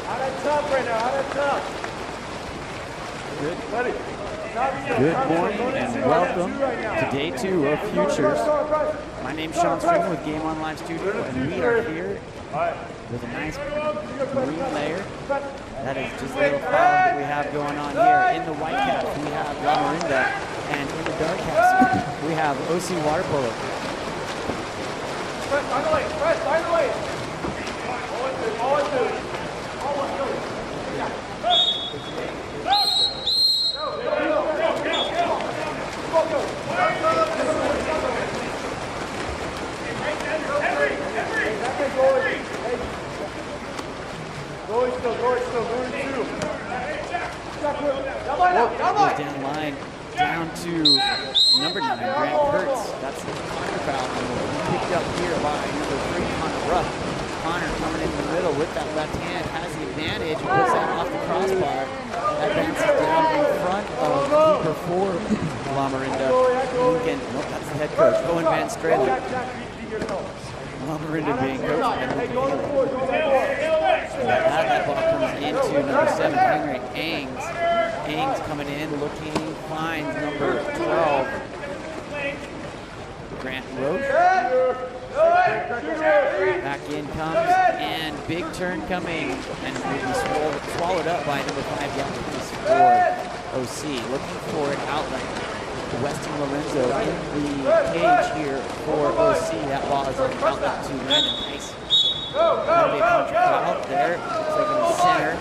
Good morning and welcome to day 2 of Futures. My name's Sean Stringham with Game On Live Studio, and we are here with a nice green layer. That is just a little fog that we have going on here. In the white caps, we have La Marinda, and in the dark caps, we have OC Water Polo. Press, find the way, press, find the way. All in two. Down line, down to number 9, Grant Kurtz. That's the Connor foul. Picked up here by number 3, Connor Ruff. Connor coming in the middle with that left hand, has the advantage, puts that off the crossbar. Advances down in front of keeper 4, La Marinda. That's the head coach, Owen Van Stralen. La Marinda being coached by Luke that ball comes into number 7, Henry Aings. Aings coming in, looking, finds number 12, Grant Roach. Back in comes, and big turn coming, and will be swallowed up by number 5, Yakutis for OC. Looking for an outlet. Weston Lorenzo in the cage here for OC. That ball is on outlet to Landon Tice. That'll be a contra foul there. Looks like in the center.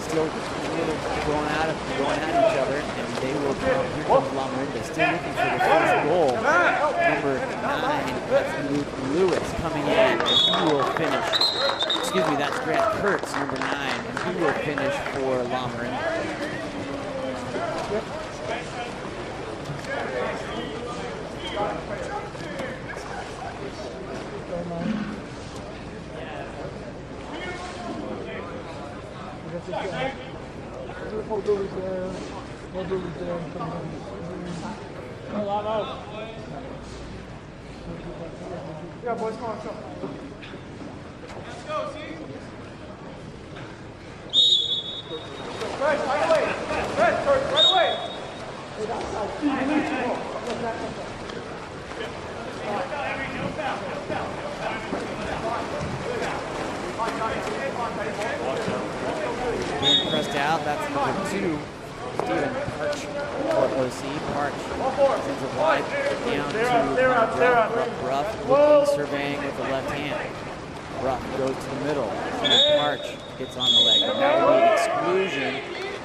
Still going at each other, and they will come. Here comes La Marinda, still looking for the first goal. Number 9, that's Luke Lewis coming in, and he will finish. Excuse me, that's Grant Kurtz, number 9, and he will finish for La Marinda. Yeah, boys, come on, let's go. Let's go, see? Right away. Right away. Being pressed out, that's number 2, Stephen Parch for OC. Parch sends it wide down to Ruff, looking, surveying with the left hand. Ruff goes to the middle. Parch gets on the leg. And that will be an exclusion,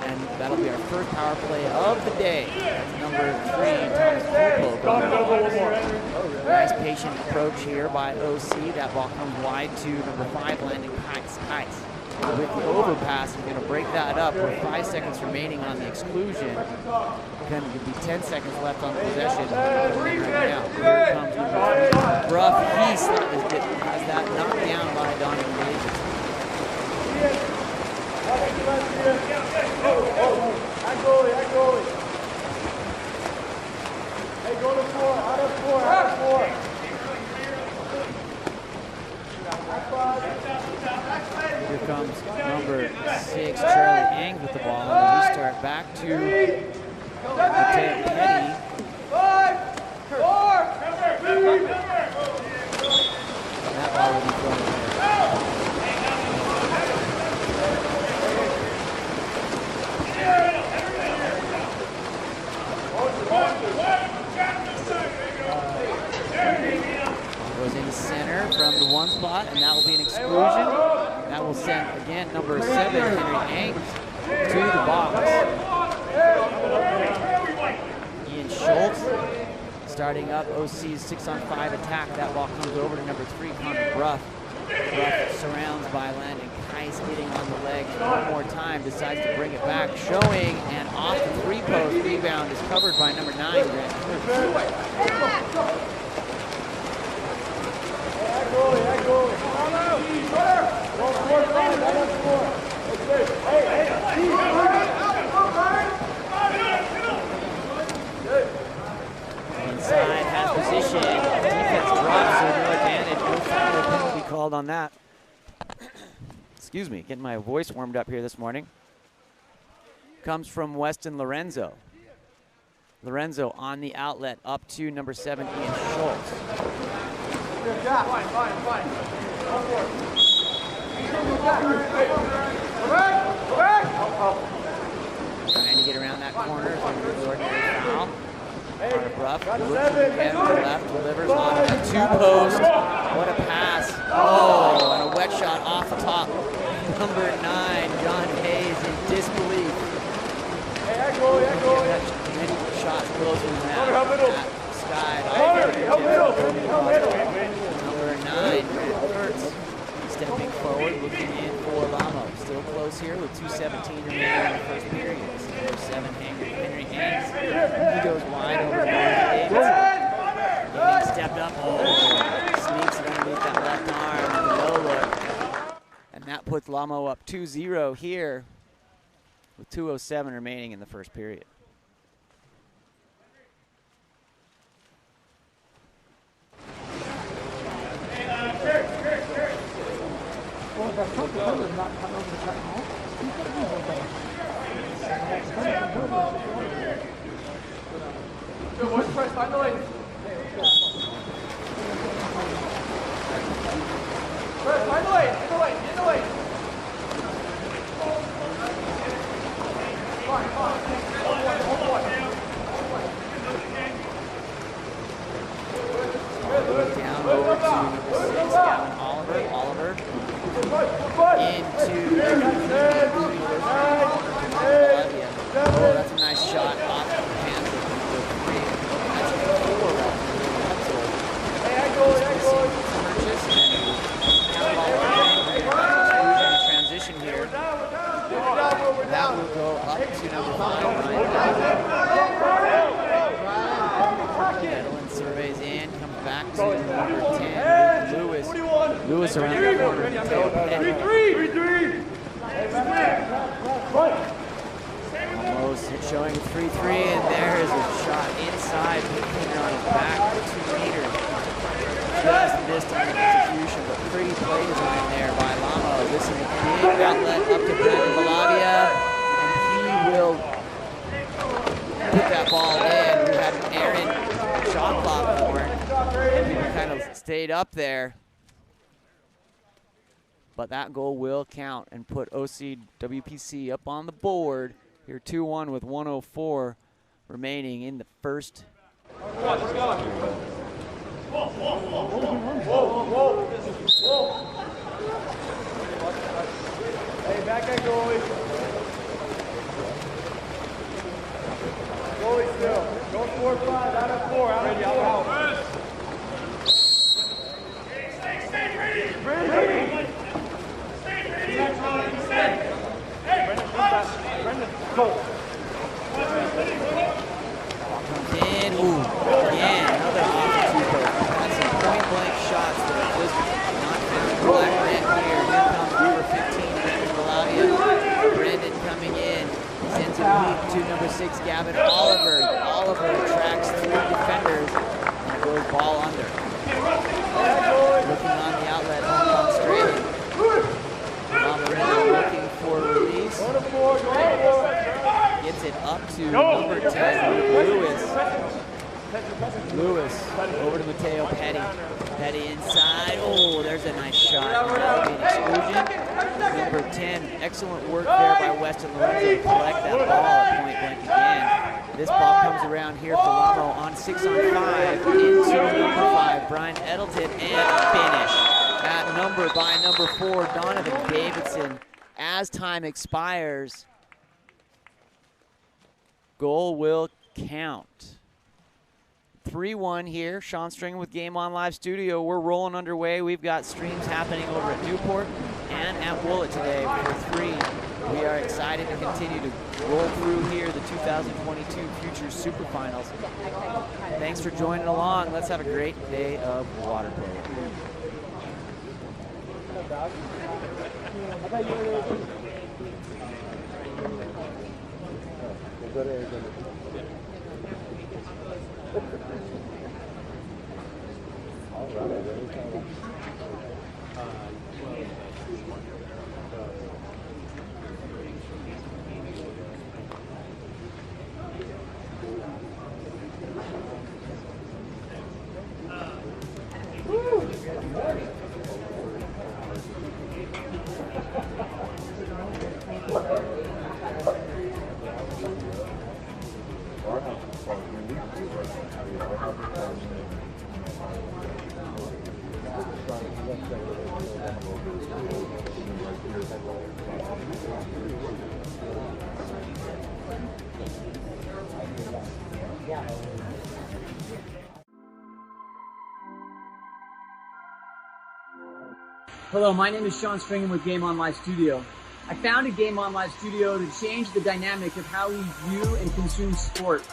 and that'll be our first power play of the day. That's number 3, Thomas Popo. Nice patient approach here by OC. That ball comes wide to number 5, Landon Tice. With the overpass, we're going to break that up with 5 seconds remaining on the exclusion. Going to be 10 seconds left on the possession. Right now. Here comes number 3. Ruff, he has that knocked down by Donovan Davis. Hey, go to 4, out of 4. Here comes number 6, Charlie Ang with the ball, and we start back to Petty. 5, 4, That ball will be thrown away. Goes in the center from the 1 spot, and that will be an exclusion. That will send, again, number 7, Henry Aings, to the box. Ian Schultz starting up OC's 6-on-5 attack. That ball comes over to number 3, Connor Ruff. Ruff surrounds by Landon Tice, getting on the legs one more time, decides to bring it back, showing, and off the 3-post rebound is covered by number 9, Grant. Inside, has position, defense drops, so no advantage, no foul, penalty called on that. excuse me, getting my voice warmed up here this morning, comes from Weston Lorenzo. Lorenzo on the outlet up to number 7, Ian Schultz. Fine. Go back. Trying to get around that corner. It's going to be the ordinary foul. Bruff looking to the left, delivers off the 2-post. What a pass. Oh, and a wet shot off the top. Number 9, John Hayes in disbelief. Many shots closer than that. Sky. Number 9, Grant Kurtz, stepping forward, looking in for Lamo. Still close here with 2:17 remaining in the first period. Number 7, Henry Haynes. He goes wide over to Davidson. Getting stepped up. Oh, sneaks it underneath that left arm. No look. And that puts Lamo up 2-0 here with 2:07 remaining in the first period. Down over to number 6, Gavin Oliver. Into oh, that's a nice shot off the hands of number 3. That's 4 right purchase and transition here. That will go up to number 5. Edelin surveys in, comes back to number 10. Lewis around the corner. Almost showing 3-3, and there is a shot inside. Finger on his back for 2 meters. Just missed on the execution, but pretty play design there by Lamo. This is a big outlet up to Brandon Malavia, and he will put that ball in. We had an Aaron shot clock for it, and he kind of stayed up there. But that goal will count and put OC WPC up on the board. Here 2-1 with 1:04 remaining in the first. Hey, back at goalie. Goalie still. Go 4-5, out of 4, out of 4. Ready. Comes in, ooh, again, another off 2-post. That's some point-blank shots that are just not found. Black Grant here. Here comes number 15, Brandon Malavia. Brandon coming in. Sends it deep to number 6, Gavin Oliver. Oliver tracks 3 defenders and goes ball under. Looking on the outlet, Hong Kong straight. Malavia looking for release. Gets it up to number 10, Lewis. Over to Mateo Petty. Petty inside. Oh, there's a nice shot. That'll be an exclusion. Number 10, excellent work there by Weston Lorenzo to collect that ball at point blank again. This ball comes around here for Lamo on 6-on-5 into number 5, Brian Edelton, and finish. That number by number 4, Donovan Davidson. As time expires, goal will count. 3-1 here. Sean Stringham with Game On Live Studio. We're rolling underway. We've got streams happening over at Newport and at Woolett today for 3. We are excited to continue to roll through here the 2022 Futures Super Finals. Thanks for joining along. Let's have a great day of water polo. Hello, my name is Sean Stringham with Game On Live Studio. I founded Game On Live Studio to change the dynamic of how we view and consume sport.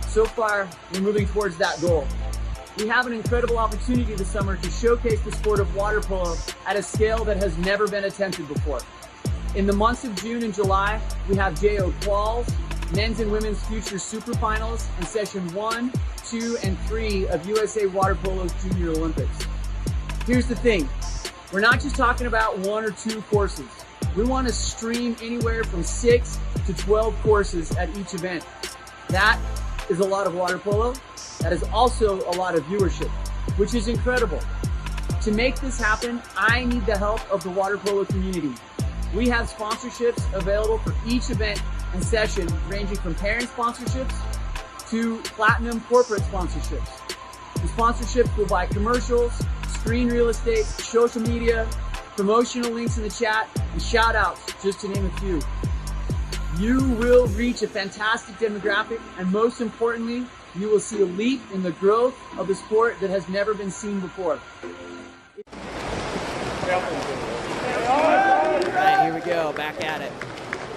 So far, we're moving towards that goal. We have an incredible opportunity this summer to showcase the sport of water polo at a scale that has never been attempted before. In the months of June and July, we have JO Quals, men's and women's future super finals, and session 1, 2, and 3 of USA Water Polo's Junior Olympics. Here's the thing. We're not just talking about 1 or 2 courses. We want to stream anywhere from 6 to 12 courses at each event. That is a lot of water polo. That is also a lot of viewership, which is incredible. To make this happen, I need the help of the water polo community. We have sponsorships available for each event and session, ranging from parent sponsorships to platinum corporate sponsorships. The sponsorships will buy commercials, screen real estate, social media, promotional links in the chat, and shout outs, just to name a few. You will reach a fantastic demographic, and most importantly, you will see a leap in the growth of the sport that has never been seen before. All right, here we go, back at it.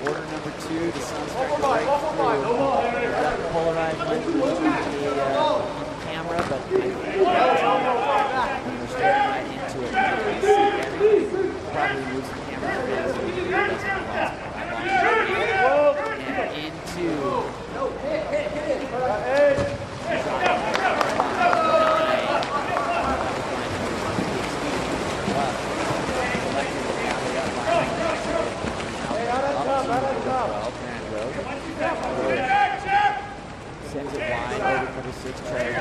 Order number 2, the sun's starting to break through. We've got the polarized lens on the camera, but I think we're staring right into it. You can see everything. Probably lose the camera for this. And into sends it wide over for the 6 Charlie.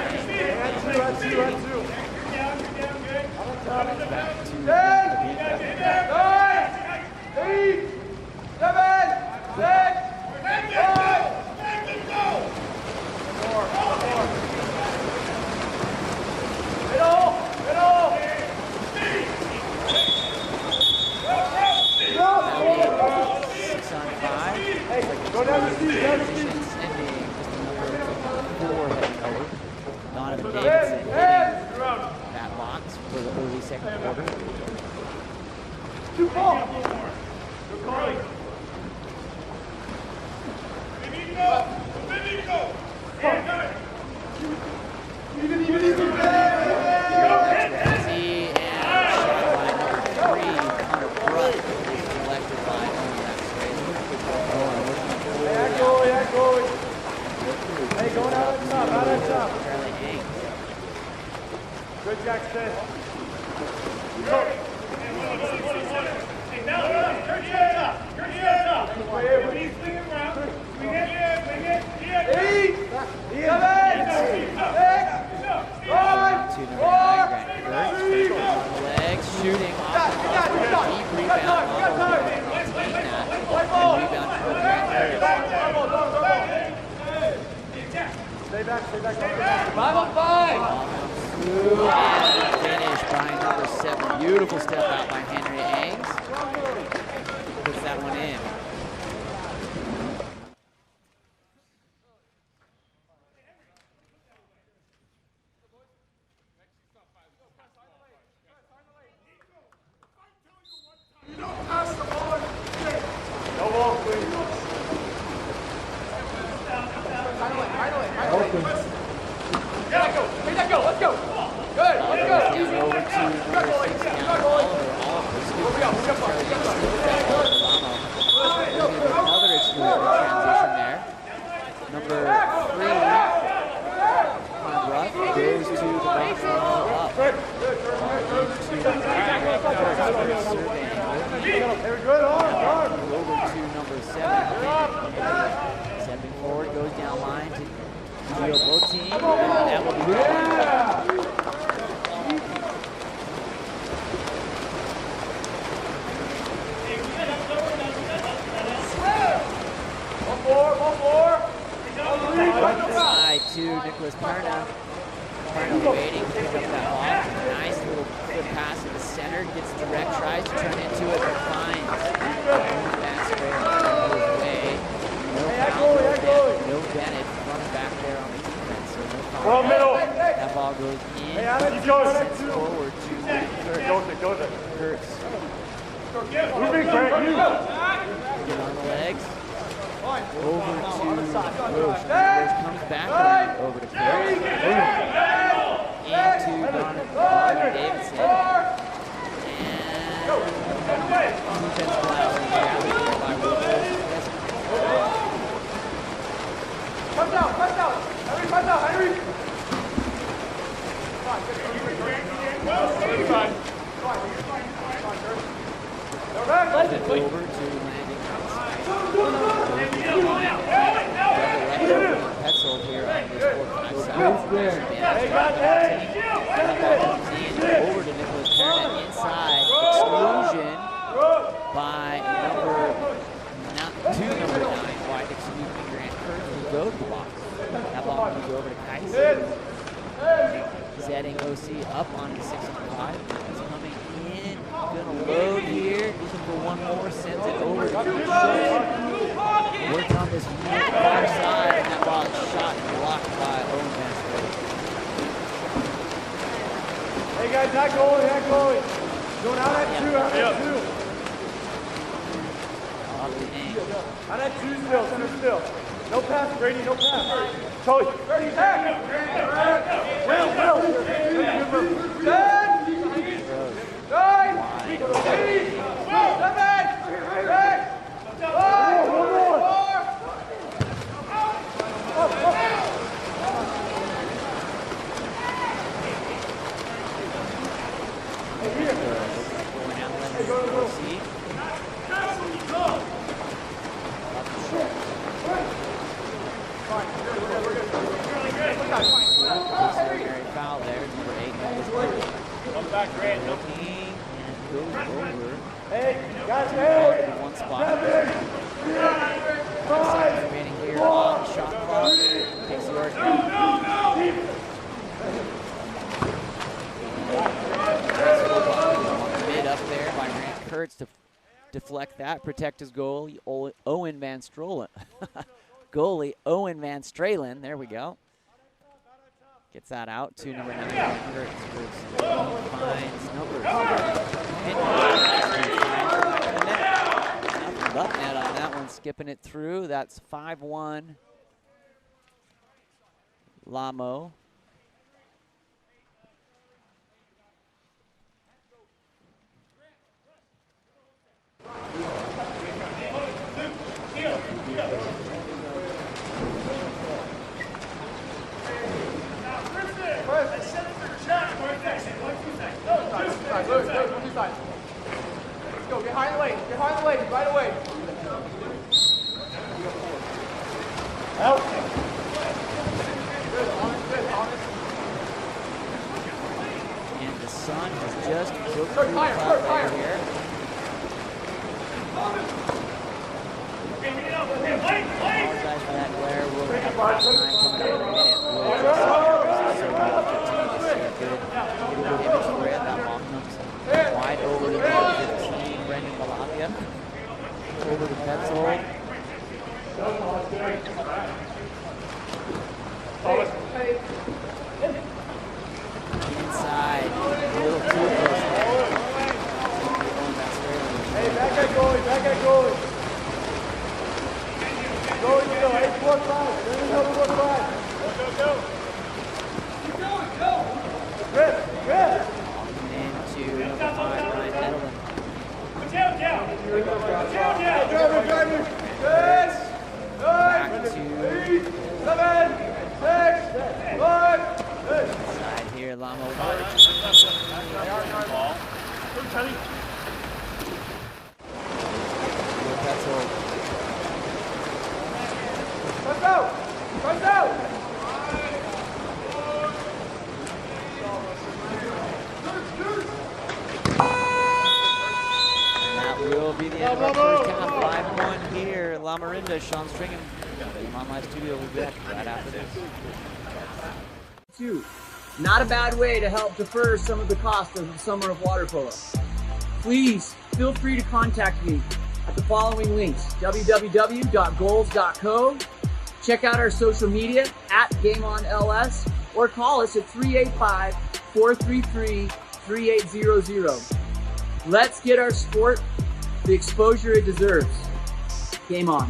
Back to the 8, 7, 6, 5. Middle. 6 on 5. Hey, go down the seat, Ending just another 4 heading over. Donovan Davidson hitting that box for the early second quarter. 2 balls. Hey, going out at top, Charlie Haynes. Good, Jackson. Legs shooting off the deep rebound. Stay back. 5 on 5. Finish by number 7. Beautiful step out by Henry Ames. Puts that one in. No ball, please. Let's go. Good, let's go. Easy. Over to number 6 down Oliver. Another exclusive transition there. Number 3, Juan goes to the box and up. Very good, hard. Over to number 7. Stepping forward, goes down line to Gio Boteam. That will be good. One more. Side to Nicholas Parna. Parna waiting to pick up that ball. Nice little good pass to the center. Gets direct, tries to turn into it, but finds that square on his way. No foul. No Bennett from back there on the defense. So no foul. Middle. That ball goes in. Hey, Alex, you go. Sends forward to Kurtz. Go there. Kurtz comes back around over to Carey. Into Donovan Davidson. And defense allows him to gather here by Woodward. Punch out, Henry, punch out, Henry. Over to landing Petzold here on this over to Nicholas Perrin inside. Exclusion by number 9, wide exclusion Grant Kurtz will go to the box. That ball moves over to Kaiser. Setting OC up onto 65. He's coming in. Gonna load here. Looking for one more. Sends it over to Kushon. Working on this far side. And that ball is shot and blocked by Owen Van Straten. Hey guys, not going. Going out at 2, out at 2. Out at 2 still, center still. No pass, Brady, no pass. Tully. Brady, back. Will. 10, 9, 8, 7, 6, 5, 4. Foul there, number 8. Come back, Grant. Looking and goes over. Hey, guys, hey. One spot. 5. Remaining here on the shot clock. Takes the arc. Mid up there by Grant Kurtz to deflect that, protect his goal, Owen Van Straten. Goalie Owen Van Straten, there we go. Gets that out to number 9, Kurtz. Finds numbers. Nothing but net on that one, skipping it through. That's 5-1. Lamo. Let's go, get high in the lane, right away. Help. And the sun has just broke Kurt, through higher, the Kurt, cloud higher. here. Apologize for that glare. We'll have half time coming up in a minute. We'll just continue to see a good image for it. That ball comes wide over to number 15, Brendan Malavia. Over to Petzold. Inside. A little too close there. Hey, back at goalie. Goalie still, 8-4-5. There's another 1-5. Go. Chris. Into number 5, Ryan Edelman. Down. Driver. Back 9, to 7, 6, 5, 6. side here, Lamo works. Petzold. Let's go! And that will be the end of our first half. 5-1 here. La Marinda, Sean Stringham. Game on live studio. We'll be back right after this. 2. Not a bad way to help defer some of the cost of the summer of water polo. Please feel free to contact me at the following links: www.goals.co. Check out our social media at GameOnLS or call us at 385-433-3800. Let's get our sport the exposure it deserves. Game on.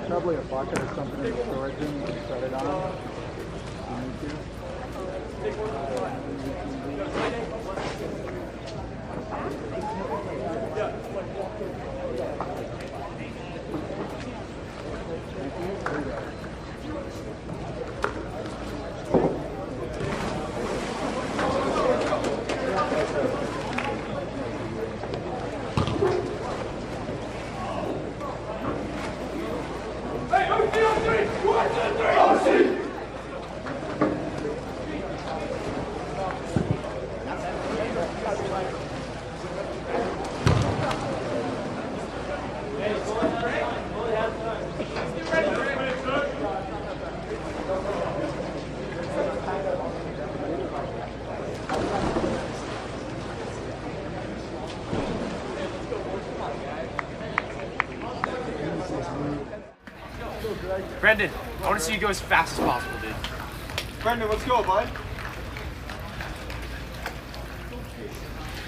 Probably a bucket or something in the storage room you can set it on. Brendan, I want to see you go as fast as possible, dude. Brendan, let's go, bud.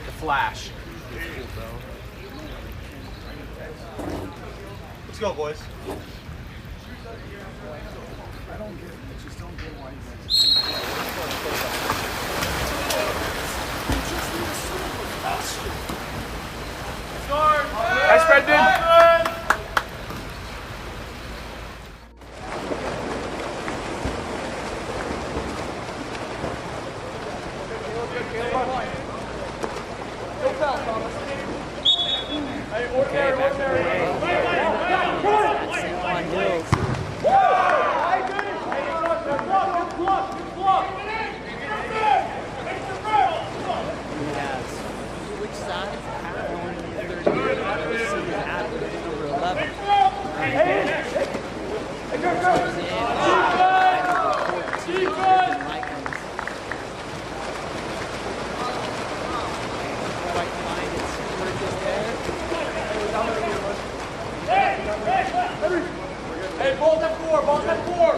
The flash. Let's go, boys. Nice, Brendan. Hey, balls at four, balls at four.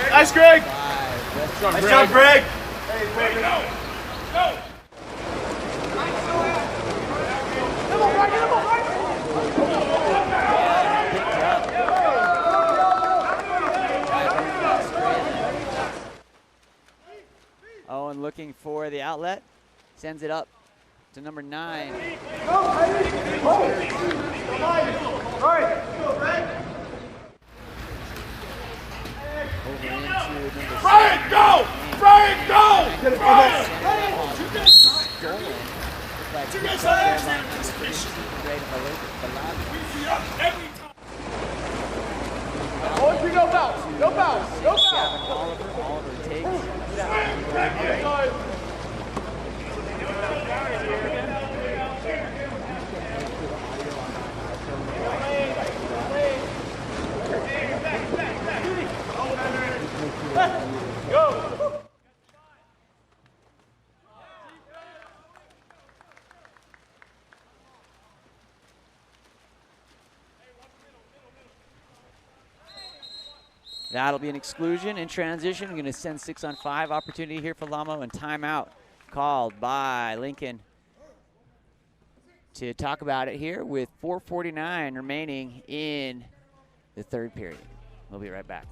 Nice, Greg. Nice job, Greg. Owen looking for the outlet, sends it up to number 9. Over into number 6. Brian, go! Brian, go! Stolen. But picked up there by number 13, Greg Baladi. Oh, no bounce, no bounce, no bounce. Oliver takes. Go! That'll be an exclusion in transition. I'm going to send 6-on-5 opportunity here for Lamo, and timeout called by Lincoln. To talk about it here with 4:49 remaining in the third period. We'll be right back.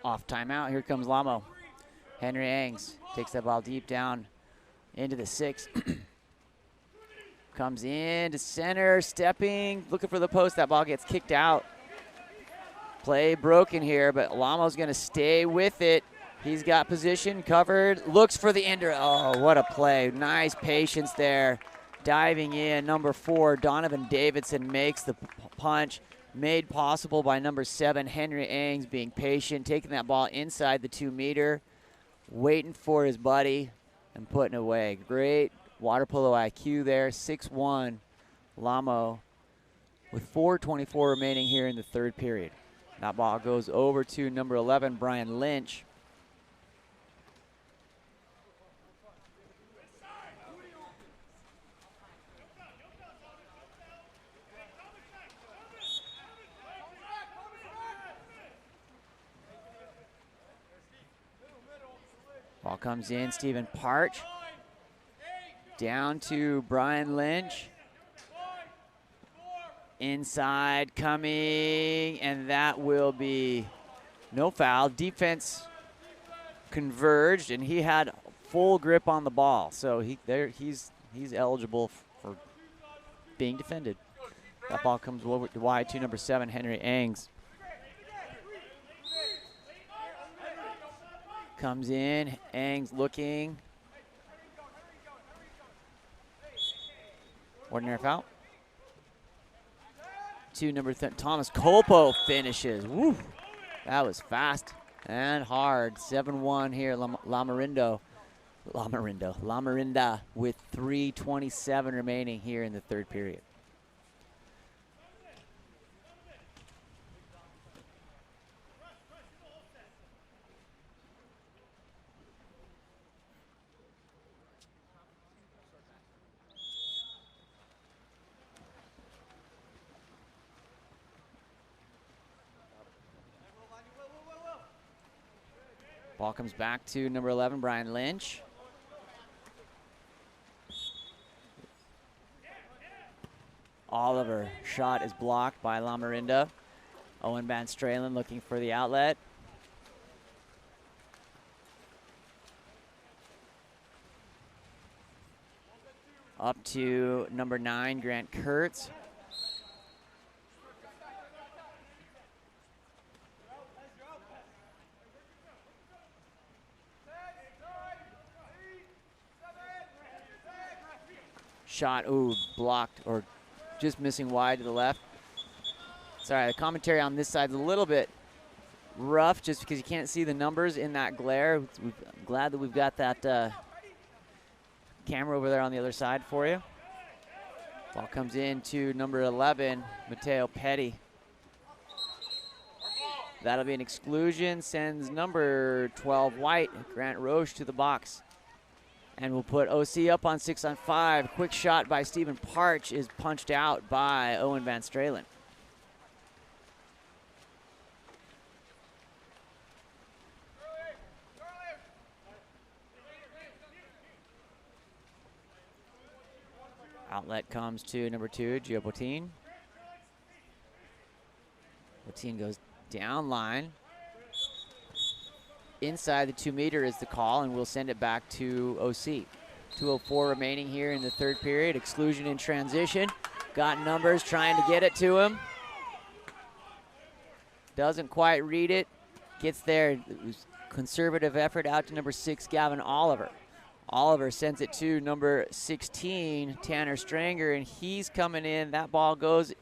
Off timeout, here comes Lamo. Henry Angs takes that ball deep down into the 6. Comes in to center, stepping, looking for the post. That ball gets kicked out. Play broken here, but Lamo's gonna stay with it. He's got position covered, looks for the ender. Oh, what a play. Nice patience there. Diving in, number 4, Donovan Davidson makes the punch. Made possible by number 7, Henry Angs, being patient, taking that ball inside the 2-meter, waiting for his buddy and putting it away. Great water polo IQ there. 6-1 Lamo with 4:24 remaining here in the third period. That ball goes over to number 11, Brian Lynch. Ball comes in, Stephen Parch. Down to Brian Lynch. Inside coming, and that will be no foul. Defense converged, and he had full grip on the ball. So he's eligible for being defended. That ball comes over to wide to number 7, Henry Angs. Comes in, Angs looking. Ordinary foul. To number 10, Thomas Colpo finishes. Woo! That was fast and hard. 7-1 here, Lamarinda with 3:27 remaining here in the third period. Ball comes back to number 11, Brian Lynch. Oliver shot is blocked by Lamarinda. Owen Van Stralen looking for the outlet. Up to number 9, Grant Kurtz. Shot, ooh, blocked or just missing wide to the left. Sorry, the commentary on this side is a little bit rough just because you can't see the numbers in that glare. I'm glad that we've got that camera over there on the other side for you. Ball comes in to number 11, Mateo Petty. That'll be an exclusion, sends number 12, White, Grant Roche to the box. And we'll put OC up on 6-on-5. Quick shot by Stephen Parch is punched out by Owen Van Stralen. Outlet comes to number 2, Gio Botin. Botin goes down line. Inside the 2-meter is the call, and we'll send it back to OC. 2:04 remaining here in the third period. Exclusion in transition. Got numbers trying to get it to him. Doesn't quite read it. Gets there. It was conservative effort out to number 6, Gavin Oliver. Oliver sends it to number 16, Tanner Stranger, and he's coming in. That ball goes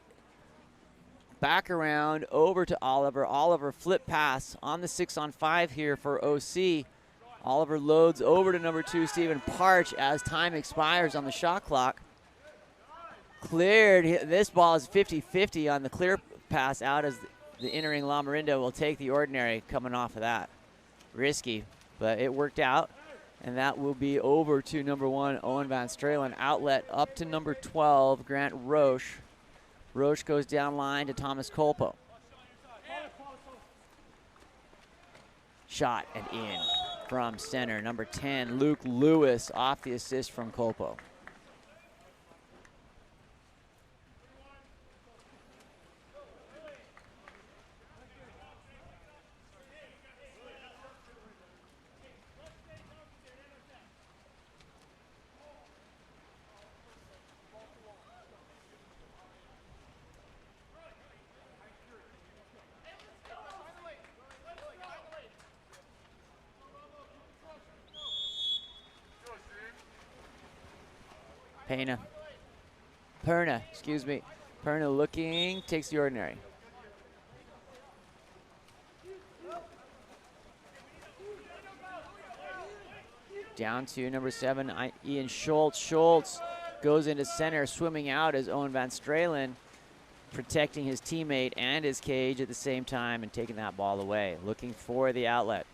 back around over to Oliver. Oliver flip pass on the 6-on-5 here for OC. Oliver loads over to number 2, Stephen Parch, as time expires on the shot clock. Cleared. This ball is 50-50 on the clear pass out as the entering Lamarinda will take the ordinary coming off of that. Risky, but it worked out. And that will be over to number 1, Owen Van Stralen. Outlet up to number 12, Grant Roche. Roche goes down line to Thomas Colpo. Shot and in from center. Number 10, Luke Lewis, off the assist from Colpo. Perna, excuse me. Perna looking, takes the ordinary. Down to number 7, Ian Schultz. Schultz goes into center, swimming out as Owen Van Stralen, protecting his teammate and his cage at the same time and taking that ball away, looking for the outlet.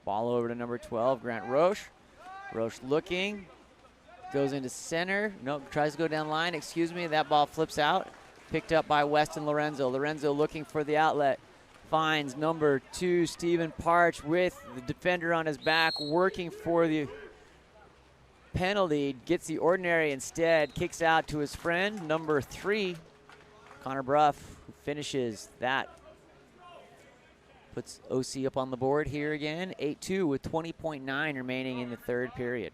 Ball over to number 12, Grant Roche. Roche looking, goes into center. Nope, tries to go down line, excuse me. That ball flips out. Picked up by Weston Lorenzo. Lorenzo looking for the outlet. Finds number 2, Stephen Parch, with the defender on his back, working for the penalty. Gets the ordinary instead. Kicks out to his friend, number 3, Connor Bruff, who finishes that. Puts OC up on the board here again, 8-2 with 20.9 remaining in the third period.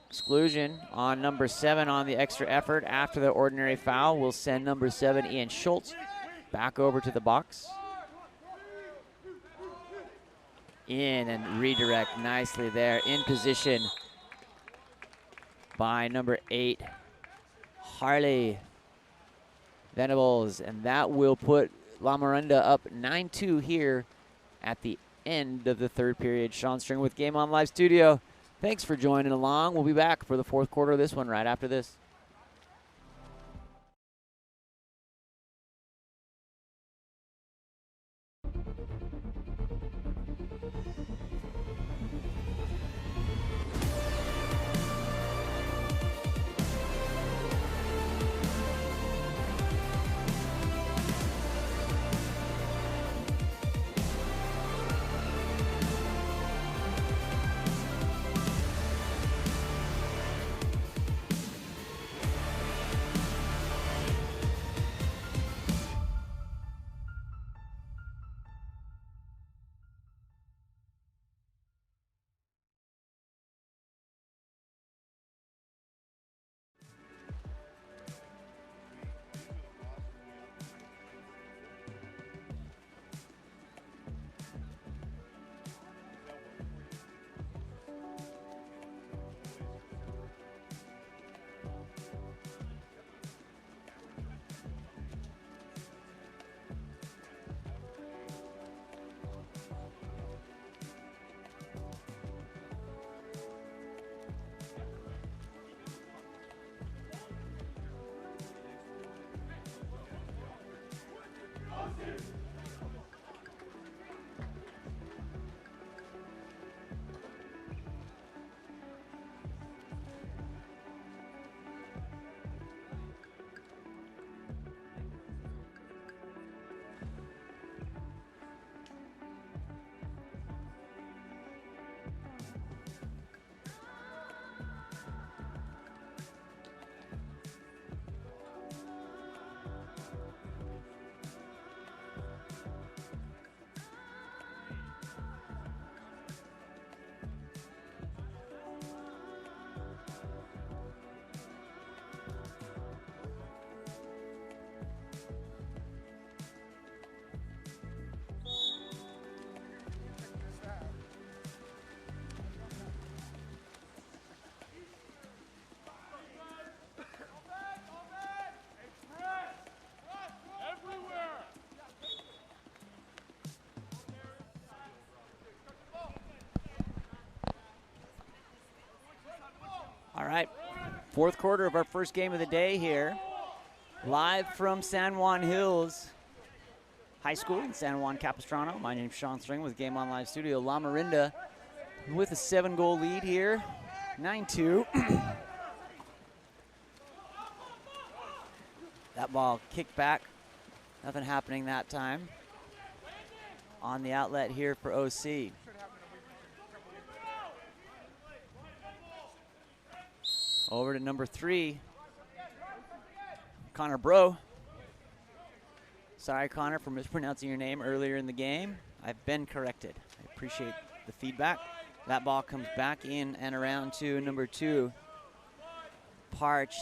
Exclusion on number 7 on the extra effort after the ordinary foul will send number 7, Ian Schultz, back over to the box. In and redirect nicely there, in position by number 8, Harley Venables, and that will put La Miranda up 9-2 here at the end of the third period. Sean String with Game On Live Studio. Thanks for joining along. We'll be back for the fourth quarter of this one right after this. All right, fourth quarter of our first game of the day here. Live from San Juan Hills High School in San Juan Capistrano. My name's Sean String with Game On Live Studio. La Miranda with a 7-goal lead here, 9-2. That ball kicked back, nothing happening that time. On the outlet here for OC. Over to number 3, Connor Bro. Sorry, Connor, for mispronouncing your name earlier in the game. I've been corrected. I appreciate the feedback. That ball comes back in and around to number 2, Parch.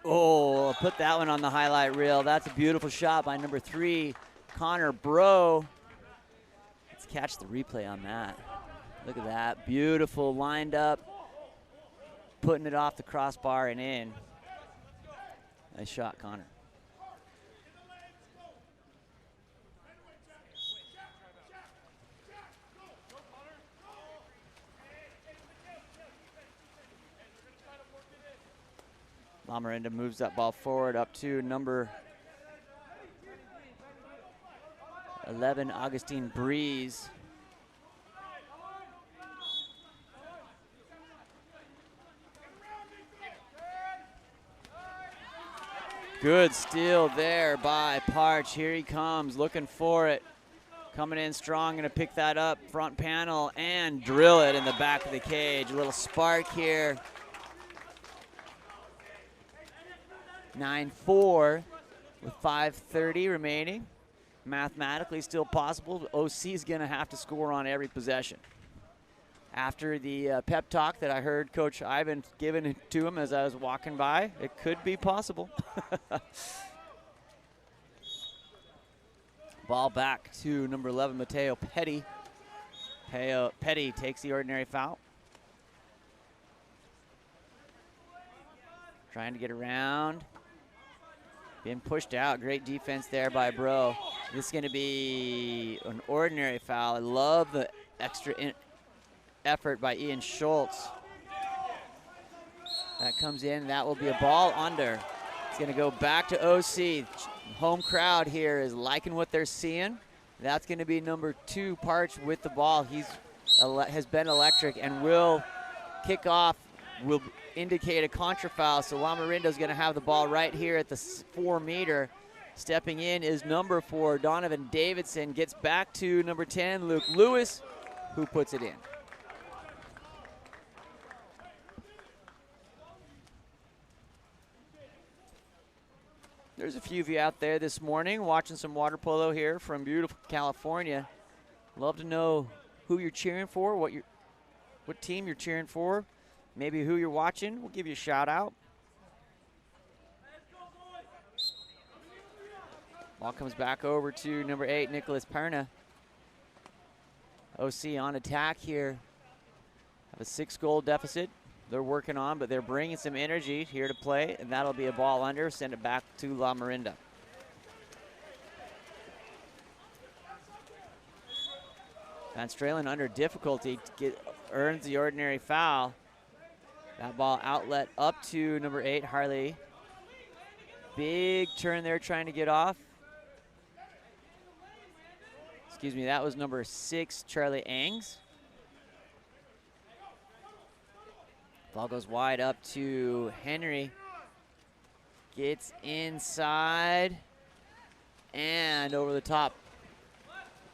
Oh, I'll put that one on the highlight reel. That's a beautiful shot by number 3, Connor Bro. Let's catch the replay on that. Look at that. Beautiful, lined up, putting it off the crossbar and in. Nice shot, Connor. Lamorinda moves that ball forward up to number 11, Augustine Breeze. Good steal there by Parch. Here he comes, looking for it. Coming in strong, gonna pick that up, front panel, and drill it in the back of the cage. A little spark here. 9-4 with 5:30 remaining. Mathematically still possible. OC is gonna have to score on every possession. After the pep talk that I heard Coach Ivan giving to him as I was walking by, it could be possible. Ball back to number 11, Mateo Petty. Petty takes the ordinary foul. Trying to get around. Being pushed out. Great defense there by Bro. This is going to be an ordinary foul. I love the extra effort by Ian Schultz. That comes in. That will be a ball under. It's going to go back to OC. Home crowd here is liking what they're seeing. That's going to be number 2, Parch, with the ball. Has been electric and will kick off, will indicate a contra foul. So Lamorindo's going to have the ball right here at the 4-meter. Stepping in is number 4, Donovan Davidson. Gets back to number 10, Luke Lewis, who puts it in. There's a few of you out there this morning watching some water polo here from beautiful California. Love to know who you're cheering for, what team you're cheering for, maybe who you're watching. We'll give you a shout out. Ball comes back over to number 8, Nicholas Perna. OC on attack here. Have a 6-goal deficit they're working on, but they're bringing some energy here to play, and that'll be a ball under. Send it back to Lamorinda. Van Stralen under difficulty earns the ordinary foul. That ball outlet up to number 8, Harley. Big turn there trying to get off. Excuse me, that was number 6, Charlie Angs. Ball goes wide up to Henry. Gets inside and over the top.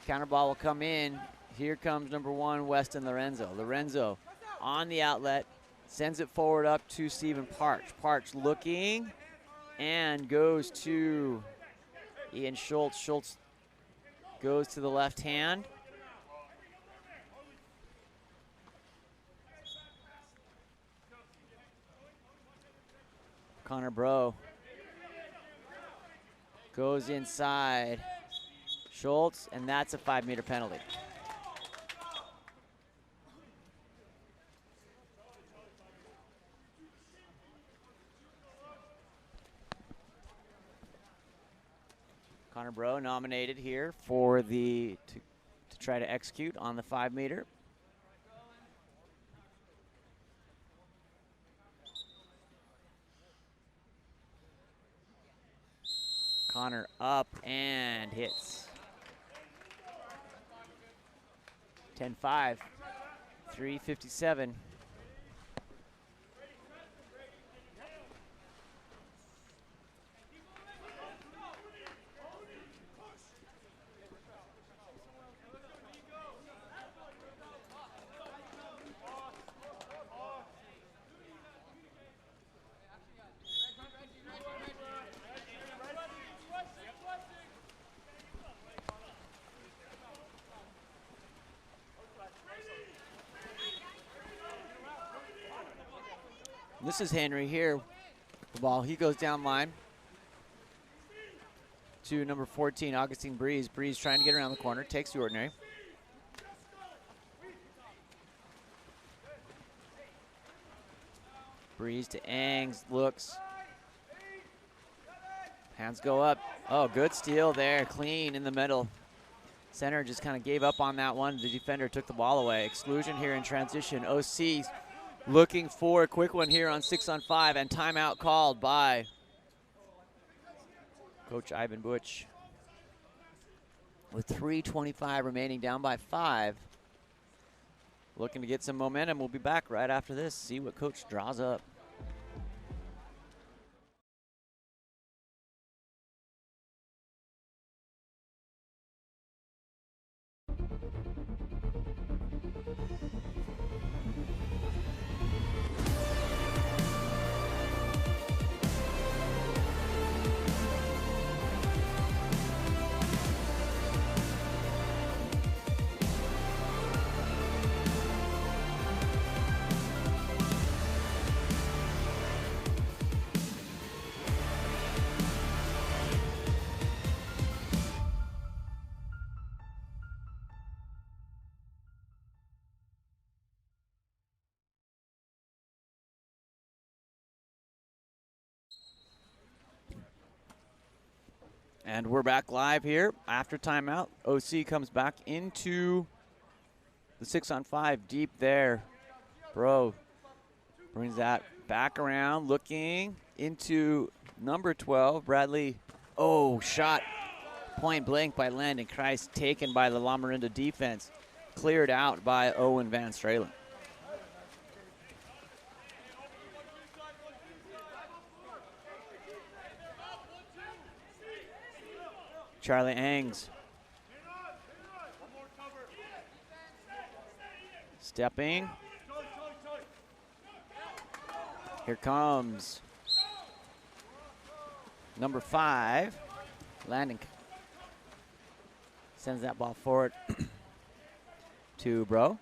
Counter ball will come in. Here comes number 1, Weston Lorenzo. Lorenzo on the outlet, sends it forward up to Stephen Parch. Parch looking and goes to Ian Schultz. Schultz goes to the left hand. Connor Bro goes inside. Schultz, and that's a 5-meter penalty. Connor Bro nominated here for to try to execute on the 5-meter. Connor up and hits. 10-5, 3:57. This is Henry here. The ball, he goes down line to number 14, Augustine Breeze. Breeze trying to get around the corner, takes the ordinary. Breeze to Angs, looks. Hands go up. Oh, good steal there, clean in the middle. Center just kind of gave up on that one. The defender took the ball away. Exclusion here in transition. OC looking for a quick one here on 6-on-5, and timeout called by Coach Ivan Butch. With 3:25 remaining, down by 5. Looking to get some momentum. We'll be back right after this, see what Coach draws up. And we're back live here after timeout. OC comes back into the 6-on-5 deep there. Bro brings that back around, looking into number 12, Bradley. Oh, shot point blank by Landon Christ, taken by the La Marinda defense. Cleared out by Owen Van Stralen. Charlie Angs. Stepping. Here comes number 5, Landon. Sends that ball forward to Bro.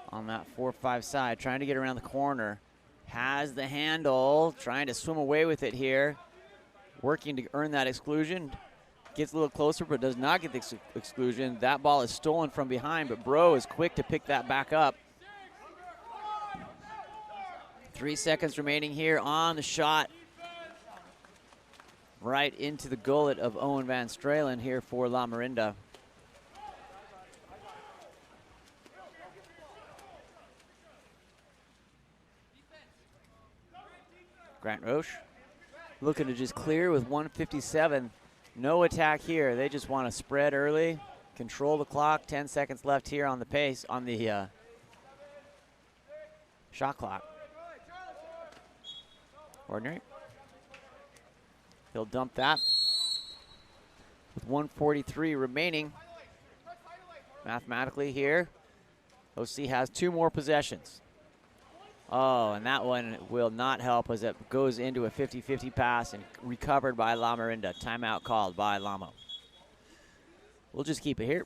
On that 4-5 side, trying to get around the corner. Has the handle, trying to swim away with it here. Working to earn that exclusion. Gets a little closer, but does not get the exclusion. That ball is stolen from behind, but Bro is quick to pick that back up. 3 seconds remaining here on the shot. Right into the gullet of Owen Van Stralen here for La Marinda. Grant Roche looking to just clear with 1:57. No attack here. They just want to spread early, control the clock. 10 seconds left here on the pace, on the shot clock. Ordinary. He'll dump that with 1:43 remaining. Mathematically here, OC has 2 more possessions. Oh, and that one will not help as it goes into a 50-50 pass and recovered by La Marinda. Timeout called by Lamo. We'll just keep it here.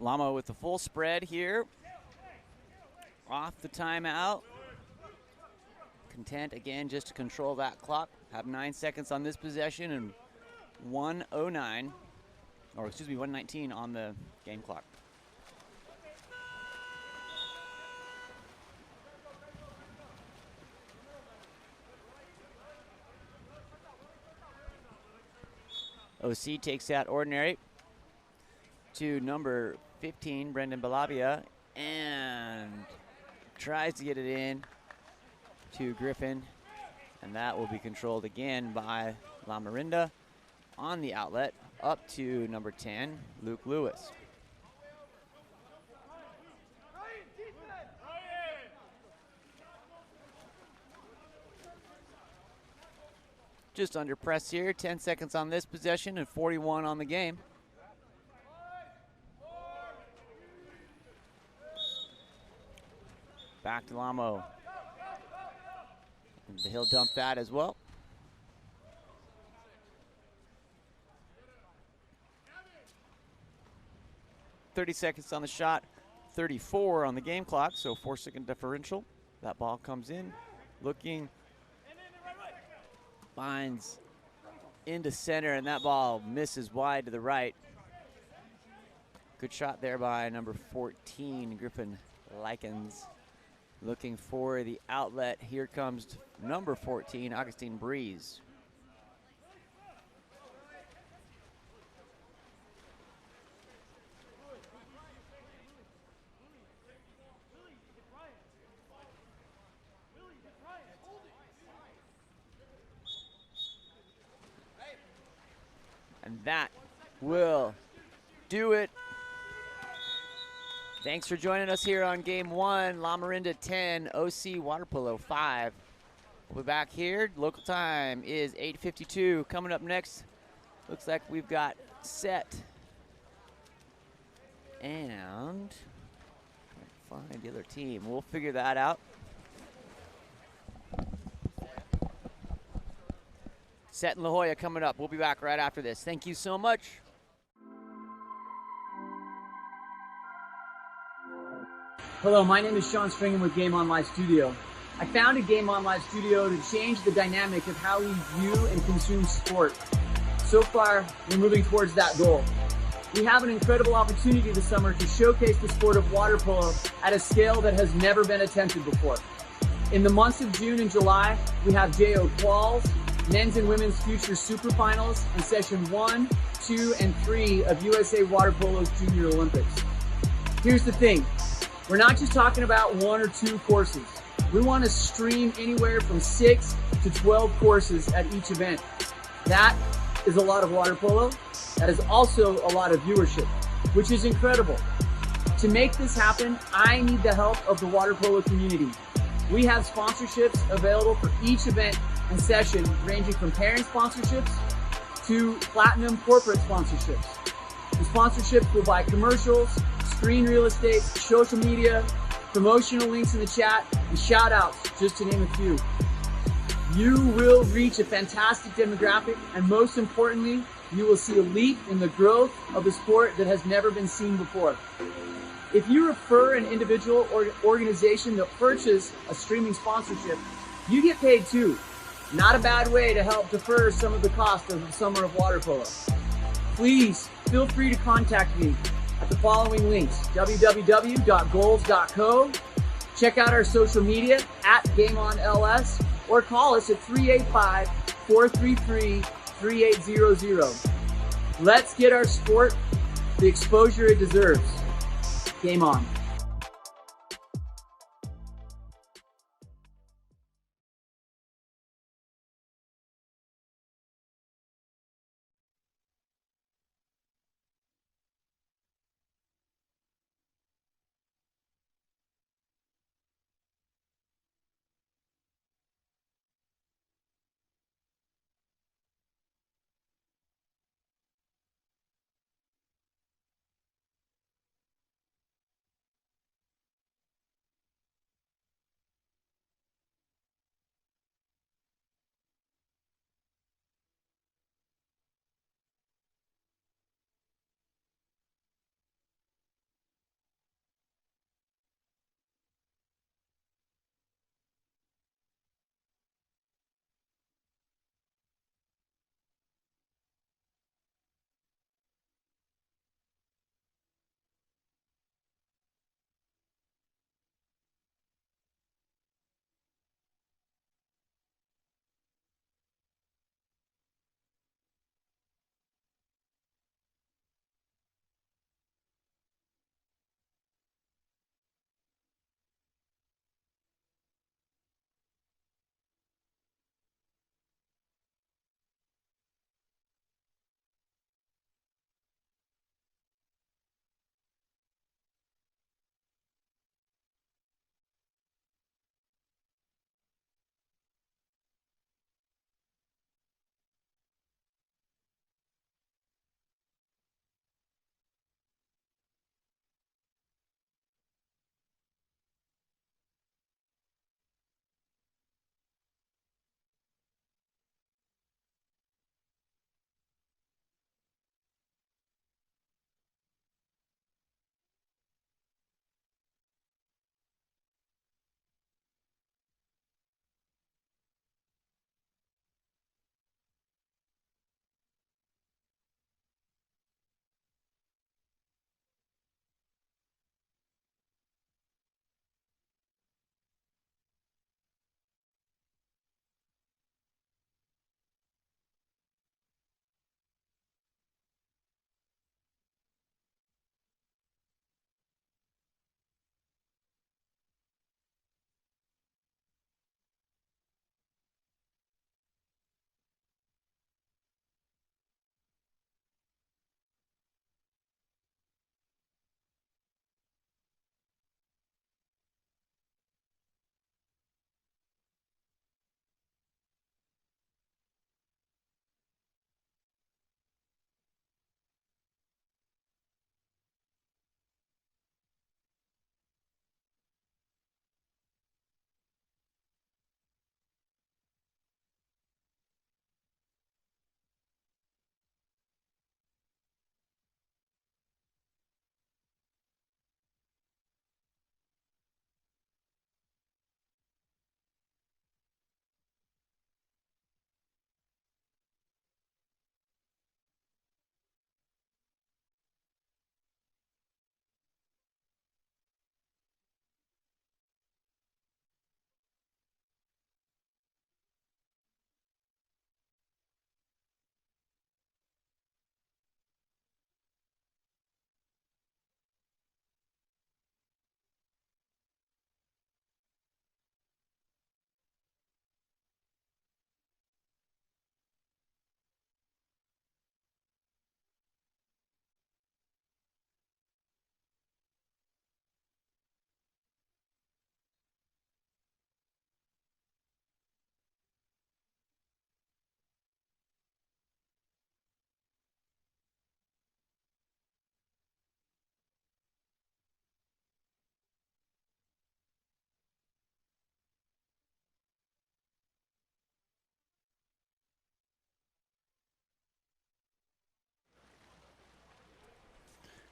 Lamo with the full spread here. Off the timeout. Content again just to control that clock. Have 9 seconds on this possession and 1:09, or excuse me, 1:19 on the game clock. OC takes that ordinary to number 15, Brendan Balabia, and tries to get it in to Griffin, and that will be controlled again by La Marinda on the outlet up to number 10, Luke Lewis. Just under press here, 10 seconds on this possession and 41 on the game. Back to Lamo. And he'll dump that as well. .30 seconds on the shot, 34 on the game clock, so 4-second differential. That ball comes in, looking, finds into center, and that ball misses wide to the right. Good shot there by number 14, Griffin Likens. Looking for the outlet. Here comes number 14, Augustine Breeze. And that will do it. Thanks for joining us here on game one. La Marinda 10, OC Water Polo 5. We'll be back here. Local time is 8:52. Coming up next, looks like we've got set and find the other team. We'll figure that out. Set in La Jolla coming up. We'll be back right after this. Thank you so much. Hello, my name is Sean Stringham with Game On Live Studio. I founded Game On Live Studio to change the dynamic of how we view and consume sport. So far, we're moving towards that goal. We have an incredible opportunity this summer to showcase the sport of water polo at a scale that has never been attempted before. In the months of June and July, we have JO Quals, Men's and Women's Future Super Finals, and Session 1, 2, and 3 of USA Water Polo's Junior Olympics. Here's the thing. We're not just talking about 1 or 2 courses. We want to stream anywhere from 6 to 12 courses at each event. That is a lot of water polo. That is also a lot of viewership, which is incredible. To make this happen, I need the help of the water polo community. We have sponsorships available for each event and session, ranging from parent sponsorships to platinum corporate sponsorships. The sponsorships will buy commercials, screen real estate, social media, promotional links in the chat, and shout outs, just to name a few. You will reach a fantastic demographic, and most importantly, you will see a leap in the growth of the sport that has never been seen before. If you refer an individual or organization to purchase a streaming sponsorship, you get paid too. Not a bad way to help defer some of the cost of the summer of water polo. Please feel free to contact me at the following links: www.goals.co, check out our social media at GameOnLS, or call us at 385-433-3800. Let's get our sport the exposure it deserves. Game on.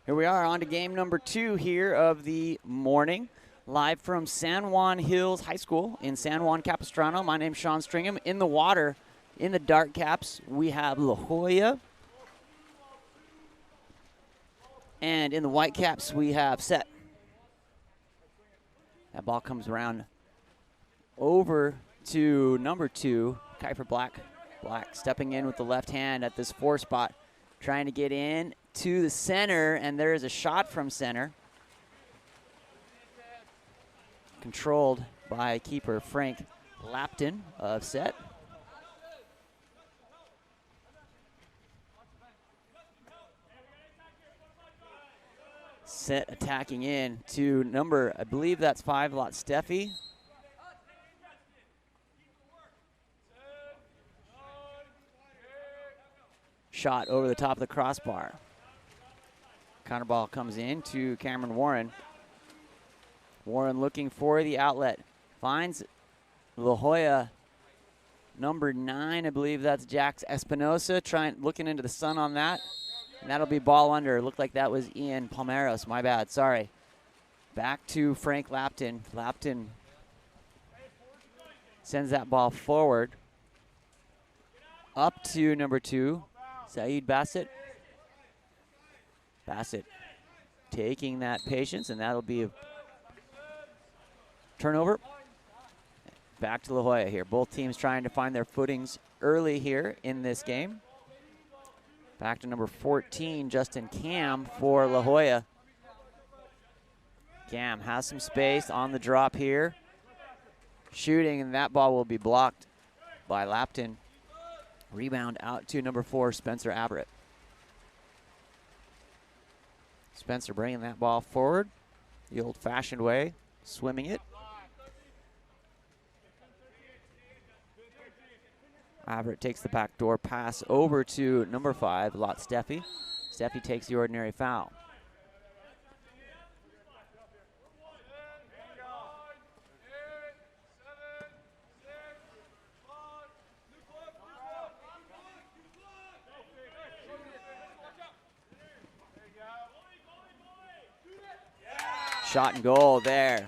Here we are on to game number 2 here of the morning. Live from San Juan Hills High School in San Juan Capistrano. My name's Sean Stringham. In the water, in the dark caps, we have La Jolla. And in the white caps, we have Set. That ball comes around over to number 2, Kiefer Black. Black stepping in with the left hand at this 4 spot, trying to get in to the center, and there is a shot from center. Controlled by keeper Frank Lapton of Set. Set attacking in to number, I believe that's 5, Lot Steffi. Shot over the top of the crossbar. Counter ball comes in to Cameron Warren. Warren looking for the outlet. Finds La Jolla, number 9, I believe that's Jax Espinosa, looking into the sun on that. And that'll be ball under. Looked like that was Ian Palmeros. My bad, sorry. Back to Frank Lapton. Lapton sends that ball forward. Up to number 2, Saeed Bassett. Bassett taking that patience, and that'll be a turnover. Back to La Jolla here. Both teams trying to find their footings early here in this game. Back to number 14, Justin Cam for La Jolla. Cam has some space on the drop here. Shooting, and that ball will be blocked by Lapton. Rebound out to number 4, Spencer Averett. Spencer bringing that ball forward the old-fashioned way, swimming it. Averett takes the backdoor pass over to number 5, Lot Steffi. Steffi takes the ordinary foul. Shot and goal there.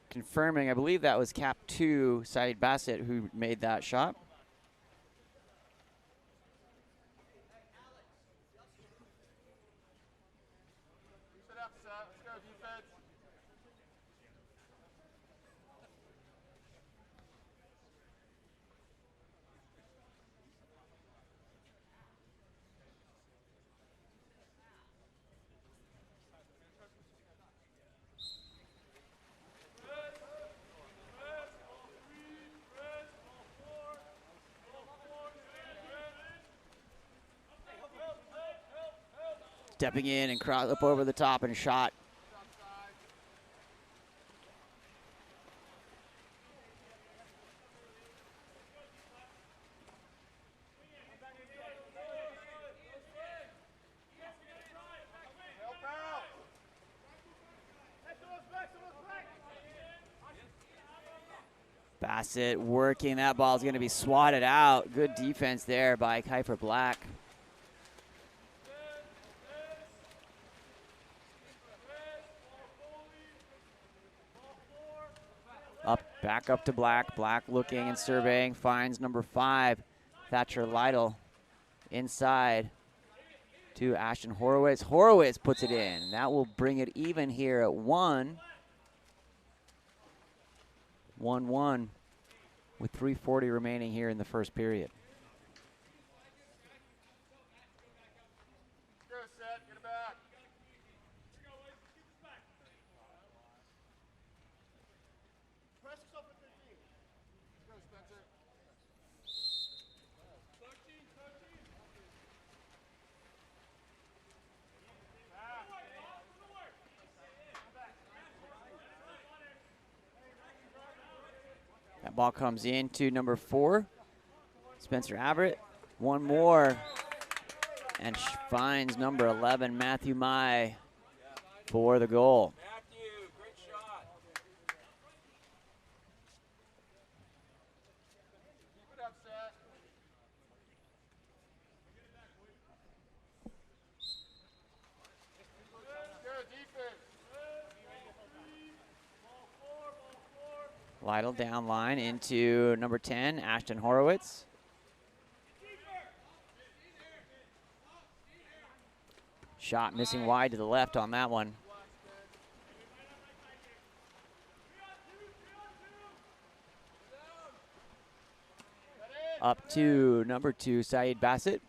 Confirming, I believe that was cap 2, Saeed Bassett, who made that shot. Stepping in and cross up over the top and shot. Bassett working, that ball is going to be swatted out. Good defense there by Kiefer Black. Back up to Black. Black looking and surveying, finds number 5, Thatcher Lytle. Inside to Ashton Horowitz. Horowitz puts it in. That will bring it even here at 1. 1-1 with 3:40 remaining here in the first period. That ball comes in to number 4, Spencer Averett. One more and finds number 11, Matthew Mai, for the goal. Matthew, great shot. Keep it up, Seth. Good defense. Lytle down line into number 10, Ashton Horowitz. Shot missing wide to the left on that one. Up to number 2, Saeed Bassett.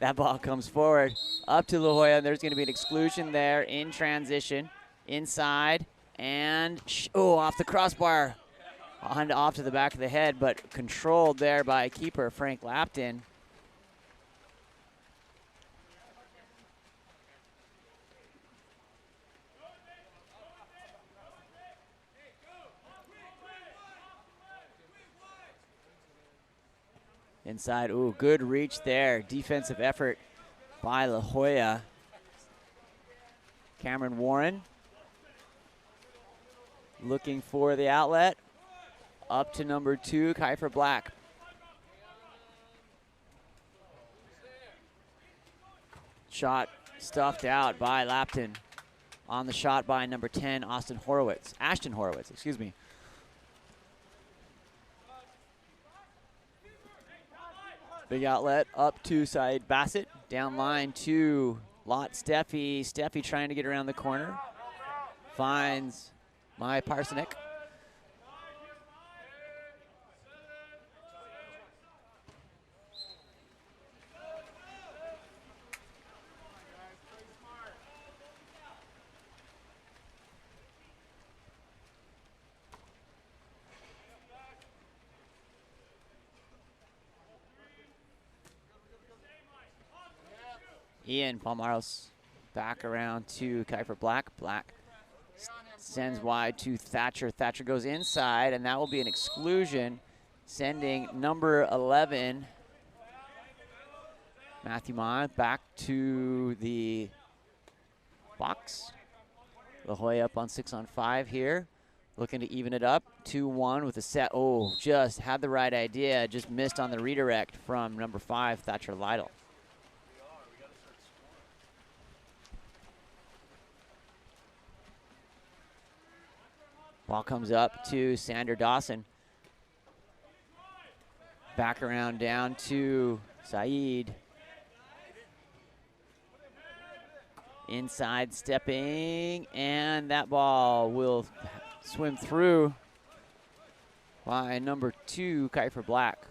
That ball comes forward up to La Jolla. There's going to be an exclusion there in transition. Inside and off the crossbar. Off to the back of the head, but controlled there by keeper Frank Lapton. Inside, good reach there. Defensive effort by La Jolla. Cameron Warren looking for the outlet. Up to number 2, Kiefer Black. Shot stuffed out by Lapton. On the shot by number 10, Ashton Horowitz, excuse me. Big outlet up to Saeed Bassett. Down line to Lot Steffi. Steffi trying to get around the corner. Finds Mai Parsonik. Ian Palmaros back around to Kiefer Black. Black sends wide to Thatcher. Thatcher goes inside, and that will be an exclusion, sending number 11, Matthew Mai, back to the box. La Jolla up on 6-on-5 here. Looking to even it up. 2-1 with a set. Just had the right idea. Just missed on the redirect from number 5, Thatcher Lytle. Ball comes up to Sander Dawson. Back around down to Saeed. Inside stepping, and that ball will swim through by number 2, Kiefer Black.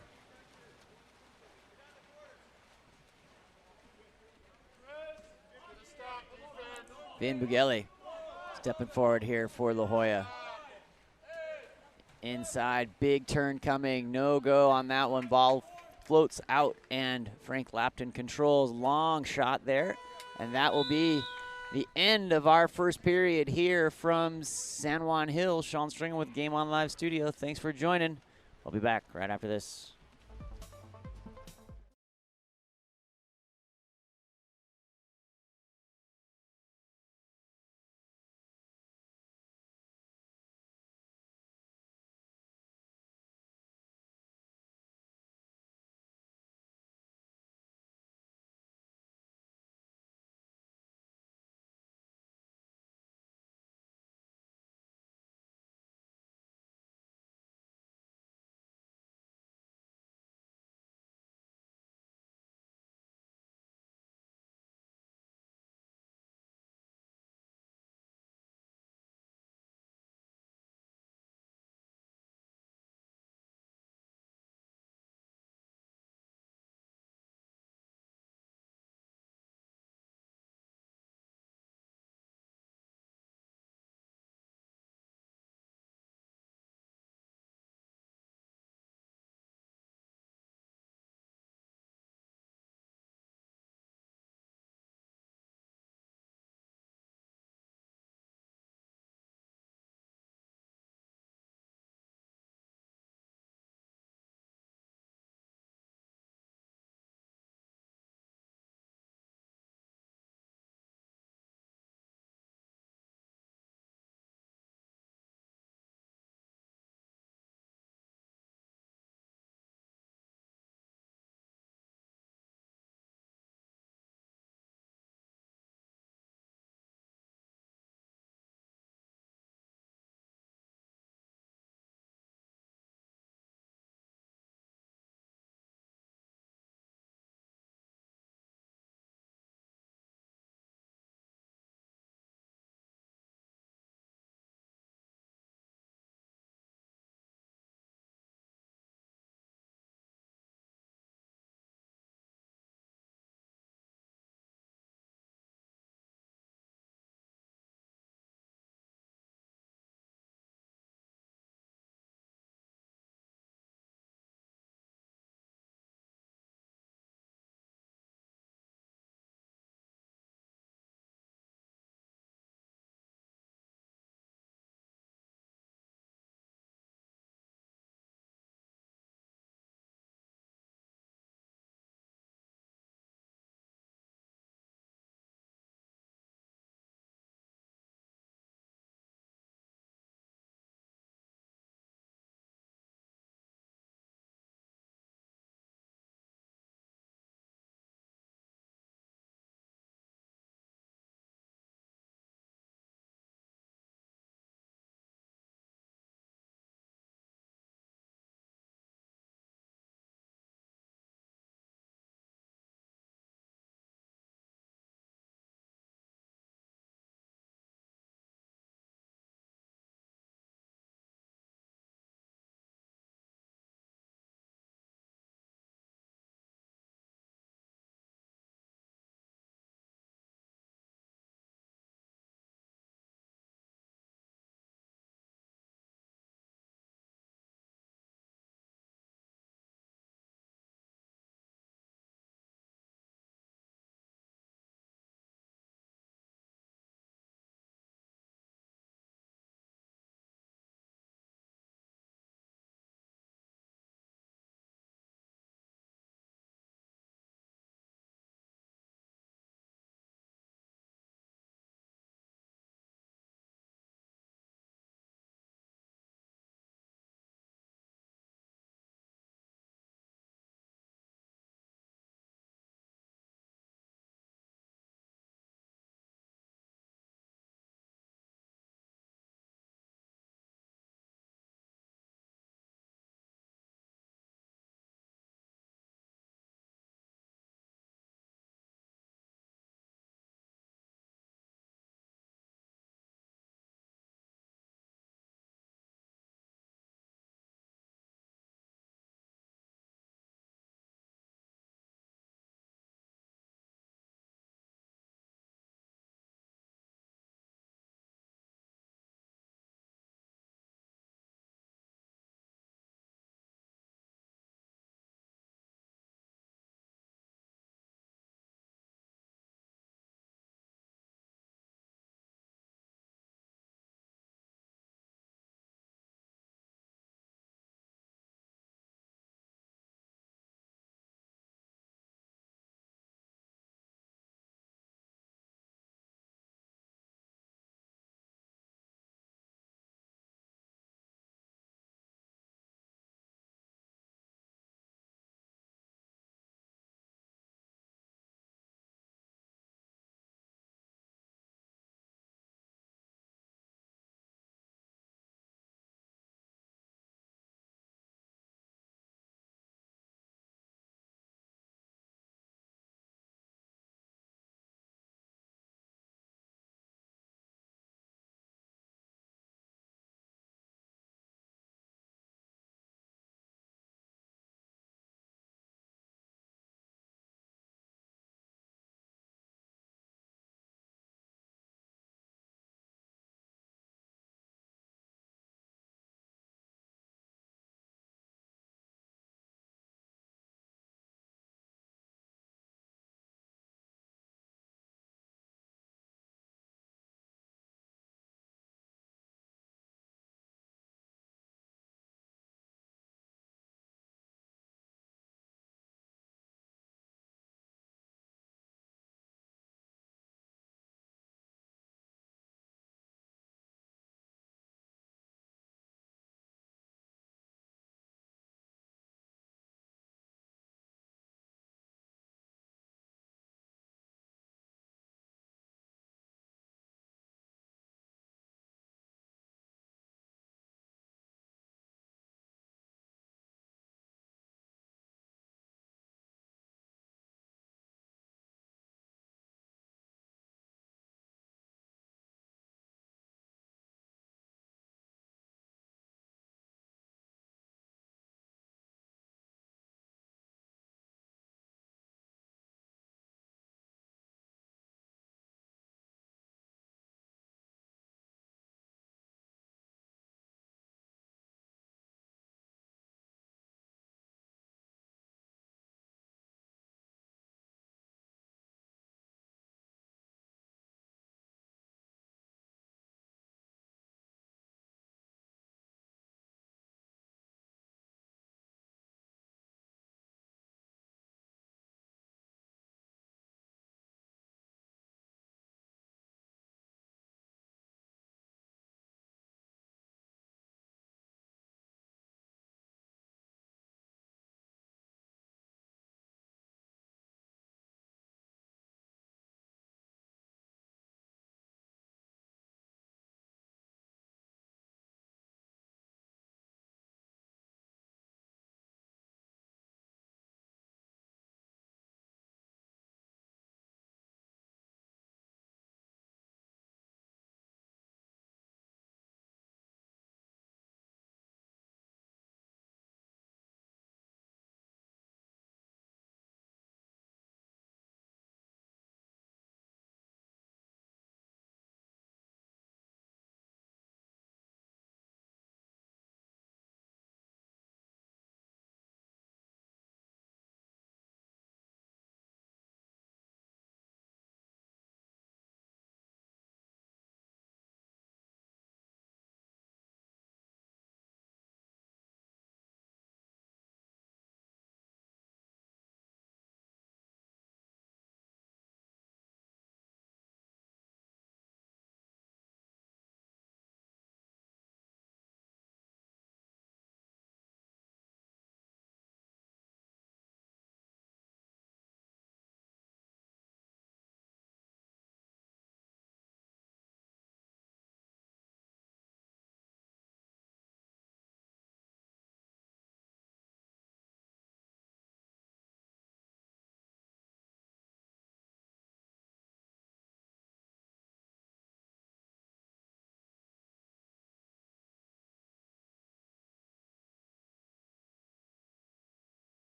Vin Bugeli stepping forward here for La Jolla. Inside, big turn coming, no go on that one. Ball floats out, and Frank Lapton controls. Long shot there, and that will be the end of our first period here from San Juan Hills. Sean Stringham with Game On Live Studio. Thanks for joining. We'll be back right after this.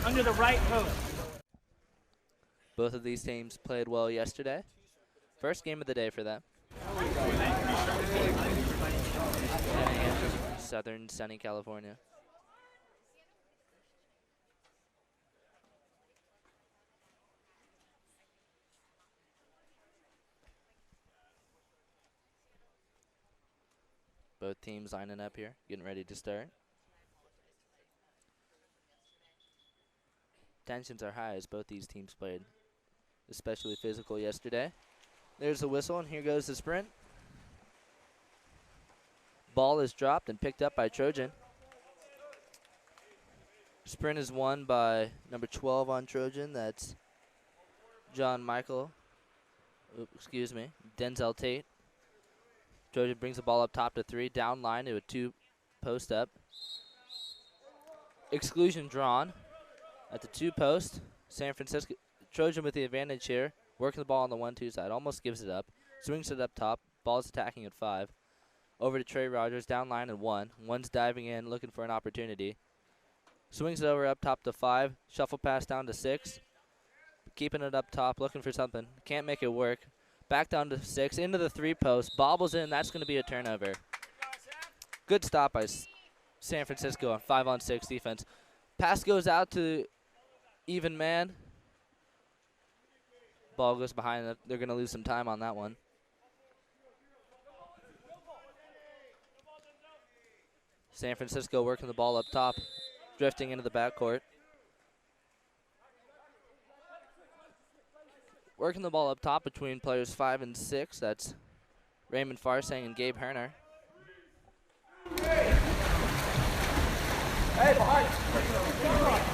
Under the right post. Both of these teams played well yesterday. First game of the day for them. Southern sunny California. Both teams lining up here, getting ready to start. Tensions are high as both these teams played especially physical yesterday. There's the whistle, and here goes the sprint. Ball is dropped and picked up by Trojan. Sprint is won by number 12 on Trojan. That's John Michael. Denzel Tate. Trojan brings the ball up top to 3, down line to a 2 post up. Exclusion drawn at the 2 post. San Francisco Trojan with the advantage here, working the ball on the 1-2 side, almost gives it up, swings it up top, ball's attacking at 5. Over to Trey Rogers, down line at 1. One's diving in, looking for an opportunity. Swings it over up top to 5, shuffle pass down to 6. Keeping it up top, looking for something. Can't make it work. Back down to 6, into the 3 post, bobbles in, that's going to be a turnover. Good stop by San Francisco on 5-on-6 defense. Pass goes out to even man. Ball goes behind them. They're going to lose some time on that one. San Francisco working the ball up top, drifting into the backcourt. Working the ball up top between players 5 and 6. That's Raymond Farsang and Gabe Herner. Hey, behind.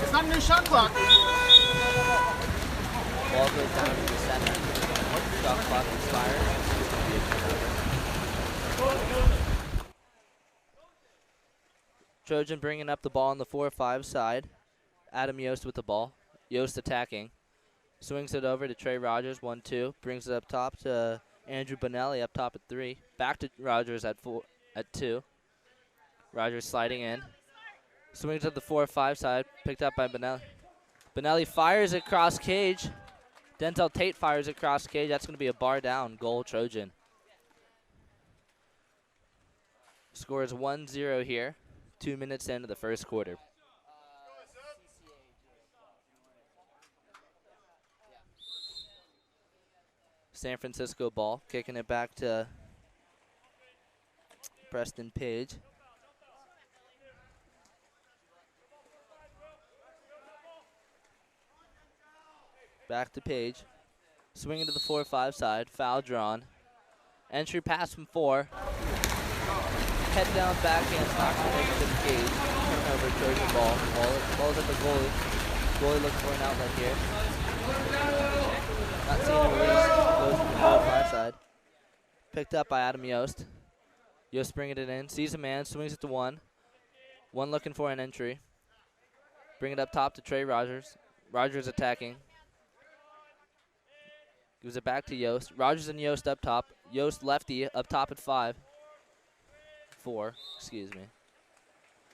It's not a new shot clock. Ball goes down to the center. Shot clock expires. Trojan bringing up the ball on the 4-5 side. Adam Yost with the ball. Yost attacking. Swings it over to Trey Rogers, 1-2. Brings it up top to Andrew Bonelli up top at 3. Back to Rogers at 2. Rogers sliding in. Swings up the 4-5 side, picked up by Bonelli. Bonelli fires it cross cage. Denzel Tate fires it cross cage. That's going to be a bar down goal, Trojan. Score is 1-0 here. 2 minutes into the first quarter. San Francisco ball, kicking it back to Preston Page. Back to Page. Swinging to the 4-5 side, foul drawn. Entry pass from 4. Head down, backhand, knocks it over to the cage. Turnover, Trojan ball. Ball's at the goalie. Goalie looking for an outlet here. Not seeing a release. Goes to the 4-5 side. Picked up by Adam Yost. Yost bringing it in. Sees a man. Swings it to 1. 1 looking for an entry. Bring it up top to Trey Rogers. Rogers attacking. Gives it back to Yost. Rogers and Yost up top. Yost lefty up top at 4, excuse me.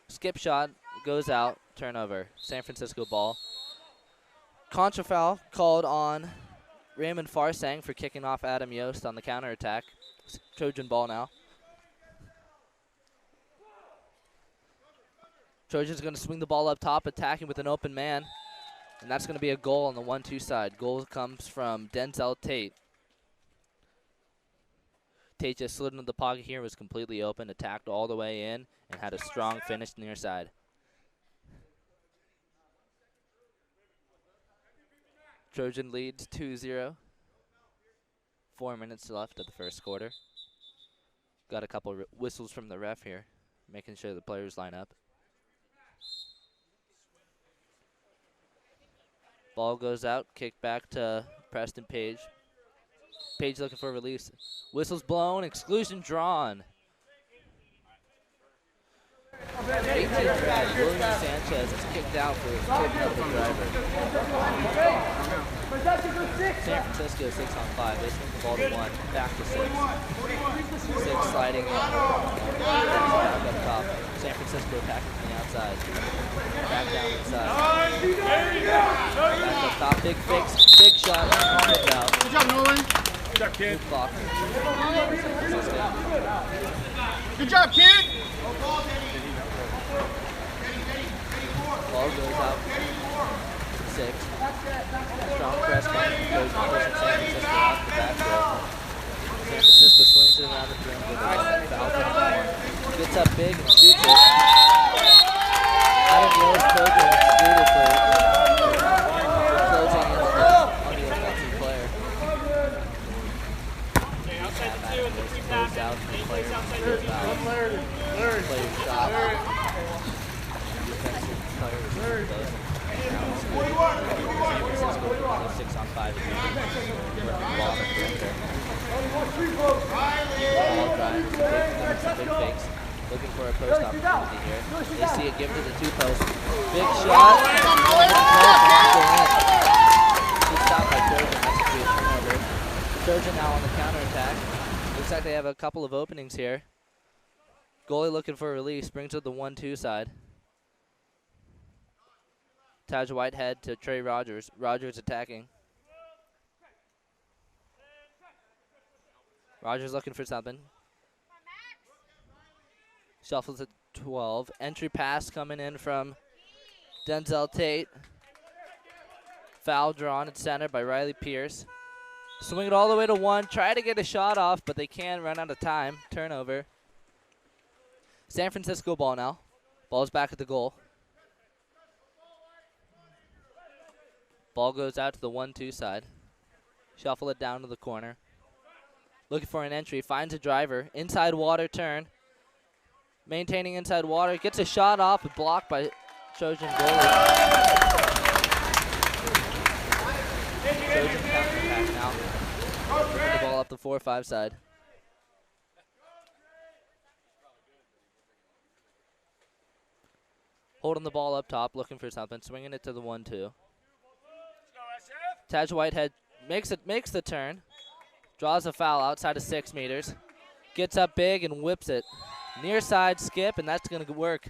Skip shot goes out. Turnover. San Francisco ball. Contra foul called on Raymond Farsang for kicking off Adam Yost on the counterattack. Trojan ball now. Trojan's going to swing the ball up top, attacking with an open man. And that's going to be a goal on the 1-2 side. Goal comes from Denzel Tate. Tate just slid into the pocket here, was completely open, attacked all the way in, and had a strong finish near side. Trojan leads 2-0. 4 minutes left of the first quarter. Got a couple whistles from the ref here, making sure the players line up. Ball goes out, kick back to Preston Page. Page looking for a release. Whistle's blown, exclusion drawn. 18 red, William Sanchez is kicked out for kicking up the driver. San Francisco 6 on 5. They swing the ball to 1, back to 6. 6 sliding back up top. San Francisco attacking from the outside. Back down inside. Back up top, big fix, big shot, kicked out. Good job, Nolan. Good job, kid. Good block. Good job, kid. Ball goes out. 6. Strong press coming. Goes pushing San Francisco out the back row. San Francisco swings it around the rim with a foul turn. Gets up big and shoots it. Adam Yost Trojan excluded for closing in on the offensive player. Goes out and the player goes out. Player shot. Defensive player is close. San Francisco 6 on 5 again. Working ball on the perimeter. Ball drive, some big fakes. Looking for a post opportunity here. They see it, give it to the 2-post. Big shot. Good stop by Trojan. That's a good turnover. Trojan now on the counterattack. Looks like they have a couple of openings here. Goalie looking for a release. Brings it to the 1-2 side. Taj Whitehead to Trey Rogers. Rogers attacking. Rogers looking for something. Shuffles at 12. Entry pass coming in from Denzel Tate. Foul drawn at center by Riley Pierce. Swing it all the way to 1. Try to get a shot off, but they can run out of time. Turnover. San Francisco ball now. Ball's back at the goal. Ball goes out to the 1-2 side. Shuffle it down to the corner. Looking for an entry. Finds a driver. Inside water turn. Maintaining inside water. Gets a shot off. Blocked by Trojan goalie. Trojan counterattack now. Putting the ball up the 4-5 side. Holding the ball up top. Looking for something. Swinging it to the 1-2. Taj Whitehead makes the turn. Draws a foul outside of 6 meters. Gets up big and whips it. Near side skip, and that's going to work.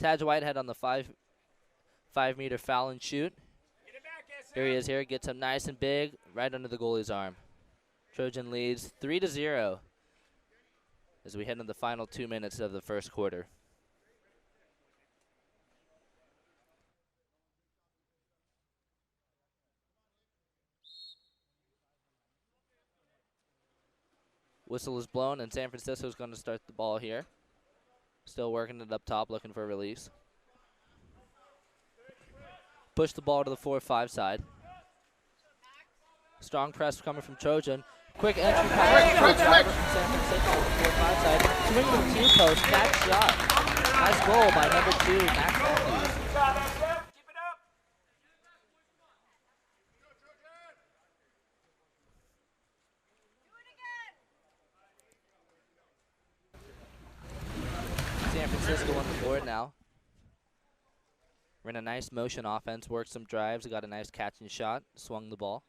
Taj Whitehead on the 5-meter foul and shoot. Here he is here. Gets him nice and big right under the goalie's arm. Trojan leads 3-0 as we head into the final 2 minutes of the first quarter. Whistle is blown, and San Francisco is going to start the ball here. Still working it up top, looking for a release. Push the ball to the 4-5 side. Strong press coming from Trojan. Quick entry pass from San Francisco to the 4-5 side. Swing to the 2-post, back shot. Nice goal by number 2, Max Matthews. San Francisco on the board now. We're in a nice motion offense, worked some drives, got a nice catch and shot, swung the ball.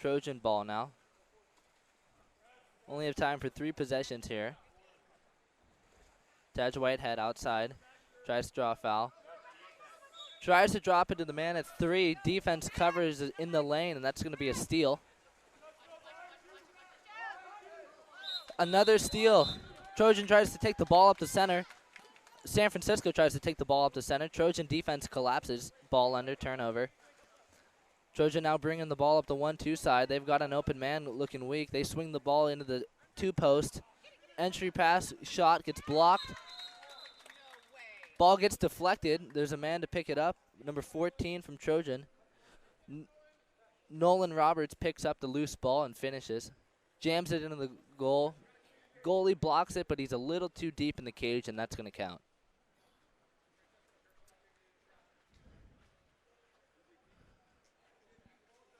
Trojan ball now. Only have time for 3 possessions here. Taj Whitehead outside, tries to draw a foul. Tries to drop it to the man at 3. Defense covers in the lane, and that's going to be a steal. Another steal. Trojan tries to take the ball up the center. San Francisco tries to take the ball up the center. Trojan defense collapses. Ball under, turnover. Trojan now bringing the ball up the 1-2 side. They've got an open man looking weak. They swing the ball into the 2-post. Entry pass, shot gets blocked. Ball gets deflected. There's a man to pick it up. Number 14 from Trojan. Nolan Roberts picks up the loose ball and finishes. Jams it into the goal. Goalie blocks it, but he's a little too deep in the cage, and that's going to count.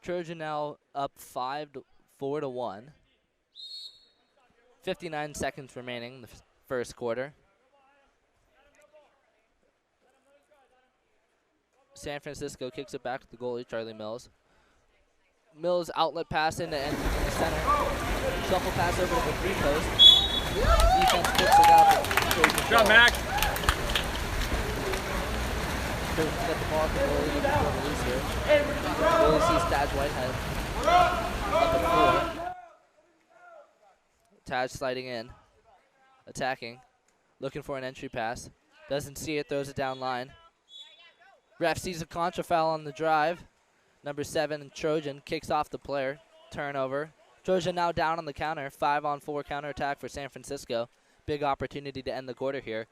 Trojan now up 4-1. 59 seconds remaining in the first quarter. San Francisco kicks it back to the goalie, Charlie Mills. Mills outlet pass into end in the center. Shuffle pass over to the 3 post. Defense picks it up. Good job, Mac. Trojan get the ball at the goalie, looking for a release here. Goalie sees Taj Whitehead up at 4. Taj sliding in, attacking, looking for an entry pass. Doesn't see it, throws it down line. Ref sees a contra foul on the drive. Number 7, Trojan, kicks off the player. Turnover. Trojan now down on the counter. 5-on-4 counterattack for San Francisco. Big opportunity to end the quarter here.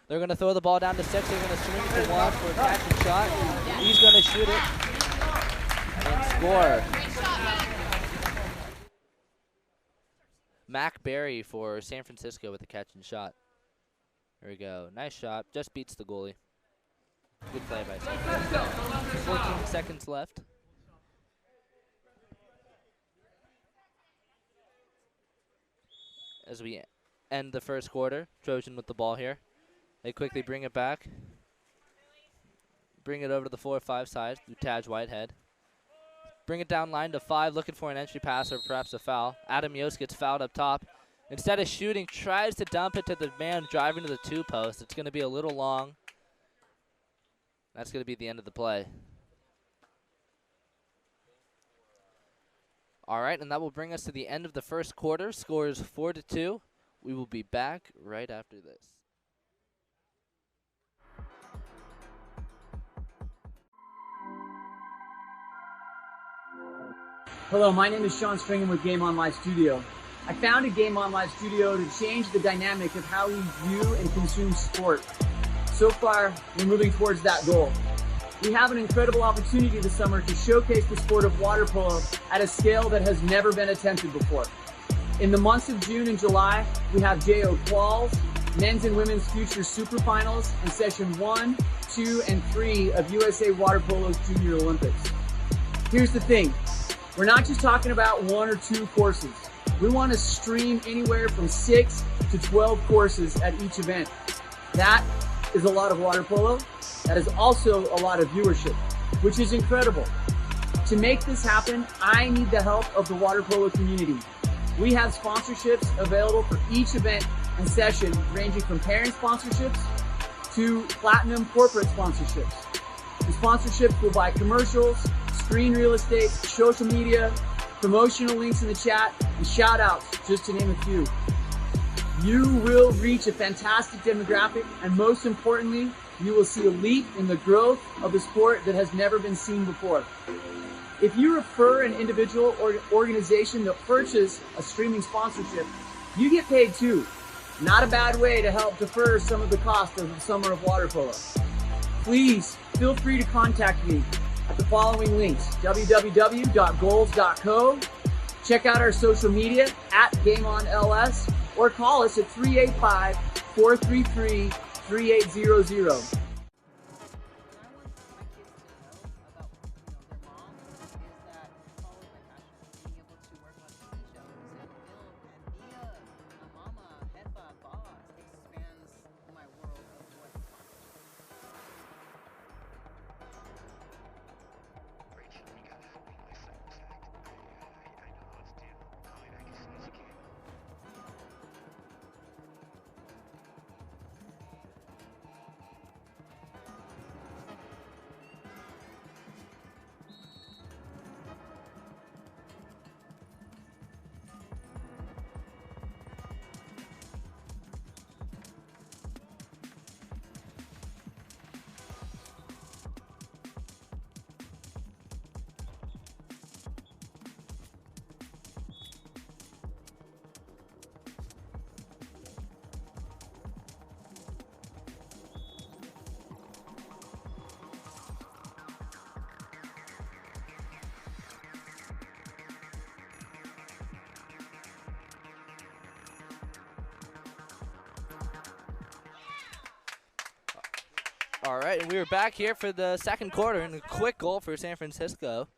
They're going to throw the ball down to 6. They're going to swing it to Juan for a catch and shot. He's going to shoot it and score. Mac Berry for San Francisco with the catch and shot. There we go. Nice shot. Just beats the goalie. Good play by San Francisco. 14 seconds left. As we end the first quarter, Trojan with the ball here. They quickly bring it back. Bring it over to the 4-5 side through Taj Whitehead. Bring it down line to 5, looking for an entry pass or perhaps a foul. Adam Yost gets fouled up top. Instead of shooting, tries to dump it to the man driving to the 2 post. It's going to be a little long. That's going to be the end of the play. All right, and that will bring us to the end of the first quarter. Score is 4-2. We will be back right after this. Hello, my name is Stringham with Game On Live Studio. I founded Game On Live Studio to change the dynamic of how we view and consume sport. So far, we're moving towards that goal. We have an incredible opportunity this summer to showcase the sport of water polo at a scale that has never been attempted before. In the months of June and July, we have JO Quals, Men's and Women's Future Super Finals, and Session 1, 2, and 3 of USA Water Polo's Junior Olympics. Here's the thing. We're not just talking about 1 or 2 courses. We want to stream anywhere from 6 to 12 courses at each event. That is a lot of water polo. That is also a lot of viewership, which is incredible. To make this happen, I need the help of the water polo community. We have sponsorships available for each event and session, ranging from parent sponsorships to platinum corporate sponsorships. The sponsorships will buy commercials, screen real estate, social media, promotional links in the chat, and shout outs, just to name a few. You will reach a fantastic demographic, and most importantly, you will see a leap in the growth of the sport that has never been seen before. If you refer an individual or organization that purchases a streaming sponsorship, you get paid too. Not a bad way to help defer some of the cost of the summer of water polo. Please feel free to contact me at the following links: www.goals.co, check out our social media at GameOnLS, or call us at 385-433-3800. All right, and we are back here for the second quarter, and a quick goal for San Francisco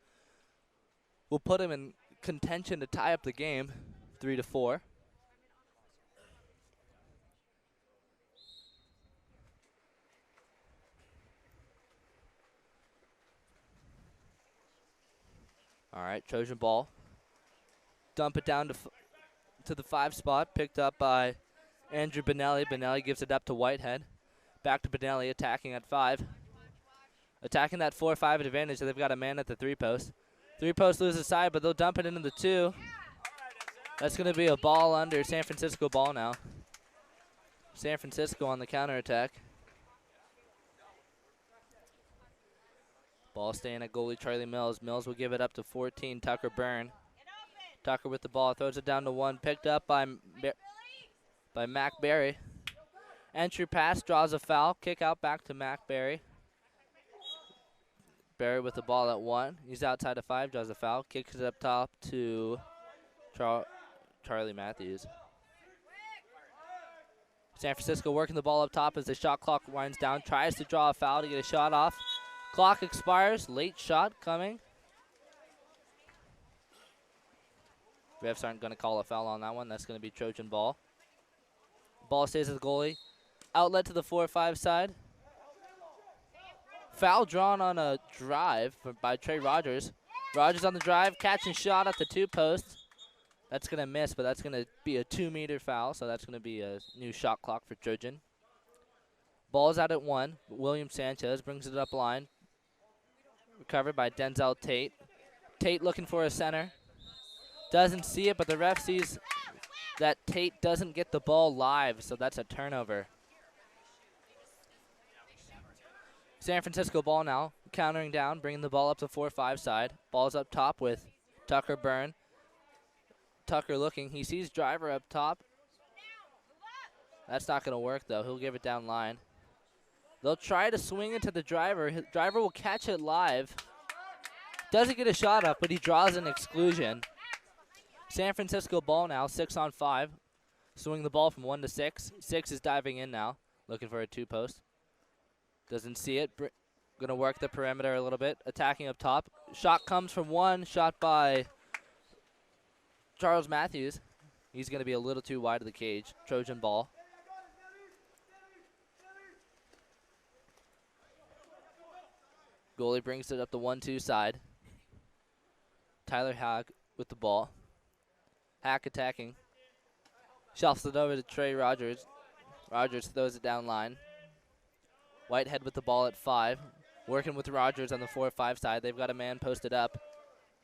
will put them in contention to tie up the game, 3-4. All right, Trojan ball. Dump it down to the 5 spot, picked up by Andrew Benelli. Benelli gives it up to Whitehead. Back to Benelli, attacking at 5. Attacking that 4-5 advantage, so they've got a man at the 3 post. 3 post loses side, but they'll dump it into the 2. That's going to be a ball under, San Francisco ball now. San Francisco on the counterattack. Ball staying at goalie Charlie Mills. Mills will give it up to 14, Tucker Byrne. Tucker with the ball, throws it down to 1, picked up by Mac Berry. Entry pass, draws a foul, kick out back to Mac Berry. Berry with the ball at 1. He's outside of 5, draws a foul, kicks it up top to Charlie Matthews. San Francisco working the ball up top as the shot clock winds down, tries to draw a foul to get a shot off. Clock expires, late shot coming. Refs aren't going to call a foul on that one. That's going to be Trojan ball. Ball stays with the goalie. Outlet to the 4-5 side. Foul drawn on a drive by Trey Rogers. Rogers on the drive, catch and shot at the 2 posts. That's going to miss, but that's going to be a 2-meter foul, so that's going to be a new shot clock for Trojan. Ball's out at 1. William Sanchez brings it up line. Recovered by Denzel Tate. Tate looking for a center. Doesn't see it, but the ref sees that Tate doesn't get the ball live, so that's a turnover. San Francisco ball now, countering down, bringing the ball up to 4-5 side. Ball's up top with Tucker Byrne. Tucker looking, he sees Driver up top. That's not going to work, though. He'll give it down line. They'll try to swing it to the Driver. Driver will catch it live. Doesn't get a shot up, but he draws an exclusion. San Francisco ball now, 6-on-5. Swing the ball from 1 to 6. 6 is diving in now, looking for a 2 post. Doesn't see it. Going to work the perimeter a little bit. Attacking up top. Shot comes from 1. Shot by Charles Matthews. He's going to be a little too wide of the cage. Trojan ball. Goalie brings it up the 1-2 side. Tyler Hack with the ball. Hack attacking. Shelves it over to Trey Rogers. Rogers throws it down line. Whitehead with the ball at 5. Working with Rogers on the 4-5 side. They've got a man posted up.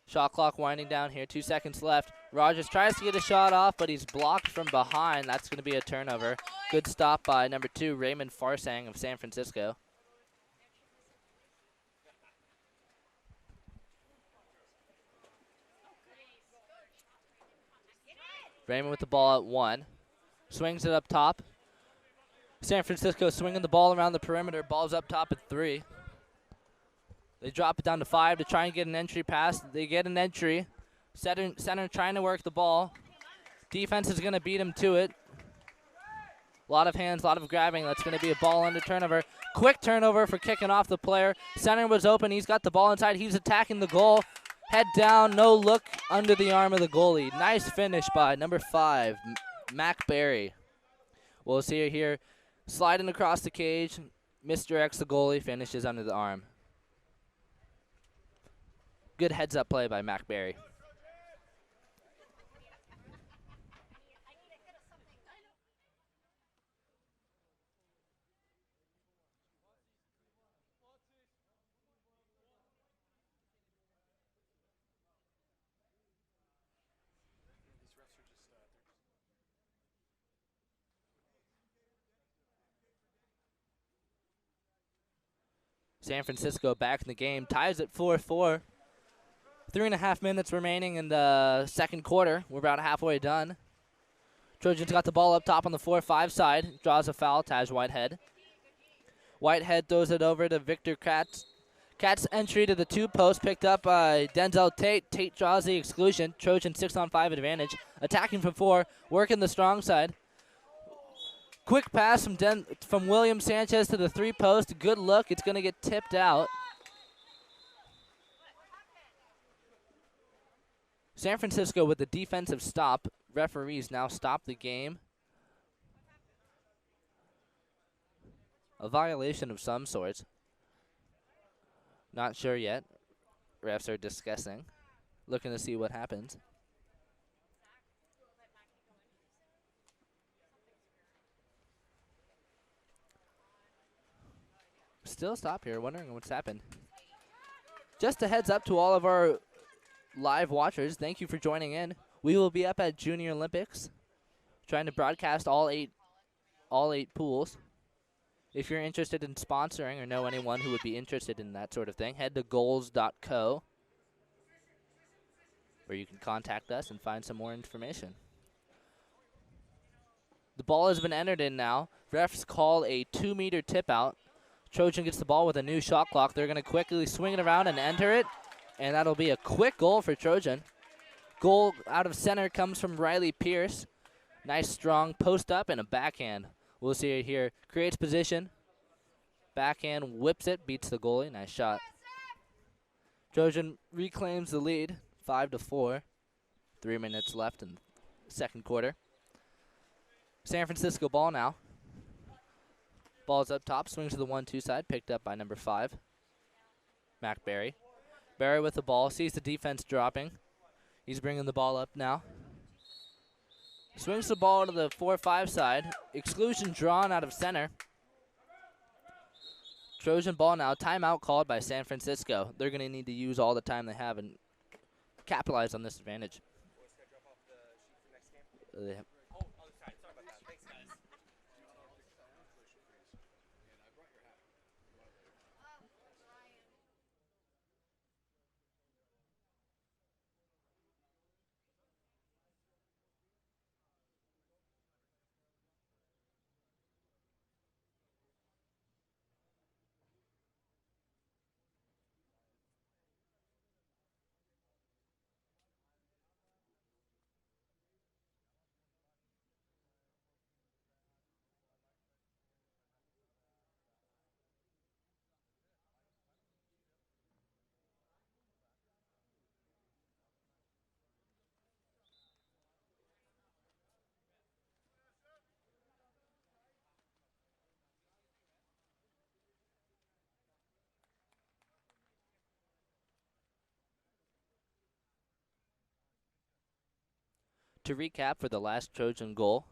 Shot clock winding down here. 2 seconds left. Rogers tries to get a shot off, but he's blocked from behind. That's going to be a turnover. Good stop by number 2, Raymond Farsang of San Francisco. Raymond with the ball at 1. Swings it up top. San Francisco swinging the ball around the perimeter. Ball's up top at 3. They drop it down to 5 to try and get an entry pass. They get an entry. Center trying to work the ball. Defense is going to beat him to it. A lot of hands, a lot of grabbing. That's going to be a ball under turnover. Quick turnover for kicking off the player. Center was open. He's got the ball inside. He's attacking the goal. Head down, no look under the arm of the goalie. Nice finish by number 5, Mac Berry. We'll see it here. Sliding across the cage, misdirects the goalie, finishes under the arm. Good heads-up play by Mac Berry. San Francisco back in the game, ties at 4-4. 3.5 minutes remaining in the second quarter. We're about halfway done. Trojans got the ball up top on the 4-5 side. Draws a foul, Taj Whitehead. Whitehead throws it over to Victor Katz. Katz entry to the 2 post picked up by Denzel Tate. Tate draws the exclusion. Trojan 6-on-5 advantage. Attacking from 4, working the strong side. Quick pass from William Sanchez to the 3-post. Good look. It's going to get tipped out. San Francisco with the defensive stop. Referees now stop the game. A violation of some sorts. Not sure yet. Refs are discussing, looking to see what happens. Still stop here, wondering what's happened. Just a heads up to all of our live watchers, thank you for joining in. We will be up at Junior Olympics, trying to broadcast all eight pools. If you're interested in sponsoring or know anyone who would be interested in that sort of thing, head to goals.co, where you can contact us and find some more information. The ball has been entered in now. Refs call a 2-meter tip out. Trojan gets the ball with a new shot clock. They're going to quickly swing it around and enter it, and that'll be a quick goal for Trojan. Goal out of center comes from Riley Pierce. Nice strong post up and a backhand. We'll see it here. Creates position. Backhand whips it, beats the goalie. Nice shot. Trojan reclaims the lead, 5-4. 3 minutes left in the second quarter. San Francisco ball now. Ball's up top, swings to the 1-2 side, picked up by number 5, Mac Barry. Barry with the ball, sees the defense dropping. He's bringing the ball up now. Swings the ball to the 4-5 side. Exclusion drawn out of center. Trojan ball now. Timeout called by San Francisco. They're going to need to use all the time they have and capitalize on this advantage. To recap for the last Trojan goal,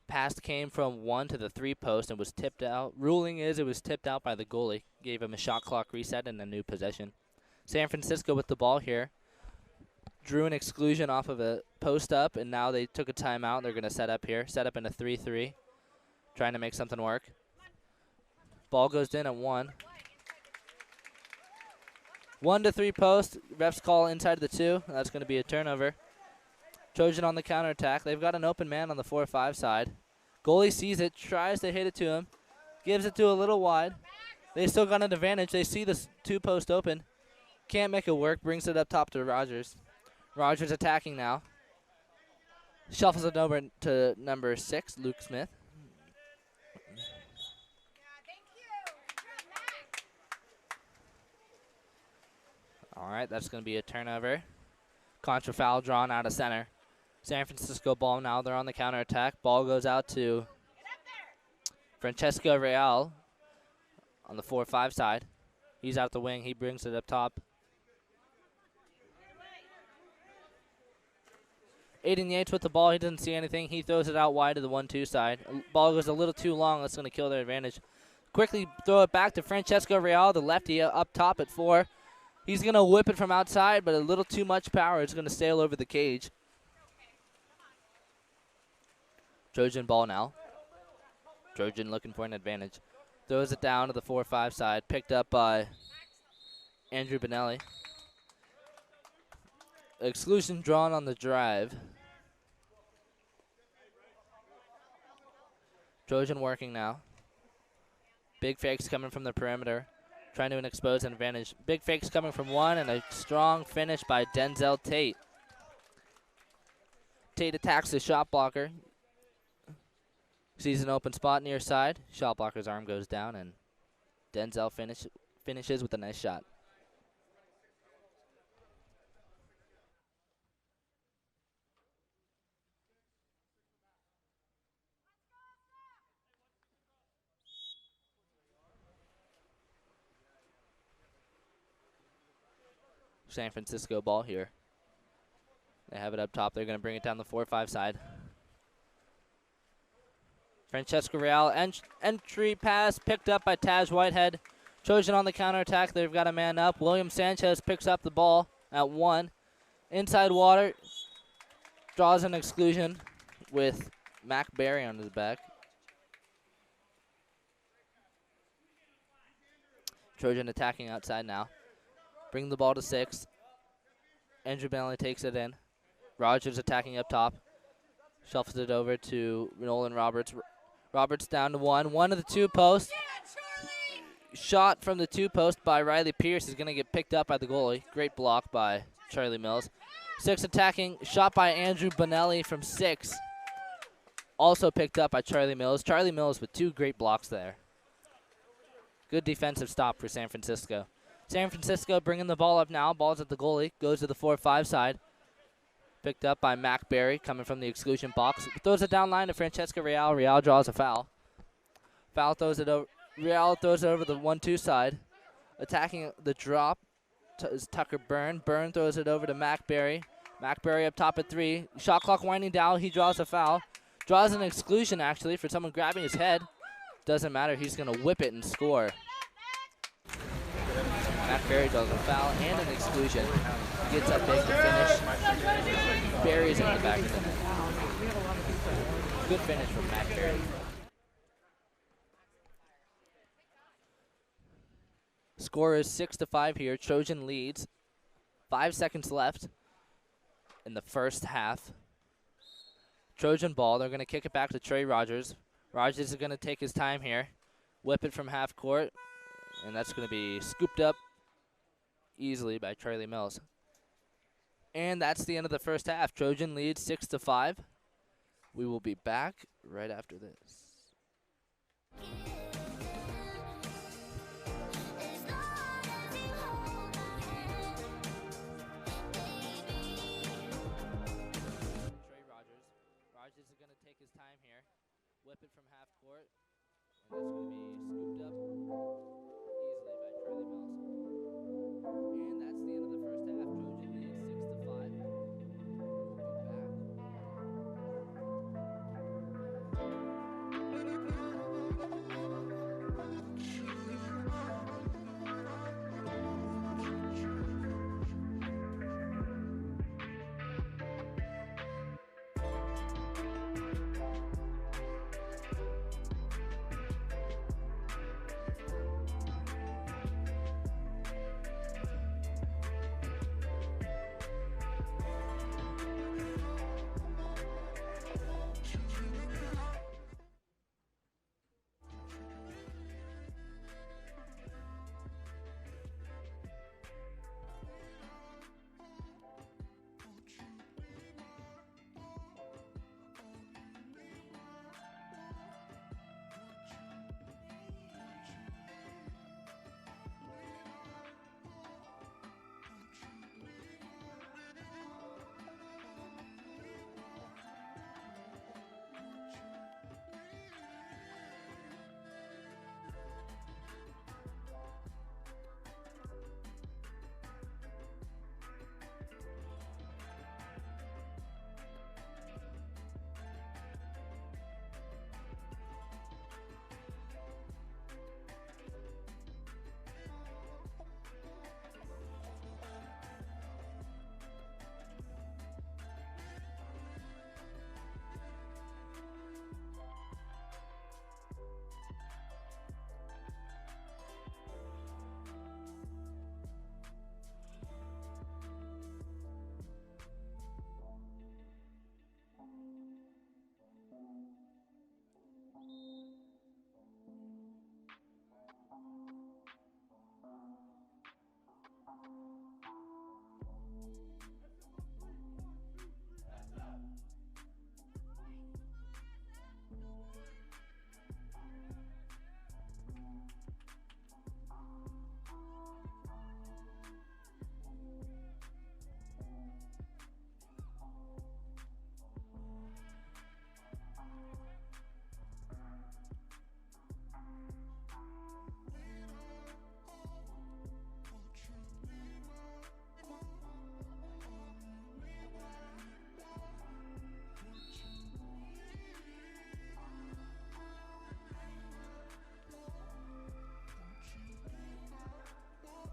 pass came from 1 to the 3-post and was tipped out. Ruling is it was tipped out by the goalie. Gave him a shot clock reset and a new possession. San Francisco with the ball here. Drew an exclusion off of a post up, and now they took a timeout. They're going to set up here. Set up in a 3-3. Trying to make something work. Ball goes in at 1. 1 to 3 post. Refs call inside the 2. That's going to be a turnover. Trojan on the counterattack. They've got an open man on the 4-5 side. Goalie sees it, tries to hit it to him. Gives it to a little wide. They still got an advantage. They see this 2-post open. Can't make it work. Brings it up top to Rogers. Rogers attacking now. Shuffles it over to number 6, Luke Smith. All right, that's going to be a turnover. Contra foul drawn out of center. San Francisco ball now. They're on the counterattack. Ball goes out to Francesco Real on the 4-5 side. He's out the wing. He brings it up top. Aiden Yates with the ball. He doesn't see anything. He throws it out wide to the 1-2 side. Ball goes a little too long. That's going to kill their advantage. Quickly throw it back to Francesco Real, the lefty up top at 4. He's going to whip it from outside, but a little too much power. It's going to sail over the cage. Trojan ball now. Trojan looking for an advantage. Throws it down to the 4-5 side. Picked up by Andrew Benelli. Exclusion drawn on the drive. Trojan working now. Big fakes coming from the perimeter. Trying to expose an advantage. Big fakes coming from 1 and a strong finish by Denzel Tate. Tate attacks the shot blocker. Sees an open spot near side. Shot blocker's arm goes down, and Denzel finishes with a nice shot. San Francisco ball here. They have it up top. They're going to bring it down the 4-5 side. Francesco Real entry pass picked up by Taj Whitehead. Trojan on the counterattack. They've got a man up. William Sanchez picks up the ball at 1. Inside water. Draws an exclusion with Mac Berry on his back. Trojan attacking outside now. Bring the ball to 6. Andrew Bentley takes it in. Rogers attacking up top. Shuffles it over to Nolan Roberts. Roberts down to 1. 1 to the 2 post. Shot from the 2 post by Riley Pierce is going to get picked up by the goalie. Great block by Charlie Mills. 6 attacking. Shot by Andrew Bonelli from 6. Also picked up by Charlie Mills. Charlie Mills with 2 great blocks there. Good defensive stop for San Francisco. San Francisco bringing the ball up now. Ball's at the goalie. Goes to the 4-5 side. Picked up by Mac Berry coming from the exclusion box. Throws it down line to Francesco Real. Real draws a foul. Foul throws it over. Real throws it over the 1-2 side. Attacking the drop is Tucker Byrne. Byrne throws it over to Mac Berry. Mac Berry up top at 3. Shot clock winding down. He draws a foul. Draws an exclusion actually for someone grabbing his head. Doesn't matter. He's going to whip it and score. Mac Berry draws a foul and an exclusion. Gets up big to finish. Berry's in the back of the net. Good finish from Mac Berry. Score is 6-5 here. Trojan leads. 5 seconds left in the first half. Trojan ball. They're going to kick it back to Trey Rogers. Rogers is going to take his time here. Whip it from half court. And that's going to be scooped up easily by Charlie Mills. And that's the end of the first half. Trojan leads 6-5. We will be back right after this. Trey Rogers. Rogers is going to take his time here. Whip it from half court. And that's going to be scooped up easily by Charlie Mills. And that's the end of the first half. Trojan leads 6-5.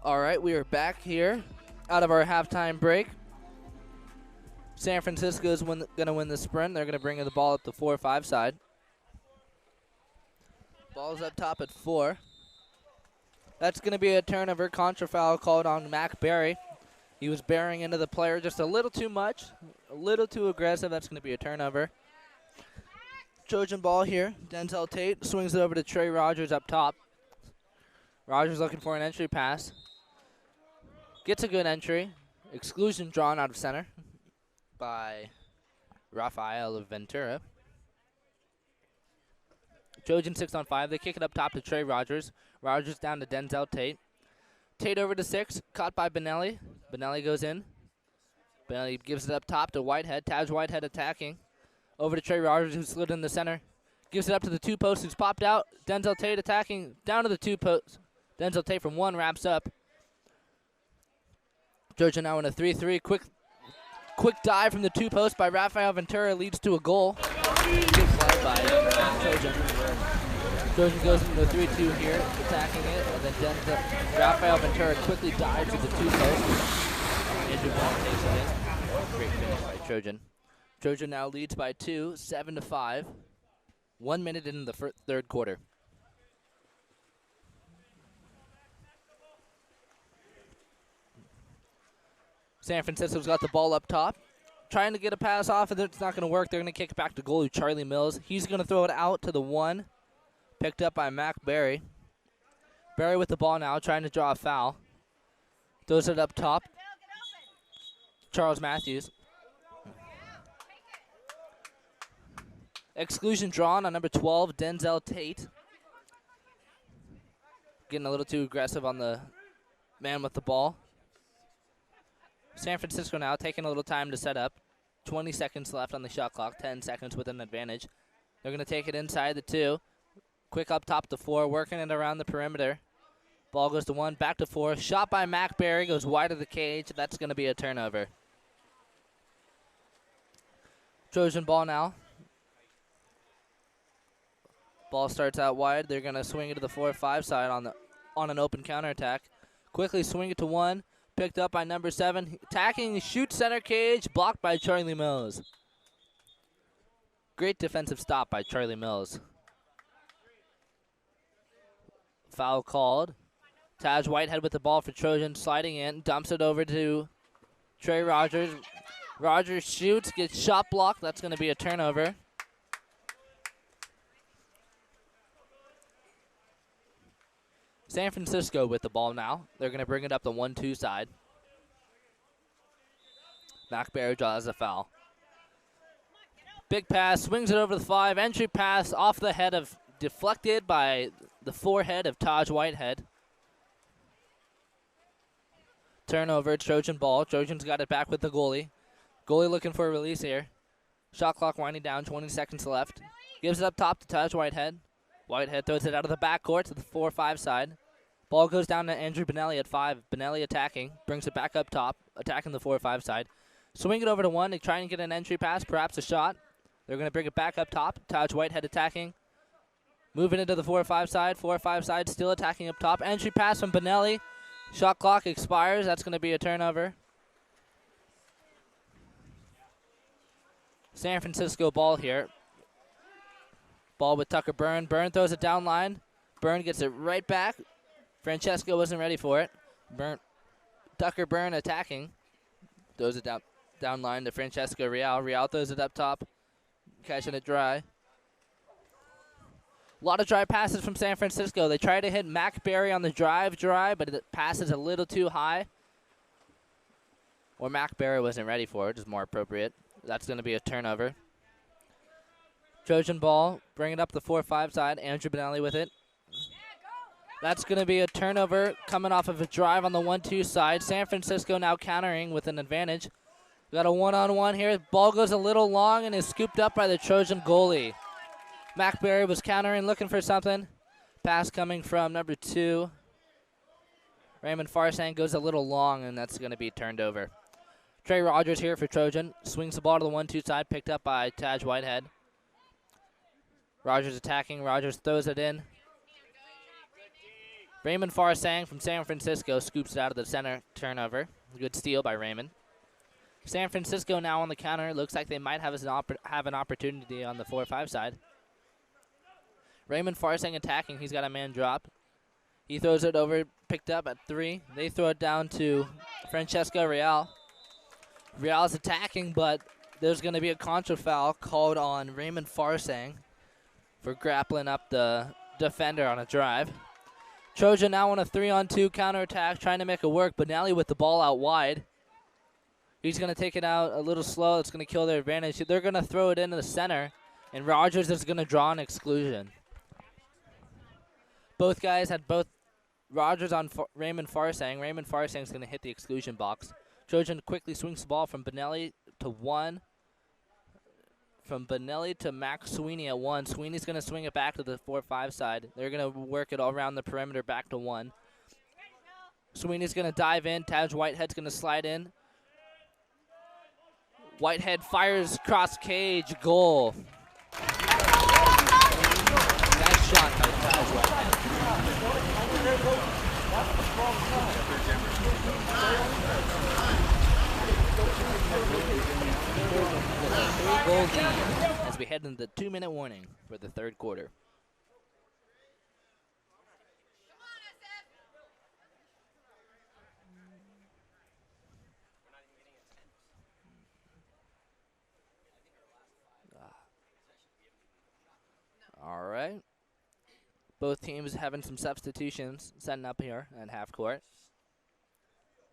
All right, we are back here out of our halftime break. San Francisco is going to win the sprint. They're going to bring the ball up the 4-5 side. Ball's up top at 4. That's going to be a turnover. Contra foul called on Mac Berry. He was bearing into the player just a little too much, a little too aggressive. That's going to be a turnover. Trojan ball here. Denzel Tate swings it over to Trey Rogers up top. Rogers looking for an entry pass. Gets a good entry. Exclusion drawn out of center by Rafael Ventura. Trojan 6-on-5. They kick it up top to Trey Rogers. Rogers down to Denzel Tate. Tate over to 6. Caught by Benelli. Benelli goes in. Benelli gives it up top to Whitehead. Taj Whitehead attacking. Over to Trey Rogers, who slid in the center. Gives it up to the 2 posts, who's popped out. Denzel Tate attacking down to the 2 posts. Denzel Tate from 1 wraps up. Trojan now in a 3-3. Quick dive from the 2 posts by Rafael Ventura leads to a goal. Good play by Trojan. Trojan goes into the 3-2 here, attacking it, and then Rafael Ventura quickly dives to the 2 posts. Andrew Ball takes it in. Great finish by Trojan. Trojan now leads by 2, 7-5. 1 minute in the third quarter. San Francisco's got the ball up top. Trying to get a pass off, and it's not going to work. They're going to kick it back to goalie Charlie Mills. He's going to throw it out to the 1. Picked up by Mac Berry. Berry with the ball now, trying to draw a foul. Throws it up top. Charles Matthews. Exclusion drawn on number 12, Denzel Tate. Getting a little too aggressive on the man with the ball. San Francisco now taking a little time to set up. 20 seconds left on the shot clock, 10 seconds with an advantage. They're going to take it inside the 2. Quick up top to 4, working it around the perimeter. Ball goes to 1, back to 4. Shot by Mac Berry, goes wide of the cage. That's going to be a turnover. Trojan ball now. Ball starts out wide. They're going to swing it to the 4-5 side on an open counterattack. Quickly swing it to 1. Picked up by number 7. Attacking, shoots center cage. Blocked by Charlie Mills. Great defensive stop by Charlie Mills. Foul called. Taj Whitehead with the ball for Trojan. Sliding in. Dumps it over to Trey Rogers. Rogers shoots. Gets shot blocked. That's going to be a turnover. San Francisco with the ball now. They're going to bring it up the 1-2 side. Mac Berry draws a foul. Big pass, swings it over the 5. Entry pass off the head of, deflected by the forehead of Taj Whitehead. Turnover, Trojan ball. Trojan's got it back with the goalie. Goalie looking for a release here. Shot clock winding down, 20 seconds left. Gives it up top to Taj Whitehead. Whitehead throws it out of the backcourt to the 4-5 side. Ball goes down to Andrew Benelli at 5. Benelli attacking. Brings it back up top. Attacking the 4-5 side. Swing it over to 1 to try and get an entry pass. Perhaps a shot. They're going to bring it back up top. Taj Whitehead attacking. Moving into the 4-5 side. 4-5 side still attacking up top. Entry pass from Benelli. Shot clock expires. That's going to be a turnover. San Francisco ball here. Ball with Tucker Byrne. Byrne throws it down line. Byrne gets it right back. Francesco wasn't ready for it. Tucker Byrne attacking. Throws it down line to Francesco Real. Real throws it up top. Catching it dry. A lot of dry passes from San Francisco. They try to hit Mac Berry on the drive dry, but the pass is a little too high. Or Mac Berry wasn't ready for it, just more appropriate. That's going to be a turnover. Trojan ball, bring it up the 4-5 side. Andrew Benelli with it. That's going to be a turnover coming off of a drive on the 1-2 side. San Francisco now countering with an advantage. We got a one-on-one here. Ball goes a little long and is scooped up by the Trojan goalie. Mac Berry was countering, looking for something. Pass coming from number 2. Raymond Farsang goes a little long, and that's going to be turned over. Trey Rogers here for Trojan. Swings the ball to the 1-2 side, picked up by Taj Whitehead. Rogers attacking. Rogers throws it in. Raymond Farsang from San Francisco scoops it out of the center turnover. Good steal by Raymond. San Francisco now on the counter. Looks like they might have an opportunity on the 4-5 side. Raymond Farsang attacking. He's got a man drop. He throws it over, picked up at 3. They throw it down to Francesco Real. Real's attacking, but there's going to be a contra foul called on Raymond Farsang for grappling up the defender on a drive. Trojan now on a 3-on-2 counterattack, trying to make it work. Benelli with the ball out wide. He's going to take it out a little slow. It's going to kill their advantage. They're going to throw it into the center, and Rogers is going to draw an exclusion. Both guys had both Rogers on Raymond Farsang. Raymond Farsang is going to hit the exclusion box. Trojan quickly swings the ball from Benelli to 1. From Benelli to Max Sweeney at 1. Sweeney's going to swing it back to the 4-5 side. They're going to work it all around the perimeter back to 1. Sweeney's going to dive in. Taj Whitehead's going to slide in. Whitehead fires cross cage, goal. Nice shot by Taj Whitehead. Goal lead as we head into the 2-minute warning for the third quarter. All right. Both teams having some substitutions setting up here at half court.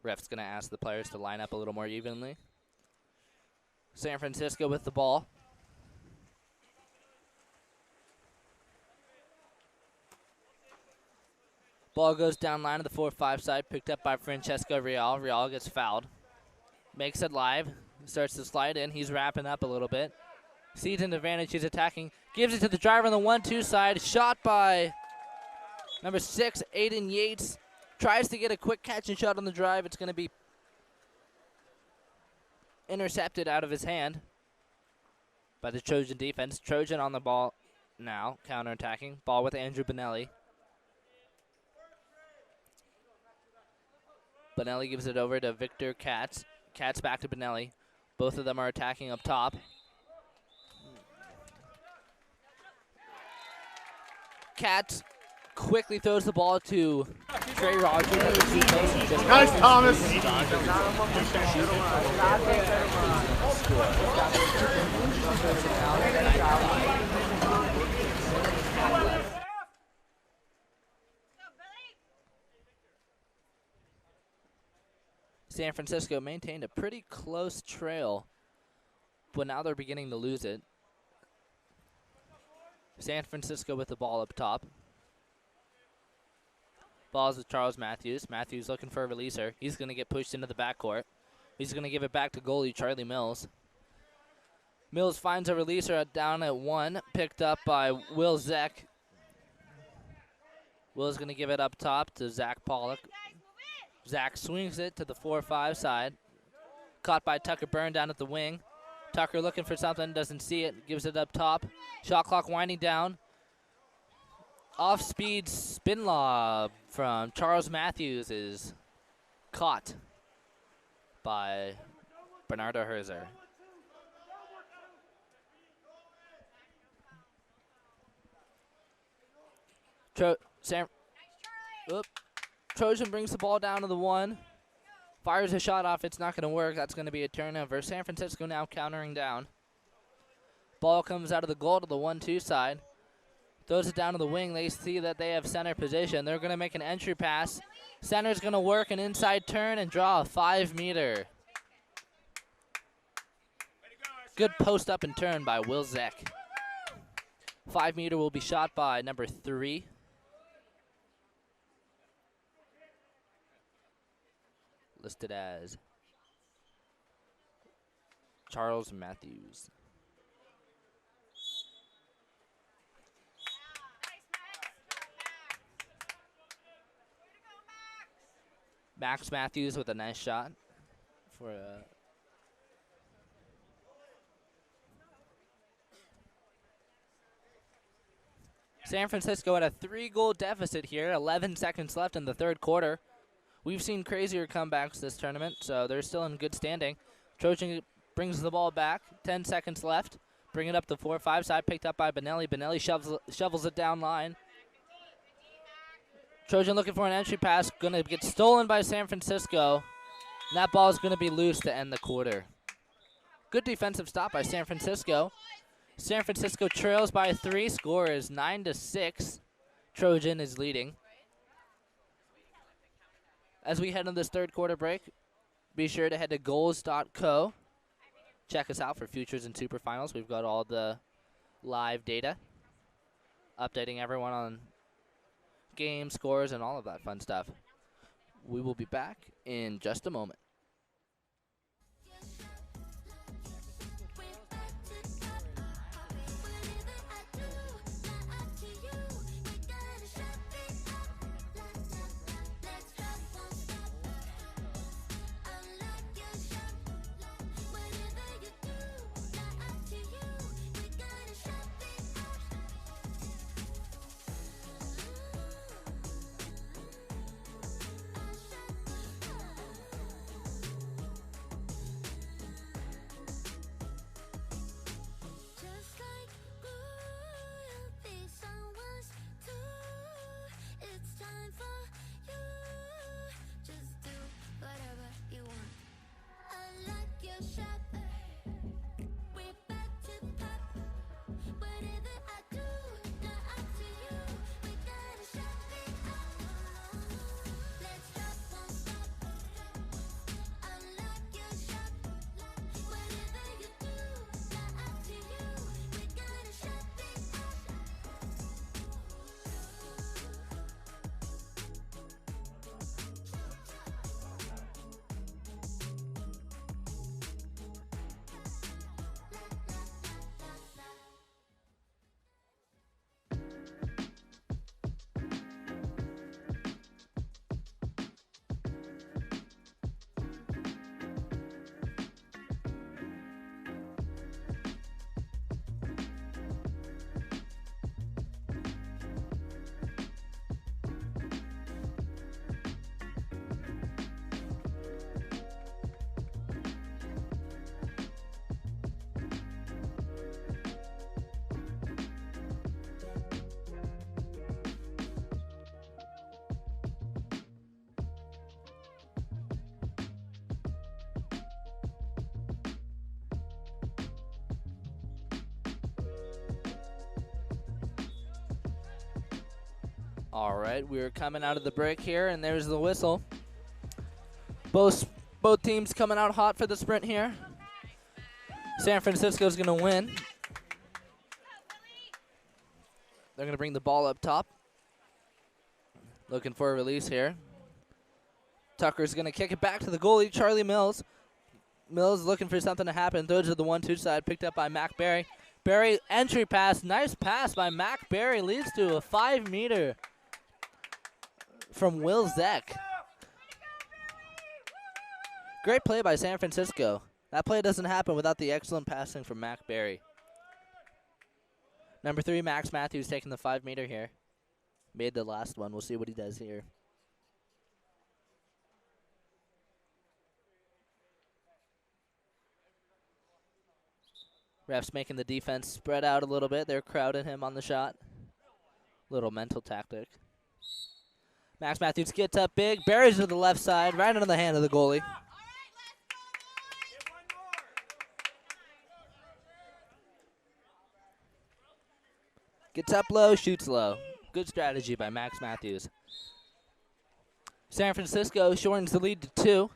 Ref's going to ask the players to line up a little more evenly. San Francisco with the ball. Ball goes down line of the 4-5 side, picked up by Francesco Real. Real gets fouled. Makes it live. Starts to slide in. He's wrapping up a little bit. Sees an advantage. He's attacking. Gives it to the driver on the 1-2 side. Shot by number 6, Aiden Yates. Tries to get a quick catch and shot on the drive. It's going to be intercepted out of his hand by the Trojan defense. Trojan on the ball now, counterattacking. Ball with Andrew Benelli. Benelli gives it over to Victor Katz. Katz back to Benelli. Both of them are attacking up top. Katz quickly throws the ball to Trey Rogers. Nice, Thomas. San Francisco maintained a pretty close trail, but now they're beginning to lose it. San Francisco with the ball up top. Ball's with Charles Matthews. Matthews looking for a releaser. He's going to get pushed into the backcourt. He's going to give it back to goalie Charlie Mills. Mills finds a releaser down at 1, picked up by Will Zeck. Will's going to give it up top to Zach Pollock. Zach swings it to the 4-5 side. Caught by Tucker Byrne down at the wing. Tucker looking for something, doesn't see it, gives it up top. Shot clock winding down. Off-speed spin lob from Charles Matthews is caught by Bernardo Herzer. Trojan brings the ball down to the 1. Fires a shot off. It's not going to work. That's going to be a turnover. San Francisco now countering down. Ball comes out of the goal to the 1-2 side. Throws it down to the wing. They see that they have center position. They're going to make an entry pass. Center's going to work an inside turn and draw a 5-meter. Good post up and turn by Will Zeck. 5-meter will be shot by number 3. Listed as Charles Matthews. Max Matthews with a nice shot for a San Francisco at a 3-goal deficit here, 11 seconds left in the third quarter. We've seen crazier comebacks this tournament, so they're still in good standing. Trojan brings the ball back, 10 seconds left. Bring it up the 4-5 side, picked up by Benelli. Benelli shovels it down line. Trojan looking for an entry pass, going to get stolen by San Francisco. And that ball is going to be loose to end the quarter. Good defensive stop by San Francisco. San Francisco trails by 3. Score is 9-6. Trojan is leading. As we head into this third quarter break, be sure to head to goals.co. Check us out for futures and super finals. We've got all the live data, updating everyone on game scores and all of that fun stuff. We will be back in just a moment. All right, we're coming out of the break here, and there's the whistle. Both teams coming out hot for the sprint here. San Francisco's going to win. They're going to bring the ball up top. Looking for a release here. Tucker's going to kick it back to the goalie, Charlie Mills. Mills looking for something to happen. Throws to the 1-2 side, picked up by Mac Berry. Berry, entry pass. Nice pass by Mac Berry. Leads to a 5-meter from Will Zeck. Great play by San Francisco. That play doesn't happen without the excellent passing from Mac Berry. Number 3, Max Matthews taking the 5-meter here. Made the last one. We'll see what he does here. Refs making the defense spread out a little bit. They're crowding him on the shot. Little mental tactic. Max Matthews gets up big, buries to the left side, right under the hand of the goalie. Gets up low, shoots low. Good strategy by Max Matthews. San Francisco shortens the lead to 2.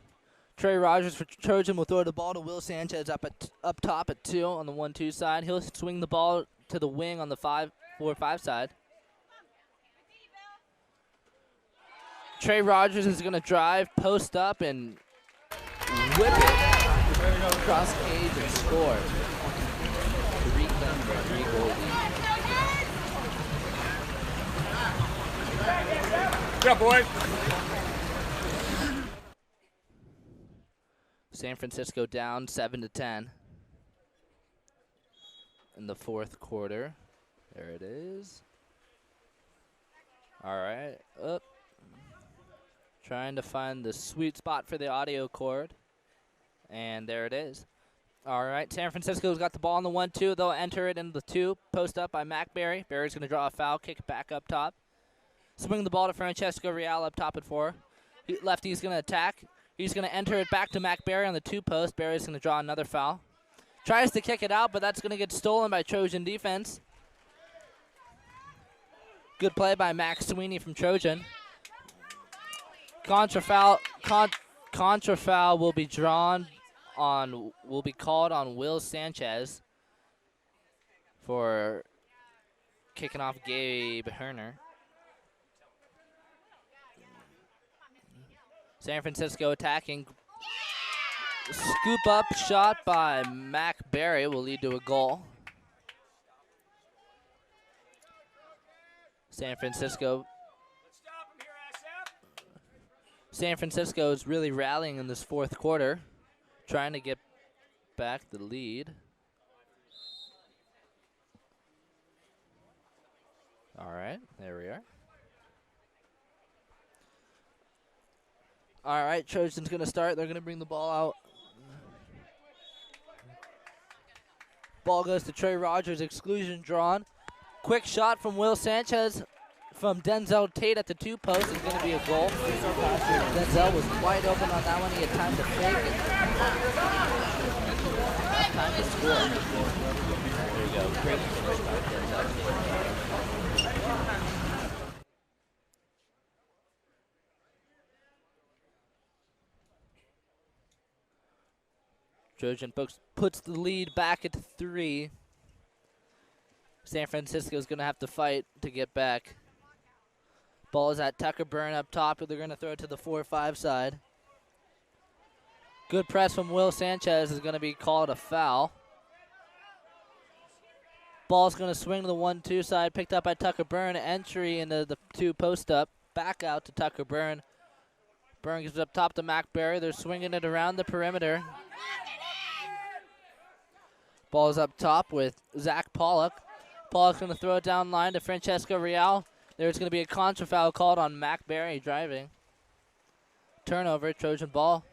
Trey Rogers for Trojan will throw the ball to Will Sanchez up top at 2 on the 1-2 side. He'll swing the ball to the wing on the 4-5 side. Trey Rogers is going to drive, post up, and whip it across cage and score to reclaim the 3-goal lead. Good job, boys. San Francisco down 7-10 in the fourth quarter. There it is. All right. Up. Trying to find the sweet spot for the audio cord. And there it is. All right. San Francisco's got the ball on the 1-2. They'll enter it in the 2. Post up by Mac Berry. Berry's going to draw a foul, kick it back up top. Swing the ball to Francesco Real up top at 4. Lefty's going to attack. He's going to enter it back to Mac Berry on the 2 post. Berry's going to draw another foul. Tries to kick it out, but that's going to get stolen by Trojan defense. Good play by Max Sweeney from Trojan. Contra foul will be called on Will Sanchez for kicking off Gabe Herner. San Francisco attacking. Scoop up shot by Mac Berry will lead to a goal. San Francisco is really rallying in this 4th quarter, trying to get back the lead. All right, there we are. All right, Trojan's going to start. They're going to bring the ball out. Ball goes to Trey Rogers, exclusion drawn. Quick shot from Will Sanchez from Denzel Tate at the 2 post is going to be a goal. Denzel was wide open on that one. He had time to fake it. Time to score. There you go. Great finish by Denzel Tate. Trojan puts the lead back at 3. San Francisco's going to have to fight to get back. Ball is at Tucker Byrne up top, but they're going to throw it to the 4-5 side. Good press from Will Sanchez is going to be called a foul. Ball's going to swing to the 1-2 side, picked up by Tucker Byrne. Entry into the 2 post up, back out to Tucker Byrne. Byrne gives it up top to Mac Berry. They're swinging it around the perimeter. Ball is up top with Zach Pollock. Pollock's going to throw it down line to Francesco Real. There's going to be a contra foul called on Mac Berry driving. Turnover, Trojan ball.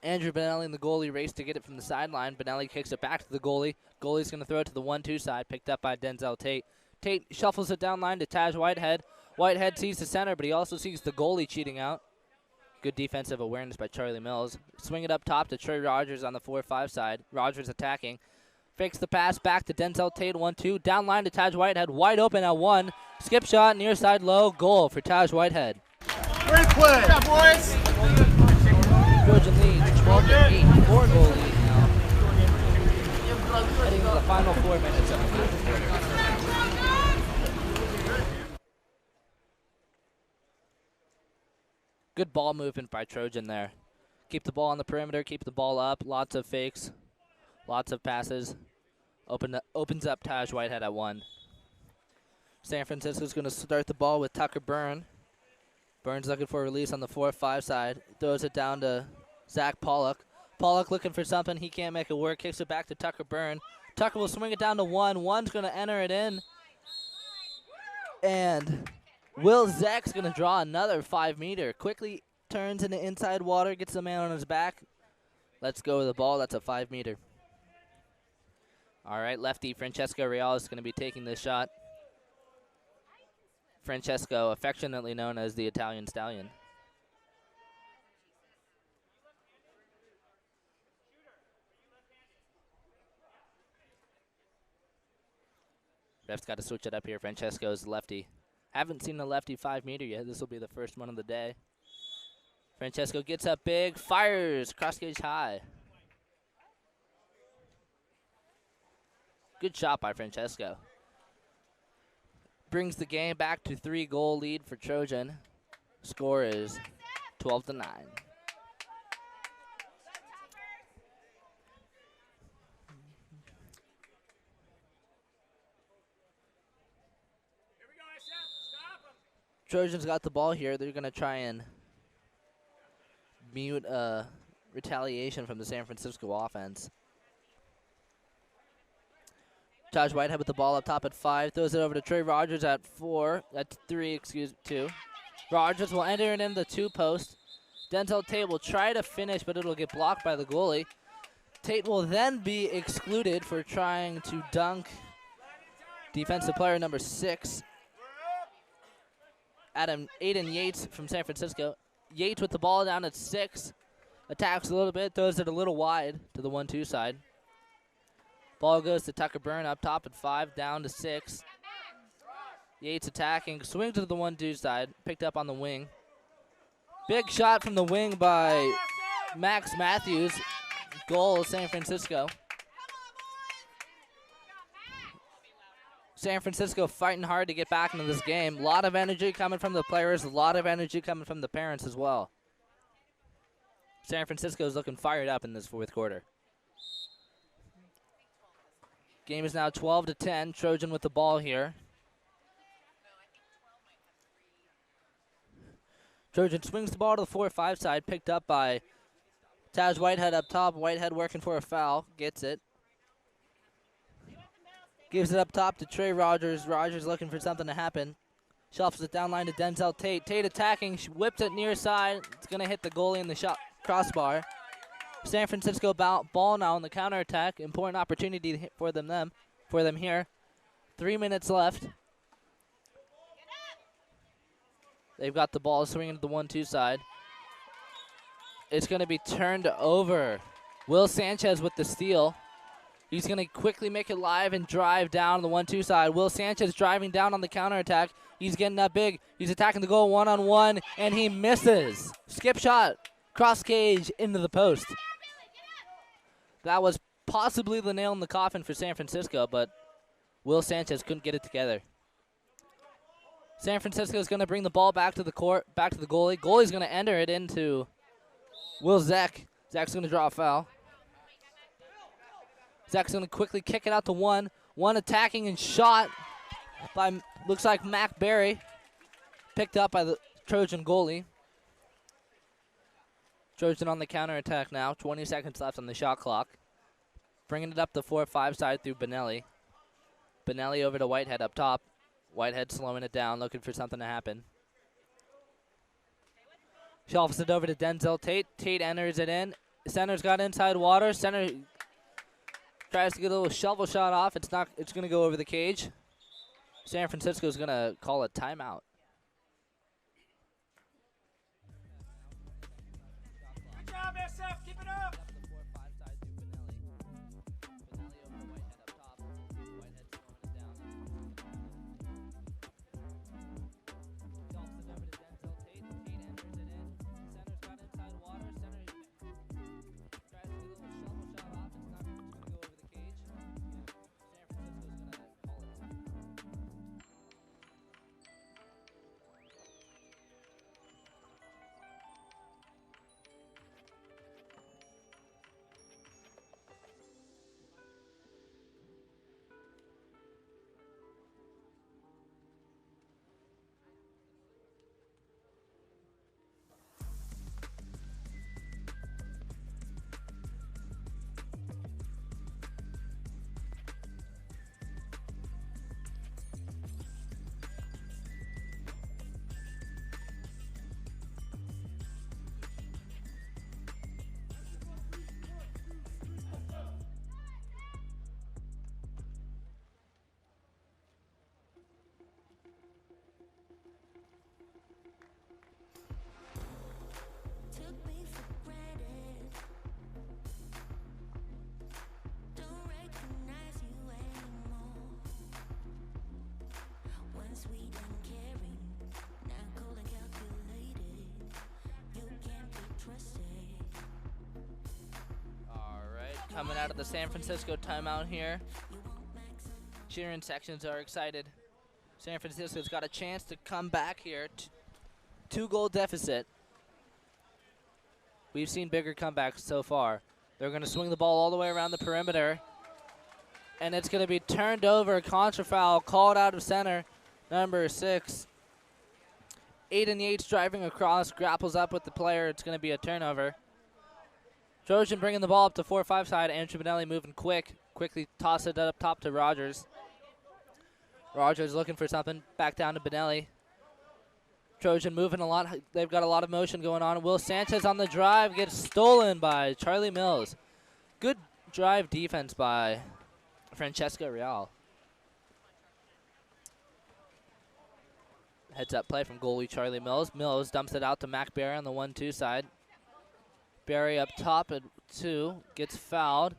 Andrew Benelli and the goalie race to get it from the sideline. Benelli kicks it back to the goalie. Goalie's going to throw it to the 1-2 side, picked up by Denzel Tate. Tate shuffles it down line to Taj Whitehead. Whitehead sees the center, but he also sees the goalie cheating out. Good defensive awareness by Charlie Mills. Swing it up top to Trey Rogers on the 4-5 side. Rogers attacking. Fakes the pass back to Denzel Tate, 1-2. Down line to Taj Whitehead, wide open at 1. Skip shot, near side low, goal for Taj Whitehead. Great play. Yeah, boys. Trojan leads 12-8, 4-goal lead now. Heading to the final 4 minutes of the game. Good ball movement by Trojan there. Keep the ball on the perimeter, keep the ball up, lots of fakes, lots of passes. Opens up Taj Whitehead at 1. San Francisco's going to start the ball with Tucker Byrne. Byrne's looking for a release on the 4-5 side. Throws it down to Zach Pollock. Pollock looking for something. He can't make it work. Kicks it back to Tucker Byrne. Tucker will swing it down to 1. 1's going to enter it in. And Will Zek's going to draw another 5-meter. Quickly turns into inside water, gets the man on his back. Let's go with the ball. That's a 5-meter. All right, lefty Francesco Real is going to be taking this shot. Francesco, affectionately known as the Italian Stallion. Ref's got to switch it up here. Francesco's lefty. Haven't seen a lefty 5-meter yet. This will be the first one of the day. Francesco gets up big, fires, cross gauge high. Good shot by Francesco. Brings the game back to 3-goal lead for Trojan. Score is 12-9. Trojans got the ball here. They're going to try and mute retaliation from the San Francisco offense. Taj Whitehead with the ball up top at 5. Throws it over to Trey Rogers at 2. Rogers will enter it in the 2-post. Denzel Tate will try to finish, but it'll get blocked by the goalie. Tate will then be excluded for trying to dunk defensive player number 6, Aiden Yates from San Francisco. Yates with the ball down at 6. Attacks a little bit, throws it a little wide to the 1-2 side. Ball goes to Tucker Byrne up top at 5, down to 6. Yates attacking, swings to the 1-2 side, picked up on the wing. Big shot from the wing by Max Matthews. Goal, San Francisco. San Francisco fighting hard to get back into this game. A lot of energy coming from the players, a lot of energy coming from the parents as well. San Francisco is looking fired up in this 4th quarter. Game is now 12-10. Trojan with the ball here. Trojan swings the ball to the 4-5 side, picked up by Taj Whitehead up top. Whitehead working for a foul, gets it. Gives it up top to Trey Rogers. Rogers looking for something to happen. Shuffles it down line to Denzel Tate. Tate attacking, whips it near side. It's going to hit the goalie in the shot crossbar. San Francisco ball now on the counterattack. Important opportunity for them here. 3 minutes left. They've got the ball swinging to the 1-2 side. It's going to be turned over. Will Sanchez with the steal. He's going to quickly make it live and drive down the 1-2 side. Will Sanchez driving down on the counterattack. He's getting up big. He's attacking the goal one-on-one, and he misses. Skip shot, cross cage, into the post. That was possibly the nail in the coffin for San Francisco, but Will Sanchez couldn't get it together. San Francisco is going to bring the ball back to the court, back to the goalie. Goalie's going to enter it into Will Zek. Zek's going to draw a foul. Zek's going to quickly kick it out to one. One attacking and shot by, looks like Mac Berry. Picked up by the Trojan goalie. Trojan on the counterattack now. 20 seconds left on the shot clock. Bringing it up the 4-5 side through Benelli. Benelli over to Whitehead up top. Whitehead slowing it down, looking for something to happen. Shuffles it over to Denzel Tate. Tate enters it in. Center's got inside water. Center tries to get a little shovel shot off. It's not. It's going to go over the cage. San Francisco's going to call a timeout. Good job, SF. Keep it up. Coming out of the San Francisco timeout here. Cheering sections are excited. San Francisco's got a chance to come back here. 2-goal deficit. We've seen bigger comebacks so far. They're going to swing the ball all the way around the perimeter. And it's going to be turned over. Contra foul called out of center. Number 6. Aiden Yates driving across. Grapples up with the player. It's going to be a turnover. Trojan bringing the ball up to 4-5 side. Andrew Benelli moving quickly toss it up top to Rogers. Rogers looking for something, back down to Benelli. Trojan moving a lot. They've got a lot of motion going on. Will Sanchez on the drive gets stolen by Charlie Mills. Good drive defense by Francesco Real. Heads up play from goalie Charlie Mills. Mills dumps it out to Mac Barry on the 1-2 side. Barry up top at 2, gets fouled.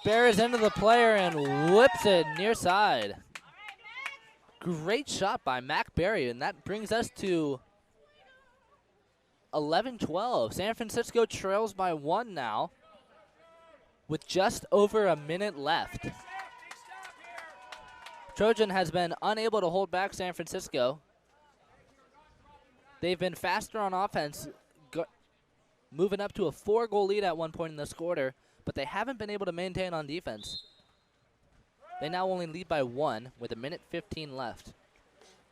Barry's into the player and whips it near side. Great shot by Mac Barry, and that brings us to 11-12. San Francisco trails by 1 now with just over a minute left. Trojan has been unable to hold back San Francisco. They've been faster on offense, moving up to a 4-goal lead at one point in this quarter, but they haven't been able to maintain on defense. They now only lead by 1 with 1:15 left.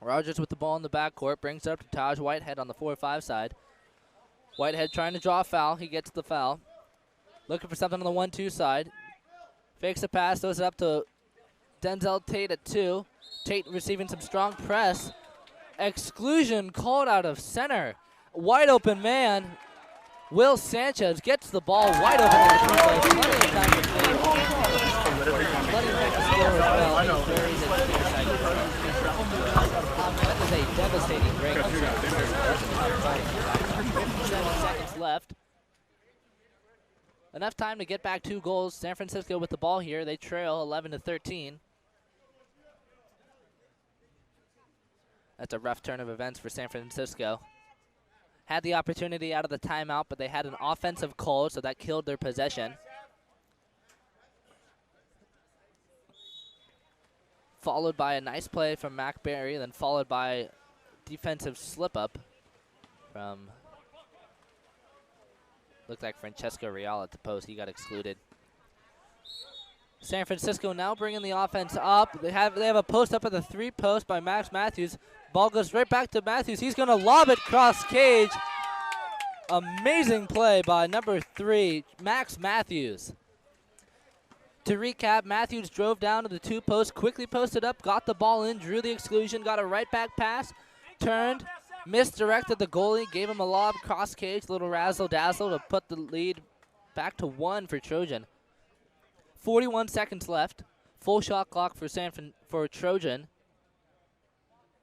Rogers with the ball in the backcourt, brings it up to Taj Whitehead on the 4-5 side. Whitehead trying to draw a foul. He gets the foul. Looking for something on the 1-2 side. Fakes a pass, throws it up to Denzel Tate at 2. Tate receiving some strong press. Exclusion called out of center. Wide open man. Will Sanchez gets the ball wide open on the 2 play. Plenty of time to play. Plenty of time to score as well. That is a devastating break. 57 seconds left. Enough time to get back 2 goals. San Francisco with the ball here. They trail 11-13. That's a rough turn of events for San Francisco. Had the opportunity out of the timeout, but they had an offensive call, so that killed their possession. Followed by a nice play from Mac Barry, then followed by defensive slip-up from, looked like Francesco Real at the post. He got excluded. San Francisco now bringing the offense up. They have a post up at the 3 post by Max Matthews. Ball goes right back to Matthews. He's going to lob it cross cage. Amazing play by number 3, Max Matthews. To recap, Matthews drove down to the 2 post, quickly posted up, got the ball in, drew the exclusion, got a right back pass, turned, misdirected the goalie, gave him a lob cross cage, little razzle dazzle to put the lead back to 1 for Trojan. 41 seconds left. Full shot clock for Trojan.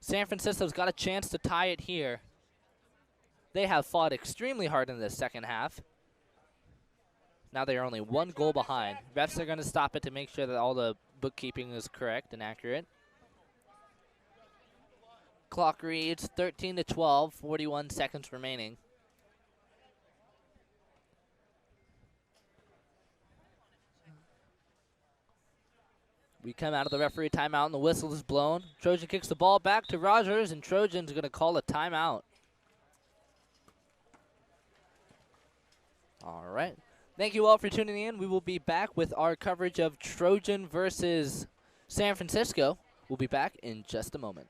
San Francisco's got a chance to tie it here. They have fought extremely hard in this second half. Now they are only 1 goal behind. Refs are going to stop it to make sure that all the bookkeeping is correct and accurate. Clock reads 13-12, 41 seconds remaining. We come out of the referee timeout and the whistle is blown. Trojan kicks the ball back to Rogers, and Trojan's going to call a timeout. All right. Thank you all for tuning in. We will be back with our coverage of Trojan versus San Francisco. We'll be back in just a moment.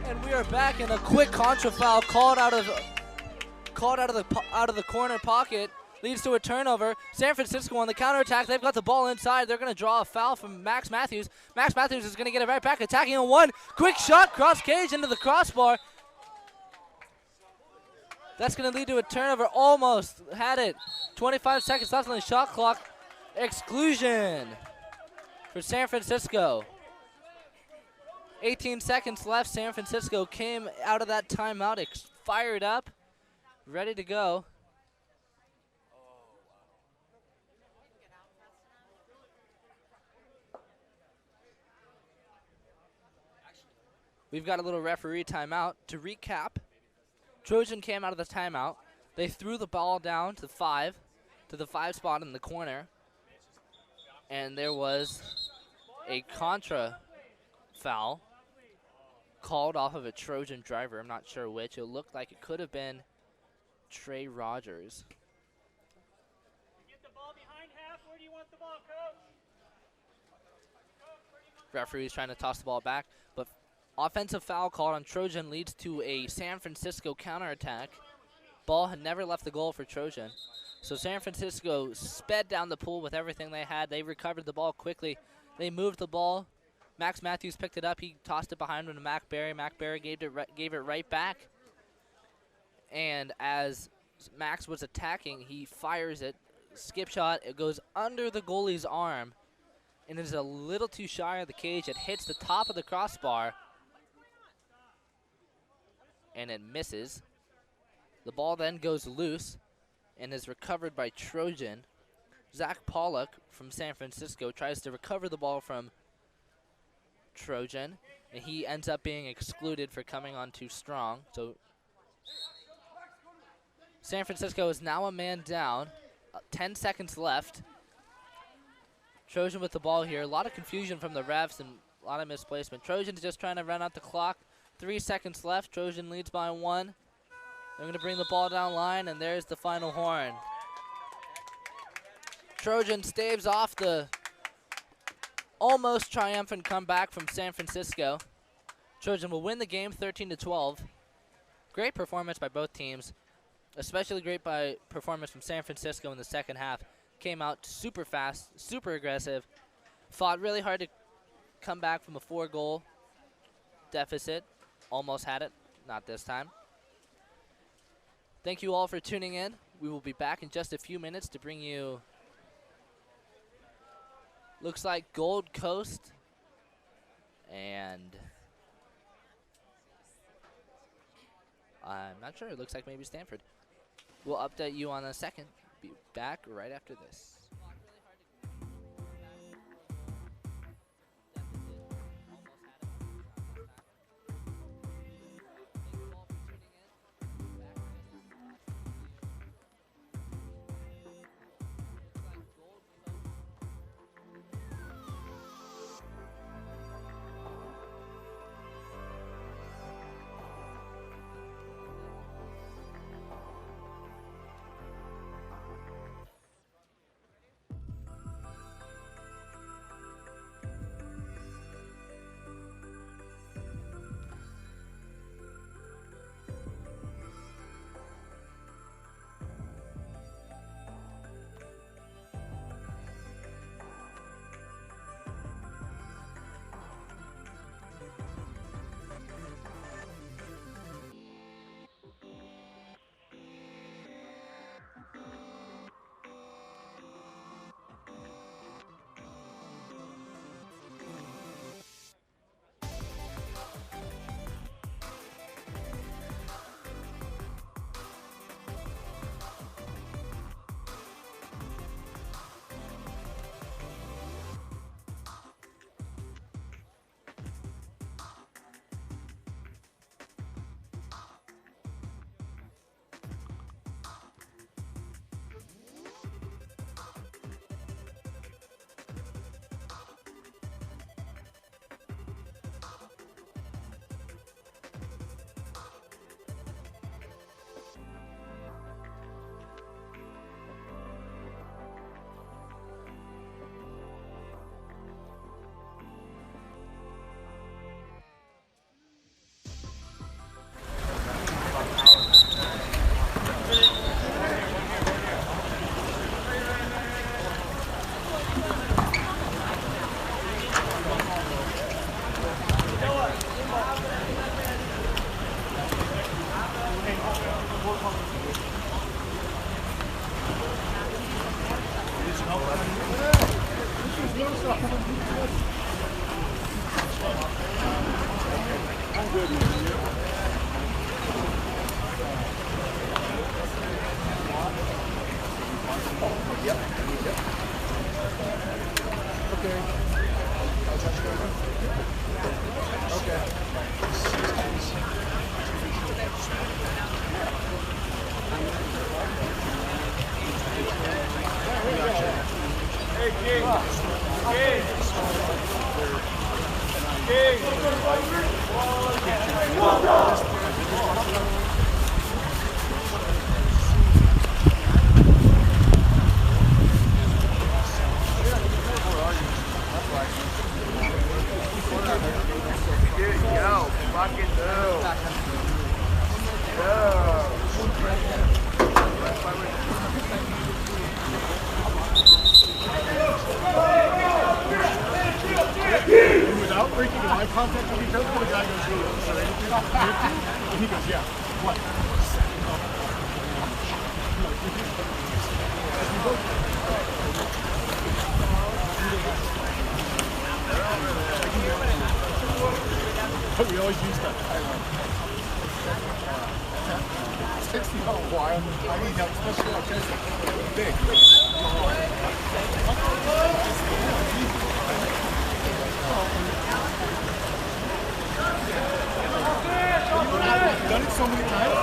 And we are back, in a quick contra foul called out of the corner pocket leads to a turnover. San Francisco on the counterattack. They've got the ball inside. They're going to draw a foul from Max Matthews. Max Matthews is going to get it right back, attacking on one. Quick shot, cross cage into the crossbar. That's going to lead to a turnover. Almost had it. 25 seconds left on the shot clock. Exclusion for San Francisco. 18 seconds left. San Francisco came out of that timeout fired up, ready to go. We've got a little referee timeout. To recap, Trojan came out of the timeout. They threw the ball down to the five spot in the corner, and there was a contra foul called off of a Trojan driver. I'm not sure which. It looked like it could have been Trey Rogers. Get the ball behind half. Where do you want the ball, coach? Referee's trying to toss the ball back, but offensive foul called on Trojan leads to a San Francisco counterattack. Ball had never left the goal for Trojan. So San Francisco sped down the pool with everything they had. They recovered the ball quickly. They moved the ball. Max Matthews picked it up. He tossed it behind him to Mac Berry. Mac Berry gave it right back. And as Max was attacking, he fires it. Skip shot. It goes under the goalie's arm and is a little too shy of the cage. It hits the top of the crossbar and it misses. The ball then goes loose and is recovered by Trojan. Zach Pollock from San Francisco tries to recover the ball from Trojan, and he ends up being excluded for coming on too strong. So San Francisco is now a man down. 10 seconds left. Trojan with the ball here. A lot of confusion from the refs and a lot of misplacement. Trojan's just trying to run out the clock. 3 seconds left. Trojan leads by 1. They're going to bring the ball down line, and there's the final horn. Trojan staves off the almost triumphant comeback from San Francisco. Trojan will win the game 13-12. Great performance by both teams, especially great performance from San Francisco in the second half. Came out super fast, super aggressive, fought really hard to come back from a 4-goal deficit. Almost had it, not this time. Thank you all for tuning in. We will be back in just a few minutes to bring you, looks like Gold Coast and I'm not sure. It looks like maybe Stanford. We'll update you on a second. Be back right after this. good, man. Yep. Okay. Hey, King. King. Yo, fucking no. Without breaking eye contact with each other, the guy goes, "Is there anything?" And he goes, "Yeah." What? But we always use that. It takes me a while. I need help, especially when I'm big. I've done it so many times.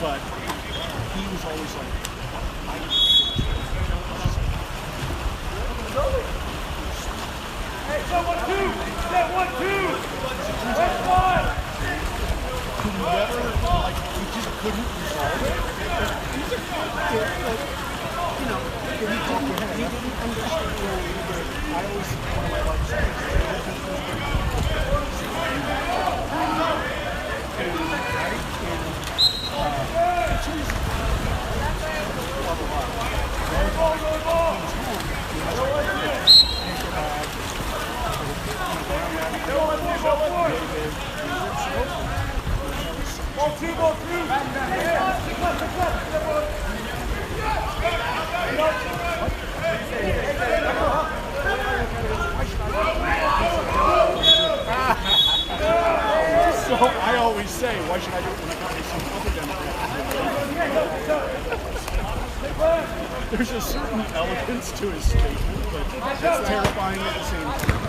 But he was always like, Hey, set 1-2. Set 1-2. That's one. never, like, he just couldn't resolve it. You know, he didn't understand. I always, one of my life So I always say, why should I do it when I got some other Democrats? There's a certain elegance to his statement, but it's terrifying at the same time.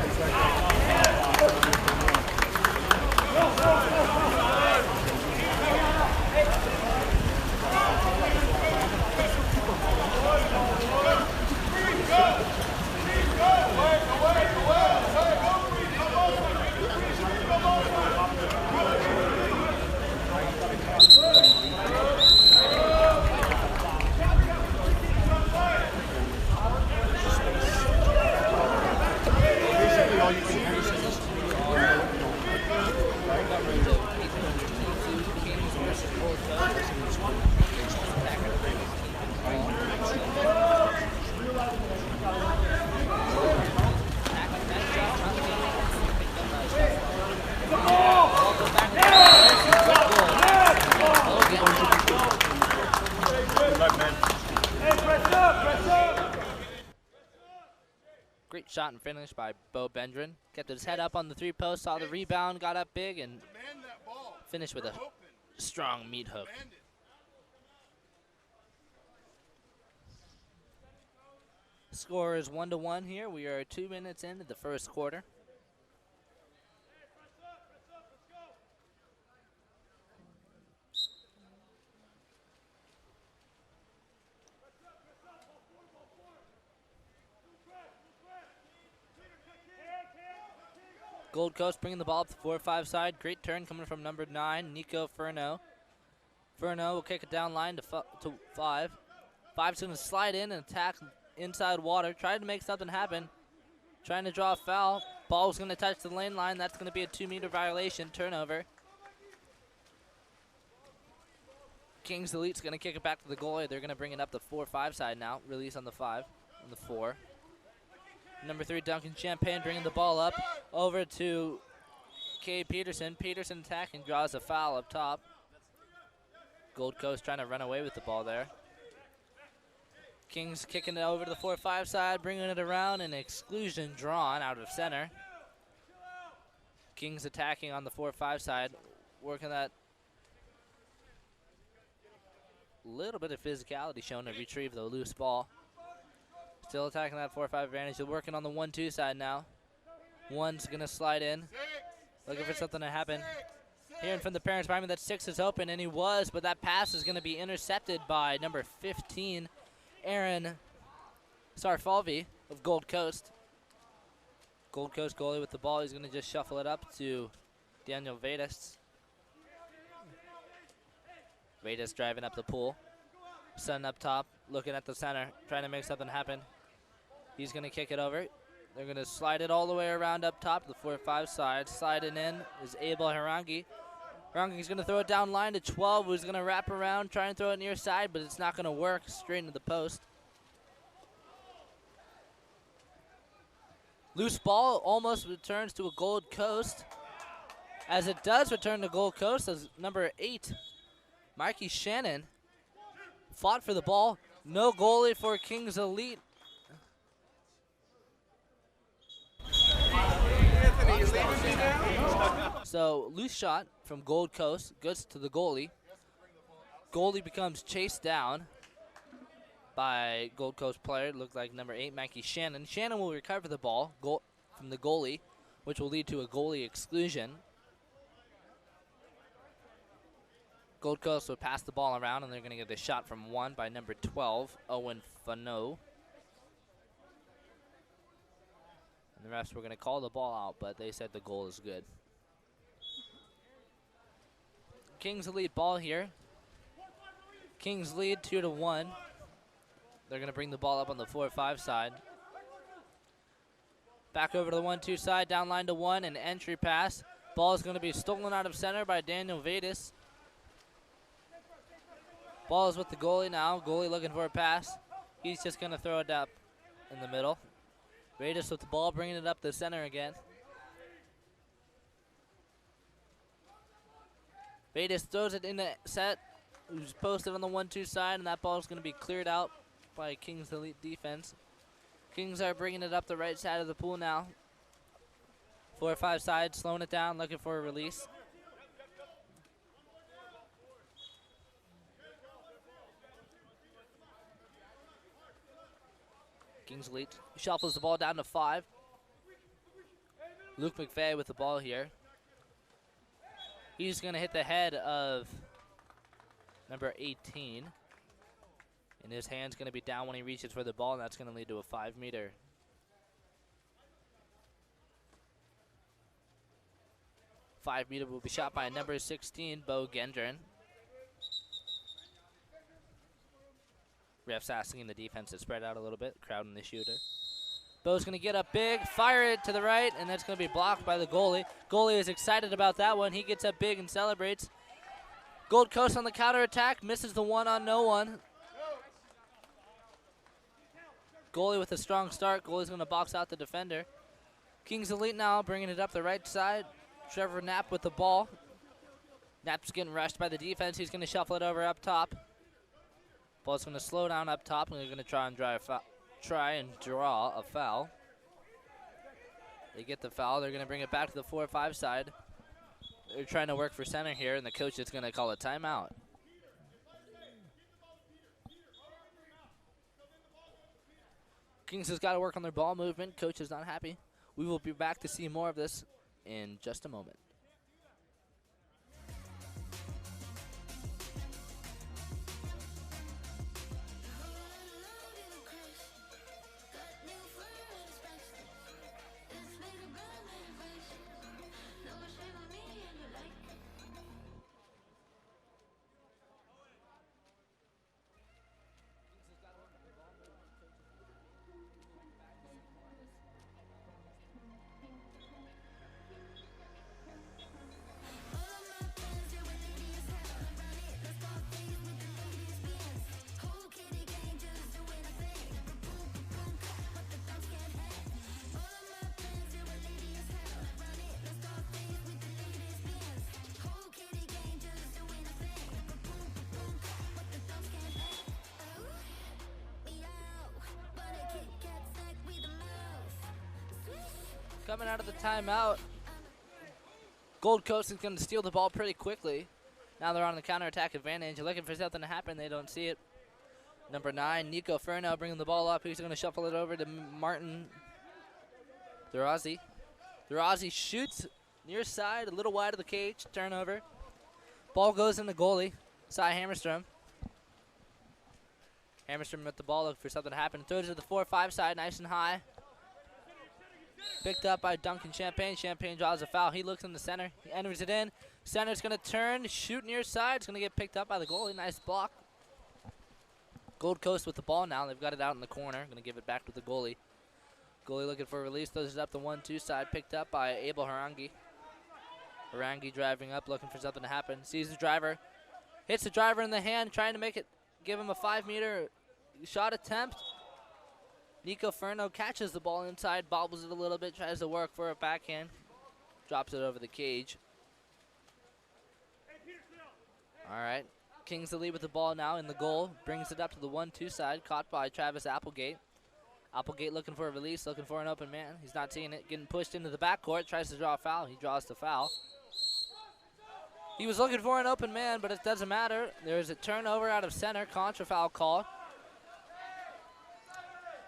Basically, all you can do is Great shot and finish by Bo Bendrin. Kept his head up on the three post, saw the rebound, got up big, and finished with a strong meat hook. Score is 1-1 here. We are 2 minutes into the first quarter. Gold Coast bringing the ball up the 4-5 side. Great turn coming from number 9, Nico Furno. Furno will kick it down line to 5. 5's going to slide in and attack inside water. Trying to make something happen. Trying to draw a foul. Ball's going to touch the lane line. That's going to be a 2-meter violation. Turnover. Kings Elite's going to kick it back to the goalie. They're going to bring it up the 4-5 side now. Release on the 5 and the 4. Number 3, Duncan Champagne bringing the ball up over to K. Peterson. Peterson attacking, draws a foul up top. Gold Coast trying to run away with the ball there. Kings kicking it over to the 4-5 side, bringing it around, and exclusion drawn out of center. Kings attacking on the 4-5 side, working that little bit of physicality shown to retrieve the loose ball. Still attacking that 4-5 advantage. They're working on the 1-2 side now. One's going to slide in. Looking for something to happen. Hearing from the parents behind me that 6 is open, and he was, but that pass is going to be intercepted by number 15, Aaron Sarfalvi of Gold Coast. Gold Coast goalie with the ball. He's going to just shuffle it up to Daniel Vedas. Vedas driving up the pool. Sun up top, looking at the center, trying to make something happen. He's going to kick it over. They're going to slide it all the way around up top to the 4-5 side. Sliding in is Abel Harangi. Harangi's going to throw it down line to 12, who's going to wrap around, try and throw it near side, but it's not going to work. Straight into the post. Loose ball almost returns to a Gold Coast. As it does return to Gold Coast, as number 8, Mikey Shannon, fought for the ball. No goalie for Kings Elite. So loose shot from Gold Coast goes to the goalie. Goalie becomes chased down by Gold Coast player. Looked like number 8, Mikey Shannon. Shannon will recover the ball from the goalie, which will lead to a goalie exclusion. Gold Coast will pass the ball around, and they're going to get a shot from 1 by number 12, Owen Fano. And the refs were going to call the ball out, but they said the goal is good. Kings lead ball here. Kings lead 2-1. They're going to bring the ball up on the 4-5 side. Back over to the 1-2 side, down line to 1, and entry pass. Ball is going to be stolen out of center by Daniel Vedas. Ball is with the goalie now. Goalie looking for a pass. He's just going to throw it up in the middle. Vedas with the ball, bringing it up the center again. Vedas throws it in the set. Who's posted on the 1-2 side, and that ball is going to be cleared out by Kings Elite defense. Kings are bringing it up the right side of the pool now. 4-5 side, slowing it down, looking for a release. Kings Elite shuffles the ball down to 5. Luke McVeigh with the ball here. He's going to hit the head of number 18. And his hand's going to be down when he reaches for the ball, and that's going to lead to a 5-meter. Five-meter will be shot by number 16, Bo Gendron. Refs asking the defense to spread out a little bit, crowding the shooter. Bo's going to get up big, fire it to the right, and that's going to be blocked by the goalie. Goalie is excited about that one. He gets up big and celebrates. Gold Coast on the counterattack, misses the one on no one. Goalie with a strong start. Goalie's going to box out the defender. Kings Elite now bringing it up the right side. Trevor Knapp with the ball. Knapp's getting rushed by the defense. He's going to shuffle it over up top. Ball's going to slow down up top, and they're going to try and draw a foul. They get the foul. They're going to bring it back to the 4-5 side. They're trying to work for center here, and the coach is going to call a timeout. Kings has got to work on their ball movement. Coach is not happy. We will be back to see more of this in just a moment. coming out of the timeout. Gold Coast is going to steal the ball pretty quickly. Now they're on the counterattack advantage. They're looking for something to happen. They don't see it. Number 9, Nico Furno bringing the ball up. He's going to shuffle it over to Martin Durazi. Durazi shoots near side, a little wide of the cage. Turnover. Ball goes in the goalie, Cy Hammerstrom. Hammerstrom with the ball, looking for something to happen. Throws it to the 4-5 side, nice and high. Picked up by Duncan Champagne. Champagne draws a foul. He looks in the center. He enters it in. Center's going to turn, shoot near side. It's going to get picked up by the goalie. Nice block. Gold Coast with the ball now. They've got it out in the corner. Going to give it back to the goalie. Goalie looking for a release. Throws it up the 1-2 side. Picked up by Abel Harangi. Harangi driving up, looking for something to happen. Sees the driver. Hits the driver in the hand, trying to make it, give him a 5-meter shot attempt. Nico Furno catches the ball inside, bobbles it a little bit, tries to work for a backhand. Drops it over the cage. All right. Kings the lead with the ball now in the goal. Brings it up to the 1-2 side, caught by Travis Applegate. Applegate looking for a release, looking for an open man. He's not seeing it, getting pushed into the backcourt, tries to draw a foul. He draws the foul. He was looking for an open man, but it doesn't matter. There's a turnover out of center, contra foul call.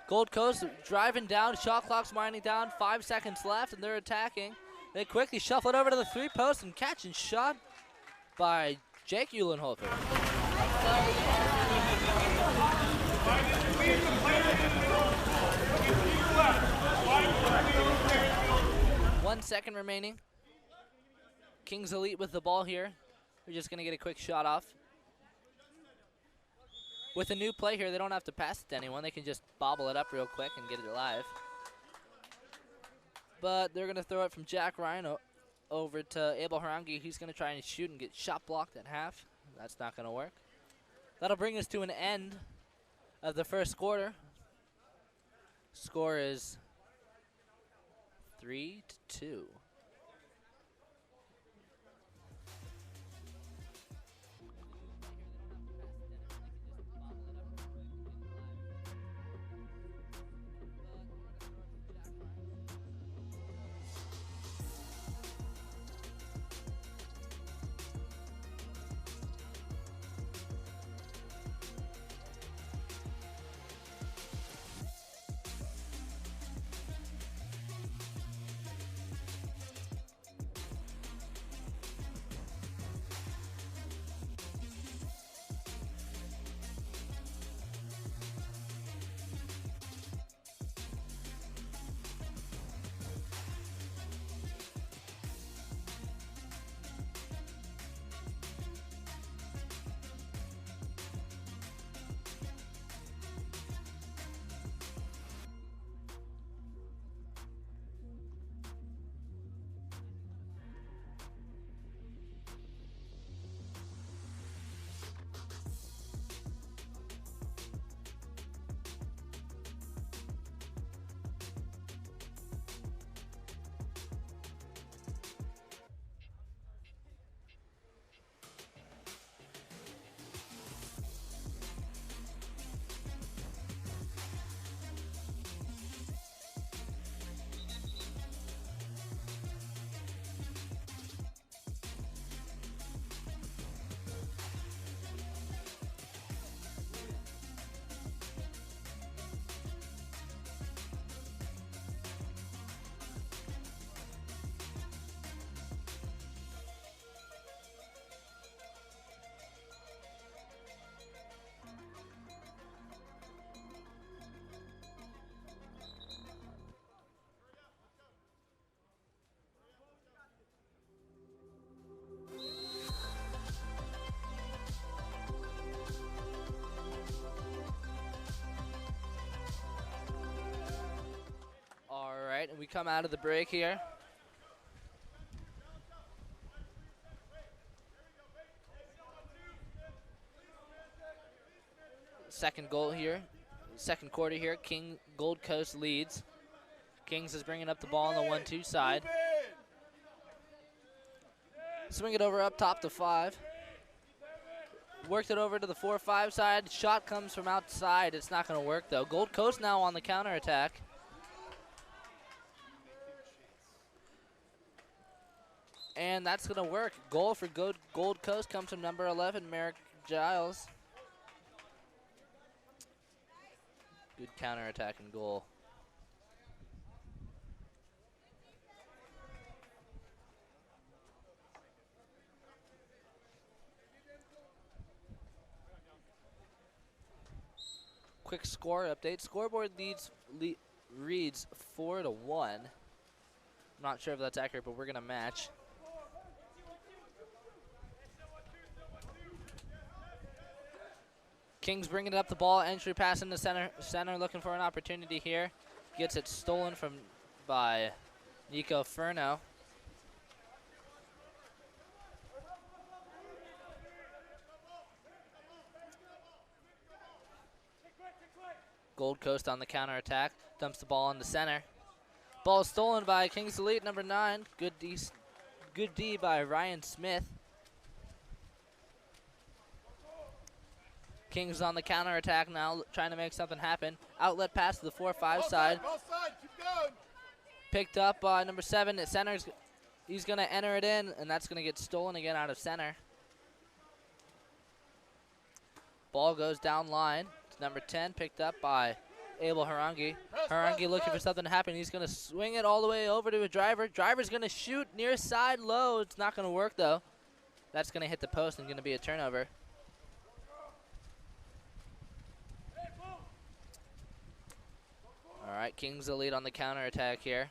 Gold Coast driving down, shot clock's winding down, 5 seconds left, and they're attacking. They quickly shuffle it over to the 3-post and catch and shot by Jake Eulenhofer. 1 second remaining. Kings Elite with the ball here. They're just going to get a quick shot off. With a new play here, they don't have to pass it to anyone. They can just bobble it up real quick and get it live. But they're going to throw it from Jack Ryan over to Abel Harangi. He's going to try and shoot and get shot blocked at half. That's not going to work. That'll bring us to an end of the first quarter. Score is 3-2. And we come out of the break here. Second goal here, second quarter here. Gold Coast leads. Kings is bringing up the ball on the 1-2 side. Swing it over up top to 5. Worked it over to the 4-5 side. Shot comes from outside. It's not going to work though. Gold Coast now on the counter attack. And that's going to work. Goal for Gold Coast comes from number 11, Merrick Giles. Good counterattack and goal. Quick score update. Scoreboard reads 4-1. I'm not sure if that's accurate, but we're going to match. Kings bringing it up the ball. Entry pass in the center. Center looking for an opportunity here. Gets it stolen by Nico Furno. Gold Coast on the counterattack. Dumps the ball in the center. Ball stolen by Kings Elite, number 9. Good D by Ryan Smith. Kings on the counterattack now, trying to make something happen. Outlet pass to the 4-5 side. Keep going. Picked up by number 7 at center. He's going to enter it in, and that's going to get stolen again out of center. Ball goes down line. Number 10 picked up by Abel Harangi. Harangi looking for something to happen. He's going to swing it all the way over to a driver. Driver's going to shoot near side low. It's not going to work, though. That's going to hit the post and going to be a turnover. All right, Kings the lead on the counterattack here.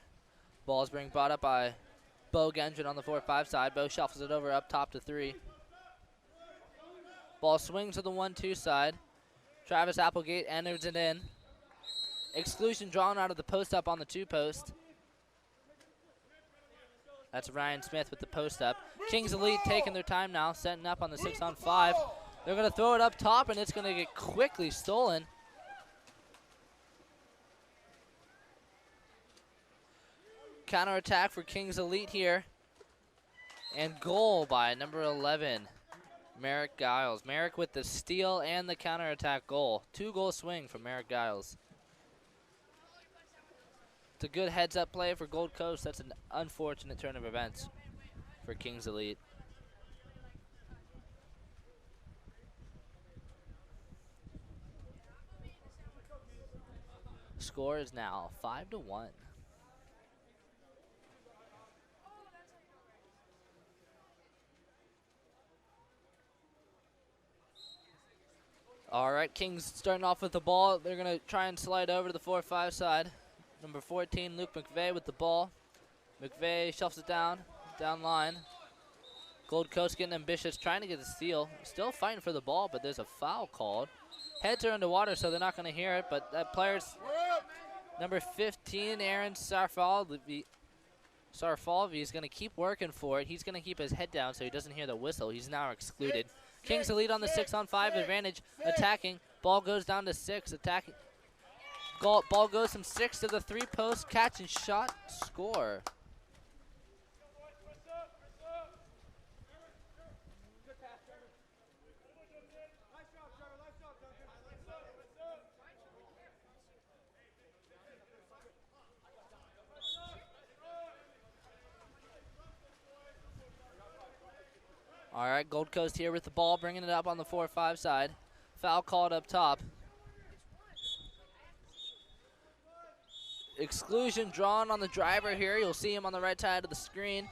Ball's being brought up by Bo Gendron on the 4-5 side. Bo shuffles it over up top to 3. Ball swings to the 1-2 side. Travis Applegate enters it in. Exclusion drawn out of the post up on the 2 post. That's Ryan Smith with the post up. Kings Elite taking their time now, setting up on the 6-on-5. They're going to throw it up top, and it's going to get quickly stolen. Counterattack for Kings Elite here. And goal by number 11. Merrick Giles. Merrick with the steal and the counterattack goal. 2-goal swing from Merrick Giles. It's a good heads-up play for Gold Coast. That's an unfortunate turn of events for Kings Elite. Score is now 5-1. All right, Kings starting off with the ball. They're going to try and slide over to the 4-5 side. Number 14, Luke McVeigh with the ball. McVeigh shuffles it down line. Gold Coast getting ambitious, trying to get the steal. Still fighting for the ball, but there's a foul called. Heads are underwater, so they're not going to hear it, but that player's number 15, Aaron Sarfalvi is going to keep working for it. He's going to keep his head down so he doesn't hear the whistle. He's now excluded. Kings the lead on the 6-on-5 advantage, attacking. Ball goes down to 6, attacking. Ball goes from 6 to the 3-post, catch and shot, score. All right, Gold Coast here with the ball, bringing it up on the 4-5 side. Foul called up top. Exclusion drawn on the driver here. You'll see him on the right side of the screen.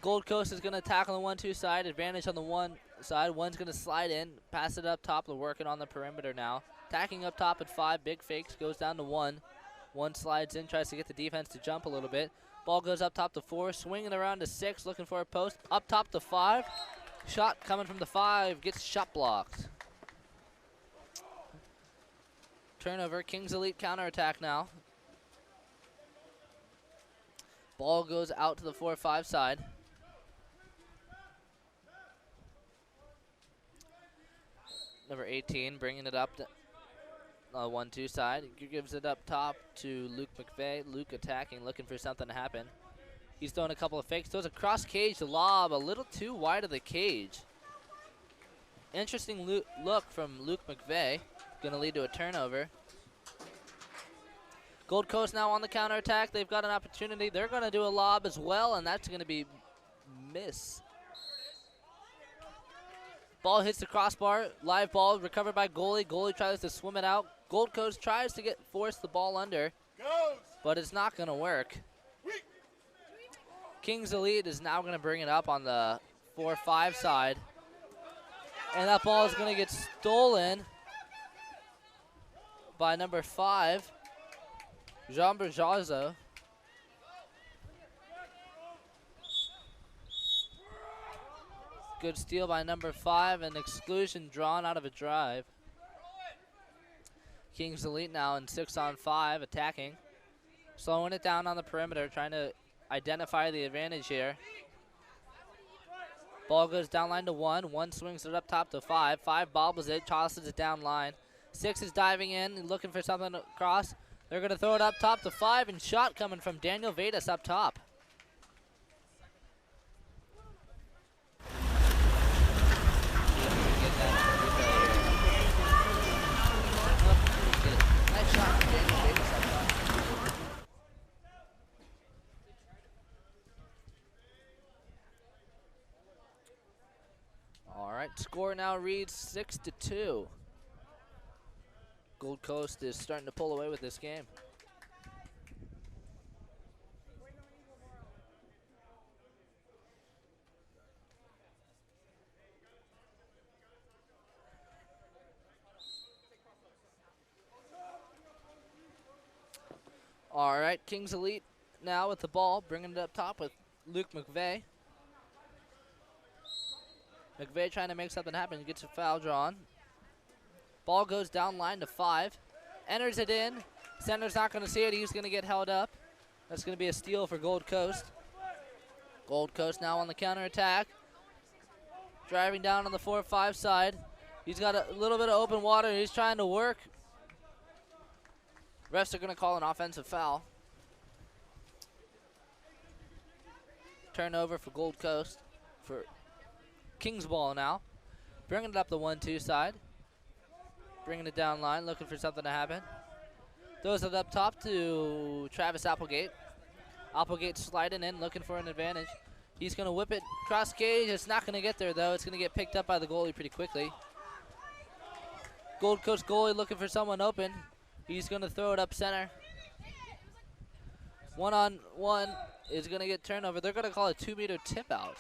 Gold Coast is going to tackle the 1-2 side. Advantage on the 1 side. One's going to slide in, pass it up top. They're working on the perimeter now. Tacking up top at 5. Big fakes, goes down to 1. 1 slides in, tries to get the defense to jump a little bit. Ball goes up top to 4, swinging around to 6, looking for a post. Up top to 5. Shot coming from the 5, gets shot blocked. Turnover, Kings Elite counterattack now. Ball goes out to the 4-5 side. Number 18 bringing it up to 1-2 side. He gives it up top to Luke McVeigh. Luke attacking, looking for something to happen. He's throwing a couple of fakes. Throws a cross cage lob, a little too wide of the cage. Interesting look from Luke McVeigh. Going to lead to a turnover. Gold Coast now on the counterattack. They've got an opportunity. They're going to do a lob as well, and that's going to be miss. Ball hits the crossbar. Live ball recovered by goalie. Goalie tries to swim it out. Gold Coast tries to force the ball under, but it's not going to work. Kings Elite is now going to bring it up on the 4-5 side. And that ball is going to get stolen by number 5, Jean Berjazo. Good steal by number 5, and exclusion drawn out of a drive. Kings Elite now in 6-on-5 attacking. Slowing it down on the perimeter, trying to identify the advantage here. Ball goes down line to 1. 1 swings it up top to 5. 5 bobbles it, tosses it down line. 6 is diving in, looking for something to cross. They're going to throw it up top to 5, and shot coming from Daniel Vedas up top. Nice shot from Daniel Vedas up top. All right, score now reads 6-2. Gold Coast is starting to pull away with this game. All right, Kings Elite now with the ball, bringing it up top with Luke McVeigh. McVeigh trying to make something happen, gets a foul drawn. Ball goes down line to 5, enters it in. Center's not going to see it, he's going to get held up. That's going to be a steal for Gold Coast. Gold Coast now on the counterattack. Driving down on the 4-5 side. He's got a little bit of open water, he's trying to work. Refs are going to call an offensive foul. Turnover for Gold Coast. For Kings ball now. Bringing it up the 1-2 side. Bringing it down line, looking for something to happen. Throws it up top to Travis Applegate. Applegate sliding in, looking for an advantage. He's going to whip it cross cage. It's not going to get there, though. It's going to get picked up by the goalie pretty quickly. Gold Coast goalie looking for someone open. He's going to throw it up center. 1-on-1 is going to get turnover. They're going to call a 2-meter tip out.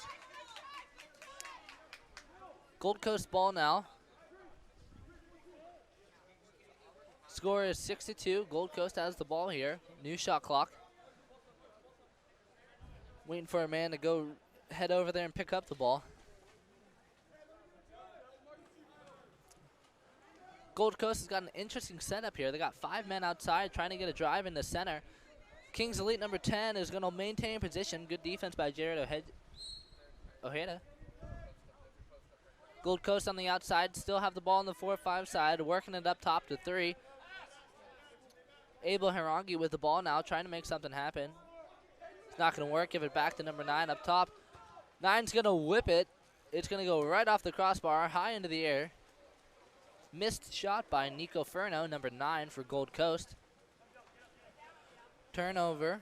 Gold Coast ball now. Score is 6-2. Gold Coast has the ball here. New shot clock. Waiting for a man to go head over there and pick up the ball. Gold Coast has got an interesting setup here. They got 5 men outside trying to get a drive in the center. Kings Elite number 10 is going to maintain position. Good defense by Jared Ojeda. Gold Coast on the outside still have the ball on the 4-5 side, working it up top to 3. Abel Harangi with the ball now, trying to make something happen. It's not going to work. Give it back to number 9 up top. 9's going to whip it. It's going to go right off the crossbar, high into the air. Missed shot by Nico Furno, number 9 for Gold Coast. Turnover.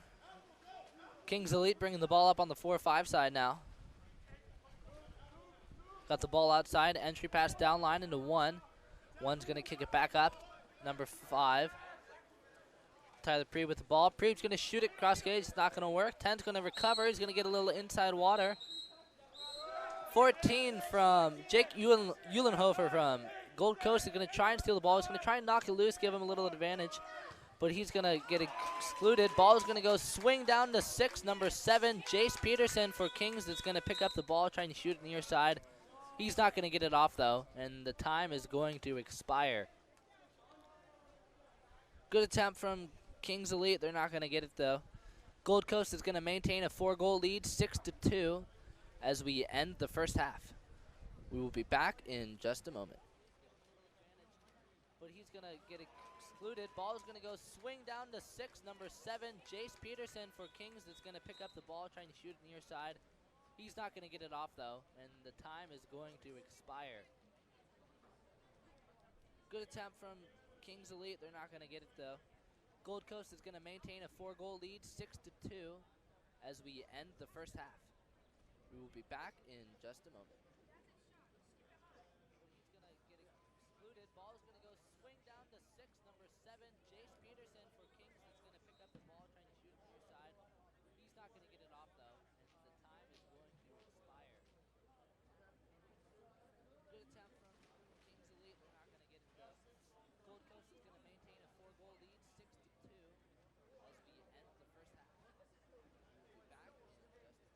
Kings Elite bringing the ball up on the 4-5 side now. Got the ball outside, entry pass down line into 1. 1's going to kick it back up, number 5. Tyler Preeb with the ball. Preeb's going to shoot it cross gauge. It's not going to work. 10's going to recover. He's going to get a little inside water. 14 from Jake Eulenhofer from Gold Coast is going to try and steal the ball. He's going to try and knock it loose, give him a little advantage, but he's going to get excluded. Ball is going to go swing down to 6, number 7, Jace Peterson for Kings. That's going to pick up the ball, trying to shoot it near side. He's not going to get it off, though, and the time is going to expire. Good attempt from Kings Elite. They're not going to get it, though. Gold Coast is going to maintain a 4-goal lead, 6-2, as we end the first half. We will be back in just a moment. But he's going to get excluded. Ball is going to go swing down to 6, number 7, Jace Peterson for Kings. That's going to pick up the ball, trying to shoot it near side. He's not going to get it off, though, and the time is going to expire. Good attempt from Kings Elite. They're not going to get it, though. Gold Coast is going to maintain a 4-goal lead, 6-2, as we end the first half. We will be back in just a moment. He's going to get excluded. Ball is going to go swing down to 6, number 7, Jace Peterson for Kings. That's going to pick up the ball, trying to shoot it near side. He's not going to get it off, though, and the time is going to expire. Good attempt from Kings Elite. They're not going to get it, though. Gold Coast is going to maintain a 4-goal lead, 6-2, as we end the first half. We will be back in just a moment.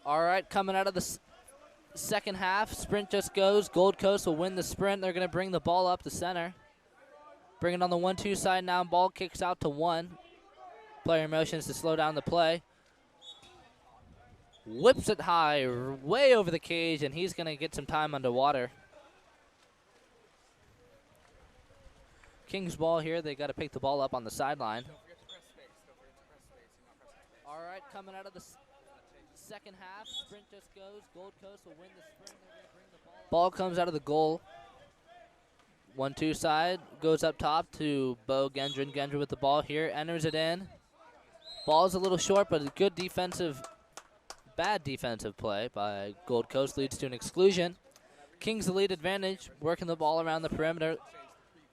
All right, coming out of the second half, sprint just goes. Gold Coast will win the sprint. They're going to bring the ball up the center. Bring it on the 1-2 side now. Ball kicks out to 1. Player motions to slow down the play. Whips it high, way over the cage, and he's going to get some time underwater. Kings ball here. They got to pick the ball up on the sideline. All right, coming out of the second half, sprint just goes. Gold Coast will win the sprint. They're going to bring the ball comes out of the goal. 1-2 side, goes up top to Bo Gendron. Gendron with the ball here, enters it in. Ball's a little short, but a good bad defensive play by Gold Coast leads to an exclusion. Kings the lead advantage, working the ball around the perimeter,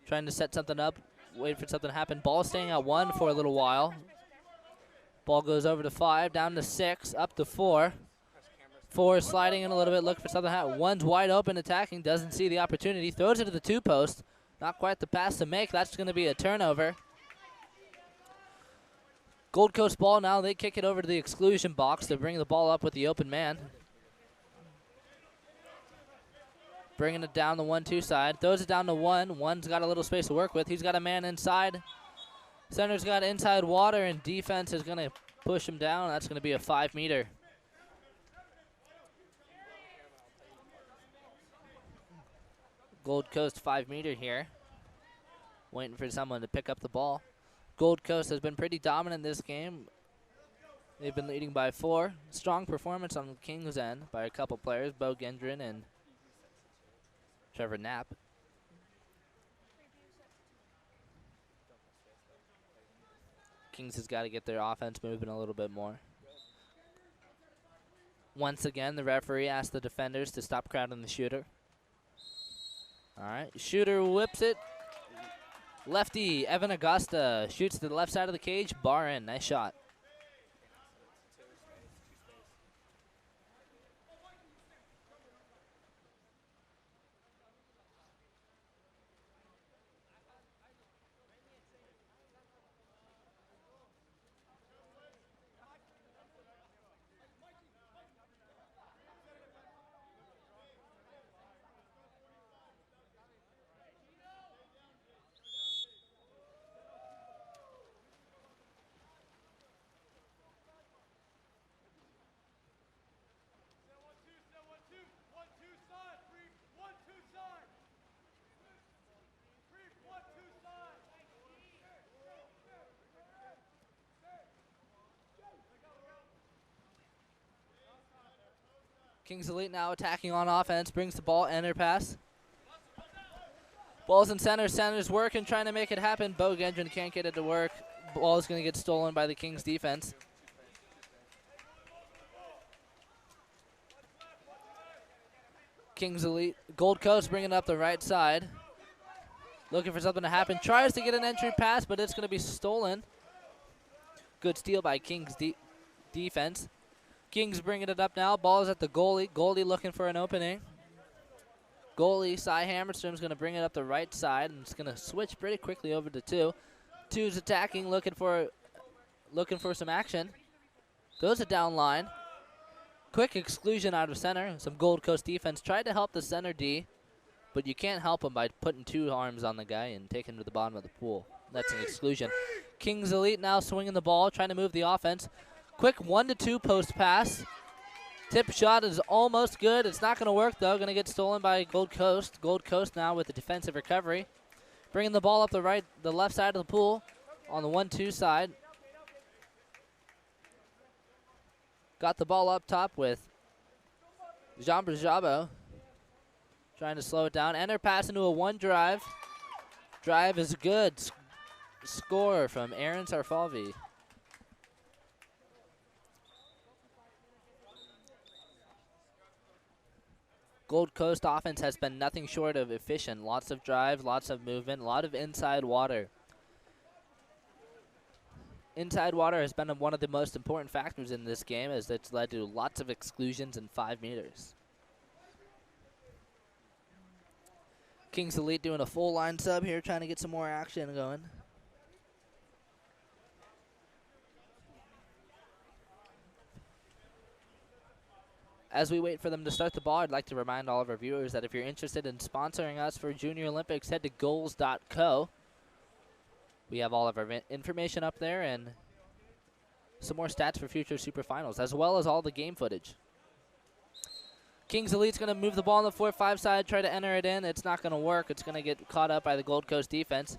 trying to set something up, wait for something to happen. Ball staying at 1 for a little while. Ball goes over to 5, down to 6, up to 4. 4 sliding in a little bit, looking for something to happen. 1's wide open, attacking, doesn't see the opportunity, throws it to the 2 post. Not quite the pass to make. That's going to be a turnover. Gold Coast ball now. They kick it over to the exclusion box. They bring the ball up with the open man. Bringing it down the 1-2 side. Throws it down to 1. 1's got a little space to work with. He's got a man inside. Center's got inside water, and defense is going to push him down. That's going to be a 5-meter. Gold Coast 5-meter here. Waiting for someone to pick up the ball. Gold Coast has been pretty dominant this game. They've been leading by 4. Strong performance on the Kings' end by a couple players, Bo Gendron and Trevor Knapp. Kings has got to get their offense moving a little bit more. Once again, the referee asked the defenders to stop crowding the shooter. All right, shooter whips it. Lefty, Evan Augusta, shoots to the left side of the cage, bar in, nice shot. Kings Elite now attacking on offense, brings the ball, enter pass. Ball's in center, center's working, trying to make it happen. Bo Gendron can't get it to work. Ball is going to get stolen by the Kings defense. Kings Elite, Gold Coast bringing it up the right side. Looking for something to happen, tries to get an entry pass, but it's going to be stolen. Good steal by Kings defense. Kings bringing it up now. Ball is at the goalie. Goalie looking for an opening. Goalie, Cy Hammerstrom's going to bring it up the right side, and it's going to switch pretty quickly over to two. Two's attacking, looking for some action. Goes it down line. Quick exclusion out of center. Some Gold Coast defense tried to help the center D, but you can't help him by putting two arms on the guy and taking him to the bottom of the pool. That's an exclusion. Kings Elite now swinging the ball, trying to move the offense. Quick 1-2 post pass. Tip shot is almost good. It's not going to work, though. Going to get stolen by Gold Coast. Gold Coast now with the defensive recovery. Bringing the ball up the left side of the pool on the 1-2 side. Got the ball up top with Jean Brajabo. Trying to slow it down. Enter pass into a one drive. Drive is good. Score from Aaron Sarfalvi. Gold Coast offense has been nothing short of efficient. Lots of drive, lots of movement, a lot of inside water. Inside water has been one of the most important factors in this game, as it's led to lots of exclusions in 5 meters. Kings Elite doing a full line sub here, trying to get some more action going. As we wait for them to start the ball, I'd like to remind all of our viewers that if you're interested in sponsoring us for Junior Olympics, head to goals.co. We have all of our information up there and some more stats for future Super Finals, as well as all the game footage. Kings Elite's going to move the ball on the 4-5 side, try to enter it in. It's not going to work. It's going to get caught up by the Gold Coast defense.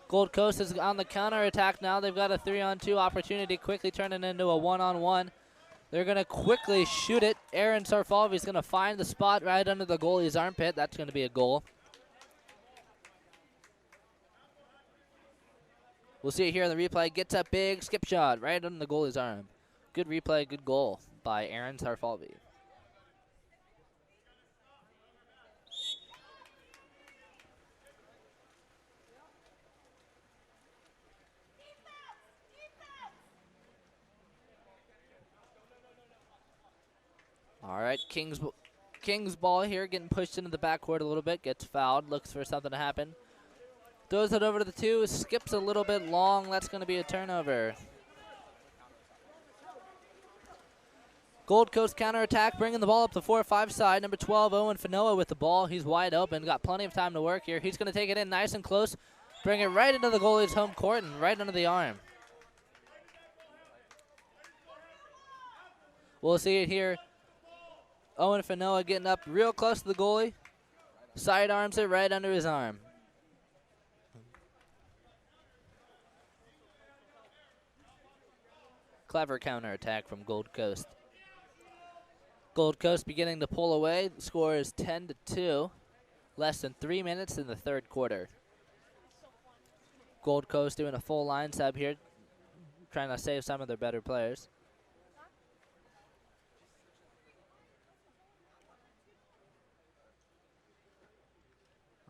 Gold Coast is on the counter attack now. They've got a 3-on-2 opportunity, quickly turning into a 1-on-1. They're going to quickly shoot it. Aaron Sarfalvi is going to find the spot right under the goalie's armpit. That's going to be a goal. We'll see it here in the replay. Gets up big, skip shot right under the goalie's arm. Good replay, good goal by Aaron Sarfalvi. All right, Kings ball here, getting pushed into the backcourt a little bit, gets fouled, looks for something to happen. Throws it over to the two, skips a little bit long. That's going to be a turnover. Gold Coast counterattack, bringing the ball up the 4-5 side. Number 12, Owen Fanoa with the ball. He's wide open, got plenty of time to work here. He's going to take it in nice and close, bring it right into the goalie's home court and right under the arm. We'll see it here. Owen Fanoa getting up real close to the goalie. Sidearms it right under his arm. Clever counterattack from Gold Coast. Gold Coast beginning to pull away. The score is 10-2. Less than 3 minutes in the third quarter. Gold Coast doing a full line sub here. trying to save some of their better players.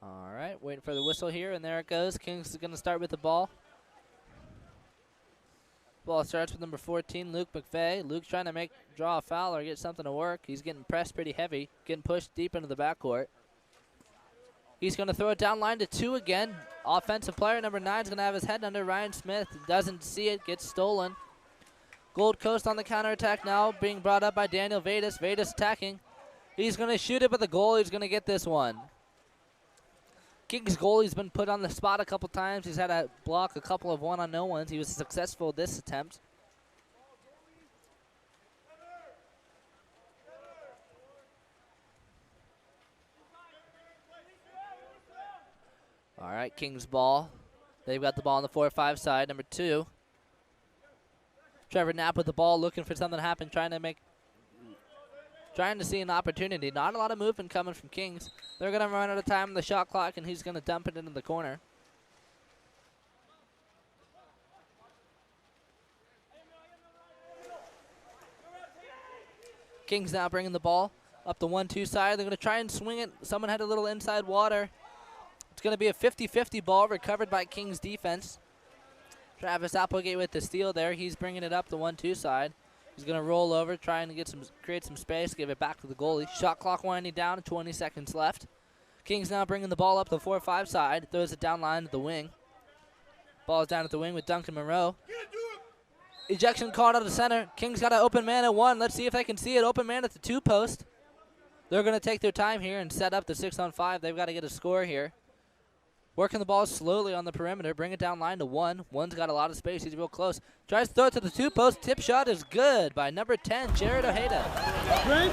All right, waiting for the whistle here, and there it goes. Kings is going to start with the ball. Ball starts with number 14, Luke McVeigh. Luke's trying to draw a foul or get something to work. He's getting pressed pretty heavy, getting pushed deep into the backcourt. He's going to throw it down line to 2 again. Offensive player number 9 is going to have his head under. Ryan Smith doesn't see it, gets stolen. Gold Coast on the counterattack now, being brought up by Daniel Vadis. Vadis attacking. He's going to shoot it, but the goalie's going to get this one. Kings goalie's been put on the spot a couple times. He's had to block a couple of one-on-no-ones. He was successful this attempt. All right, Kings ball. They've got the ball on the 4-5 side, number 2. Trevor Knapp with the ball, looking for something to happen, trying to see an opportunity. Not a lot of movement coming from Kings. They're going to run out of time on the shot clock, and he's going to dump it into the corner. Kings now bringing the ball up the 1-2 side. They're going to try and swing it. Someone had a little inside water. It's going to be a 50-50 ball recovered by Kings defense. Travis Applegate with the steal there. He's bringing it up the 1-2 side. He's going to roll over, trying to create some space, give it back to the goalie. Shot clock winding down, 20 seconds left. Kings now bringing the ball up the 4-5 side. Throws it down line to the wing. Ball's down at the wing with Duncan Monroe. Ejection called out of center. Kings got an open man at 1. Let's see if they can see it. Open man at the 2 post. They're going to take their time here and set up the 6-on-5. They've got to get a score here. Working the ball slowly on the perimeter. Bring it down line to 1. 1's got a lot of space. He's real close. Tries to throw it to the 2 post. Tip shot is good by number 10, Jared Ojeda. You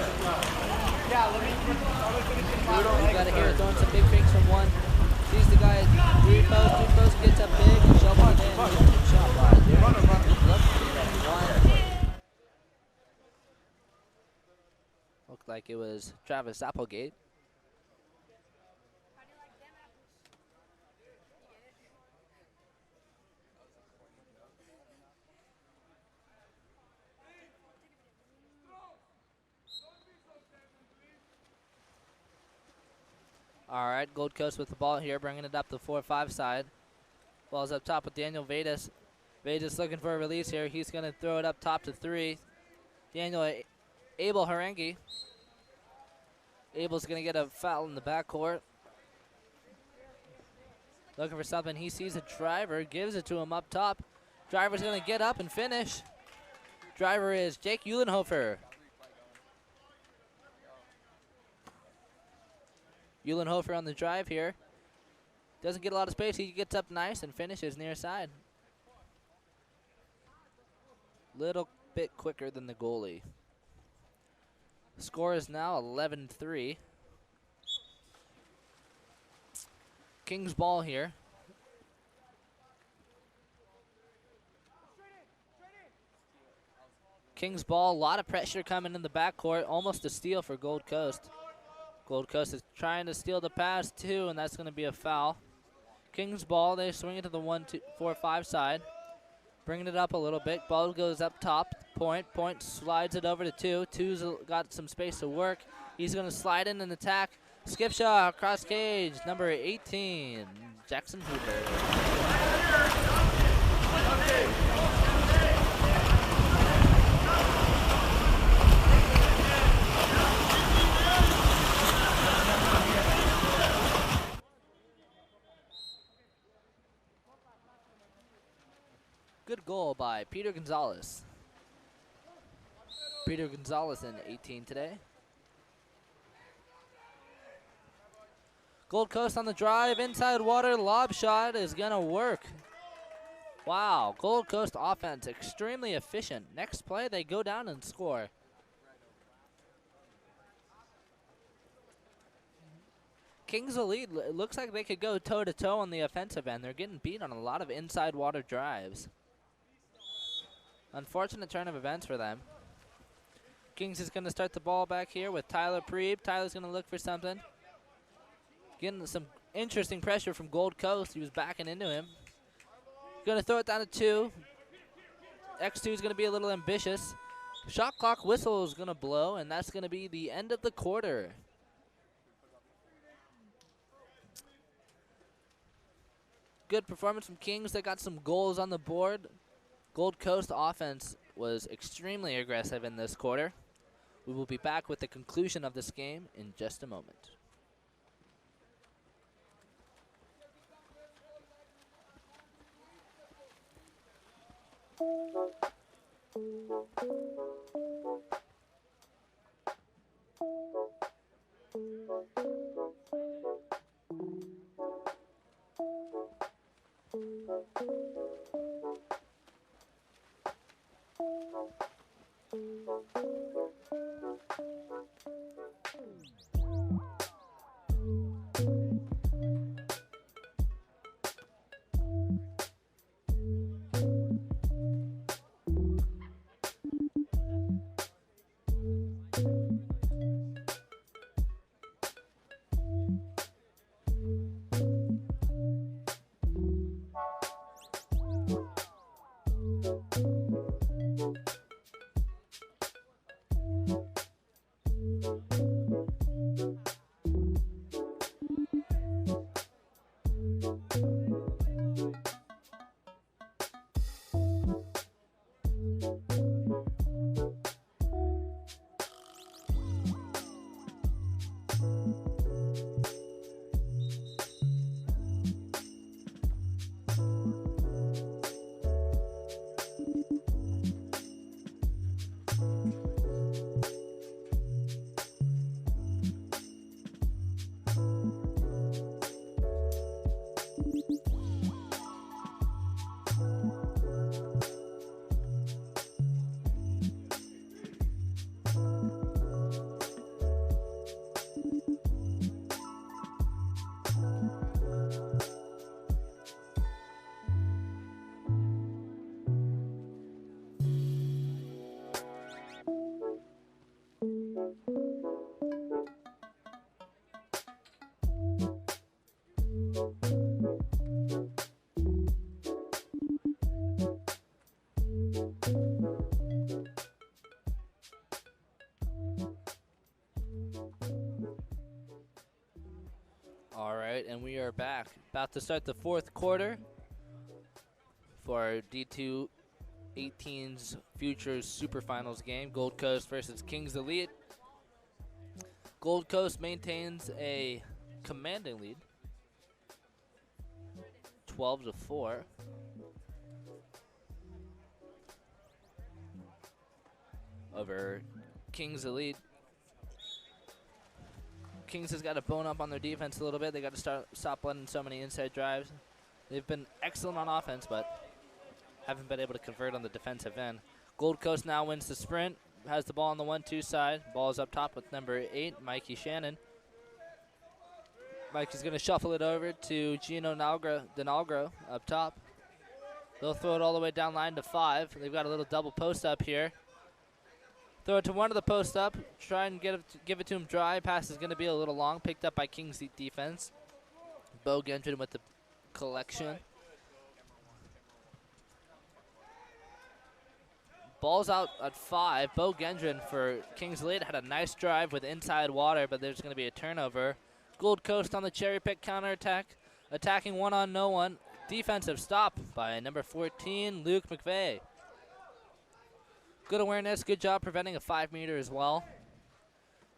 got to hear it throwing some big fakes from 1. Sees the guy at 3 post. 2 post gets up big and shovels it in. Tip shot by Looked like it was Travis Applegate. All right, Gold Coast with the ball here, bringing it up the 4-5 side. Ball's up top with Daniel Vadis. Vadis looking for a release here. He's going to throw it up top to 3. Daniel Abel Harangi. Abel's going to get a foul in the backcourt. Looking for something. He sees a driver, gives it to him up top. Driver's going to get up and finish. Driver is Jake Eulenhofer. Eulenhofer on the drive here. Doesn't get a lot of space. He gets up nice and finishes near side. Little bit quicker than the goalie. Score is now 11-3. Kings ball here. Kings ball, a lot of pressure coming in the backcourt. Almost a steal for Gold Coast. Gold Coast is trying to steal the pass too, and that's going to be a foul. Kings ball, they swing it to the 1-4-5 side. Bringing it up a little bit. Ball goes up top. Point slides it over to 2. 2's got some space to work. He's going to slide in and attack. Skip shot across cage. Number 18, Jackson Hoover. Good goal by Peter Gonzalez. Peter Gonzalez in 18 today. Gold Coast on the drive, inside water, lob shot is gonna work. Wow, Gold Coast offense extremely efficient. Next play, they go down and score. Kings will lead. It looks like they could go toe-to-toe on the offensive end. They're getting beat on a lot of inside water drives. Unfortunate turn of events for them. Kings is going to start the ball back here with Tyler Preeb. Tyler's going to look for something. Getting some interesting pressure from Gold Coast. He was backing into him. Going to throw it down to 2. X2 is going to be a little ambitious. Shot clock whistle is going to blow, and that's going to be the end of the quarter. Good performance from Kings. They got some goals on the board. Gold Coast offense was extremely aggressive in this quarter. We will be back with the conclusion of this game in just a moment. All right, and we are back. About to start the fourth quarter for our D2 18's Futures Super Finals game, Gold Coast versus Kings Elite. Gold Coast maintains a commanding lead, 12-4. Over Kings Elite. Kings has got to bone up on their defense a little bit. They got to stop letting so many inside drives. They've been excellent on offense, but haven't been able to convert on the defensive end. Gold Coast now wins the sprint, has the ball on the 1-2 side. Ball is up top with number 8, Mikey Shannon. Mikey's going to shuffle it over to Gino Denalgro up top. They'll throw it all the way down line to 5. They've got a little double post up here. Throw it to one of the post up. Try and give it to him dry. Pass is going to be a little long. Picked up by Kings defense. Bo Gendron with the collection. Ball's out at 5. Bo Gendron for Kings Elite had a nice drive with inside water, but there's going to be a turnover. Gold Coast on the cherry pick counterattack. Attacking one on no one. Defensive stop by number 14, Luke McVeigh. Good awareness, good job preventing a 5-meter as well.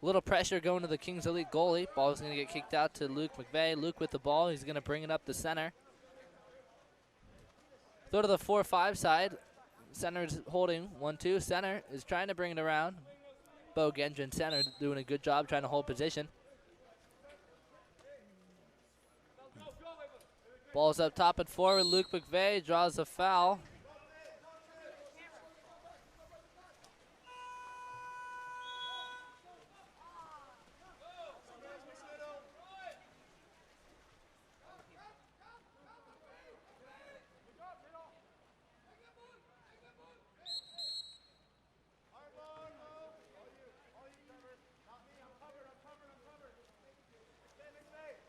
A little pressure going to the Kings Elite goalie. Ball is going to get kicked out to Luke McVeigh. Luke with the ball, he's going to bring it up the center. Throw to the 4-5 side. Center is holding 1-2. Center is trying to bring it around. Bo Gendron, center, doing a good job trying to hold position. Ball's up top at forward. Luke McVeigh draws a foul.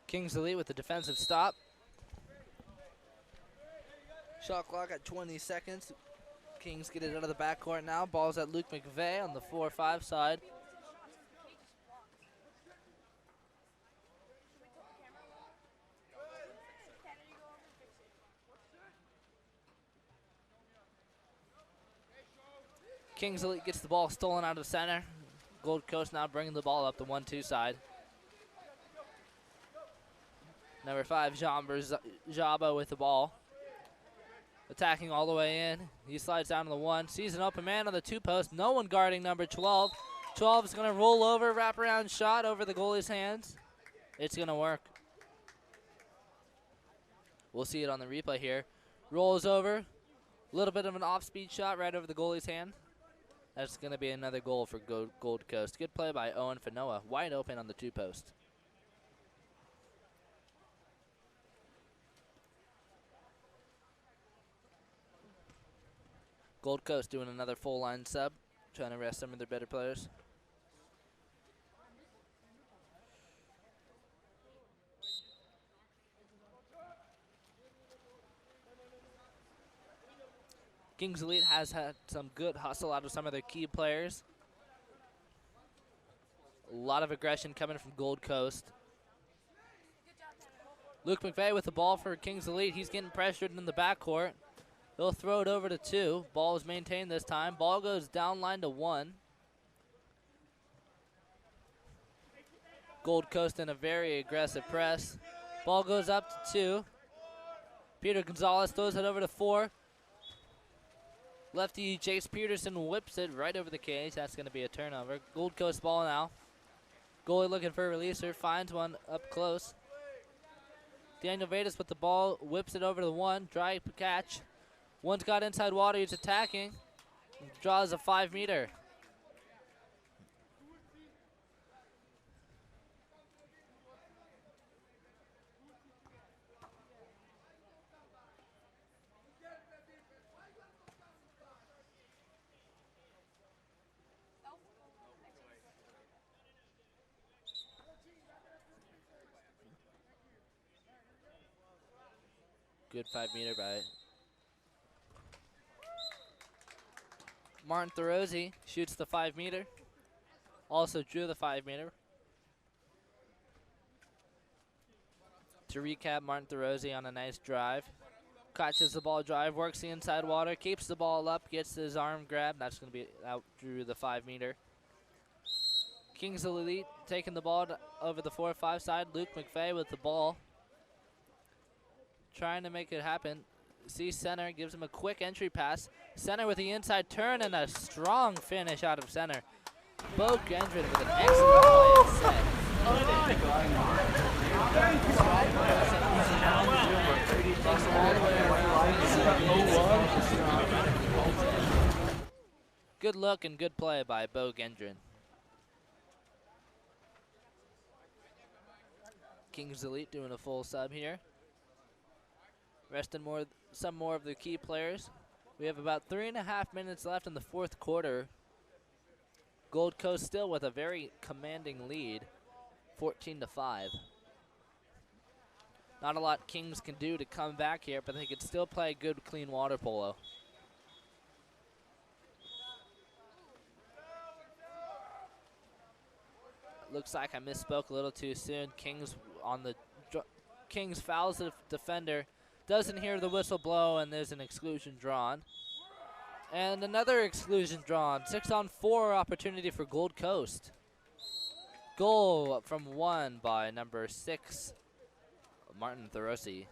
Kings Elite with the defensive stop. Shot clock at 20 seconds. Kings get it out of the backcourt now. Ball's at Luke McVeigh on the 4-5 side. Kings Elite gets the ball stolen out of center. Gold Coast now bringing the ball up the 1-2 side. Number 5, Jean Jabo with the ball. Attacking all the way in. He slides down to the 1. Sees an open man on the 2 post. No one guarding number 12. 12 is going to roll over, wraparound shot over the goalie's hands. It's going to work. We'll see it on the replay here. Rolls over. A little bit of an off-speed shot right over the goalie's hand. That's going to be another goal for Gold Coast. Good play by Owen Fanoa. Wide open on the 2 post. Gold Coast doing another full line sub, trying to rest some of their better players. Kings Elite has had some good hustle out of some of their key players. A lot of aggression coming from Gold Coast. Luke McVeigh with the ball for Kings Elite. He's getting pressured in the backcourt. He'll throw it over to 2. Ball is maintained this time. Ball goes down line to 1. Gold Coast in a very aggressive press. Ball goes up to 2. Peter Gonzalez throws it over to 4. Lefty Jace Peterson whips it right over the cage. That's going to be a turnover. Gold Coast ball now. Goalie looking for a releaser. Finds one up close. Daniel Vedas with the ball. Whips it over to the 1. Dry catch. One's got inside water. He's attacking. Draws a 5-meter. Good 5-meter by Martin Thorozzi. Shoots the 5-meter. Also drew the 5-meter. To recap, Martin Thorozzi on a nice drive. Catches the ball drive, works the inside water, keeps the ball up, gets his arm grab. That's going to be out, drew the 5-meter. Kings Elite taking the ball over the 4-5 side. Luke McVeigh with the ball. Trying to make it happen. See center, gives him a quick entry pass. Center with the inside turn and a strong finish out of center. Bo Gendron with an excellent play and set. Good look and good play by Bo Gendron. Kings Elite doing a full sub here. Resting some more of the key players. We have about 3.5 minutes left in the 4th quarter. Gold Coast still with a very commanding lead, 14-5. Not a lot Kings can do to come back here, but they could still play good, clean water polo. Looks like I misspoke a little too soon. Kings fouls the defender. Doesn't hear the whistle blow, and there's an exclusion drawn. And another exclusion drawn. 6-on-4 opportunity for Gold Coast. Goal from 1 by number 6, Martin Thorozzi.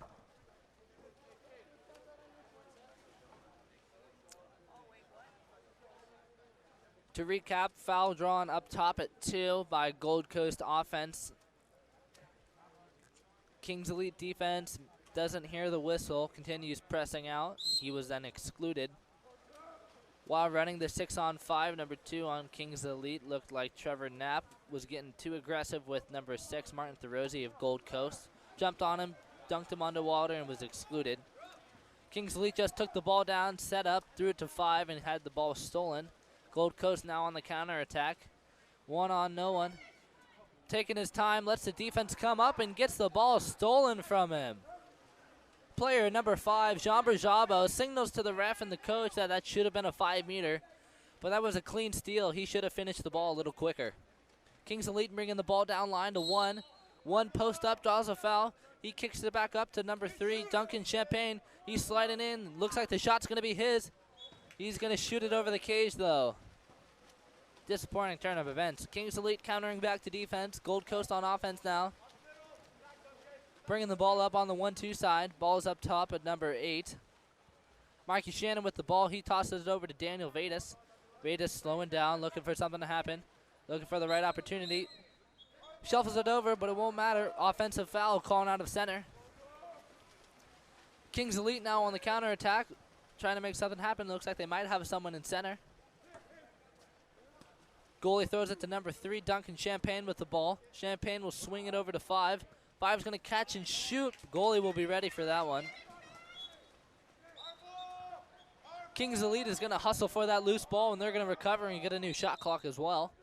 To recap, foul drawn up top at 2 by Gold Coast offense. Kings Elite defense doesn't hear the whistle, continues pressing out. He was then excluded. While running the 6-on-5, number 2 on Kings Elite looked like Trevor Knapp was getting too aggressive with number 6, Martin Thorozzi of Gold Coast. Jumped on him, dunked him underwater, and was excluded. Kings Elite just took the ball down, set up, threw it to 5, and had the ball stolen. Gold Coast now on the counter attack. 1 on no one. Taking his time, lets the defense come up and gets the ball stolen from him. player, number 5, Jean Brajabo, signals to the ref and the coach that that should have been a 5-meter, but that was a clean steal. He should have finished the ball a little quicker. Kings Elite bringing the ball down line to 1. 1 post up, draws a foul. He kicks it back up to number 3, Duncan Champagne. He's sliding in. Looks like the shot's going to be his. He's going to shoot it over the cage, though. Disappointing turn of events. Kings Elite countering back to defense. Gold Coast on offense now. Bringing the ball up on the 1-2 side. Ball's up top at number 8. Mikey Shannon with the ball. He tosses it over to Daniel Vedas. Vedas slowing down, looking for something to happen. Looking for the right opportunity. Shuffles it over, but it won't matter. Offensive foul calling out of center. Kings Elite now on the counter attack, trying to make something happen. Looks like they might have someone in center. Goalie throws it to number 3, Duncan Champagne with the ball. Champagne will swing it over to 5. 5's going to catch and shoot. Goalie will be ready for that one. Kings Elite is going to hustle for that loose ball, and they're going to recover and get a new shot clock as well.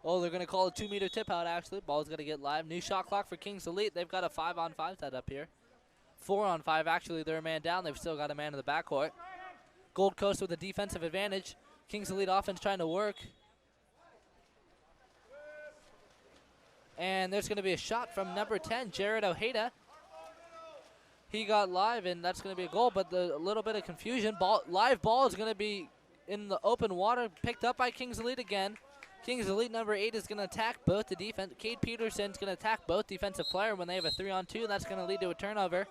Oh, they're going to call a 2-meter tip out, actually. Ball's going to get live. New shot clock for Kings Elite. They've got a 5-on-5 set up here. 4-on-5, actually. They're a man down. They've still got a man in the backcourt. Gold Coast with a defensive advantage. Kings Elite offense trying to work. And there's going to be a shot from number 10, Jared Ojeda. He got live, and that's going to be a goal, but a little bit of confusion. Live ball is going to be in the open water, picked up by Kings Elite again. Kings Elite number 8 is going to attack both the defense. Cade Peterson's going to attack both defensive player when they have a 3-on-2. That's going to lead to a turnover.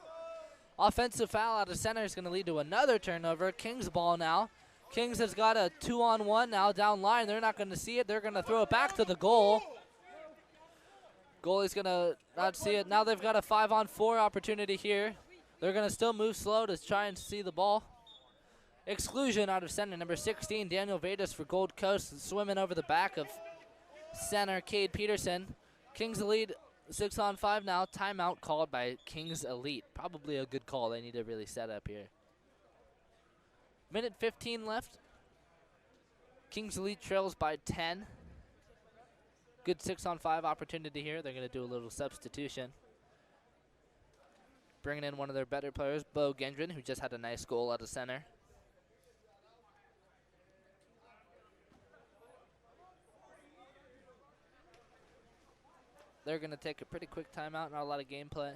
Offensive foul out of center is going to lead to another turnover. Kings ball now. Kings has got a 2-on-1 now down line. They're not going to see it. They're going to throw it back to the goal. Goalie's going to not see it. Now they've got a 5-on-4 opportunity here. They're going to still move slow to try and see the ball. Exclusion out of center. Number 16, Daniel Vedas for Gold Coast, swimming over the back of center, Cade Peterson. Kings Elite 6-on-5 now. Timeout called by Kings Elite. Probably a good call. They need to really set up here. Minute 15 left. Kings Elite trails by 10. Good 6-on-5 opportunity here. They're going to do a little substitution. Bringing in one of their better players, Bo Gendron, who just had a nice goal out of center. They're going to take a pretty quick timeout, not a lot of gameplay.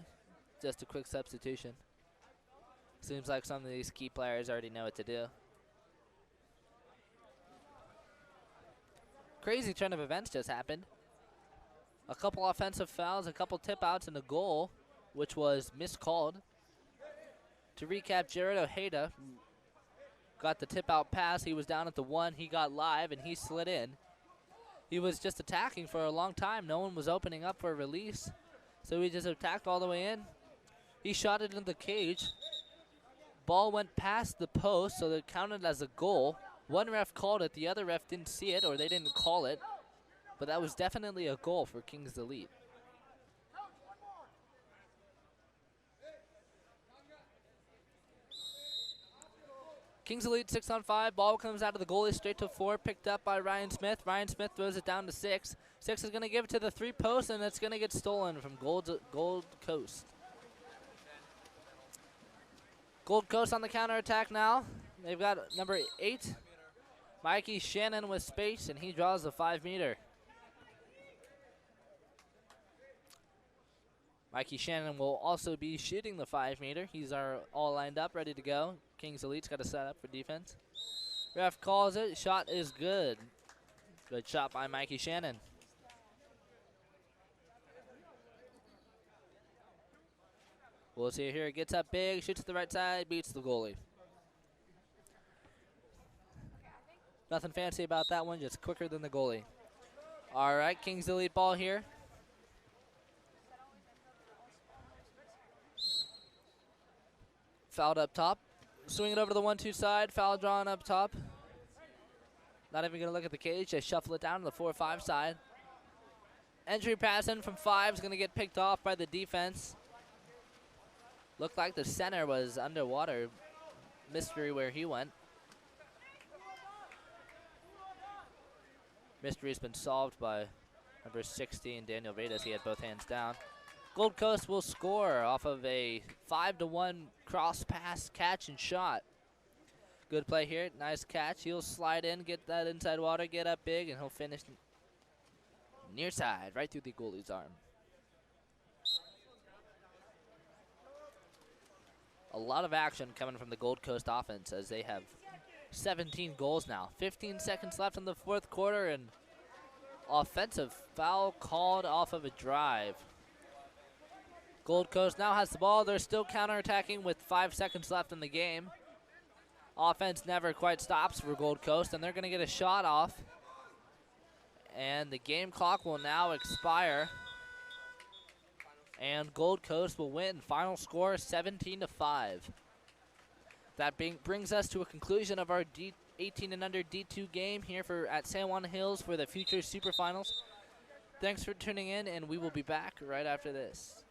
Just a quick substitution. Seems like some of these key players already know what to do. Crazy turn of events just happened. A couple offensive fouls, a couple tip-outs, and a goal, which was miscalled. To recap, Jared Ojeda got the tip-out pass. He was down at the 1. He got live, and he slid in. He was just attacking for a long time. No one was opening up for a release, so he just attacked all the way in. He shot it into the cage. Ball went past the post, so it counted as a goal. One ref called it. The other ref didn't see it, or they didn't call it. But that was definitely a goal for Kings Elite. Kings Elite 6-on-5. Ball comes out of the goalie straight to 4. Picked up by Ryan Smith. Ryan Smith throws it down to 6. 6 is going to give it to the 3 post, and it's going to get stolen from Gold Coast. Gold Coast on the counterattack now. They've got number 8, Mikey Shannon with space, and he draws the 5-meter. Mikey Shannon will also be shooting the 5-meter. He's all lined up, ready to go. Kings Elite's got to set up for defense. Ref calls it. Shot is good. Good shot by Mikey Shannon. We'll see here. It gets up big, shoots to the right side, beats the goalie. Nothing fancy about that one, just quicker than the goalie. All right, Kings Elite ball here. Fouled up top. Swing it over to the 1-2 side. Foul drawn up top. Not even going to look at the cage. Just shuffle it down to the 4-5 side. Entry pass in from 5 is going to get picked off by the defense. Looked like the center was underwater. Mystery where he went. Mystery's been solved by number 16, Daniel Vedas. He had both hands down. Gold Coast will score off of a 5-1 cross pass catch and shot. Good play here. Nice catch. He'll slide in, get that inside water, get up big, and he'll finish near side, right through the goalie's arm. A lot of action coming from the Gold Coast offense as they have 17 goals now. 15 seconds left in the fourth quarter, and offensive foul called off of a drive. Gold Coast now has the ball. They're still counterattacking with 5 seconds left in the game. Offense never quite stops for Gold Coast, and they're going to get a shot off. And the game clock will now expire. And Gold Coast will win. Final score 17-5. That brings us to a conclusion of our 18 and under D2 game here at San Juan Hills for the Future Super Finals. Thanks for tuning in, and we will be back right after this.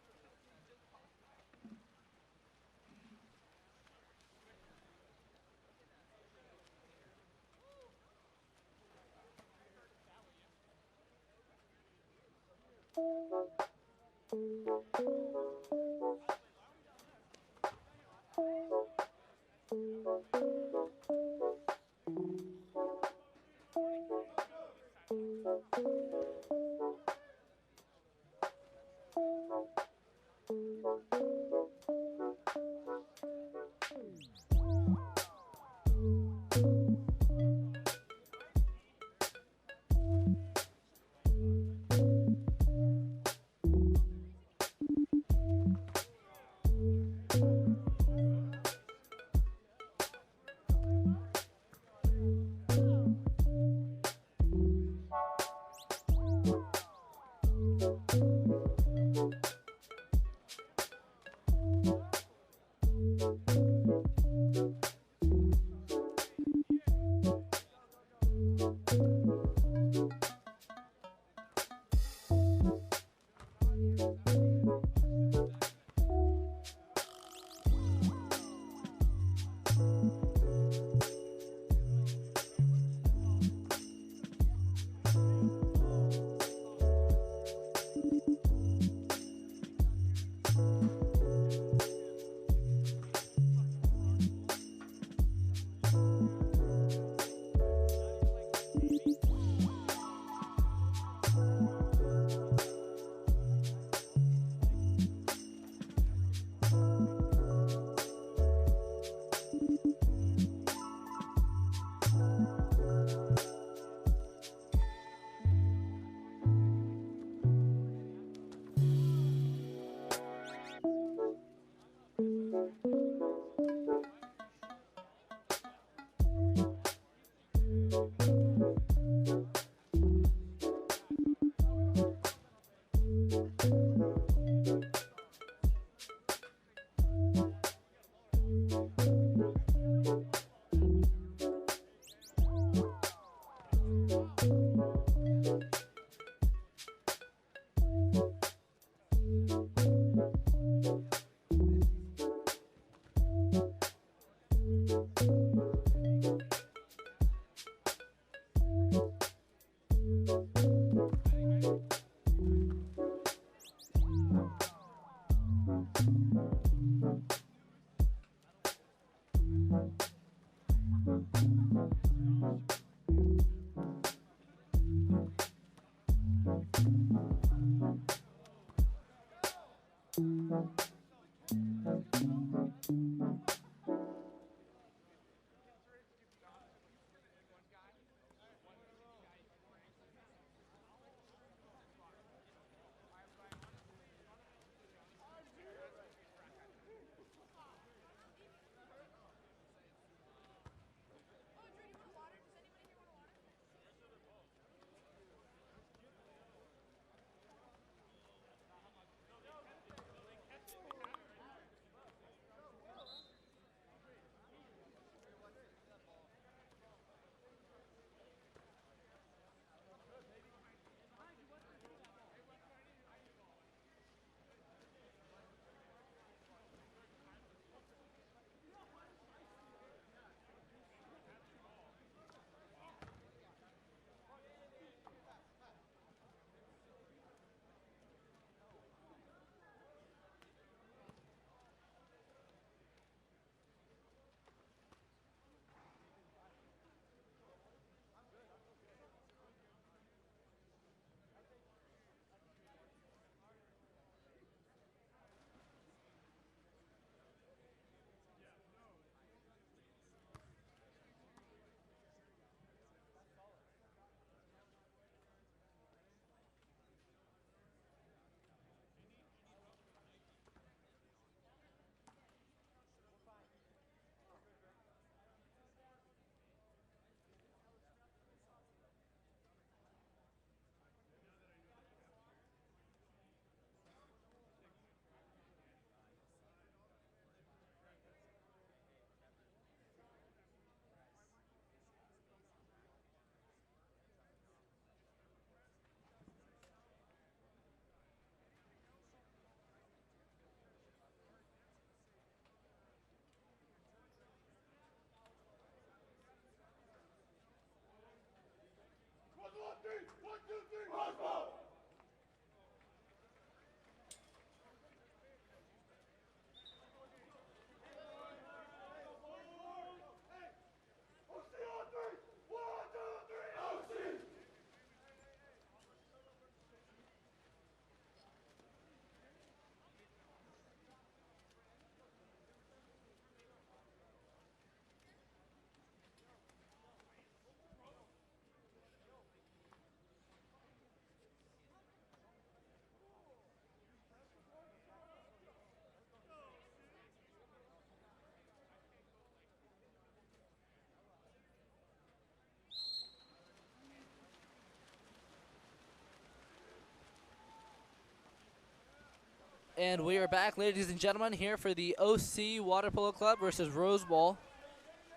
And we are back, ladies and gentlemen, here for the OC Water Polo Club versus Rose Bowl.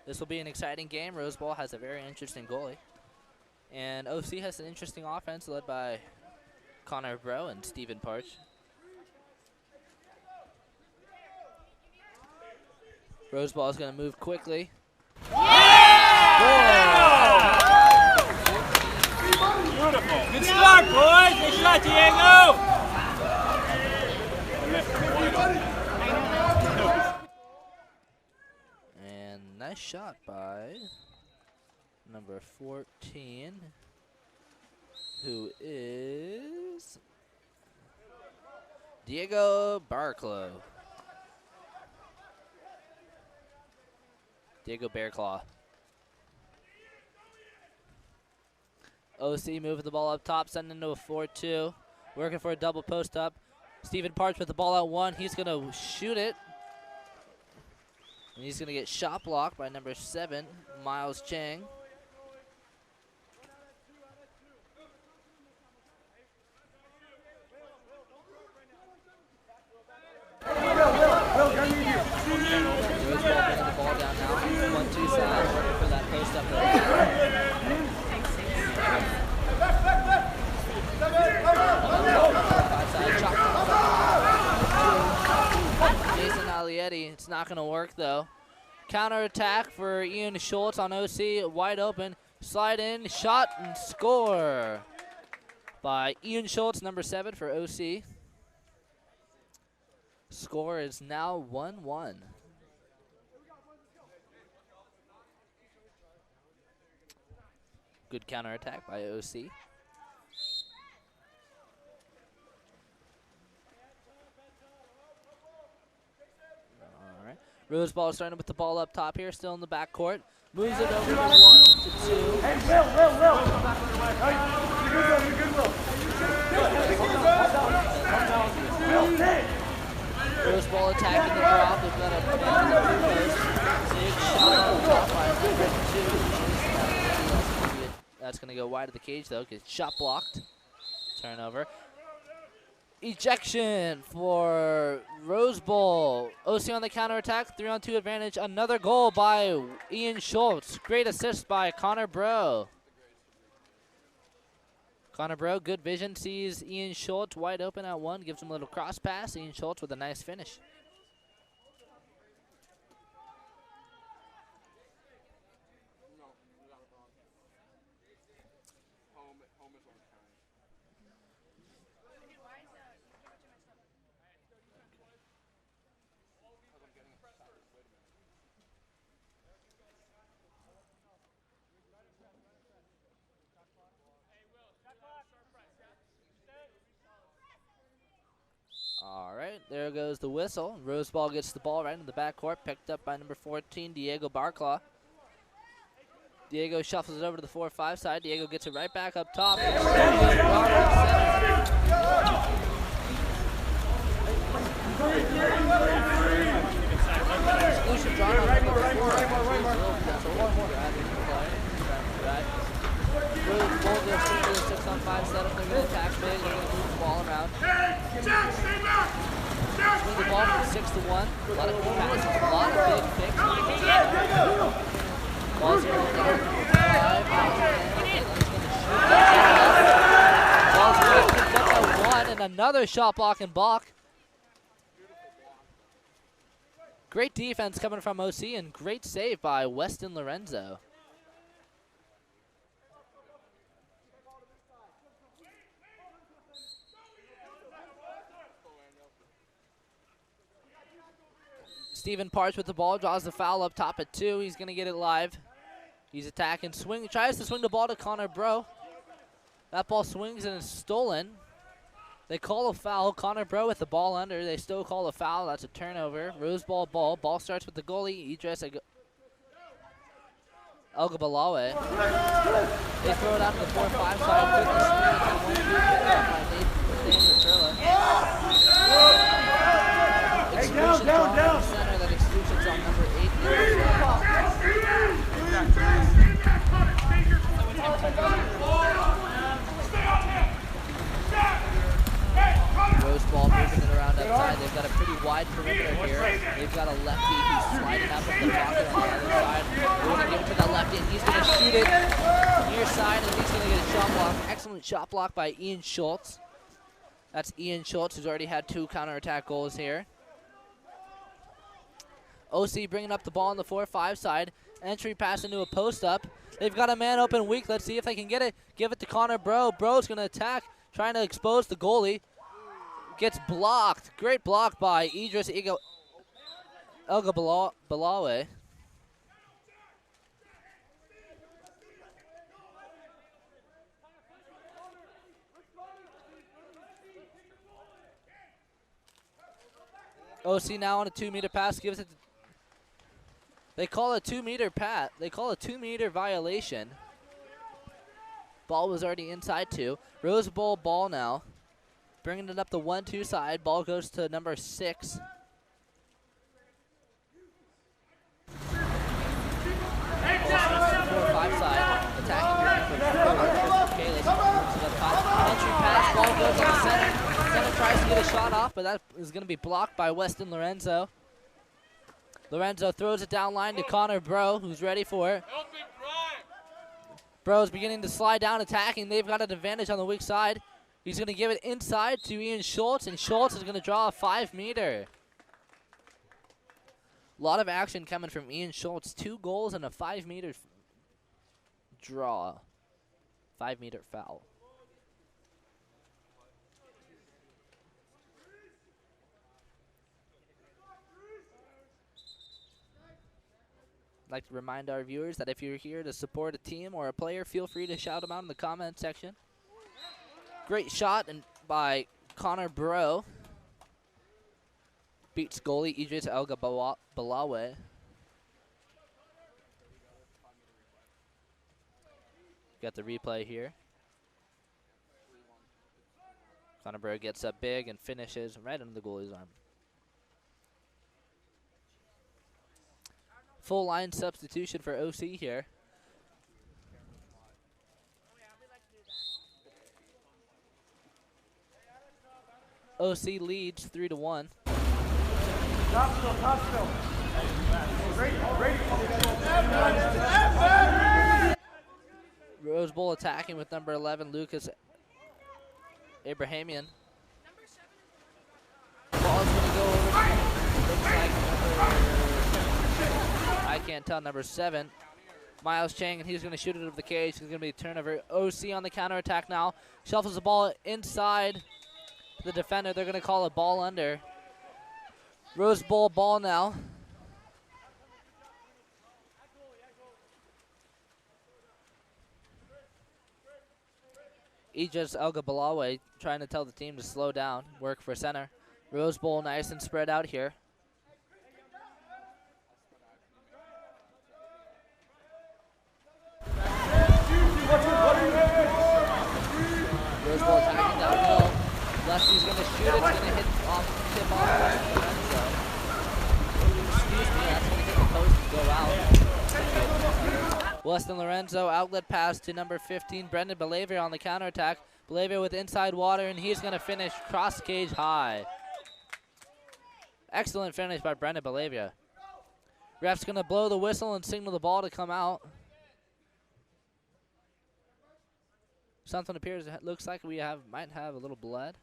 This will be an exciting game. Rose Bowl has a very interesting goalie. And OC has an interesting offense led by Connor Bro and Stephen Parch. Rose Bowl is going to move quickly. Beautiful. Good start, boys. Good shot, Diego. And nice shot by number 14, who is Diego Barclow. Diego Bearclaw. OC moving the ball up top, sending into a 4-2. Working for a double post up. Stephen Parch with the ball out one. He's going to shoot it. And he's going to get shot blocked by number 7, Miles Chang. Rose Ball bringing the ball down now. 1-2 side, working for that post up there. Jason Alietti, it's not going to work though. Counter attack for Ian Schultz on OC, wide open. Slide in, shot, and score by Ian Schultz, number 7 for OC. Score is now 1-1. Good counter attack by OC. All right. Rose Ball starting with the ball up top here, still in the backcourt. Moves it over to 1 to 2. Hey, Will. You're good, Will. Rose Ball attacking the drop. They've got a post. Big shot on top by number 2. That's going to go wide of the cage, though, because shot blocked. Turnover. Ejection for Rose Bowl. OC on the counterattack, 3-on-2 advantage. Another goal by Ian Schultz. Great assist by Connor Bro. Connor Bro, good vision, sees Ian Schultz wide open at 1, gives him a little cross pass. Ian Schultz with a nice finish. All right, there goes the whistle. Rose Ball gets the ball right in the backcourt, picked up by number 14, Diego Barclaw. Diego shuffles it over to the 4-5 side. Diego gets it right back up top. Exclusive drawn on number 4. Rose Ball goes straight to the 6-on-5 setup. They're going to attack big. They're going to move the ball around. Swing the ball from 6 to 1. A lot of good passes, a lot of big picks. Ball's going to go 5. Ball's going to pick up at 1, and another shot block and balk. Great defense coming from OC, and great save by Weston Lorenzo. Steven Parch with the ball, draws the foul up top at 2. He's going to get it live. He's attacking, tries to swing the ball to Connor Bro. That ball swings and is stolen. They call a foul. Connor Bro with the ball under. They still call a foul. That's a turnover. Rose ball ball. Ball starts with the goalie, Idris Elgabalawe. They throw it out to the 4-5 side. Exclusions on the center. That exclusions on number 8. Rose ball moving it around outside. They've got a pretty wide perimeter here. They've got a lefty who's sliding up with the pocket on the other side. They're going to give it to the lefty, and he's going to shoot it near side, and he's going to get a shot block. Excellent shot block by Ian Schultz. That's Ian Schultz, who's already had 2 counterattack goals here. OC bringing up the ball on the 4-5 side. Entry pass into a post-up. They've got a man open weak. Let's see if they can get it. Give it to Connor Bro. Bro's going to attack, trying to expose the goalie. Gets blocked. Great block by Idris Elgabalawe. OC now on a 2-meter pass, gives it. They call a 2-meter pat. They call a 2-meter violation. Ball was already inside 2. Rose Bowl ball now. Bringing it up the 1-2 side. Ball goes to number 6. Entry pass, ball goes to the center. Center tries to get a shot off, but that is going to be blocked by Weston Lorenzo. Lorenzo throws it down line to Connor Bro, who's ready for it. Bro's beginning to slide down, attacking. They've got an advantage on the weak side. He's going to give it inside to Ian Schultz, and Schultz is going to draw a 5-meter. A lot of action coming from Ian Schultz. 2 goals and a 5-meter draw. 5-meter foul. I'd like to remind our viewers that if you're here to support a team or a player, feel free to shout them out in the comment section. Great shot by Connor Bro. Beats goalie Idris Elgabalawe. Got the replay here. Connor Bro gets up big and finishes right under the goalie's arm. Full line substitution for OC here. OC leads 3-1. Rose Bowl attacking with number 11, Lucas Abrahamian. Ball's going to go over. Looks like I can't tell, number 7, Miles Chang, and he's going to shoot it over the cage. It's going to be a turnover. OC on the counterattack now. Shuffles the ball inside the defender. They're going to call a ball under. Rose Bowl ball now. Idris Elgabalawe trying to tell the team to slow down, work for center. Rose Bowl nice and spread out here. Rose Bowl attacking downhill. Leslie's going to shoot it. It's going to hit off, tip off Lorenzo. Excuse me, that's going to hit the post and go out. Weston Lorenzo, outlet pass to number 15, Brendan Belavier on the counterattack. Belavier with inside water, and he's going to finish cross cage high. Excellent finish by Brendan Belavier. Ref's going to blow the whistle and signal the ball to come out. Something appears, it looks like we might have a little blood.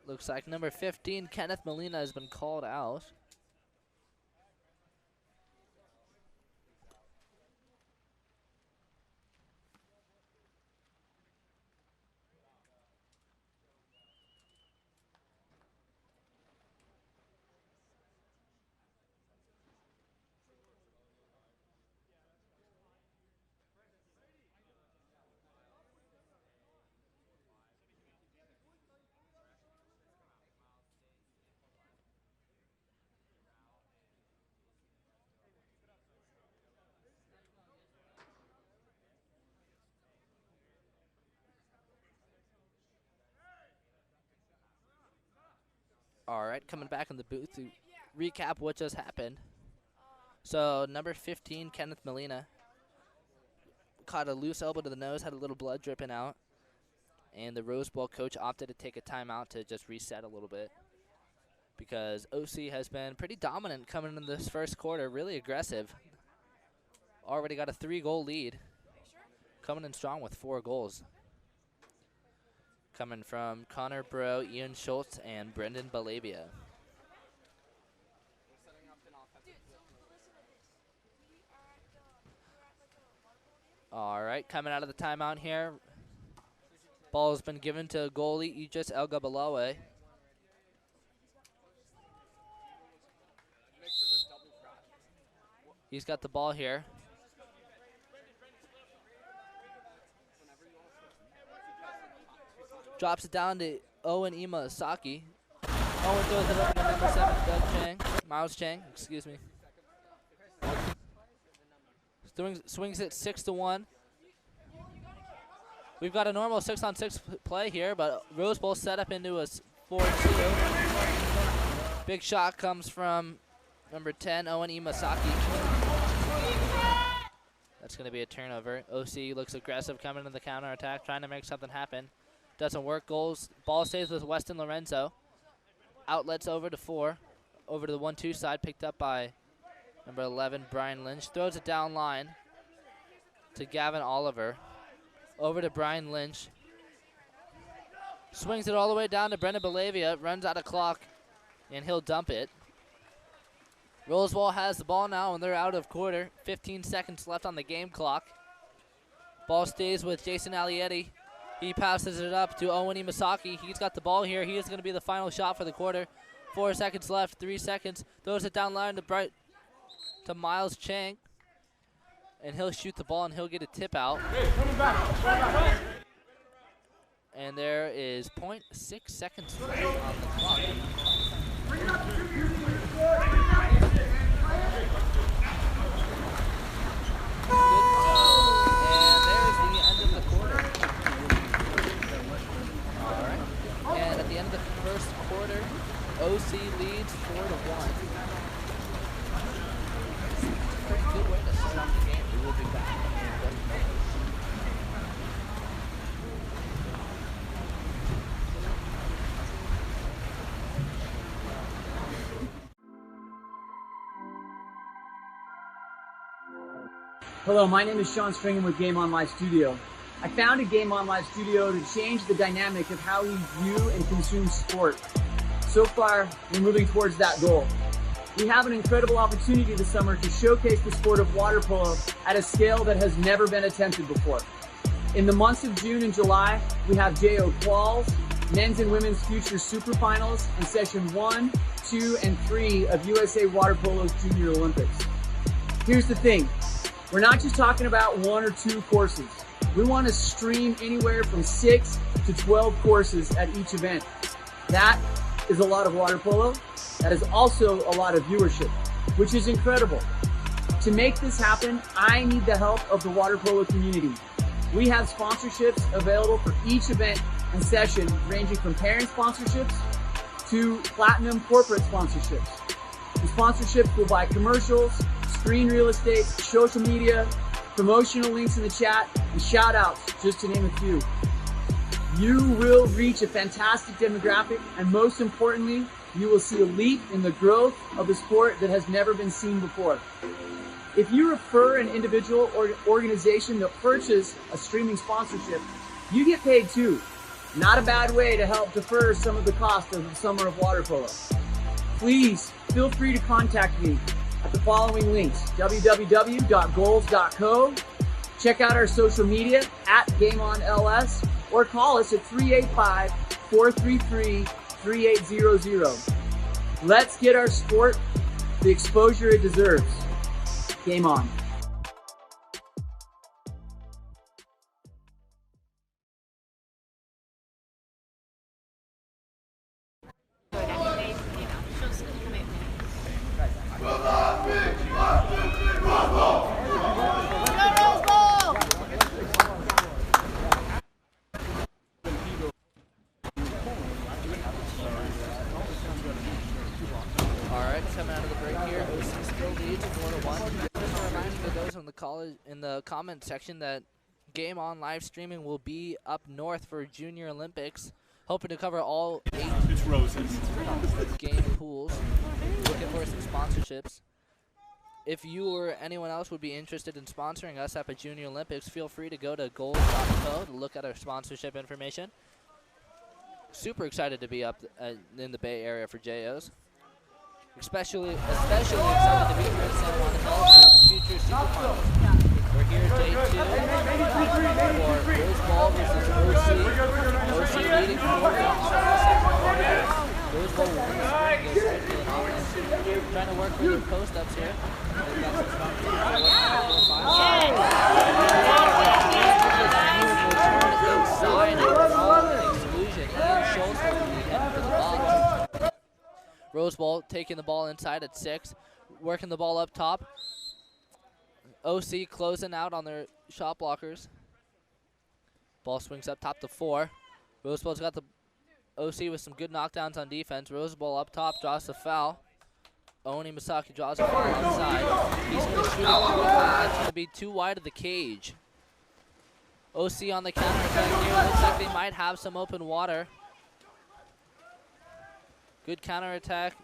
Looks like number 15, Kenneth Molina, has been called out. All right, coming back in the booth to recap what just happened. So number 15, Kenneth Molina, caught a loose elbow to the nose, had a little blood dripping out, and the Rose Bowl coach opted to take a timeout to just reset a little bit because OC has been pretty dominant coming in this first quarter, really aggressive. Already got a 3-goal lead, coming in strong with 4 goals. Coming from Connor Bro, Ian Schultz, and Brendan Balabia. All right, coming out of the timeout here. Ball has been given to goalie Idris El Gabalawe. He's got the ball here. Drops it down to Owen Imasaki. Owen throws it over to number 7, Doug Chang. Miles Chang, excuse me. Swings it 6-1. We've got a normal 6-on-6 play here, but Rose Bowl set up into a 4-2. Big shot comes from number 10, Owen Imasaki. That's going to be a turnover. OC looks aggressive coming in the counter attack, trying to make something happen. Doesn't work. Goals. Ball stays with Weston Lorenzo. Outlets over to 4. Over to the 1-2 side, picked up by number 11, Brian Lynch. Throws it down line to Gavin Oliver. Over to Brian Lynch. Swings it all the way down to Brendan Balabia. Runs out of clock, and he'll dump it. Rose Bowl has the ball now, and they're out of quarter. 15 seconds left on the game clock. Ball stays with Jason Alietti. He passes it up to Owen Imasaki. He's got the ball here. He is going to be the final shot for the quarter. 4 seconds left, 3 seconds. Throws it down line to Miles Chang. And he'll shoot the ball, and he'll get a tip out. And there is 0.6 seconds left on the clock. And there's the end of the quarter. All right. And at the end of the first quarter, OC leads 4-1. Pretty good way to start off the game. We will be back in just a moment. Hello, my name is Sean Stringham with Game On Live Studio. I founded Game On Live Studio to change the dynamic of how we view and consume sport. So far, we're moving towards that goal. We have an incredible opportunity this summer to showcase the sport of water polo at a scale that has never been attempted before. In the months of June and July, we have JO Quals, Men's and Women's Future Super Finals, and Session 1, 2, and 3 of USA Water Polo's Junior Olympics. Here's the thing. We're not just talking about 1 or 2 courses. We want to stream anywhere from 6 to 12 courses at each event. That is a lot of water polo. That is also a lot of viewership, which is incredible. To make this happen, I need the help of the water polo community. We have sponsorships available for each event and session, ranging from parent sponsorships to platinum corporate sponsorships. The sponsorships will buy commercials, screen real estate, social media, promotional links in the chat, and shout outs, just to name a few. You will reach a fantastic demographic, and most importantly, you will see a leap in the growth of the sport that has never been seen before. If you refer an individual or organization to purchase a streaming sponsorship, you get paid too. Not a bad way to help defer some of the cost of the summer of water polo. Please feel free to contact me at the following links: www.goals.co, check out our social media at GameOnLS, or call us at 385-433-3800. Let's get our sport the exposure it deserves. Game on. leads 4-1. Just a reminder to those in the comment section that Game On live streaming will be up north for Junior Olympics. Hoping to cover all 8 game pools. Looking for some sponsorships. If you or anyone else would be interested in sponsoring us at the Junior Olympics, feel free to go to gold.co to look at our sponsorship information. Super excited to be up in the Bay Area for JOs. Especially excited to be here at San Juan Hills for future Super Finals. We're here day 2 for Rose Ball versus OC. OC leading 4-1 Rose Ball wins. Trying to work through their post-ups here. They've got some strong teams. Inside and exclusion. Ian Schultz will be heading for the box. Rose Ball taking the ball inside at 6, working the ball up top. OC closing out on their shot blockers. Ball swings up top to 4. Rose Ball's got the OC with some good knockdowns on defense. Rose Ball up top draws the foul. Oni Masaki draws a foul inside. He's going to shoot it. That's going to be too wide of the cage. OC on the counter attack here. Looks like they might have some open water. Good counter attack.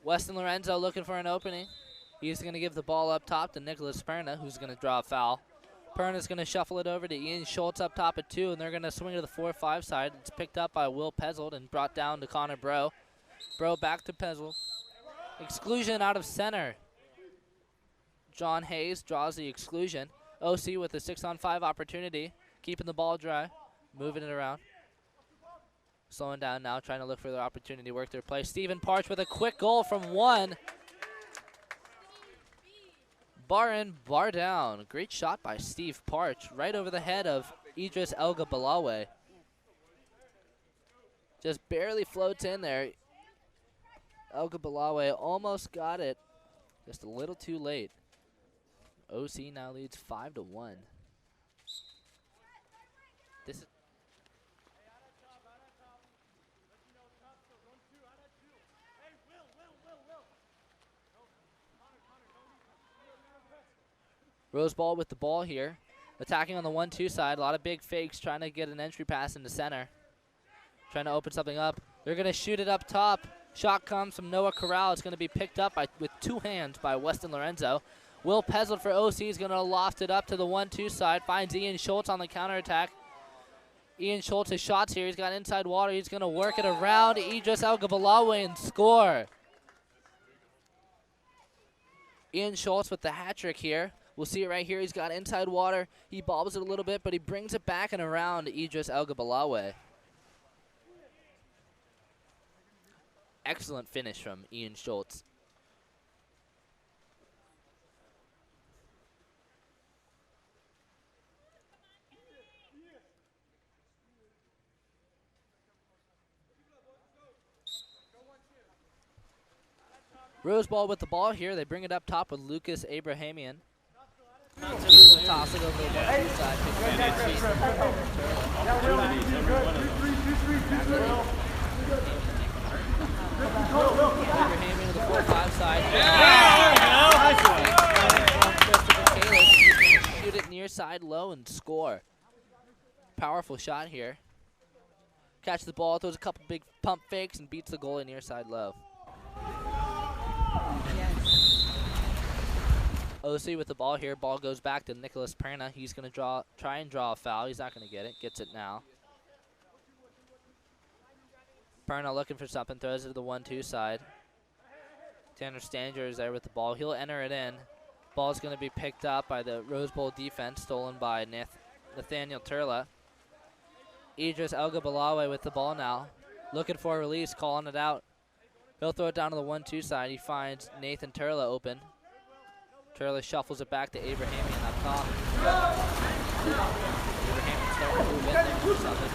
Weston Lorenzo looking for an opening. He's going to give the ball up top to Nicholas Perna, who's going to draw a foul. Perna's going to shuffle it over to Ian Schultz up top at 2, and they're going to swing to the 4-5 side. It's picked up by Will Pezold and brought down to Connor Bro. Bro back to Pezold. Exclusion out of center. John Hayes draws the exclusion. OC with a 6-on-5 opportunity, keeping the ball dry, moving it around. Slowing down now, trying to look for their opportunity to work their play. Stephen Parch with a quick goal from 1. Bar in, bar down. Great shot by Steve Parch, right over the head of Idris Elga Balawe. Just barely floats in there. Elga Balawe almost got it, just a little too late. OC now leads 5-1. This is Rose Ball with the ball here. Attacking on the 1-2 side. A lot of big fakes trying to get an entry pass into center. Trying to open something up. They're going to shoot it up top. Shot comes from Noah Corral. It's going to be picked up with 2 hands by Weston Lorenzo. Will Pezold for OC is going to loft it up to the 1-2 side. Finds Ian Schultz on the counterattack. Ian Schultz's shots here. He's got inside water. He's going to work it around Idris El-Gabalawi and score. Ian Schultz with the hat trick here. We'll see it right here. He's got inside water. He bobbles it a little bit, but he brings it back and around Idris El-Gabalawi. Excellent finish from Ian Schultz. Rose Ball with the ball here. They bring it up top with Lucas Abrahamian. He's going to toss it over the left side. Abrahamian to the 4-5 side. He's going to shoot it near side low and score. Powerful shot here. Catches the ball, throws a couple big pump fakes, and beats the goalie near side low. OC with the ball here. Ball goes back to Nicholas Perna. He's going to try and draw a foul. He's not going to get it. Gets it now. Perna looking for something. Throws it to the 1-2 side. Tanner Stanger is there with the ball. He'll enter it in. Ball's going to be picked up by the Rose Bowl defense, stolen by Nathaniel Turla. Idris El-Gabalawi with the ball now. Looking for a release, calling it out. He'll throw it down to the 1-2 side. He finds Nathan Turla open. Turla shuffles it back to Abrahamian up top. Abrahamian starting to move in there for something.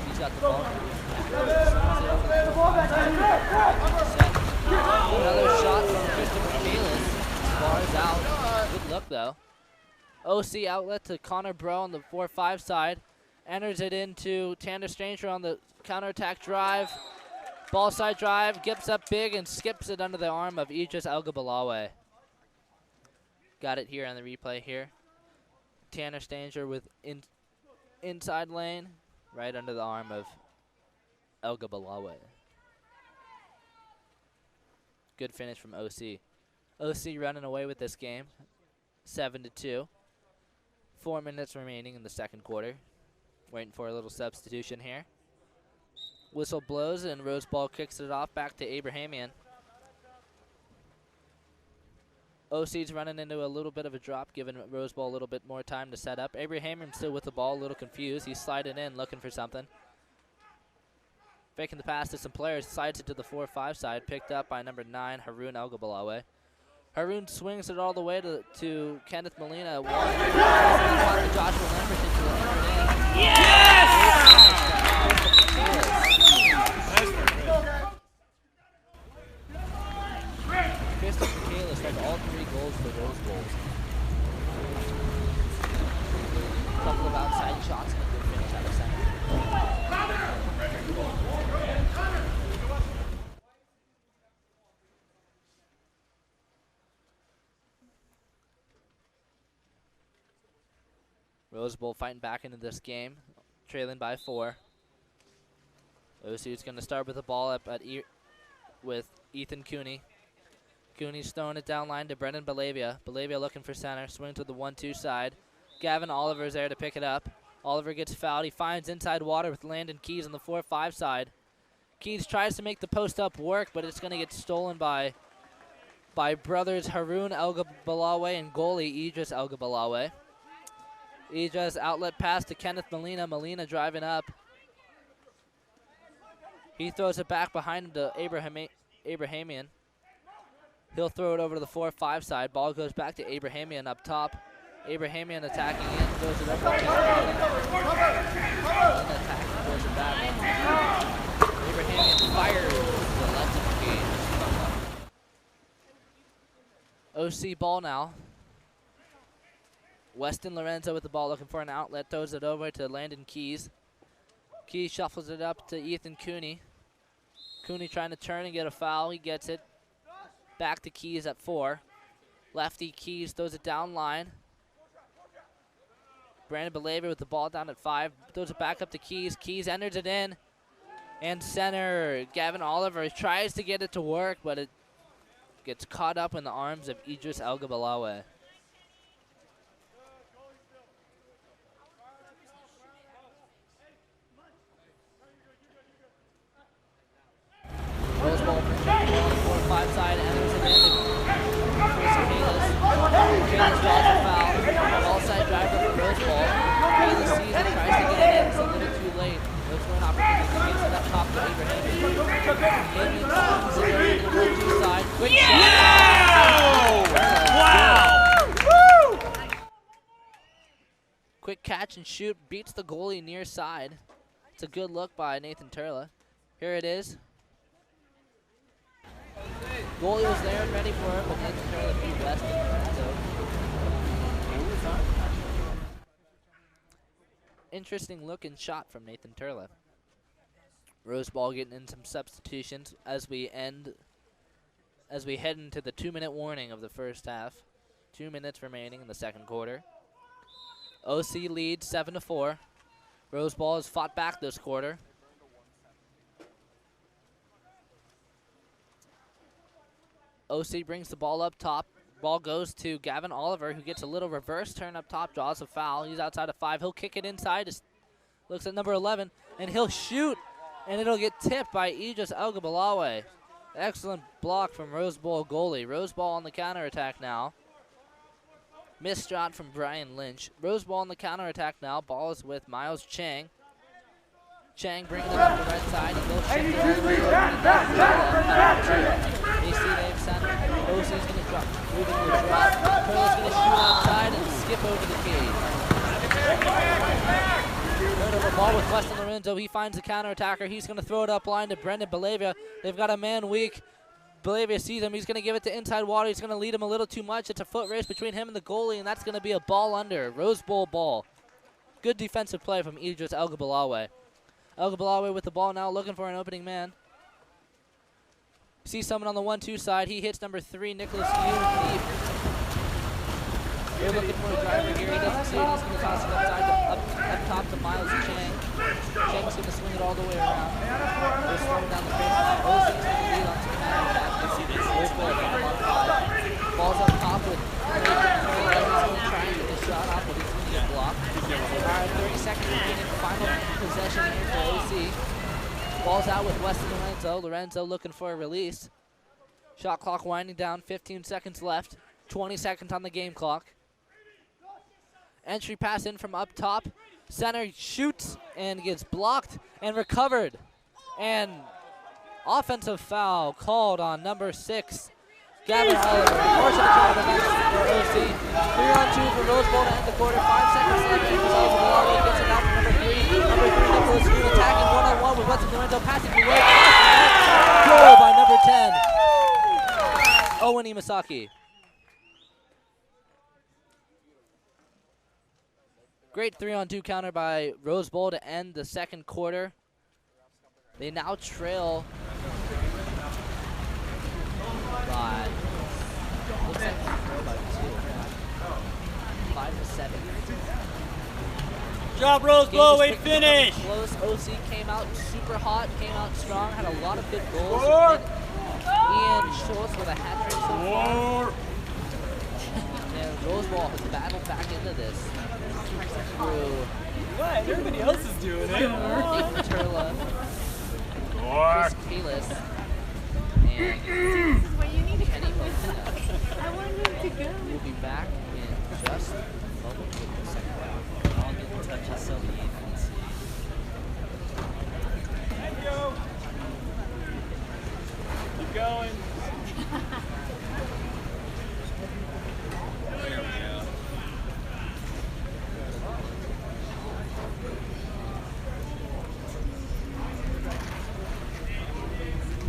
He's got the ball. Another shot from Christopher Kalis. Bars out. Good look though. OC outlet to Connor Bro on the 4-5 side. Enters it into Tanner Stranger on the counterattack drive. Ball side drive, gets up big and skips it under the arm of Idris El-Gabalawi. Got it here on the replay here. Tanner Stanger with inside lane, right under the arm of El-Gabalawi. Good finish from OC. OC running away with this game, 7-2. 4 minutes remaining in the second quarter. Waiting for a little substitution here. Whistle blows and Roseball kicks it off back to Abrahamian. OC's running into a little bit of a drop, giving Roseball a little bit more time to set up. Abrahamian still with the ball, a little confused. He's sliding in, looking for something. Faking the pass to some players, slides it to the 4-5 side, picked up by number 9, Haroon El-Gabalawi. Haroon swings it all the way to Kenneth Molina. Joshua Lamberton to the yes! Christopher Kalis had all 3 goals for those goals. A couple of outside shots and a good finish out of center. Rose Bowl fighting back into this game, trailing by 4. OC is going to start with the ball up with Ethan Cooney. Cooney's throwing it down line to Brendan Belavia. Belavia looking for center, swing to the 1-2 side. Gavin Oliver's there to pick it up. Oliver gets fouled. He finds inside water with Landon Keys on the 4-5 side. Keys tries to make the post up work, but it's going to get stolen by brothers Haroon El-Gabalawi and goalie Idris El-Gabalawi. Idris outlet pass to Kenneth Molina. Molina driving up. He throws it back behind him to Abrahamian. He'll throw it over to the 4-5 side. Ball goes back to Abrahamian up top. Abrahamian attacking in, throws it over to Molina attacking, throws it back. Abrahamian fires to the left of the cage. OC ball now. Weston Lorenzo with the ball, looking for an outlet, throws it over to Landon Keys. Keys shuffles it up to Ethan Cooney. Cooney trying to turn and get a foul. He gets it. Back to Keys at 4. Lefty Keys throws it down line. Brandon Belavia with the ball down at 5. Throws it back up to Keys. Keys enters it in. And center, Gavin Oliver tries to get it to work, but it gets caught up in the arms of Idris El-Gabalawi. Rose Bowl, 4-5 side, enters it in to Chris Kalis. Kalis draws a foul. Ball side driver for Rose Bowl. Kalis sees it, tries to get it in. It's a little too late. Looks for an opportunity. Gets it up top to Abraham. Abraham swings it over to the 1-2 side. Quick shot. Wow! Woo! Quick catch and shoot. Beats the goalie near side. It's a good look by Nathan Turla. Here it is. Goalie was there and ready for it, but Nathan Turla beat Weston. Interesting looking shot from Nathan Turla. Rose Ball getting in some substitutions as we head into the 2-minute warning of the first half. 2 minutes remaining in the second quarter. OC leads 7-4. Rose Ball has fought back this quarter. OC brings the ball up top. Ball goes to Gavin Oliver, who gets a little reverse turn up top, draws a foul. He's outside of 5. He'll kick it inside. Looks at number 11, and he'll shoot, and it'll get tipped by Idris El-Gabalawi. Excellent block from Rose Bowl goalie. Rose Ball on the counterattack now. Missed shot from Brian Lynch. Rose Ball on the counterattack now. Ball is with Miles Chang. Chang bringing it up the right side. He goes shift it all the way over. AC Dave center. OC's going to drop. Moving to the drop. Turla's going to shoot outside and skip over the cage. Third over ball with Weston Lorenzo. He finds the counterattacker. He's going to throw it up line to Brendan Belavia. They've got a man weak. Belavia sees him. He's going to give it to inside water. He's going to lead him a little too much. It's a foot race between him and the goalie, and that's going to be a ball under. Rose Bowl ball. Good defensive play from Idris El-Gabalawi. El-Gabalawi with the ball now, looking for an opening man. See someone on the 1-2 side. He hits number 3, Nicholas Hughes. They're looking for a driver here. He doesn't see it. He's going to toss it up top to Miles Chang. Chang's going to swing it all the way around. They're slowing down the baseline. OC's going to lead on to the Ball's up top with He's going to try and get the shot off, but he's going to get blocked. All right, 30 seconds remaining. Final possession here for OC. Ball's out with Weston Lorenzo. Lorenzo looking for a release. Shot clock winding down. 15 seconds left. 20 seconds on the game clock. Entry pass in from up top. Center shoots and gets blocked and recovered. And offensive foul called on number 6, Gavin Oliver. Force of the crowd for OC. 3-on-2 for Rose Bowl to end the quarter. 5 seconds left. Andrews Oliver gets it out for number 3. Number 3, Nicholas Green attacking one-on-one with Weston Lorenzo passing away. Goal by number 10, Owen Imasaki. Great 3-on-2 counter by Rose Bowl to end the second quarter. They now trail by, looks like they trail by 2. 5-7. Job, Rose Bowl, wait, finish. Close. OC came out super hot, came out strong, had a lot of good goals. Ian Schultz with a hat trick so far. And Rose Bowl has battled back into this. What? Everybody else is doing it. Nathan Turla, Chris Kalis, and Kenny Mosina. I wanted him to go. We'll be back in just a moment with the second round. I'll get the touches so easy. Keep going.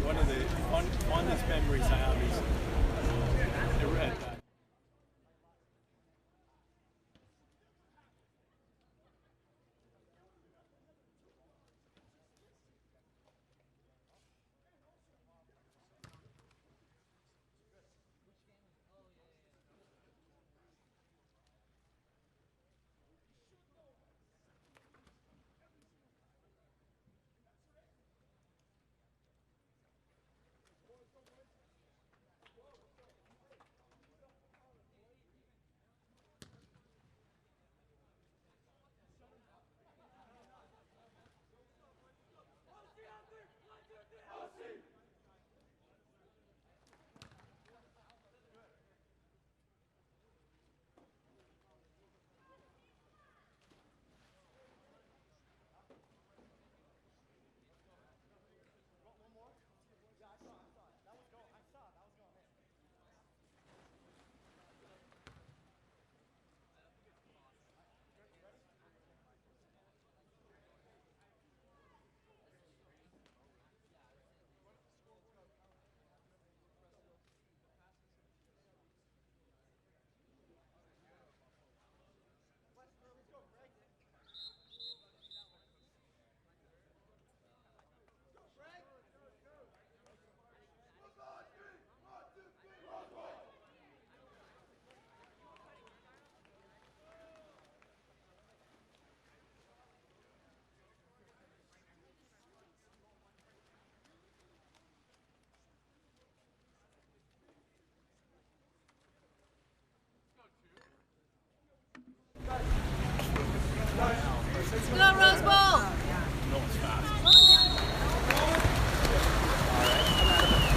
One of the fondest memories I have is the red. Let's go, Rose Bowl!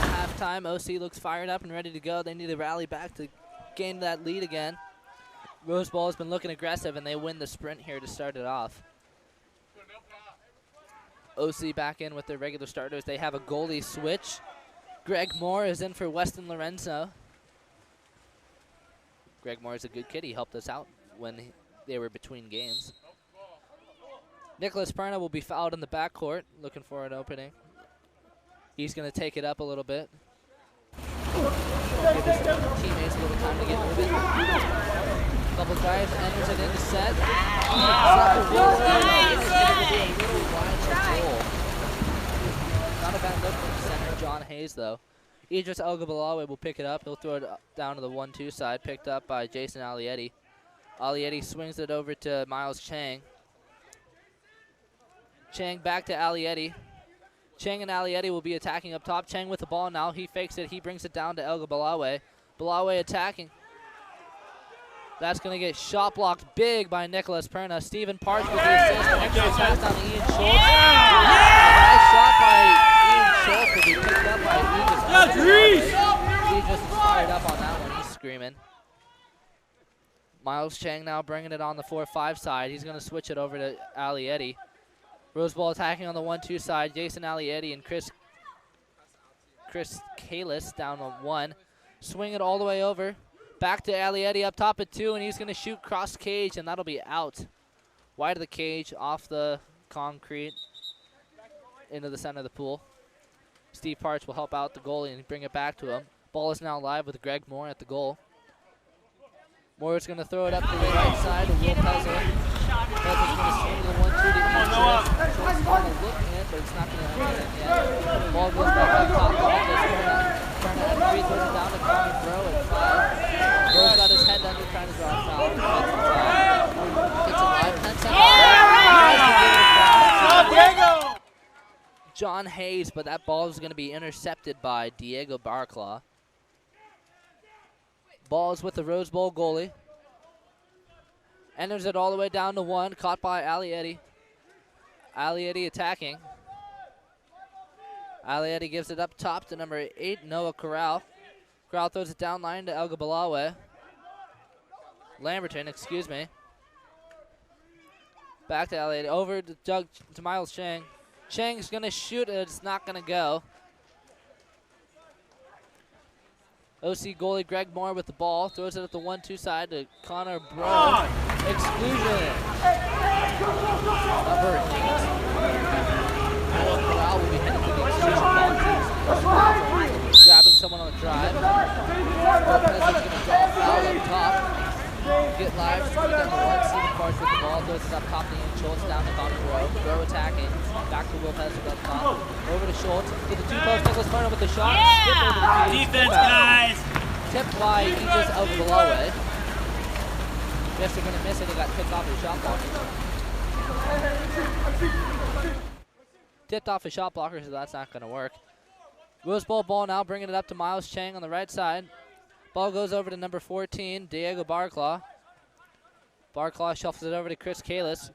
Halftime, OC looks fired up and ready to go. They need to rally back to gain that lead again. Rose Bowl has been looking aggressive, and they win the sprint here to start it off. OC back in with their regular starters. They have a goalie switch. Greg Moore is in for Weston Lorenzo. Greg Moore is a good kid. He helped us out when they were between games. Nicholas Perna will be fouled in the backcourt, looking for an opening. He's going to take it up a little bit. Give his teammates a little time to get moving. Couple drives, enters it into set. Not a bad look from center John Hayes, though. Idris Elgabalawi will pick it up. He'll throw it down to the 1-2 side, picked up by Jason Alietti. Alietti swings it over to Miles Chang. Chang back to Alietti. Chang and Alietti will be attacking up top. Chang with the ball now. He fakes it. He brings it down to Elgabalawi. Balawi attacking. That's going to get shot blocked big by Nicholas Perna. Stephen Parch with the assist. Extra pass down to Ian Schultz. Nice shot by Ian Schultz, but he picked up by Aegis. Aegis is fired up on that one. He's screaming. Miles Chang now bringing it on the 4-5 side. He's going to switch it over to Alietti. Rose Bowl attacking on the 1-2 side. Jason Alietti and Chris Kalis down on 1. Swing it all the way over. Back to Alietti up top at 2, and he's going to shoot cross cage, and that'll be out. Wide of the cage, off the concrete, into the center of the pool. Steve Parch will help out the goalie and bring it back to him. Ball is now live with Greg Moore at the goal. Moore is going to throw it up to the right side to Will Puzzle. Puzzle's going to swing the 1-2 to Ian Schultz. Schultz going to look in, but it's not going to enter in yet. Ball goes back up top to Aldis. Turner at 3, throws it down to Connor Bro at 5. Bro's got his head under, trying to draw a foul. Gets a live 10 seconds. John Hayes, but that ball is going to be intercepted by Diego Barclaw. Ball is with the Rose Bowl goalie. Enters it all the way down to 1, caught by Alietti. Alietti attacking. Alietti gives it up top to number 8, Noah Corral. Corral throws it down line to Elgabalawi. Lamberton, excuse me. Back to Alietti, over to Miles Chang. Chang's going to shoot it, it's not going to go. OC goalie Greg Moore with the ball, throws it at the 1-2 side to Connor Bro. Exclusion. Number 8. Noah Corral will be headed to the exclusion box. Grabbing someone on the drive. Lopez is going to draw a foul up top. Get live, screen down the 1. Stephen Parch with the ball, throws it up top to Ian Schultz, down to Connor Bro. Bro attacking. Back to Lopez with up top. Over to Schultz. To the 2-post. Nicholas Turner with the shot. Yeah! Defense, guys! Tipped by Aegis Elgabalawi. Guess they're going to miss it. They got tipped off his shot blocker. Tipped off his shot blocker, so that's not going to work. Rose Bowl ball now, bringing it up to Miles Chang on the right side. Ball goes over to number 14, Diego Barclaw. Barclaw shuffles it over to Chris Kalis.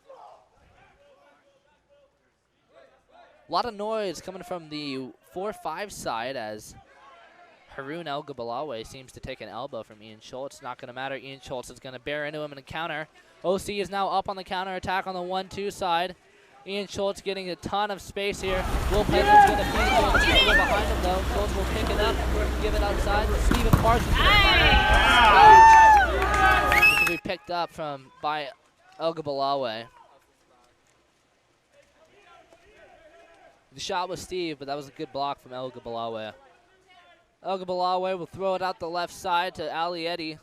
A lot of noise coming from the 4-5 side as Haroon Elgabalawi seems to take an elbow from Ian Schultz. Not going to matter. Ian Schultz is going to bear into him in a counter. OC is now up on the counter attack on the 1-2 side. Ian Schultz getting a ton of space here. Will Peasant's going to feed it. It's going to go behind him, though. Schultz will pick it up, give it outside. Stephen Parch is going to fire it. This will be picked up by Elgabalawi. The shot was Steve, but that was a good block from Elgabalawi. Elgabalawi will throw it out the left side to Alietti.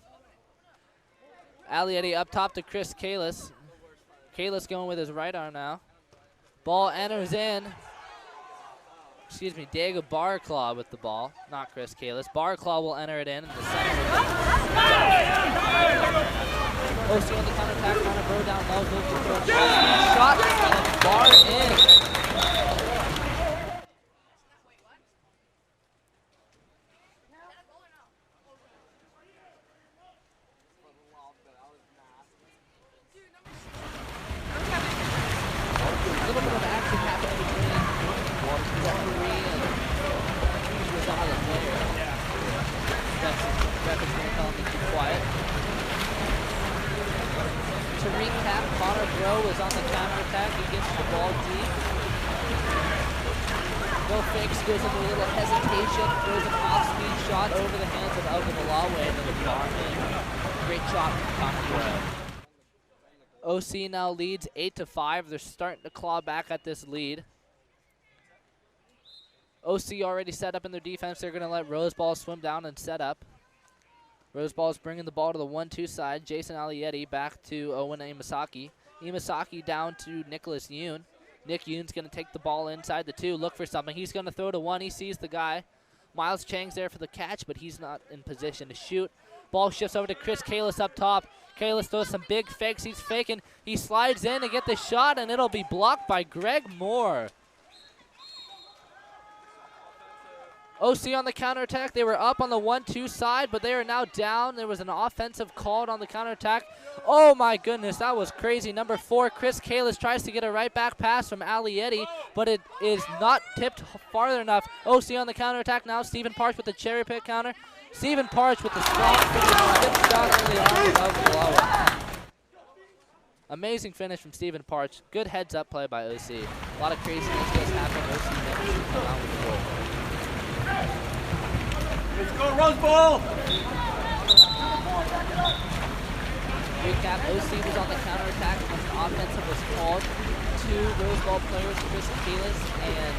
Alietti up top to Chris Kalis. Kalis going with his right arm now. Ball enters in. Excuse me, Diego Barclaw with the ball, not Chris Kalis. Barclaw will enter it in the center. OC on the counter attack, Connor Bro down low, goes to throw a shot, and bar in. Goes into a little hesitation, throws an off-speed shot over the hands of Elgabalawi, and then the bar in. Great shot from Connor Bro. OC now leads 8-5. They're starting to claw back at this lead. OC already set up in their defense. They're going to let Roseball swim down and set up. Roseball is bringing the ball to the 1-2 side. Jason Alietti back to Owen Imasaki. Imasaki down to Nicholas Yoon. Nick Yoon's going to take the ball inside the 2, look for something. He's going to throw to 1. He sees the guy. Miles Chang's there for the catch, but he's not in position to shoot. Ball shifts over to Chris Kalis up top. Kalis throws some big fakes. He's faking. He slides in to get the shot, and it'll be blocked by Greg Moore. OC on the counterattack. They were up on the 1-2 side, but they are now down. There was an offensive called on the counterattack. Oh, my goodness. That was crazy. Number 4, Chris Kalis tries to get a right back pass from Ali Eddy, but it is not tipped farther enough. OC on the counterattack now. Stephen Parch with the cherry pick counter. Stephen Parch with the strong finish. Shot in the arm of Blower. Amazing finish from Stephen Parch. Good heads-up play by OC. A lot of craziness just happened. OC managed to come out with the goal. Let's go, Rose Bowl! Recap, OC was on the counterattack when an offensive was called. 2 Rose Bowl players, Chris Kalis and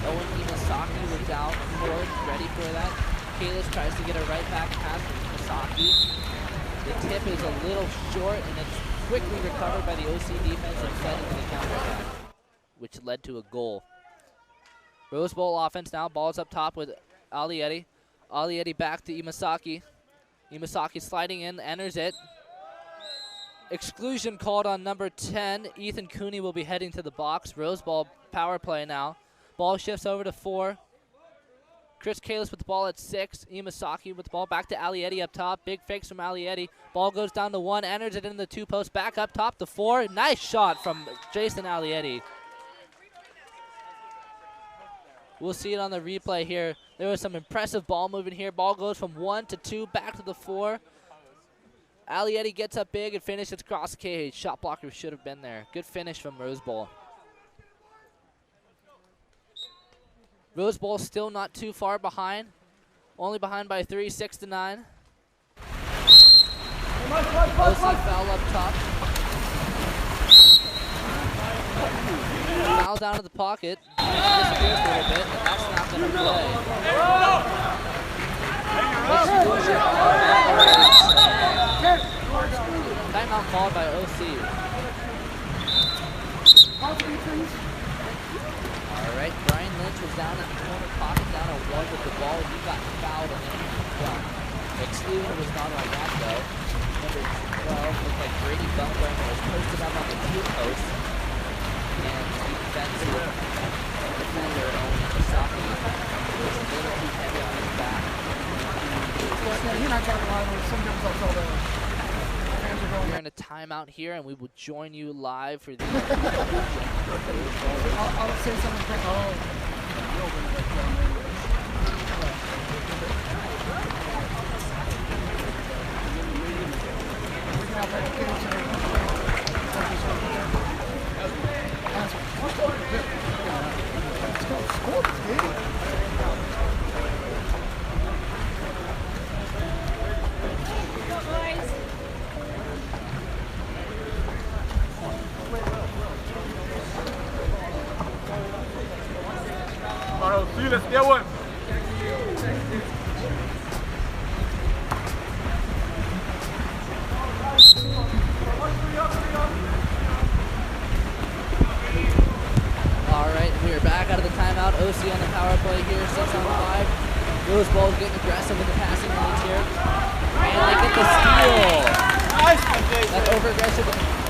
Owen Imasaki were down forward, ready for that. Kalis tries to get a right back pass from Imasaki. The tip is a little short and it's quickly recovered by the OC defense and fed into the counterattack, which led to a goal. Rose Bowl offense now, ball's up top with Ali Eddy. Ali Eddy back to Imasaki. Imasaki sliding in, enters it. Exclusion called on number 10. Ethan Cooney will be heading to the box. Rose Bowl power play now. Ball shifts over to 4. Chris Kalis with the ball at 6. Imasaki with the ball back to Ali Eddy up top. Big fakes from Ali Eddy. Ball goes down to 1, enters it in the 2 post. Back up top to 4. Nice shot from Jason Ali Eddy. We'll see it on the replay here. There was some impressive ball movement here. Ball goes from 1 to 2, back to the 4. Ali Eddy gets up big and finishes cross cage. Shot blocker should have been there. Good finish from Rose Bowl. Rose Bowl still not too far behind. Only behind by 3, 6-9. OC foul up top. Foul down to the pocket. Disappears a little bit, but that's not going to play. Timeout called by OC. Alright, Brian Lynch was down in the corner pocket, down at 1 with the ball. He got fouled and then well, exclusion was not on that though. Number 12 looked like Brady Bumgarner was posted up on the 2 post. And defensive defender Owen Imasaki was a little too heavy on his back. You're not talking about it. Sometimes I'll tell the fans are going. We're in a timeout here, and we will join you live for the. I'll say something quick. See you, let's get one. All right, we are back out of the timeout. OC on the power play here, 6 on 5. Rose Bowl getting aggressive with the passing lanes here. And they get the steal.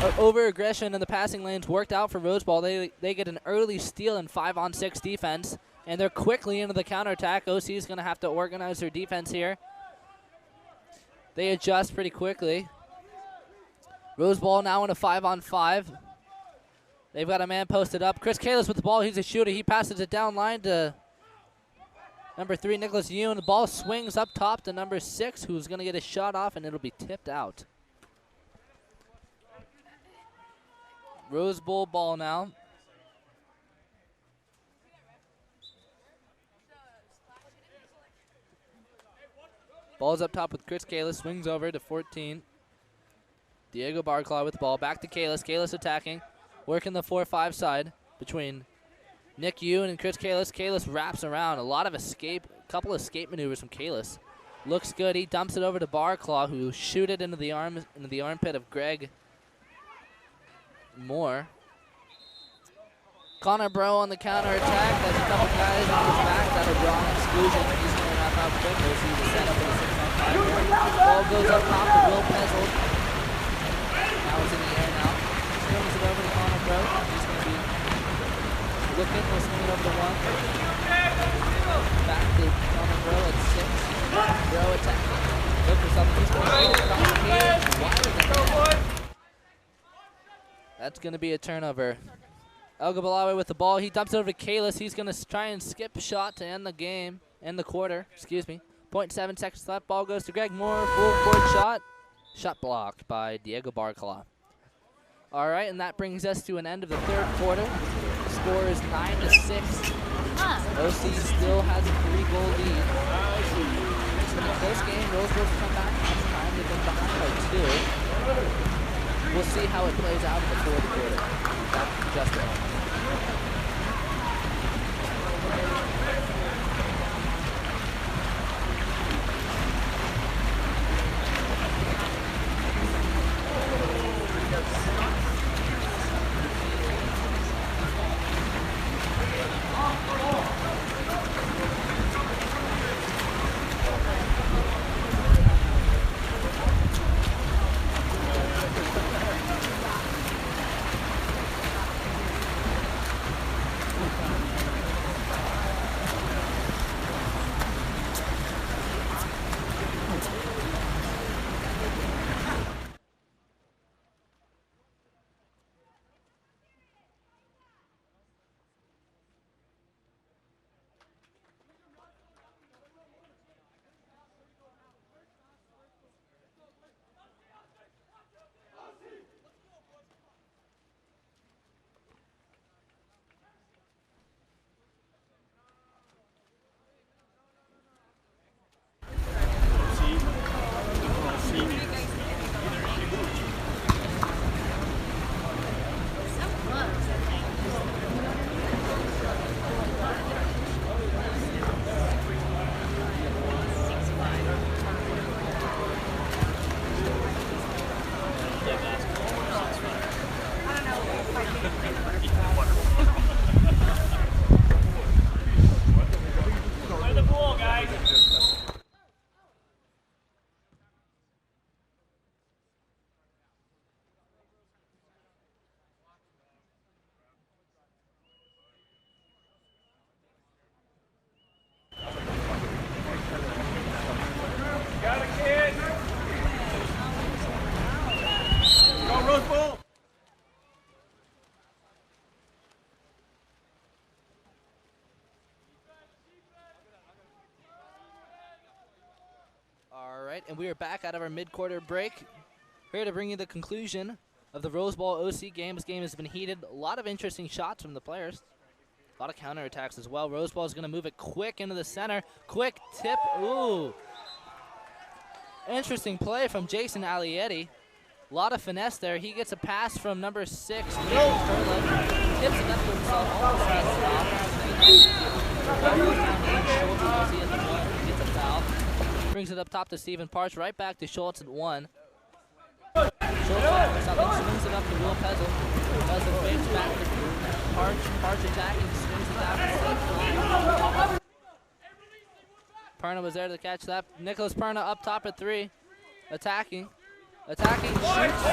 That over-aggression in the passing lanes worked out for Rose Bowl. They get an early steal in 5-on-6 defense, and they're quickly into the counterattack. OC is going to have to organize their defense here. They adjust pretty quickly. Rose Bowl now in a 5-on-5. They've got a man posted up. Chris Kalis with the ball. He's a shooter. He passes it down line to number 3, Nicholas Yoon. The ball swings up top to number 6, who's going to get a shot off, and it'll be tipped out. Rose Bowl ball now. Ball's up top with Chris Kalis. Swings over to 14. Diego Barclaw with the ball. Back to Kalis. Kalis attacking. Working the 4-5 side between Nick Yoon and Chris Kalis. Kalis wraps around. A lot of escape. A couple of escape maneuvers from Kalis. Looks good. He dumps it over to Barclaw, who shoot it into the armpit of Greg Moore. Connor Bro on the counter attack. There's a couple guys on his back that'll draw an exclusion. He's going to wrap up quick. We'll see the setup of the 6-on-5. Ball goes up top to Will Pezzle. Now it's in the air now. Swings it over to Connor Bro. He's going to be looking. We'll swing it over to 1. Back to Connor Bro at 6. Bro attacking. Look for something. He's going to get it across here. Wider than that. That's going to be a turnover. El Gabalawi with the ball. He dumps it over to Kalis. He's going to try and skip a shot to end the game, end the quarter, excuse me. 0.7 seconds left. Ball goes to Greg Moore. Full court shot. Shot blocked by Diego Barcala. All right, and that brings us to an end of the third quarter. The score is 9-6. OC still has a 3-goal lead. It's been a close game. Roseville's come back last time. They've been behind by 2. We'll see how it plays out in the fourth quarter. Back to Justin. And we are back out of our mid-quarter break. Here to bring you the conclusion of the Rose Bowl OC game. This game has been heated. A lot of interesting shots from the players. A lot of counterattacks as well. Rose Bowl is going to move it quick into the center. Quick tip. Ooh. Interesting play from Jason Alietti. A lot of finesse there. He gets a pass from number 6. Tips it up to himself. Almost has a foul. Brings it up top to Stephen Parch, right back to Schultz at 1. Schultz swings it up to Will Pezzle. Pezzle fakes back to Parch. Parch attacking, swings it down to Perna was there to catch that. Nicholas Perna up top at 3. Attacking, shoots.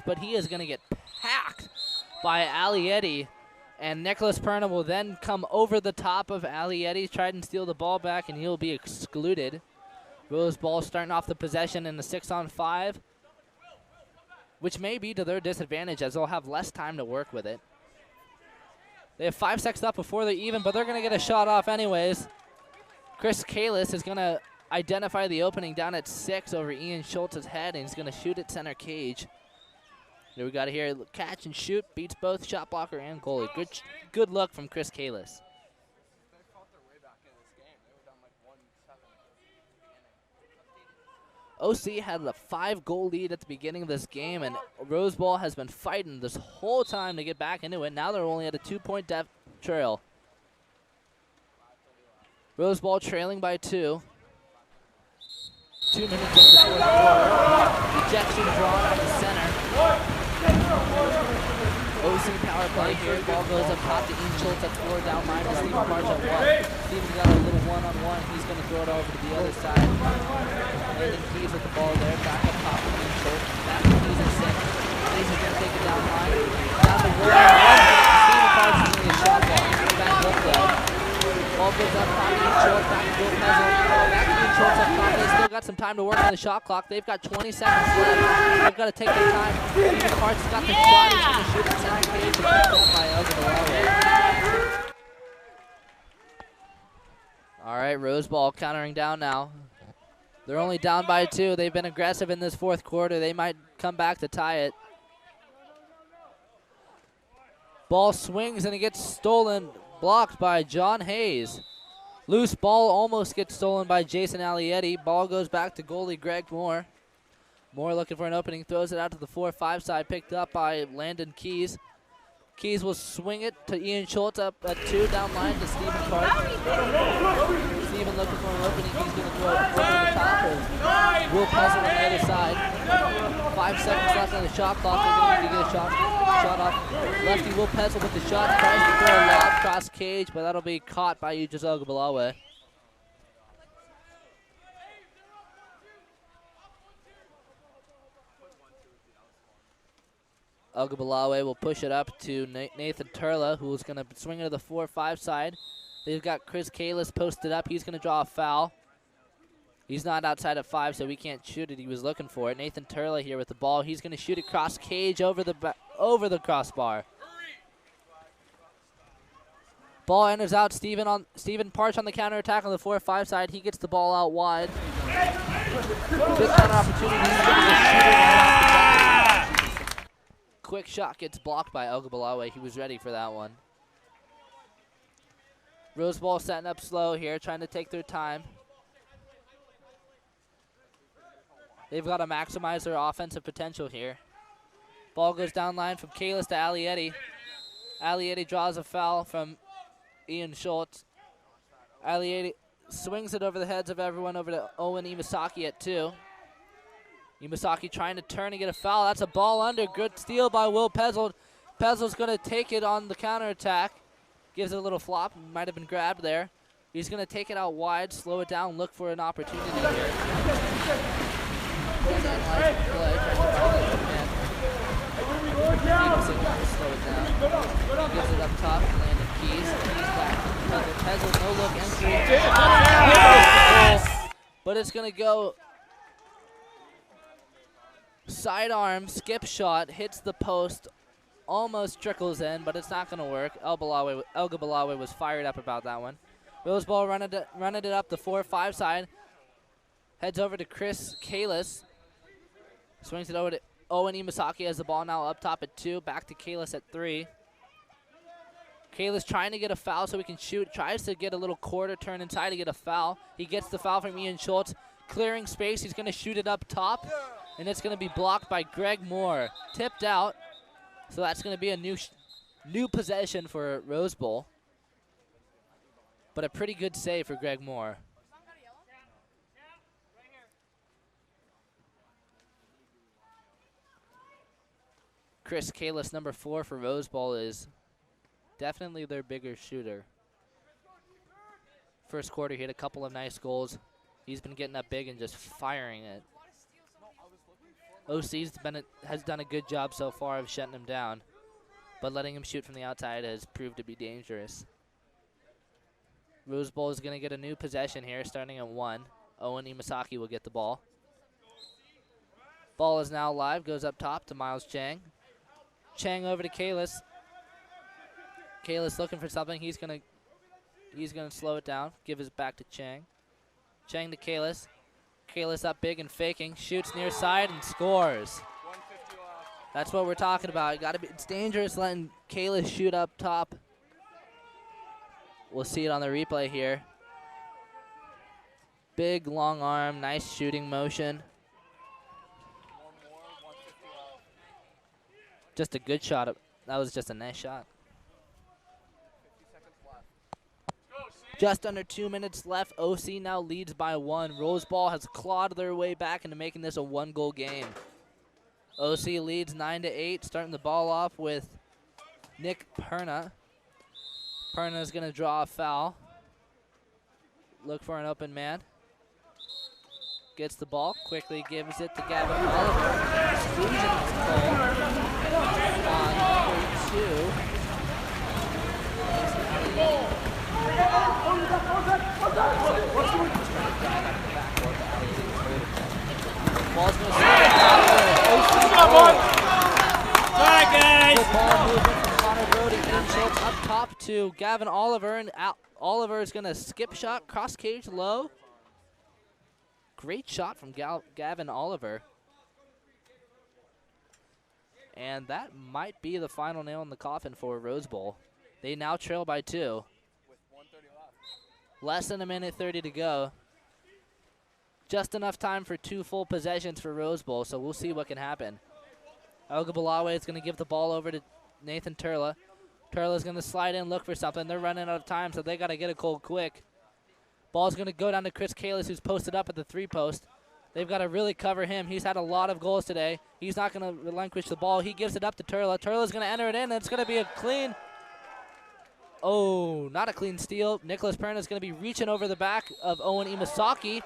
But he is going to get packed by Alietti, and Nicholas Perna will then come over the top of Alietti, try and steal the ball back, and he'll be excluded. Rose Ball starting off the possession in the 6-on-5. which may be to their disadvantage as they'll have less time to work with it. They have 5 seconds left before they're even, but they're going to get a shot off anyways. Chris Kalis is going to identify the opening down at 6 over Ian Schultz's head, and he's going to shoot at center cage. Here we got it here. Catch and shoot. Beats both shot blocker and goalie. Good look from Chris Kalis. OC had a 5-goal lead at the beginning of this game, and Rose Bowl has been fighting this whole time to get back into it. Now they're only at a 2-point trail. Rose Bowl trailing by 2. 2 minutes into the fourth quarter. Ejection drawn at the center. OC power play here. Ball goes up top to Ian Schultz at 4, down line to Stephen March at 1. Stephen's got a little one-on-one. He's going to throw it over to the other side. Landon Keys with the ball there. Back up top to Ian Schultz. Back to Keys at 6. Keys is going to take it down line. Down to 1. Stephen March is going to get shot ball. Back up though. Ball goes up top to Ian Schultz. Back to Will Pezzle. Back to Ian Schultz up top. They still got some time to work on the shot clock. They've got 20 seconds left. They've got to take their time. Stephen March has got the shot. He's going to shoot at center cage. Picked up by Elgin. All right, Rose Ball countering down now. They're only down by 2. They've been aggressive in this fourth quarter. They might come back to tie it. Ball swings and it gets stolen, blocked by John Hayes. Loose ball almost gets stolen by Jason Alietti. Ball goes back to goalie Greg Moore. Moore looking for an opening, throws it out to the 4-5 side, picked up by Landon Keys. Keys will swing it to Ian Schultz up at 2, down line to Stephen Park. Stephen looking for an opening. He's going to throw it over the top of Will Pezzle on the other side. 5 seconds left on the shot clock. They're going to get a shot off. Lefty Will Pezzle with the shot. Tries to throw a lob cross cage, but that'll be caught by Ujis Ogabalawe. Ogabalawe will push it up to Nathan Turla, who's going to swing it to the 4-5 side. They've got Chris Kalis posted up. He's going to draw a foul. He's not outside of 5, so we can't shoot it. He was looking for it. Nathan Turla here with the ball. He's going to shoot it cross cage over the crossbar. Ball enters out. Stephen Parch on the counterattack on the 4-5 side. He gets the ball out wide. Big counter opportunity. Quick shot gets blocked by Ogabalawe. He was ready for that one. Rose Bowl setting up slow here, trying to take their time. They've got to maximize their offensive potential here. Ball goes down line from Kalis to Alietti. Alietti draws a foul from Ian Schultz. Alietti swings it over the heads of everyone over to Owen Imasaki at 2. Imasaki trying to turn and get a foul. That's a ball under. Good steal by Will Pezzle. Pezzle's going to take it on the counterattack. Gives it a little flop. Might have been grabbed there. He's going to take it out wide, slow it down, look for an opportunity here. Slow it down. Gives it up top to Landon Keys. Keys back to Pezzle. No look entry. But it's going to go sidearm, skip shot, hits the post, almost trickles in, but it's not going to work. Ogabalawe was fired up about that one. Rose Ball running it up the 4-5 side. Heads over to Chris Kalis. Swings it over to Owen Imasaki as the ball now up top at 2. Back to Kalis at 3. Kalis trying to get a foul so he can shoot. Tries to get a little quarter turn inside to get a foul. He gets the foul from Ian Schultz. Clearing space. He's going to shoot it up top. And it's going to be blocked by Greg Moore. Tipped out. So that's going to be a new possession for Rose Bowl. But a pretty good save for Greg Moore. Chris Kalis, number 4 for Rose Bowl, is definitely their bigger shooter. First quarter, he had a couple of nice goals. He's been getting up big and just firing it. OC's has done a good job so far of shutting him down, but letting him shoot from the outside has proved to be dangerous. Rose Bowl is going to get a new possession here, starting at 1. Owen Imasaki will get the ball. Ball is now live, goes up top to Miles Chang. Chang over to Kalis. Kalis looking for something. He's gonna slow it down, give his back to Chang. Chang to Kalis. Kalis up big and faking, shoots near side and scores. That's what we're talking about. It's dangerous letting Kalis shoot up top. We'll see it on the replay here. Big long arm, nice shooting motion. Just a good shot. That was just a nice shot. Just under 2 minutes left. OC now leads by 1. Rose Ball has clawed their way back into making this a 1-goal game. OC leads 9-8. Starting the ball off with Nick Perna. Perna is going to draw a foul. Look for an open man. Gets the ball, quickly gives it to Gavin Oliver. Exclusion on 2. Ball's going to good ball movement from Connor Brody and Schultz up top to Gavin Oliver, and Oliver is going to skip shot, cross cage low. Great shot from Gavin Oliver. And that might be the final nail in the coffin for Rose Bowl. They now trail by 2. Less than a minute 30 to go. Just enough time for 2 full possessions for Rose Bowl, so we'll see what can happen. Elga Balawe is going to give the ball over to Nathan Turla. Turla's going to slide in, look for something. They're running out of time, so they got to get a goal quick. Ball's going to go down to Chris Kalis, who's posted up at the 3-post. They've got to really cover him. He's had a lot of goals today. He's not going to relinquish the ball. He gives it up to Turla. Turla's going to enter it in, and it's going to be a clean. Oh, not a clean steal. Nicholas Perna is going to be reaching over the back of Owen Imasaki,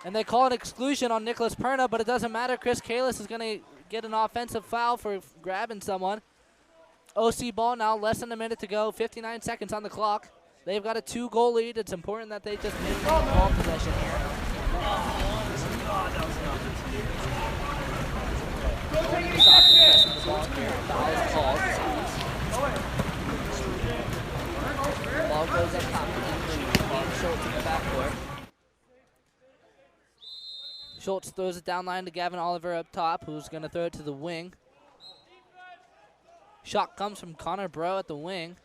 and they call an exclusion on Nicholas Perna, but it doesn't matter. Chris Kalis is going to get an offensive foul for grabbing someone. OC ball now, less than a minute to go, 59 seconds on the clock. They've got a 2-goal lead. It's important that they just maintain ball possession here. Ball goes up top to Schultz in the backcourt. Schultz throws it down line to Gavin Oliver up top, who's going to throw it to the wing. Shot comes from Connor Bro at the wing.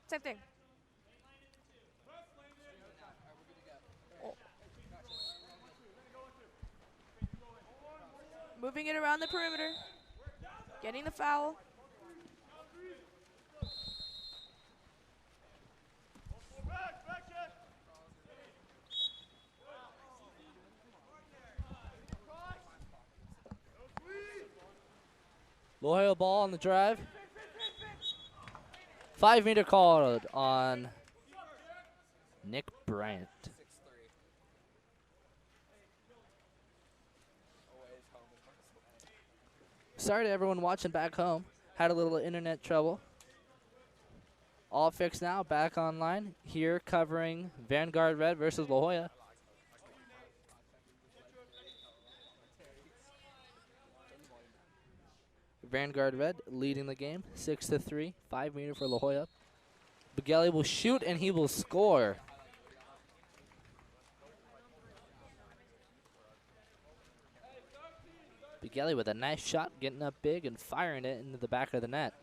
Same thing. Oh. Moving it around the perimeter. Getting the foul. Loyal ball on the drive. 5-meter called on Nick Bryant. Sorry to everyone watching back home. Had a little internet trouble. All fixed now, back online. Here covering Vanguard Red versus La Jolla. Vanguard Red leading the game, 6-3, 5-meter for La Jolla. Begeli will shoot and he will score. Begeli with a nice shot, getting up big and firing it into the back of the net.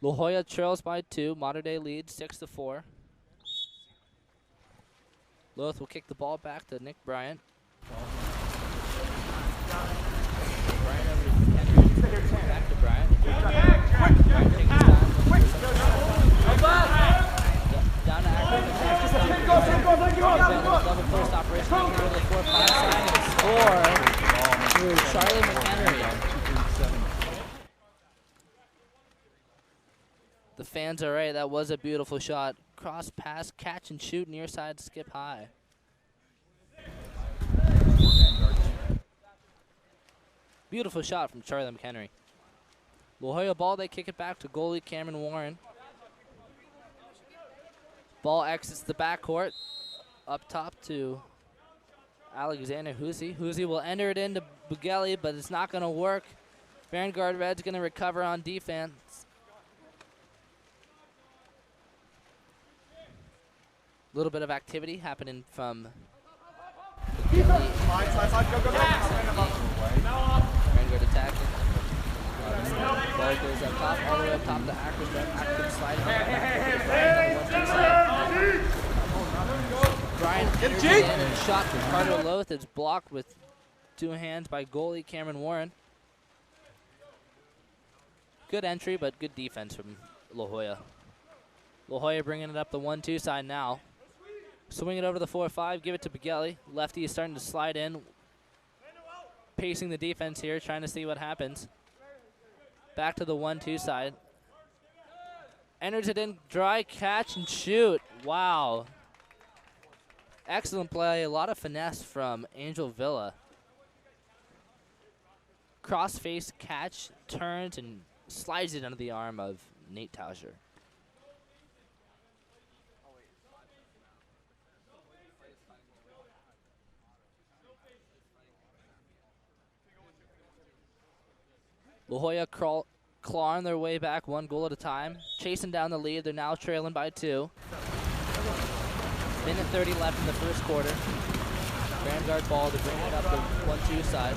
La Jolla trails by 2, Mater Dei leads 6-4. Loth will kick the ball back to Nick Bryant. Back to Bryant. Bryant taking his time. Down to Akron. Double post operation. Over the 4-5 side and score through Charlie McHenry. The fans are right. That was a beautiful shot. Cross pass, catch and shoot, near side, skip high. Beautiful shot from Charlie McHenry. La Jolla ball, they kick it back to goalie Cameron Warren. Ball exits the backcourt. Up top to Alexander Husi. Husi will enter it into Bugeli, but it's not going to work. Vanguard Red's going to recover on defense. A little bit of activity happening from Bugeli. Vanguard attacking. Ball goes up top, all the way up top to Ackerstrom. Ackerstrom sliding on the back. Brian enters it in and shot from Carter Loth. It's blocked with 2 hands by goalie Cameron Warren. Good entry, but good defense from La Jolla. La Jolla bringing it up the 1-2 side now. Swing it over the 4-5, give it to Bugeli. Lefty is starting to slide in. Pacing the defense here, trying to see what happens. Back to the 1-2 side. Enters it in, dry catch and shoot. Wow. Excellent play, a lot of finesse from Angel Villa. Cross-face catch, turns, and slides it under the arm of Nate Tauscher. La Jolla clawing their way back 1 goal at a time. Chasing down the lead, they're now trailing by 2. Minute 30 left in the first quarter. Vanguard ball to bring it up the 1-2 side.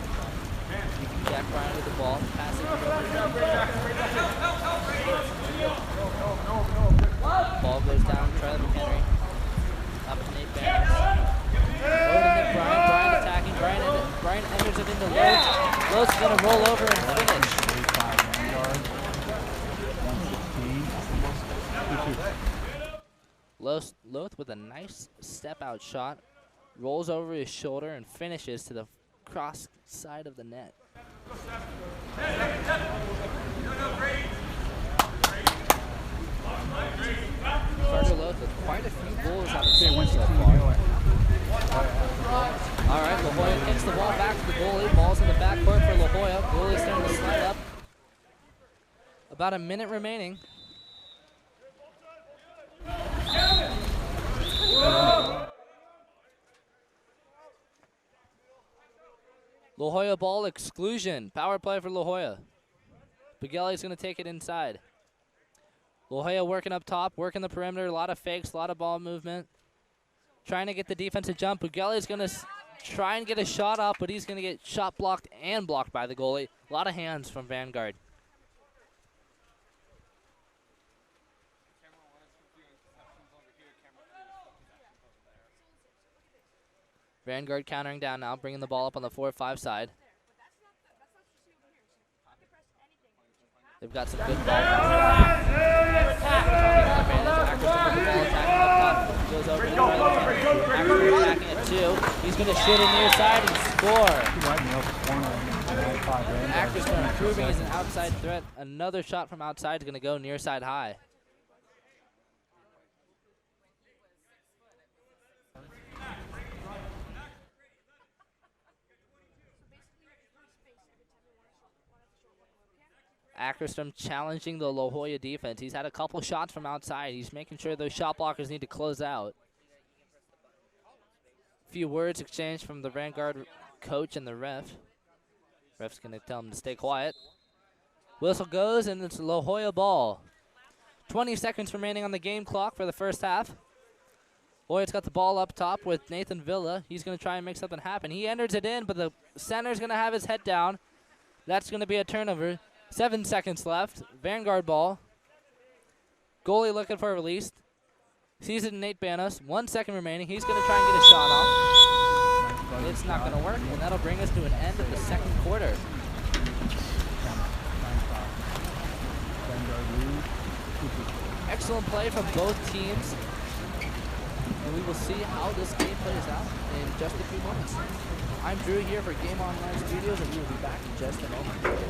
Jack Bryan with the ball, passing it over. Ball goes down, Charlie McHenry. Up to Nate Banks. Over to Nick Bryan. Bryan attacking. Bryan enters it into Loth. Loth's going to roll over and finish. Loth with a nice step-out shot. Rolls over his shoulder and finishes to the cross side of the net. Carter Loth with quite a few goals out of the so far. All right, La Jolla kicks the ball back to the goalie. Ball's in the backcourt for La Jolla. Goalie's starting to slide up. About a minute remaining. La Jolla ball exclusion. Power play for La Jolla. Bugeli's going to take it inside. La Jolla working up top, working the perimeter. A lot of fakes, a lot of ball movement. Trying to get the defensive jump. Bugeli's going to try and get a shot up, but he's going to get shot blocked and blocked by the goalie. A lot of hands from Vanguard. Vanguard countering down now, bringing the ball up on the 4-5 side. They've got some good ball. Goes over to the right. Attacking at 2. He's going to shoot it near side and score. Ackerstrom improving as an outside threat. Another shot from outside is going to go near side high. Ackerstrom challenging the La Jolla defense. He's had a couple shots from outside. He's making sure those shot blockers need to close out. A few words exchanged from the Vanguard coach and the ref. Ref's going to tell him to stay quiet. Whistle goes, and it's La Jolla ball. 20 seconds remaining on the game clock for the first half. Lloyd's got the ball up top with Nathan Villa. He's going to try and make something happen. He enters it in, but the center's going to have his head down. That's going to be a turnover. 7 seconds left. Vanguard ball. Goalie looking for a release. Sees it in Nate Banos. 1 second remaining. He's going to try and get a shot off. It's not going to work, and that'll bring us to an end of the second quarter. Excellent play from both teams. And we will see how this game plays out in just a few moments. I'm Drew here for Game Online Studios, and we will be back in just a moment.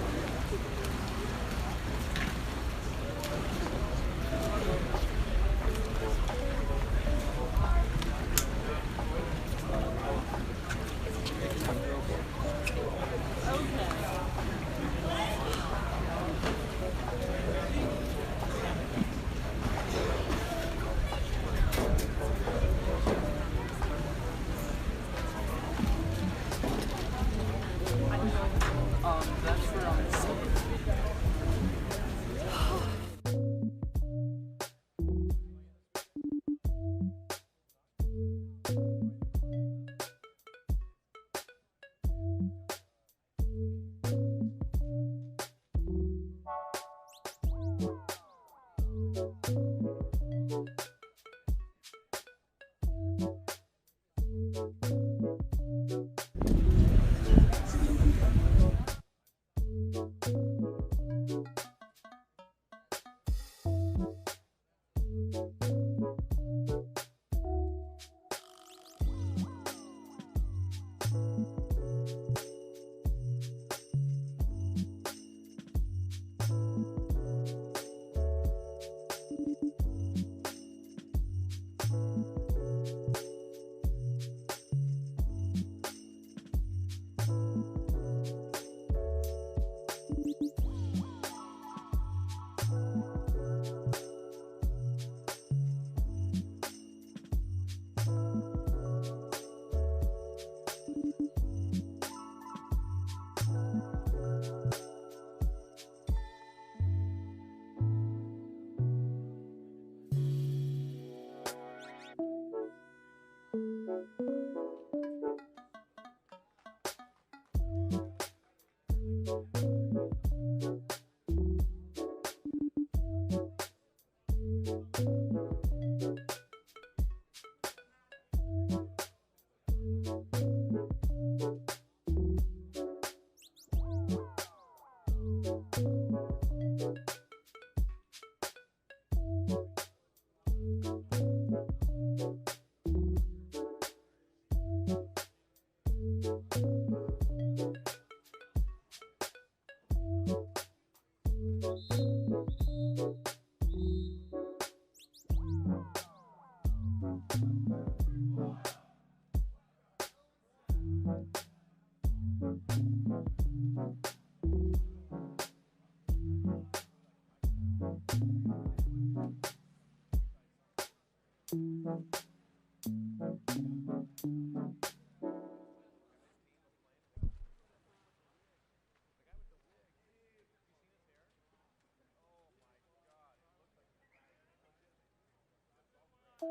All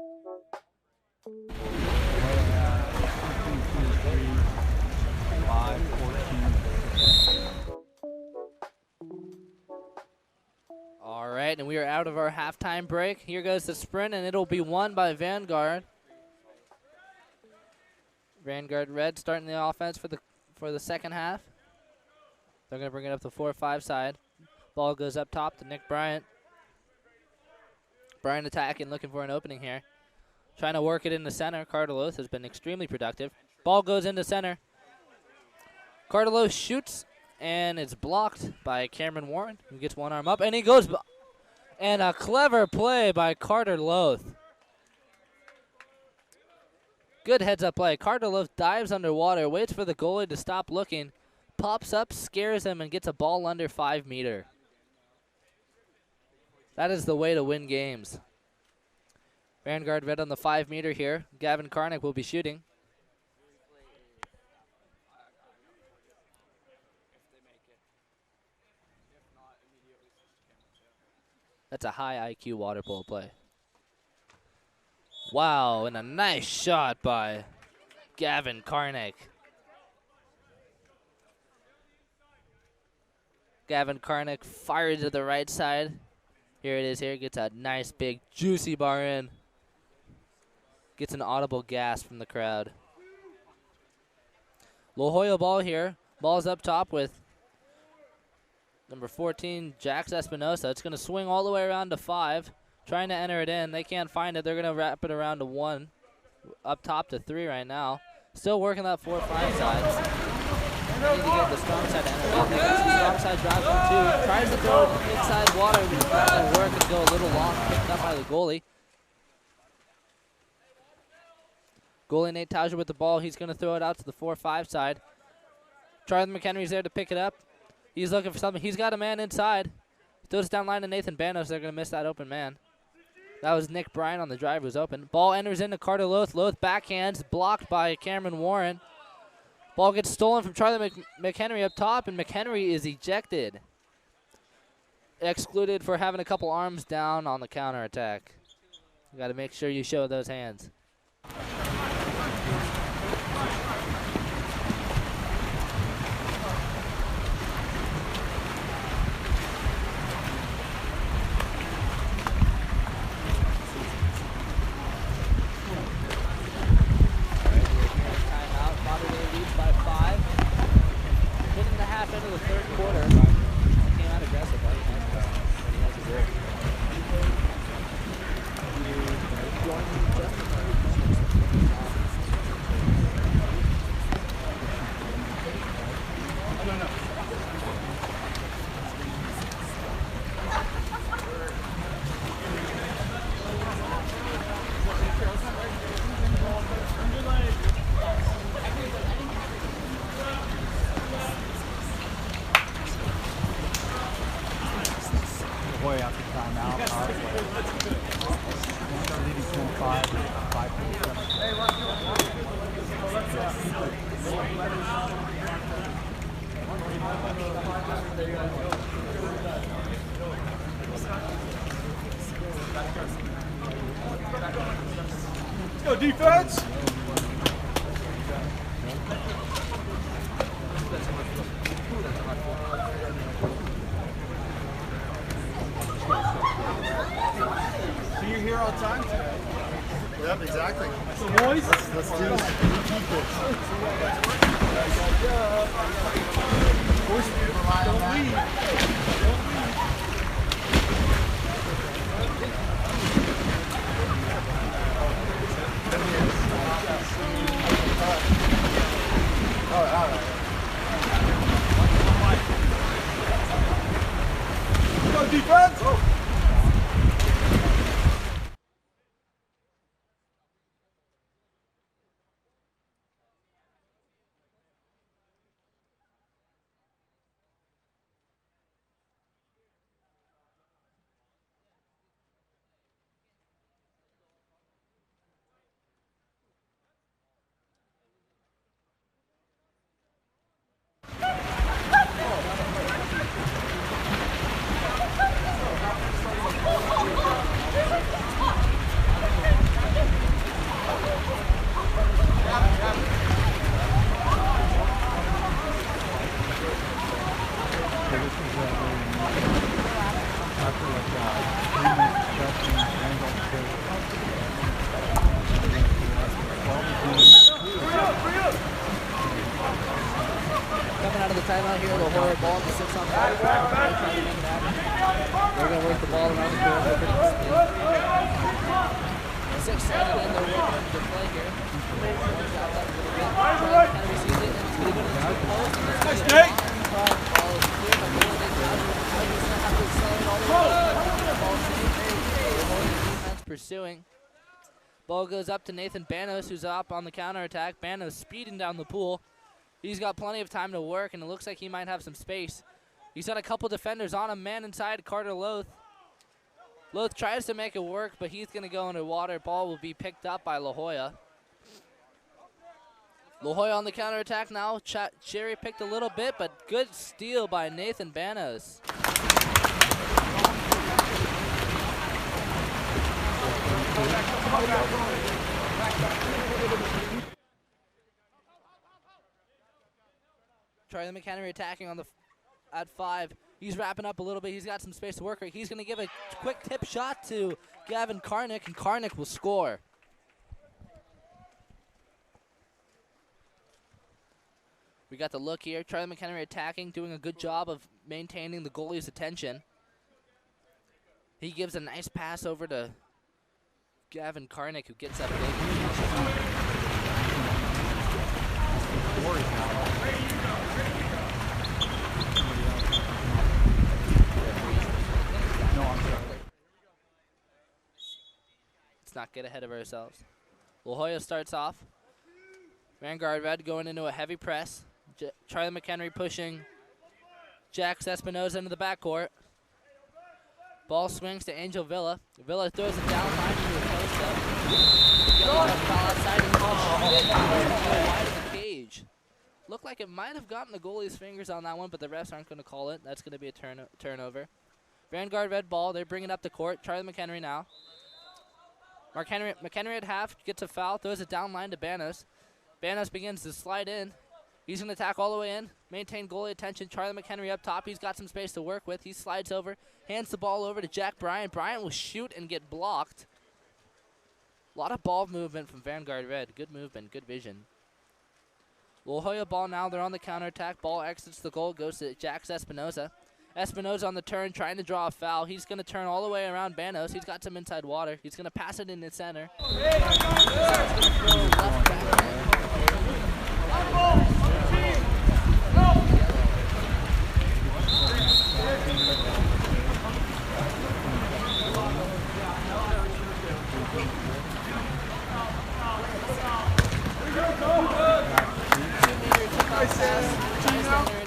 right, and we are out of our halftime break. Here goes the sprint, and it'll be won by Vanguard. Vanguard Red starting the offense for the second half. They're going to bring it up the 4-5 side. Ball goes up top to Nick Bryant. Bryant attacking, looking for an opening here. Trying to work it in the center. Cardelos has been extremely productive. Ball goes into center. Cardelos shoots, and it's blocked by Cameron Warren, who gets one arm up, and he goes, and a clever play by Carter Loth. Good heads-up play. Carter Loth dives underwater, waits for the goalie to stop looking, pops up, scares him, and gets a ball under 5 meter. That is the way to win games. Vanguard Red on the 5 meter here. Gavin Karnick will be shooting. That's a high IQ water polo play. Wow, and a nice shot by Gavin Karnick. Gavin Karnick fired to the right side. Here it is here. Gets a nice big juicy bar in. Gets an audible gasp from the crowd. La Jolla ball here. Ball's up top with number 14, Jax Espinosa. It's going to swing all the way around to 5. Trying to enter it in. They can't find it. They're going to wrap it around to 1. Up top to 3 right now. Still working that 4-5 side. Need to get the strong side to enter it. They got the strong side drives on 2. Tries to throw it inside water. But it's not going to work and go a little long. Picked up by the goalie. Goalie Nate Tauger with the ball. He's going to throw it out to the 4-5 side. Charlie McHenry's there to pick it up. He's looking for something. He's got a man inside. Throws it down line to Nathan Banos. They're going to miss that open man. That was Nick Bryan on the drive, who's open. Ball enters into Carter Loth. Loth backhands, blocked by Cameron Warren. Ball gets stolen from Charlie McHenry up top, and McHenry is ejected. Excluded for having a couple arms down on the counterattack. You got to make sure you show those hands. Into the third quarter. Came out aggressive, but he has a goal. Let's go defense. So you're here all the time today? Yep, exactly. So boys, let's do this. Of course, we rely on that. All right. Go defense! Oh. Coming out of the timeout here, the horror ball in the 6-on-5. They're going to work the ball around the court. They're pretty speed. 6-7 in, they're working the play here. One's out that a little bit. Kind of receives it, and it's going to go to the two post. And it's going to be ball is clear, but Billy Diggs out. He's going to have to accelerate all the way. Ball safe. The holding defense pursuing. Ball goes up to Nathan Banos, who's up on the counterattack. Banos speeding down the pool. He's got plenty of time to work, and it looks like he might have some space. He's got a couple defenders on him. Man inside, Carter Loth. Loth tries to make it work, but he's going to go into water. Ball will be picked up by La Jolla. La Jolla on the counterattack now. Cherry picked a little bit, but good steal by Nathan Banos. Charlie McHenry attacking on the at 5. He's wrapping up a little bit. He's got some space to work with. He's going to give a quick tip shot to Gavin Karnick, and Karnick will score. We got the look here. Charlie McHenry attacking, doing a good job of maintaining the goalie's attention. He gives a nice pass over to Gavin Karnick, who gets that big. Let's not get ahead of ourselves. La Jolla starts off. Vanguard Red going into a heavy press. Charlie McHenry pushing Jax Espinoza into the backcourt. Ball swings to Angel Villa. Villa throws it down line into a post-up. Foul outside and wide of the cage. Looked like it might have gotten the goalie's fingers on that one, but the refs aren't going to call it. That's going to be a turnover. Vanguard Red ball. They're bringing up the court. Charlie McHenry now. McHenry at half gets a foul, throws it down line to Banos. Banos begins to slide in. He's going to attack all the way in, maintain goalie attention. Charlie McHenry up top. He's got some space to work with. He slides over, hands the ball over to Jack Bryant. Bryant will shoot and get blocked. A lot of ball movement from Vanguard Red. Good movement, good vision. La Jolla ball now. They're on the counterattack. Ball exits the goal, goes to Jax Espinoza. Espinoza on the turn, trying to draw a foul. He's going to turn all the way around Banos. He's got some inside water. He's going to pass it in the center.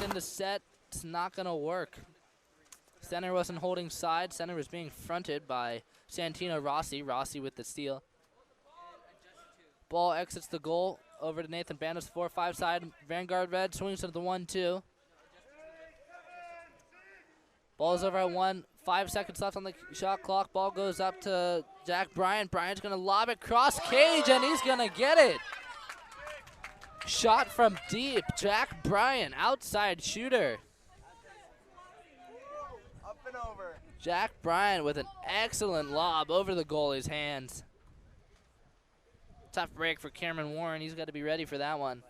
Into set. It's not going to work. Center wasn't holding side. Center was being fronted by Santino Rossi. Rossi with the steal. Ball exits the goal over to Nathan Banos, 4-5 side. Vanguard Red swings to the 1-2. Ball is over at 1. 5 seconds left on the shot clock. Ball goes up to Jack Bryant. Bryant's going to lob it cross cage, and he's going to get it. Shot from deep. Jack Bryant, outside shooter. Up and over. Jack Bryant with an excellent lob over the goalie's hands. Tough break for Cameron Warren. He's got to be ready for that one.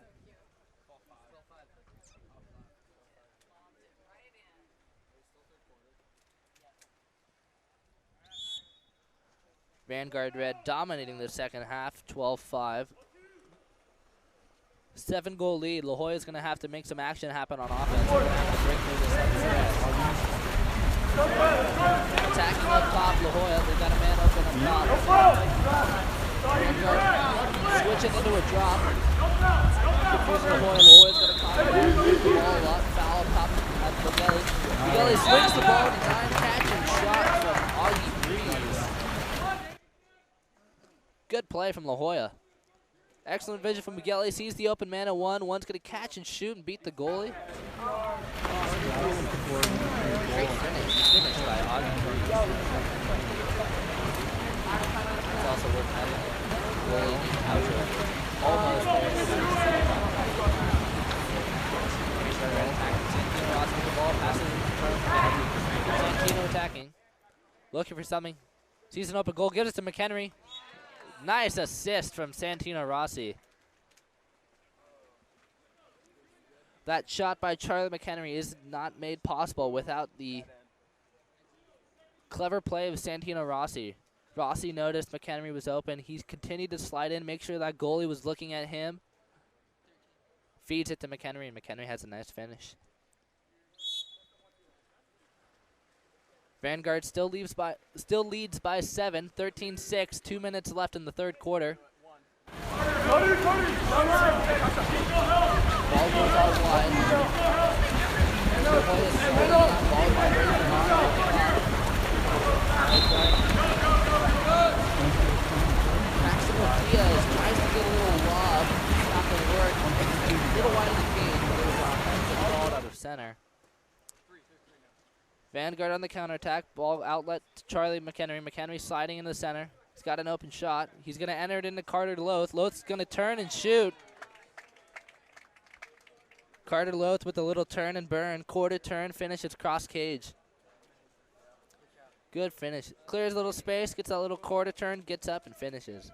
Vanguard Red dominating the second half, 12-5. 7-goal lead. La Jolla's going to have to make some action happen on offense. Attacking up top, La Jolla. They've got a man open up top. Switching into a drop. Confusing La Jolla. La Jolla's going to contact the ball up. Foul up top at Migueli. Migueli swings the ball to time catch and shot from Augie Breeze. Good play from La Jolla. Excellent vision from Miguel. He sees the open man at 1. One's going to catch and shoot and beat the goalie. Great finish by Augie. It's also worth having. La goalie Tauscher. Almost there. Santino Rossi with the ball, passes Santino attacking. Looking for something. Sees an open goal, gives it to McHenry. Nice assist from Santino Rossi. That shot by Charlie McHenry is not made possible without the clever play of Santino Rossi. Rossi noticed McHenry was open. He continued to slide in, make sure that goalie was looking at him. Feeds it to McHenry, and McHenry has a nice finish. Vanguard still leads by 7, 13-6, 2 minutes left in the third quarter. Ball goes out wide. Maximo Diaz tries to get a little lob. It's not going to work. A little wide of the cage, but it was ball out of center. Vanguard on the counterattack. Ball outlet to Charlie McHenry. McHenry sliding in the center. He's got an open shot. He's going to enter it into Carter Loth. Loth's going to turn and shoot. Carter Loth with a little turn and burn. Quarter turn, finish. It's cross cage. Good finish. Clears a little space, gets that little quarter turn, gets up and finishes.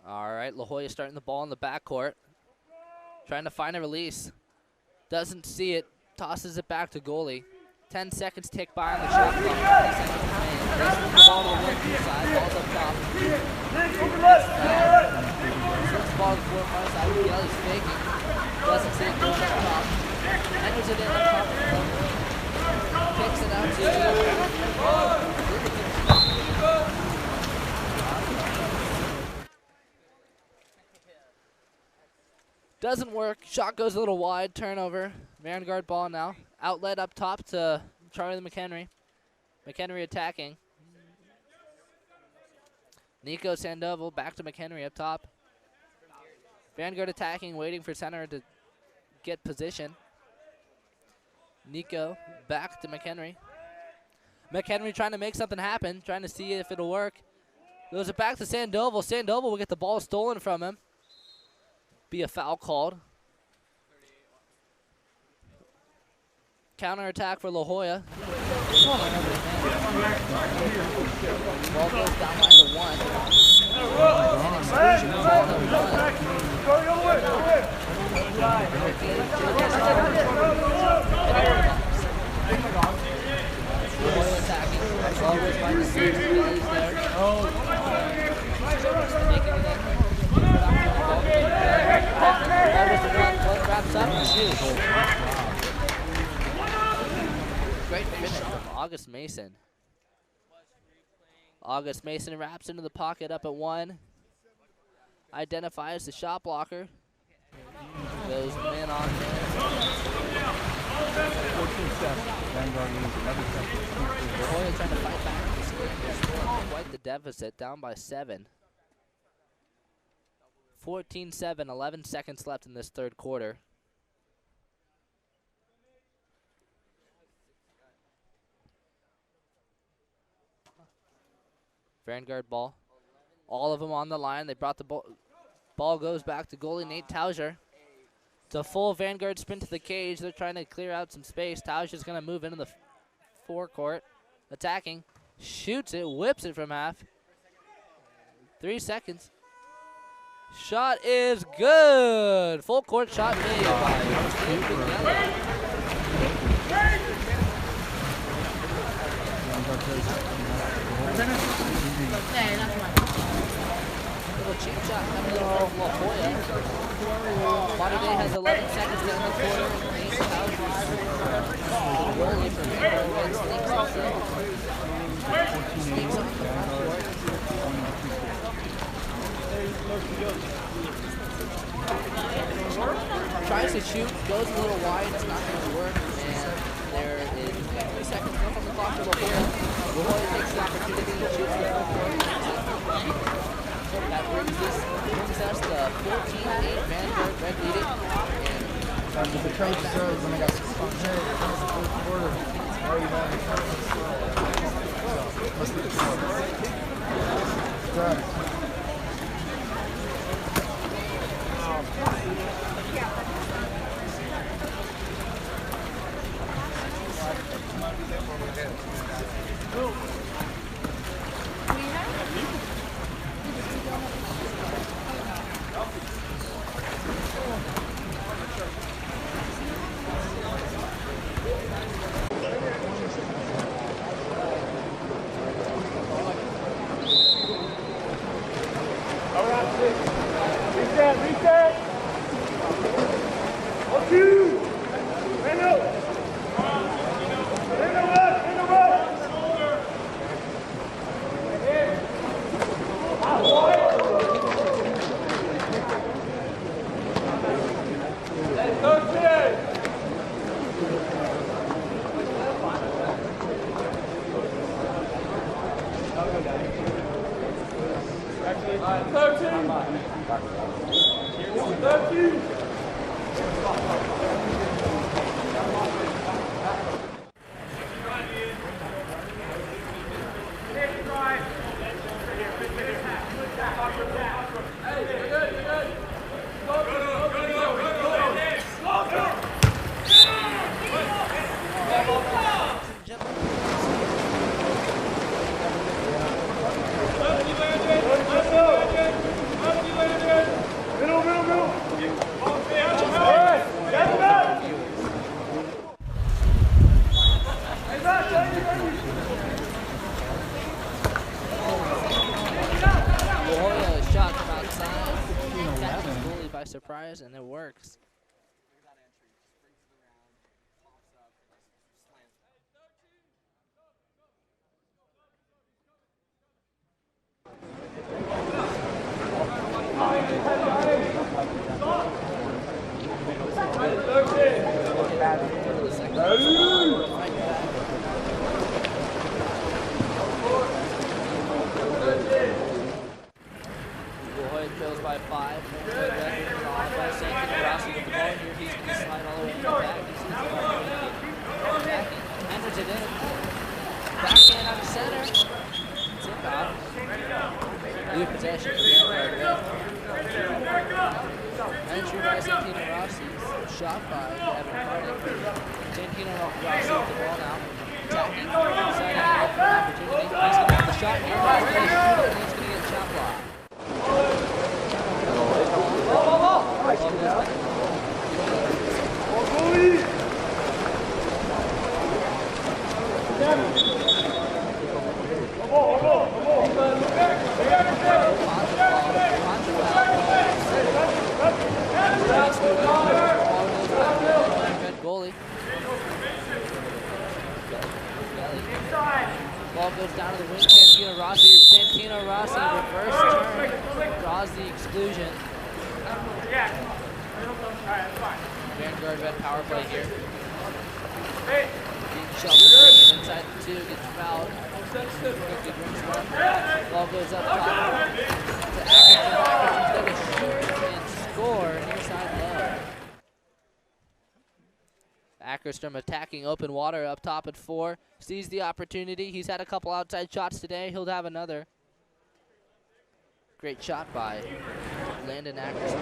All right, La Jolla starting the ball in the backcourt. Trying to find a release. Doesn't see it. Tosses it back to goalie. 10 seconds tick by on the shot clock. 20 seconds remain. They swing the ball to the left side. Ball's up top. Swings the ball to the far side. Kelly's faking. Doesn't see it. Goes up top. Enters it in on top of the goal. Kicks it out to doesn't work. Shot goes a little wide. Turnover. Vanguard ball now. Outlet up top to Charlie McHenry. McHenry attacking. Nico Sandoval back to McHenry up top. Vanguard attacking, waiting for center to get position. Nico back to McHenry. McHenry trying to make something happen, trying to see if it'll work. Goes it back to Sandoval. Sandoval will get the ball stolen from him. Be a foul called. Counter attack for La Jolla. Ball goes down line to 1. And exclusion called to 1. La Jolla attacking. Ball goes by the 6. Billy's there. Making it in. Wraps up and shoots. Great finish from August Mason. August Mason wraps into the pocket up at 1. Identifies the shot blocker. Goes man on man. Hoya trying to fight back. Quite the deficit, down by 7. 14-7, 11 seconds left in this third quarter. Vanguard ball. All of them on the line. They brought the ball. Ball goes back to goalie Nate Tauscher. It's a full Vanguard sprint to the cage. They're trying to clear out some space. Tauscher's going to move into the forecourt. Attacking. Shoots it. Whips it from half. 3 seconds. Shot is good. Full court shot made by little cheap shot coming in from La Jolla. Monterey has 11 seconds to end the quarter. Nate Tauscher goalie for Vanguard sneaks up the front court. Tries to shoot, goes a little wide, it's not going to work, and there is 3 seconds left on the clock for La Jolla. Roy takes the opportunity and shoots the full court. That brings us to 14-8 Vandenberg Red leading. That's what the coach says when I got 6 on head. That's the fourth quarter. Why are you having a must be the Reset! 1, 2! Randall! Randall left! Randall right! Surprise, and it works. Trails by 5. Enters it in. Backhand out of center. Tip out. New possession for Vandenberg. Entry by Santino Rossi. Shot by Evan Harding. Santino Rossi with the ball now. Attacking. Side out for opportunity. He's going to have the shot here. He's going to get a shot block. Goalie. Ball goes down to the wing. Santino Rossi reverse turn, draws the exclusion. Vanguard red power play here. Shelton inside the 2, gets fouled. Quickly brings one. Ball goes up top to Ackerson. Ackerson's going to shoot and score near side low. Ackerstrom attacking open water up top at 4. Sees the opportunity. He's had a couple outside shots today. He'll have another. Great shot by Landon Ackerstrom.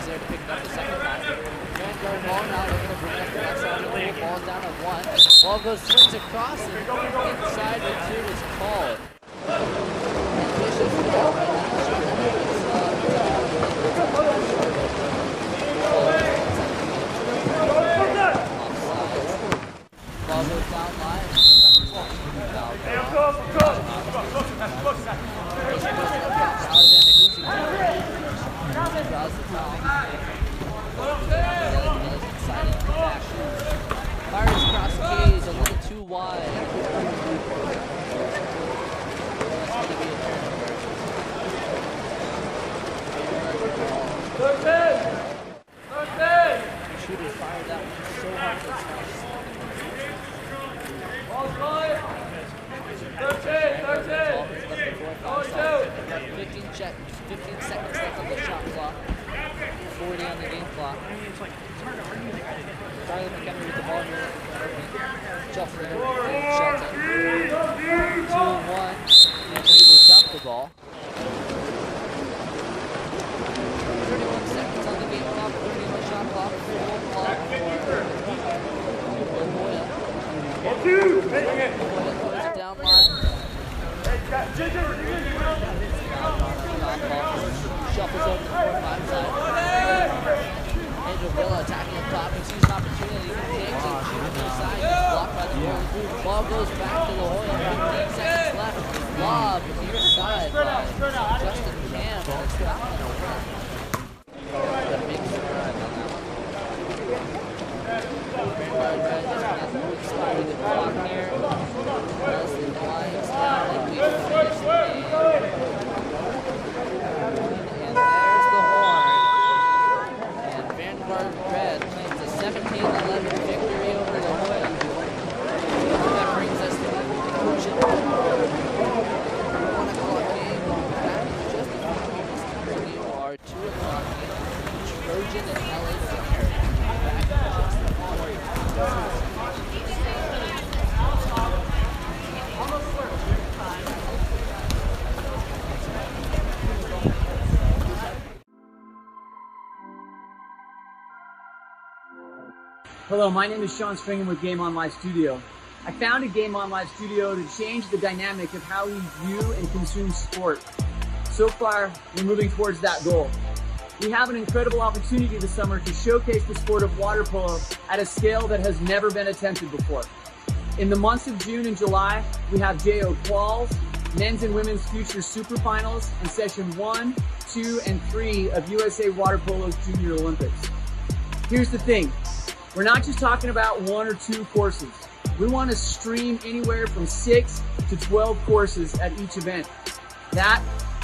is there to pick it up the second time. Vanguard ball now looking to bring up the left side of the pool. Ball down at 1. Ball goes, swings across and inside the 2 is called. And Bishop's ball right now. Ball goes down line. Draws the foul. Fires across the K's, a little too wide. That's going to be a turnover. The shooter fired that one so hard that it's 15 seconds left on the shot clock. 40 on the game clock. Charlie McHenry with the ball here. Jeffrey Shelton. 2-1. And he will dump the ball. 31 seconds on the game clock. 30 on the shot clock. 4 clock for Lamoya. Lamoya goes down line. Shuffles over to the 4-5 side. Angel Villa attacking up top and sees an opportunity. Takes it, shoots to the side, gets blocked by the goalie. Ball goes back to La Jolla. 15 seconds left. Lob near side by Justin Cam, and it's not going to work. The big surprise on that one. Just going to expire the clock here. As the Lions now like we finish the game. And there's the horn. And Vanguard Red claims a 17-11 victory over La Jolla. That brings us to the conclusion of the 1 o'clock game. Back in just a few moments to bring you our 2 o'clock game. Trojan and LA Fire. Back in just a moment. Hello, my name is Sean Stringham with Game On Live Studio. I founded Game On Live Studio to change the dynamic of how we view and consume sport. So far, we're moving towards that goal. We have an incredible opportunity this summer to showcase the sport of water polo at a scale that has never been attempted before. In the months of June and July, we have JO Quals, Men's and Women's Future Super Finals, and Session 1, 2, and 3 of USA Water Polo's Junior Olympics. Here's the thing. We're not just talking about 1 or 2 courses. We want to stream anywhere from 6 to 12 courses at each event. That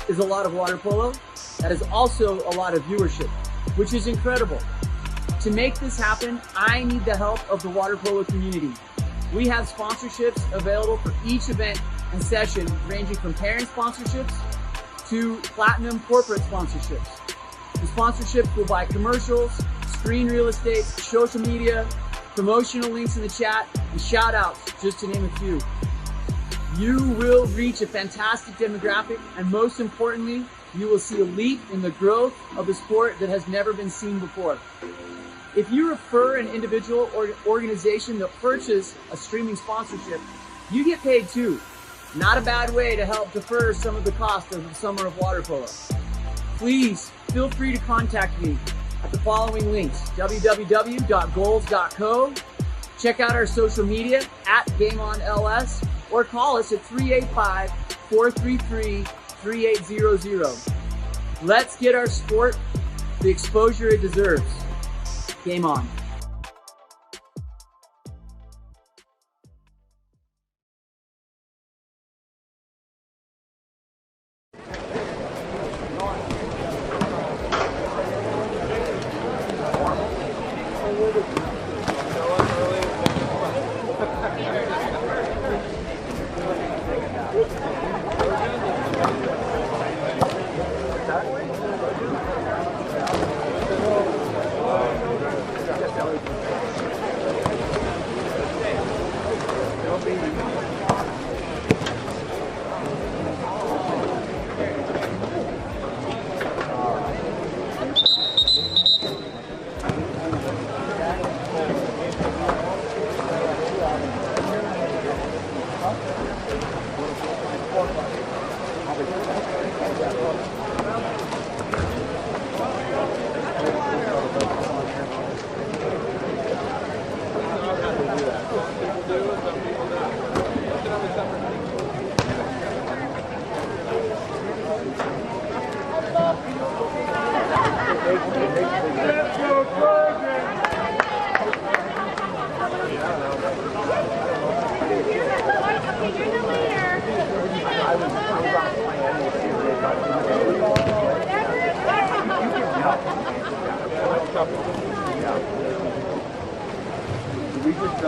is a lot of water polo. That is also a lot of viewership, which is incredible. To make this happen, I need the help of the water polo community. We have sponsorships available for each event and session, ranging from parent sponsorships to platinum corporate sponsorships. The sponsorships will buy commercials, screen real estate, social media, promotional links in the chat, and shout outs, just to name a few. You will reach a fantastic demographic, and most importantly, you will see a leap in the growth of the sport that has never been seen before. If you refer an individual or organization that purchases a streaming sponsorship, you get paid too. Not a bad way to help defer some of the cost of the summer of water polo. Please feel free to contact me at the following links: www.goals.co, check out our social media at GameOnLS, or call us at 385-433-3800. Let's get our sport the exposure it deserves. Game on. We just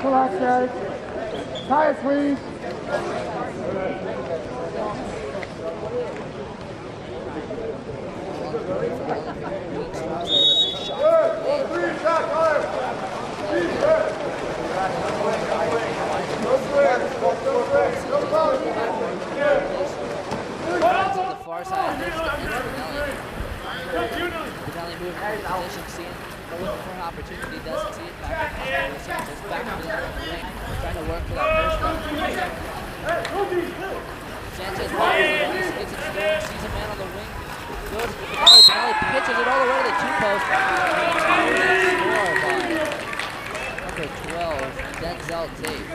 Relax, guys. Tires, please. To the far side, there's Benelli moving in position, seeing, looking for an opportunity, doesn't see it. Back to the lane, trying to work for that first one. Sanchez gets it through, sees a man on the wing, goes to Benelli, pitches it all the way to the two-post. Number 12, Denzel Tate.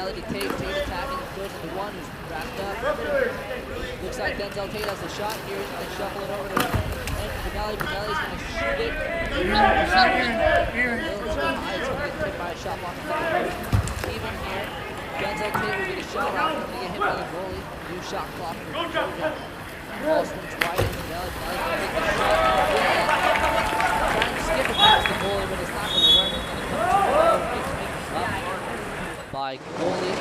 Valley to Tate. Tate attacking, goes into one, who's wrapped up. Looks like Denzel Tate has a shot here. He's going to shuffle it over to Valley. Valley's going to shoot it. It's going to get hit by a shot block. Even here, Denzel Tate will get a shot off. He's going to get hit by the goalie. New shot clock. Ball swings wide into Valley. Valley's going to take the shot. Trying to skip it past the goalie, but it's not going to work. It's going to come to the low. It's picked up by goalie.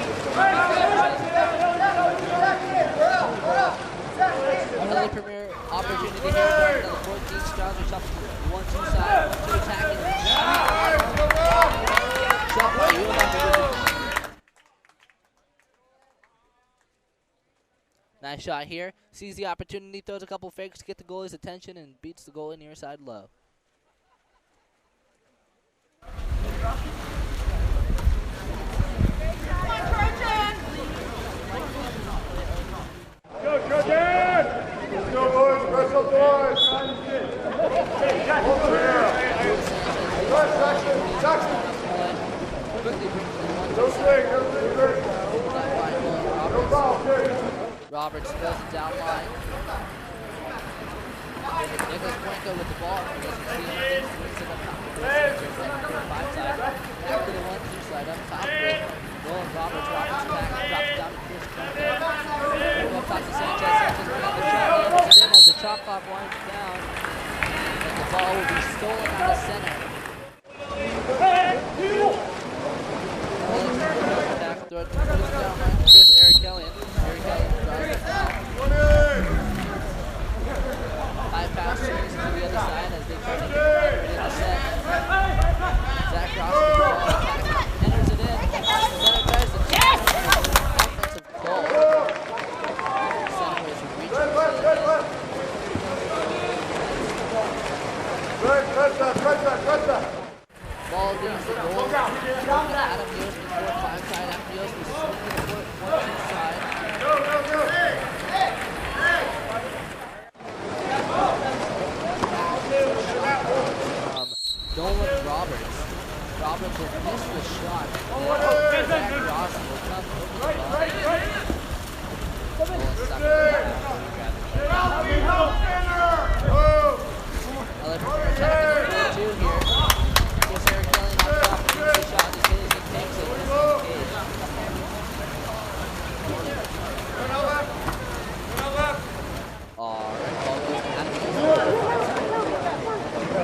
Another premier opportunity here. Another 14 Strauss up 1-2 side. 1-2 attacking. Shot by you. Nice shot here. Sees the opportunity, throws a couple fakes to get the goalie's attention, and beats the goalie near side low. Go, Dan! Let's go, boys. Press up the line. Jackson. No swing. No foul. Roberts goes down line. Nicholas Cuenca with the ball. Doesn't see anything. Swings it up top. Back to the 1-2 side. Up top with Will Roberts. Roberts back. Drops down to Chris Cuenca. Up top to Sanchez. Sanchez bring up the shot. Lands in as the shot clock winds down. And the ball will be stolen out of center. Back throw it down line. Chris Eric Kelly. Eric Kelly draws it down. High pass swings to the other side as they try to get the set. Zach Ross with the ball. Enters it in. Center tries to offensive goal. Center is reaching. Ball leaves the goal. Adam Yost with 4-5 side. Adam Yost was swinging the 1-2 side. Dolan Roberts. Roberts will miss the shot. Zach Ross will come over the ball. Two here. Chris Eric Kelly on top. Takes the shot. He takes it. Misses the cage. Alright, ball goes to Adam.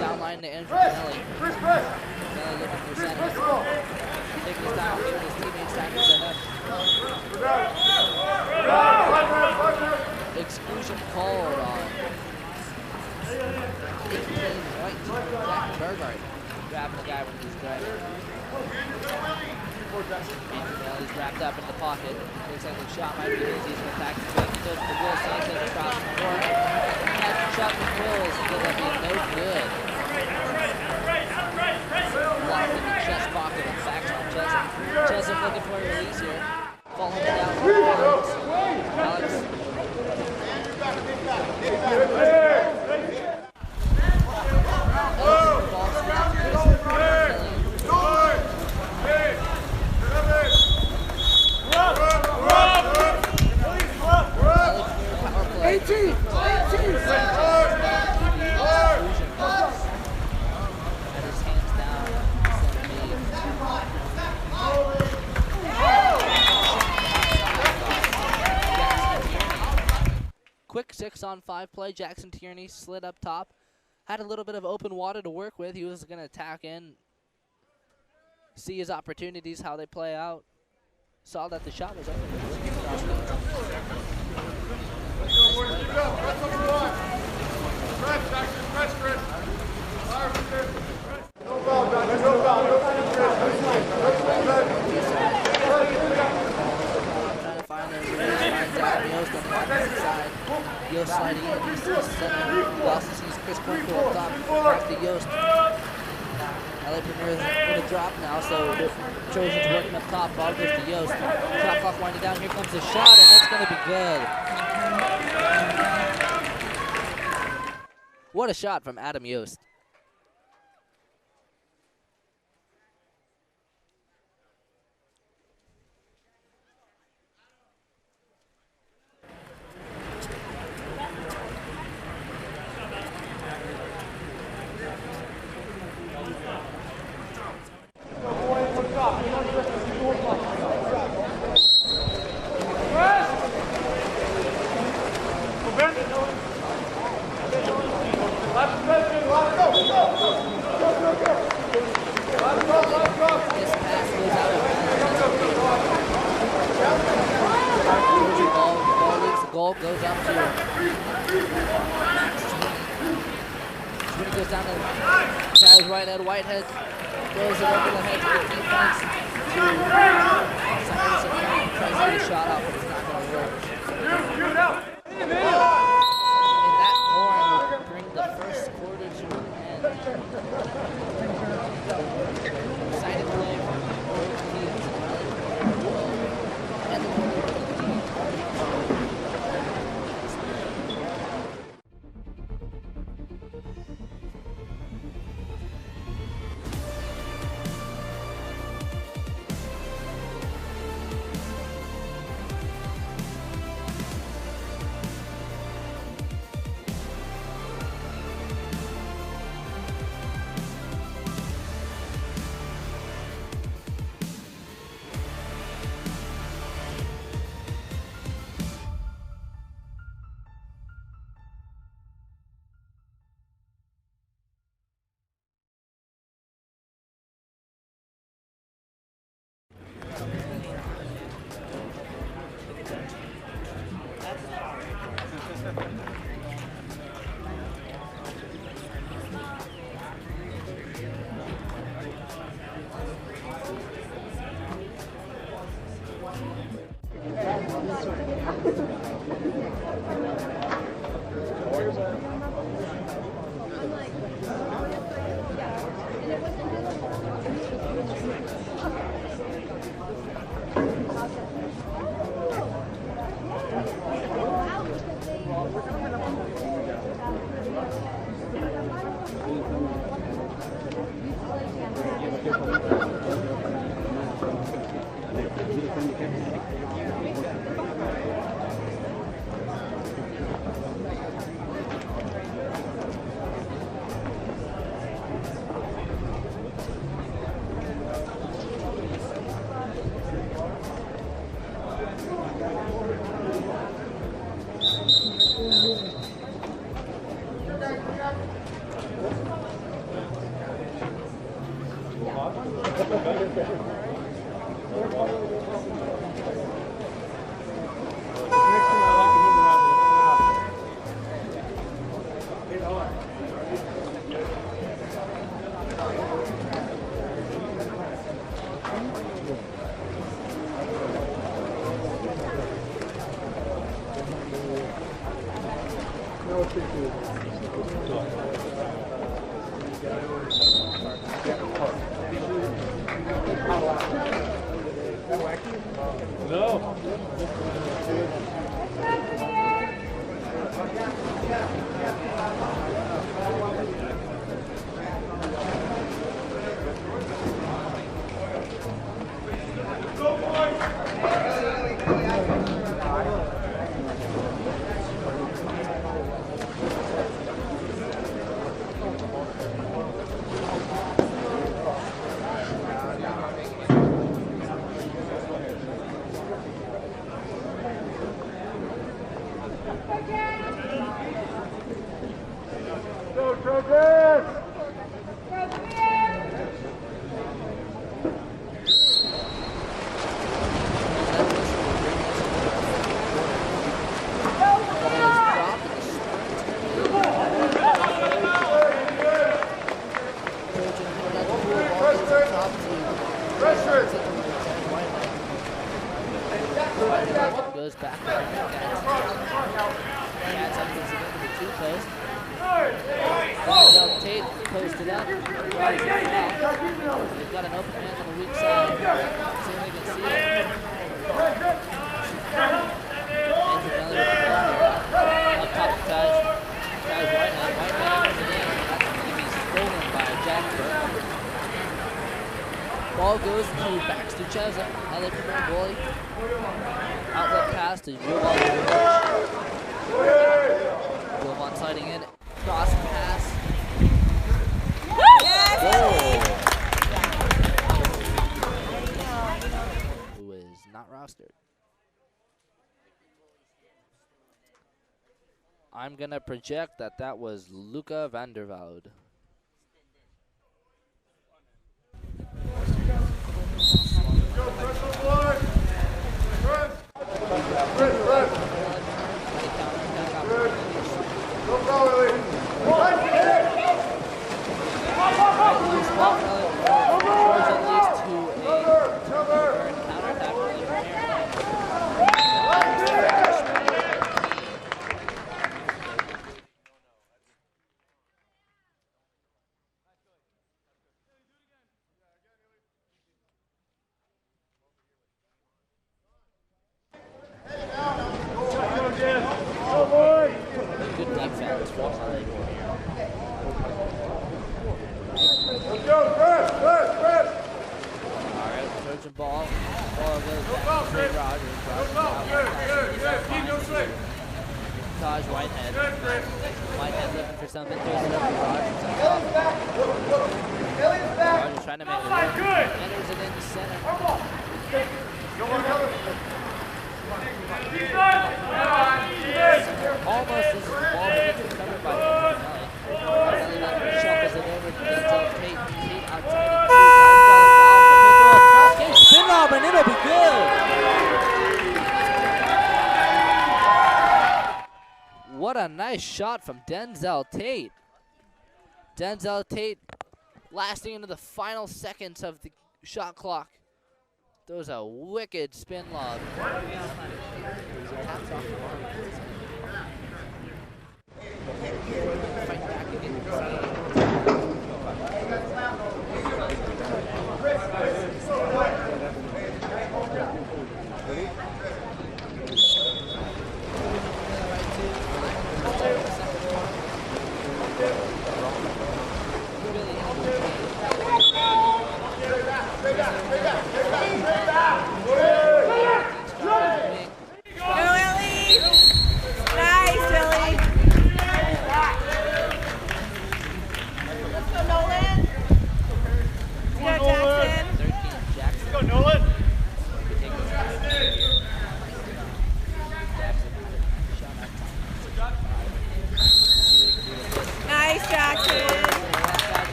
Down line to Andrew Kelly. Kelly looking for center. Taking his time, giving his teammates time to set up. Exclusion called on 18 White. Jack Burgard grabbing the guy when he's driving. Andrew Kelly's wrapped up in the pocket. Looks like the shot might be his. He's going to attack the back. He goes to Will Sanchez across the court. Catch the shot from Will is going to be no good. Locked in the chest pocket and backs on Chesson. Chesson looking for a release here. Following it down. Alex. Ball snapped. Power play. 18. Quick 6-on-5 play. Jackson Tierney slid up top. Had a little bit of open water to work with. He was going to attack in. See his opportunities, how they play out. Saw that the shot was open. Trying to find a release. Finds out Yost on the opposite side. Yost sliding in. He sees center. He also sees Chris Cuenca up top. Back to Yost. LA Premier is going to drop now, so the Trojans working up top. Ball goes to Yost. Shot clock winding down. Here comes the shot, and it's going to be good. What a shot from Adam Yost. down to Chaz Whitehead. Whitehead goes it over the head to the defense. Cyrus tries to get a shot off, but it's not going to work. And that horn will bring the first quarter to an end. Excited play from both teams. And the goes back. Cats up gets it into the two post. Brings up Tate, posted up. They've got an open man on the weak side. See if they can see it. Up top of Taj Whitehead. Whitehead comes in. That's going to be stolen by Jackson. Ball goes to backs to Cheza. Now they prepare goalie. Outlet pass to Jovan sliding in. Cross pass. Goal. Who is not rostered. I'm going to project that was Luca Vandervoud. Trey Rogers. Taj Whitehead. Whitehead looking for something. Throws it up to Rogers. Rogers trying to make it work. Enters it into center. Almost as the ball gets recovered by Kelly. Shuffles it over to Denzel Tate. Tate outside of 2. Tries to foul, but he'll throw a cross. Spin lob, and it'll be good. What a nice shot from Denzel Tate. Denzel Tate lasting into the final seconds of the shot clock. Throws a wicked spin lob. Fight back against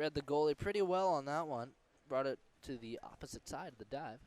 read the goalie pretty well on that one. Brought it to the opposite side of the dive.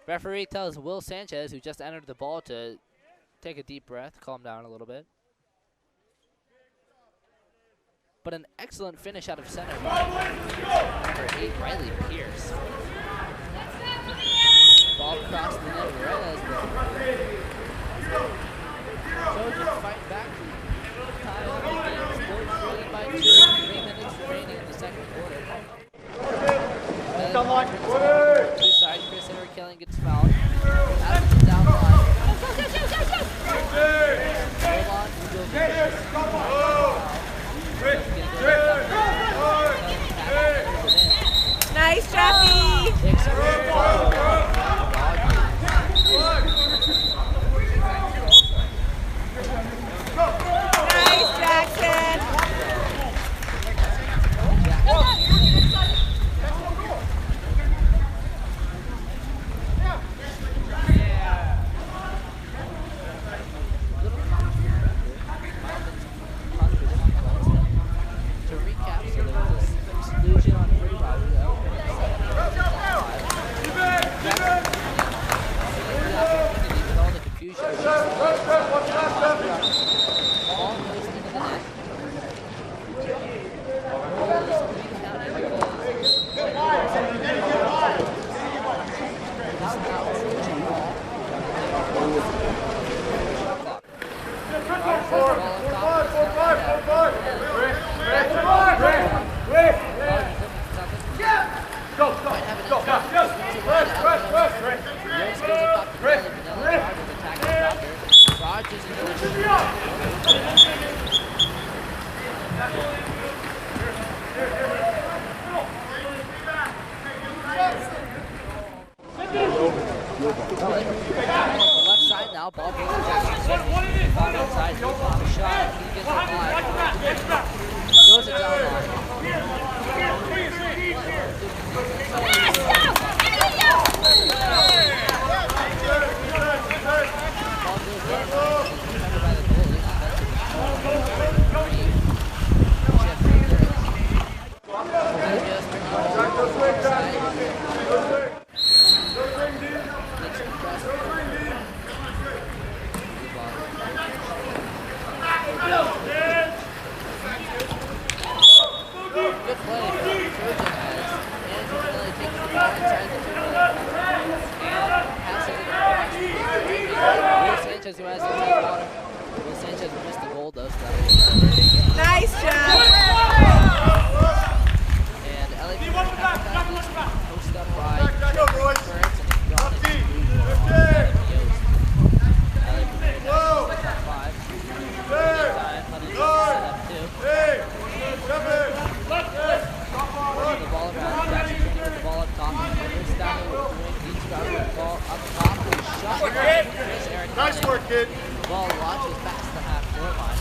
Referee tells Will Sanchez, who just entered the ball, to take a deep breath, calm down a little bit. But an excellent finish out of center by number 8, Riley Pierce. Ball across the net right as the Trojans fight back to tie the game. Still trailing by 2, 3 minutes remaining in the second quarter. Two side, Chris Eric Kelly gets fouled. Adams is down line. Hold on, he goes Nice, Jeffy! Nice, Jackson! Real skills up top to Vanilla. Vanilla Rogers attacking Rogers. Rogers is going to left side now, ball goes to Jackson. Ball inside, he wants a shot. He gets it wide. Throws it down line. Good play from Trojan as Andrew takes the ball inside the 2-minute and passes it across. Will Sanchez, who has the water. Will Sanchez missed the goal though, so that was Nice job. and LA post up by Currents and John the ball around, Jackson Trinity with the ball up top, Chris down the wing, Dean Stroud with the ball up top, shot Chris Eric. Nice work, kid. The ball launches past the half-court line.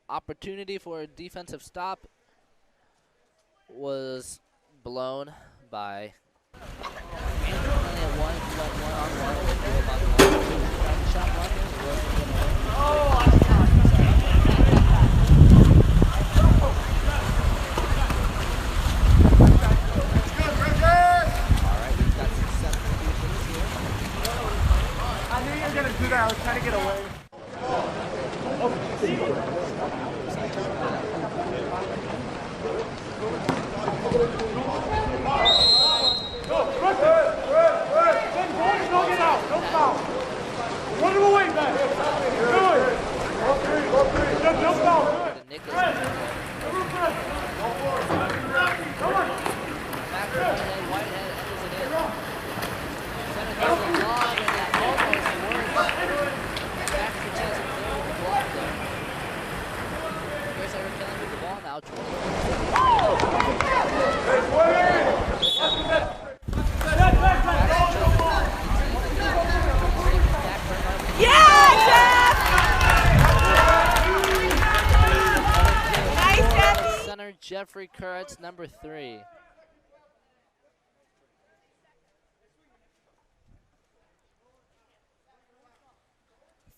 Opportunity for a defensive stop was blown by Andrew at one Alright, we've got some substitutions here. I knew you were going to do that. I was trying to get away. Don't get out. Don't foul. Run him away, man. Good. Jump foul. Come on. Back to Whitehead. Whitehead enters it in. Center goes long, and that almost works. Back to chance of the block there. Chris Eric Kelly with the ball now. Yeah, Jeff! Nice, Jeffy! Center Jeffrey Kurtz, number 3.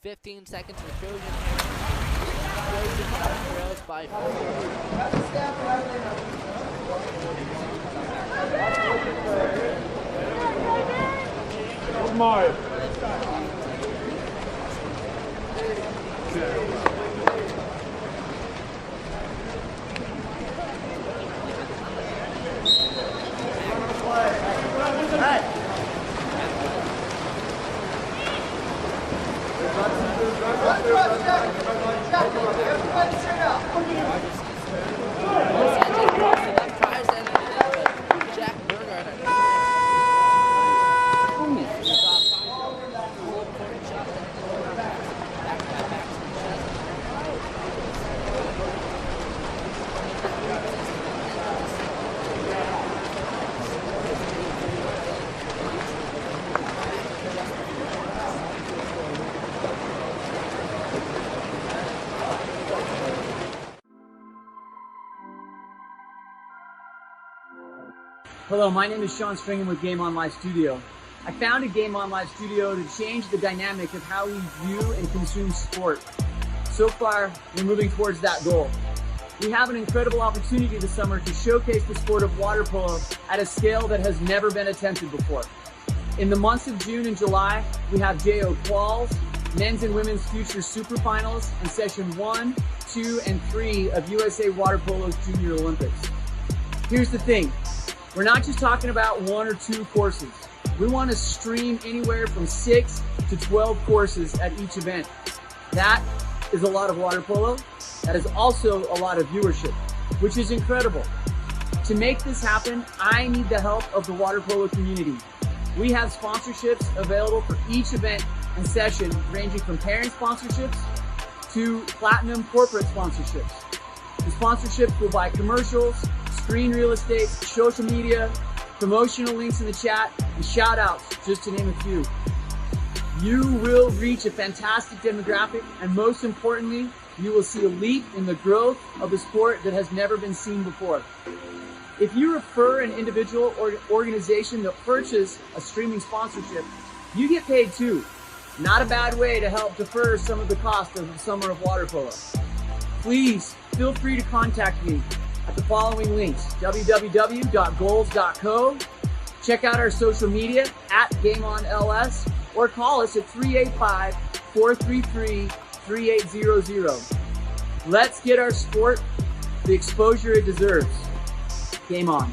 $15 seconds for Trojan. Trojan trails by 4. Good Mario. Hello, my name is Sean Stringham with Game On Live Studio. I founded Game On Live Studio to change the dynamic of how we view and consume sport. So far, we're moving towards that goal. We have an incredible opportunity this summer to showcase the sport of water polo at a scale that has never been attempted before. In the months of June and July, we have JO Quals, Men's and Women's Future Super Finals, and Session 1, 2, and 3 of USA Water Polo's Junior Olympics. Here's the thing. We're not just talking about 1 or 2 courses. We want to stream anywhere from 6 to 12 courses at each event. That is a lot of water polo. That is also a lot of viewership, which is incredible. To make this happen, I need the help of the water polo community. We have sponsorships available for each event and session, ranging from parent sponsorships to platinum corporate sponsorships. The sponsorships will buy commercials, screen real estate, social media, promotional links in the chat, and shout outs, just to name a few. You will reach a fantastic demographic, and most importantly, you will see a leap in the growth of the sport that has never been seen before. If you refer an individual or organization that purchase a streaming sponsorship, you get paid too. Not a bad way to help defer some of the cost of the summer of water polo. Please feel free to contact me at the following links: www.goals.co, check out our social media at GameOnLS, or call us at 385-433-3800. Let's get our sport the exposure it deserves. Game on.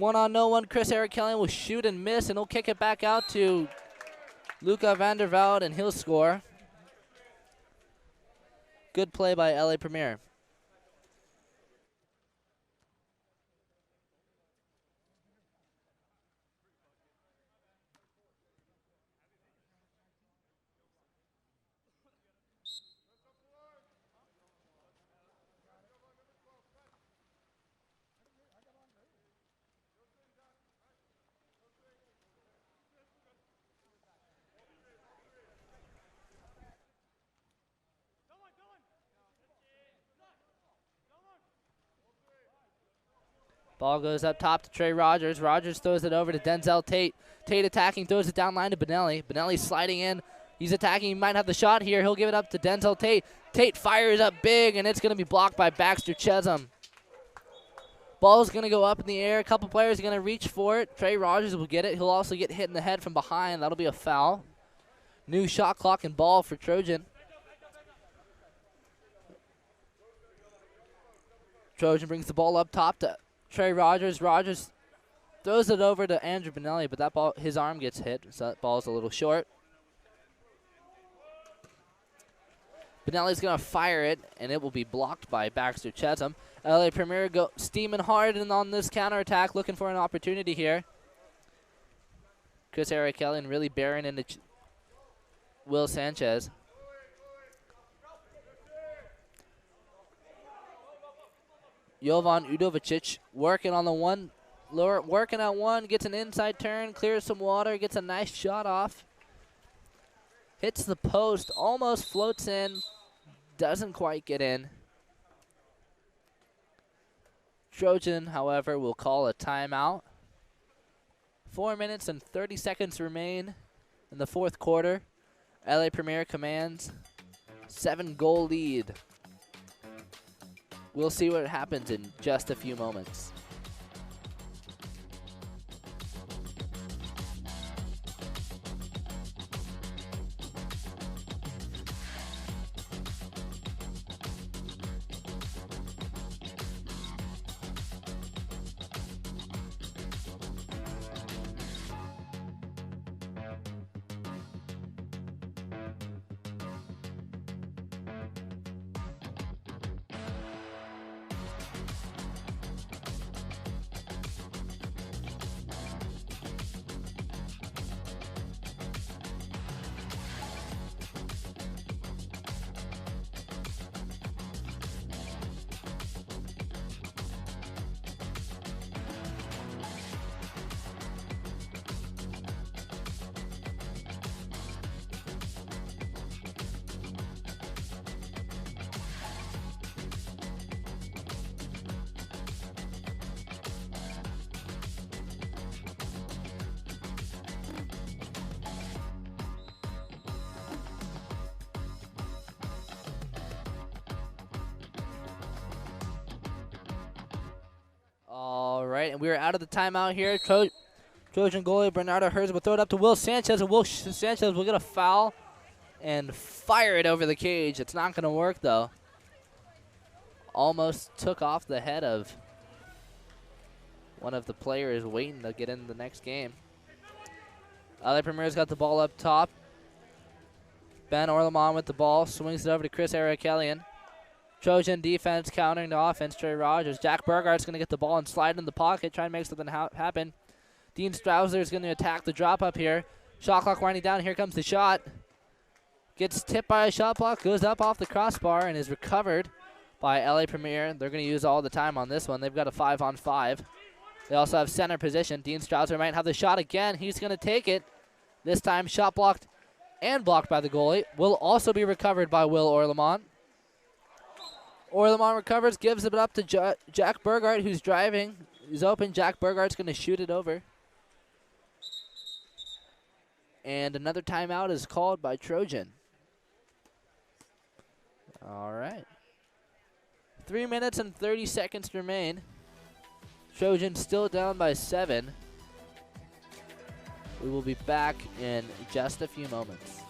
One on no one. Chris Erikellian will shoot and miss, and he'll kick it back out to Luca Vanderveld, and he'll score. Good play by LA Premier. Ball goes up top to Trey Rogers. Rogers throws it over to Denzel Tate. Tate attacking, throws it down line to Benelli. Benelli sliding in. He's attacking. He might have the shot here. He'll give it up to Denzel Tate. Tate fires up big, and it's going to be blocked by Baxter Chesum. Ball's going to go up in the air. A couple players are going to reach for it. Trey Rogers will get it. He'll also get hit in the head from behind. That'll be a foul. New shot clock and ball for Trojan. Trojan brings the ball up top to Trey Rogers. Rogers throws it over to Andrew Benelli, but that ball, his arm gets hit, so that ball's a little short. Benelli's going to fire it, and it will be blocked by Baxter Chesum. LA Premier go steaming hard and on this counterattack, looking for an opportunity here. Chris Erikellian really bearing into Will Sanchez. Jovan Udovicic working on the one, working at one, gets an inside turn, clears some water, gets a nice shot off. Hits the post, almost floats in, doesn't quite get in. Trojan, however, will call a timeout. 4 minutes and 30 seconds remain in the fourth quarter. LA Premier commands 7-goal lead. We'll see what happens in just a few moments. All right, and we are out of the timeout here. Trojan goalie Bernardo Herz will throw it up to Will Sanchez, and Will Sanchez will get a foul and fire it over the cage. It's not going to work, though. Almost took off the head of one of the players waiting to get in the next game. LA Premier's got the ball up top. Ben Orlemon with the ball, swings it over to Chris Erikellian. Trojan defense countering the offense, Trey Rogers. Jack Burgart's going to get the ball and slide in the pocket, try and make something happen. Dean Strausser is going to attack the drop up here. Shot clock winding down. Here comes the shot. Gets tipped by a shot block, goes up off the crossbar, and is recovered by LA Premier. They're going to use all the time on this one. They've got a 5-on-5. They also have center position. Dean Strausser might have the shot again. He's going to take it. This time shot blocked and blocked by the goalie. Will also be recovered by Will Orlemon. Orlemon recovers, gives it up to Jack Burgart, who's driving. He's open. Jack Burgart's going to shoot it over. And another timeout is called by Trojan. All right. 3 minutes and 30 seconds remain. Trojan still down by 7. We will be back in just a few moments.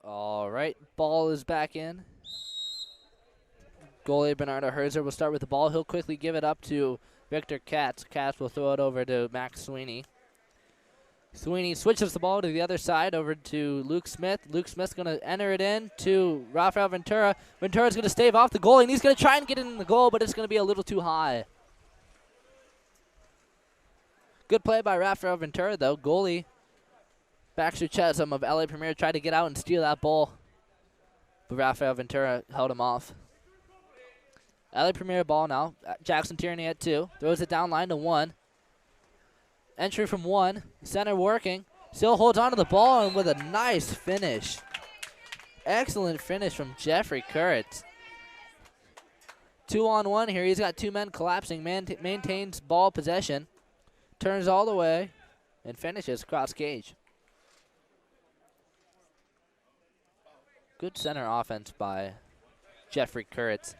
All right, ball is back in. Goalie Bernardo Herzer will start with the ball. He'll quickly give it up to Victor Katz. Katz will throw it over to Max Sweeney. Sweeney switches the ball to the other side over to Luke Smith. Luke Smith's going to enter it in to Rafael Ventura. Ventura's going to stave off the goalie, and he's going to try and get it in the goal, but it's going to be a little too high. Good play by Rafael Ventura, though. Goalie Baxter Chesum of LA Premier tried to get out and steal that ball, but Rafael Ventura held him off. LA Premier ball now. Jackson Tierney at 2. Throws it down line to 1. Entry from 1. Center working. Still holds on to the ball and with a nice finish. Excellent finish from Jeffrey Kurtz. 2-on-1 here. He's got 2 men collapsing. Maintains ball possession. Turns all the way and finishes cross cage. Good center offense by Jeffrey Kurtz.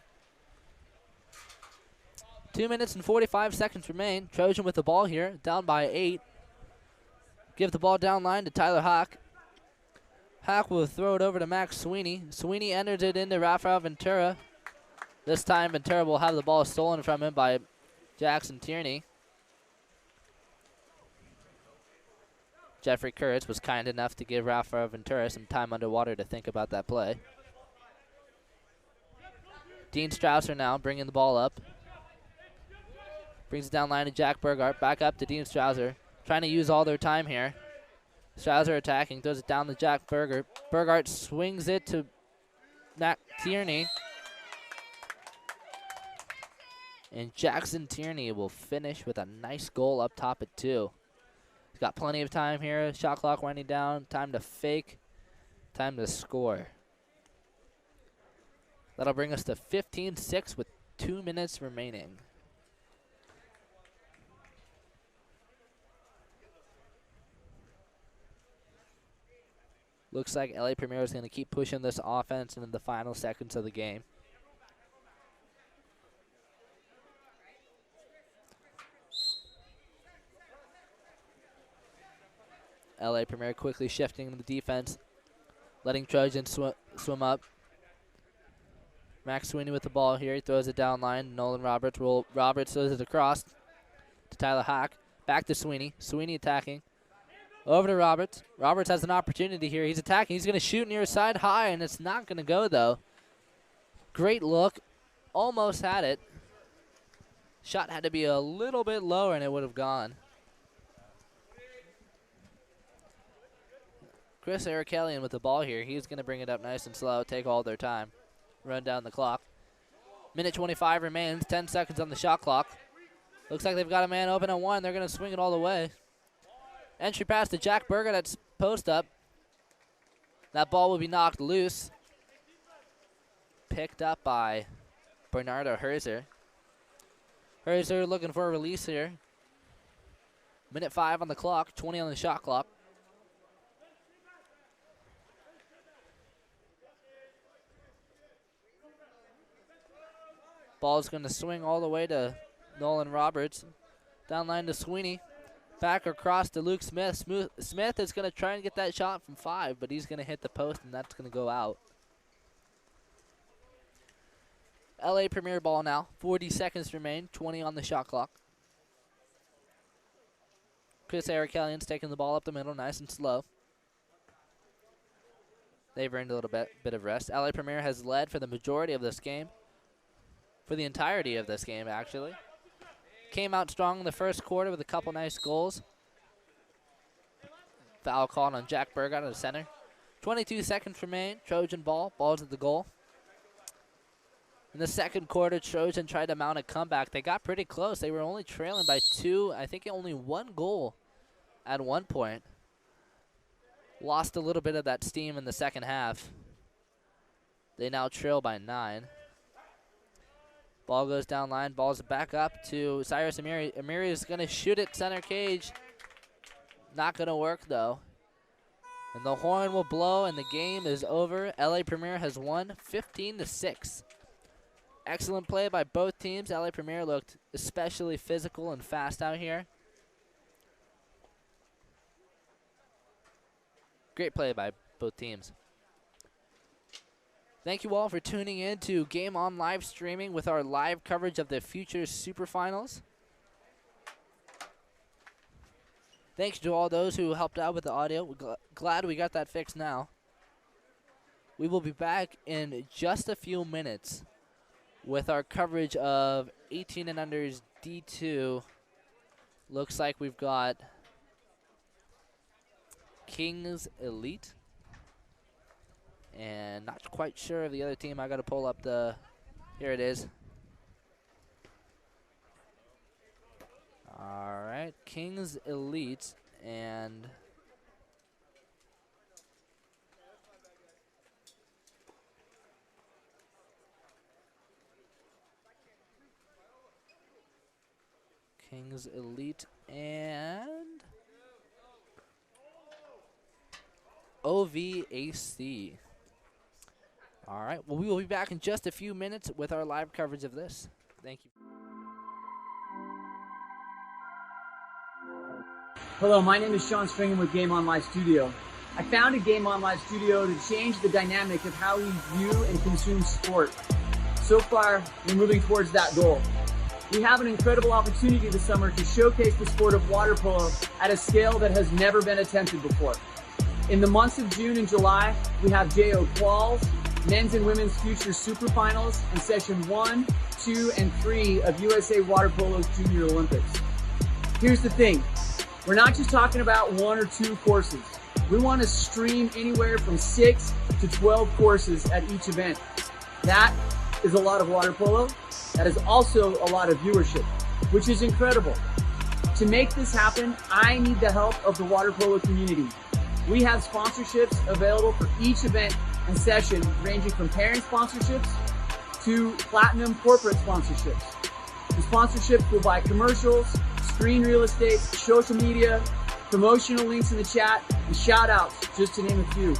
2 minutes and 45 seconds remain. Trojan with the ball here, down by 8. Give the ball down line to Tyler Hawk. Hawk will throw it over to Max Sweeney. Sweeney enters it into Rafael Ventura. This time Ventura will have the ball stolen from him by Jackson Tierney. Jeffrey Kurtz was kind enough to give Rafael Ventura some time underwater to think about that play. Dean Strausser now bringing the ball up. Brings it down line to Jack Burgart. Back up to Dean Strausser. Trying to use all their time here. Strausser attacking. Throws it down to Jack Burgart. Burgart swings it to Matt Tierney. And Jackson Tierney will finish with a nice goal up top at 2. He's got plenty of time here. Shot clock winding down. Time to fake. Time to score. That'll bring us to 15-6 with 2 minutes remaining. Looks like LA Premier is going to keep pushing this offense into the final seconds of the game. LA Premier quickly shifting the defense, letting Trojan swim up. Max Sweeney with the ball here. He throws it down line. Nolan Roberts throws it across to Tyler Hack. Back to Sweeney. Sweeney attacking. Over to Roberts. Roberts has an opportunity here. He's attacking. He's going to shoot near side high, and it's not going to go, though. Great look. Almost had it. Shot had to be a little bit lower, and it would have gone. Chris Arikelian with the ball here. He's going to bring it up nice and slow, take all their time, run down the clock. Minute 25 remains, 10 seconds on the shot clock. Looks like they've got a man open at 1. They're going to swing it all the way. Entry pass to Jack Berger. That's post up. That ball will be knocked loose. Picked up by Bernardo Herzer. Herzer looking for a release here. Minute 5 on the clock, 20 on the shot clock. Ball's going to swing all the way to Nolan Roberts. Down line to Sweeney. Back across to Luke Smith. Smith is going to try and get that shot from 5, but he's going to hit the post, and that's going to go out. LA Premier ball now. 40 seconds remain. 20 on the shot clock. Chris Arikelian's taking the ball up the middle, nice and slow. They've earned a little bit of rest. LA Premier has led for the majority of this game. For the entirety of this game, actually. Came out strong in the first quarter with a couple nice goals. Foul called on Jack Berg out of the center. 22 seconds remain. Trojan ball. Ball's at the goal. In the second quarter, Trojan tried to mount a comeback. They got pretty close. They were only trailing by 2. I think only 1 goal at one point. Lost a little bit of that steam in the second half. They now trail by 9. Ball goes down line. Ball's back up to Cyrus Amiri. Amiri is going to shoot it center cage. Not going to work, though. And the horn will blow, and the game is over. LA Premier has won 15-6. Excellent play by both teams. LA Premier looked especially physical and fast out here. Great play by both teams. Thank you all for tuning in to Game On live streaming with our live coverage of the future Super Finals. Thanks to all those who helped out with the audio. We're glad we got that fixed now. We will be back in just a few minutes with our coverage of 18 and under's D2. Looks like we've got Kings Elite. And not quite sure of the other team. I got to pull up the, here it is. All right, Kings Elite and Kings Elite and OVAC. All right, well, we will be back in just a few minutes with our live coverage of this. Thank you. Hello, my name is Sean Stringham with Game On Live Studio. I founded Game On Live Studio to change the dynamic of how we view and consume sport. So far, we're moving towards that goal. We have an incredible opportunity this summer to showcase the sport of water polo at a scale that has never been attempted before. In the months of June and July, we have JO Quals, Men's and Women's Future Super Finals, and Session 1, 2, and 3 of USA Water Polo's Junior Olympics. Here's the thing, we're not just talking about 1 or 2 courses. We want to stream anywhere from 6 to 12 courses at each event. That is a lot of water polo. That is also a lot of viewership, which is incredible. To make this happen, I need the help of the water polo community. We have sponsorships available for each event and session, ranging from parent sponsorships to platinum corporate sponsorships. The sponsorships will buy commercials, screen real estate, social media, promotional links in the chat, and shout outs, just to name a few.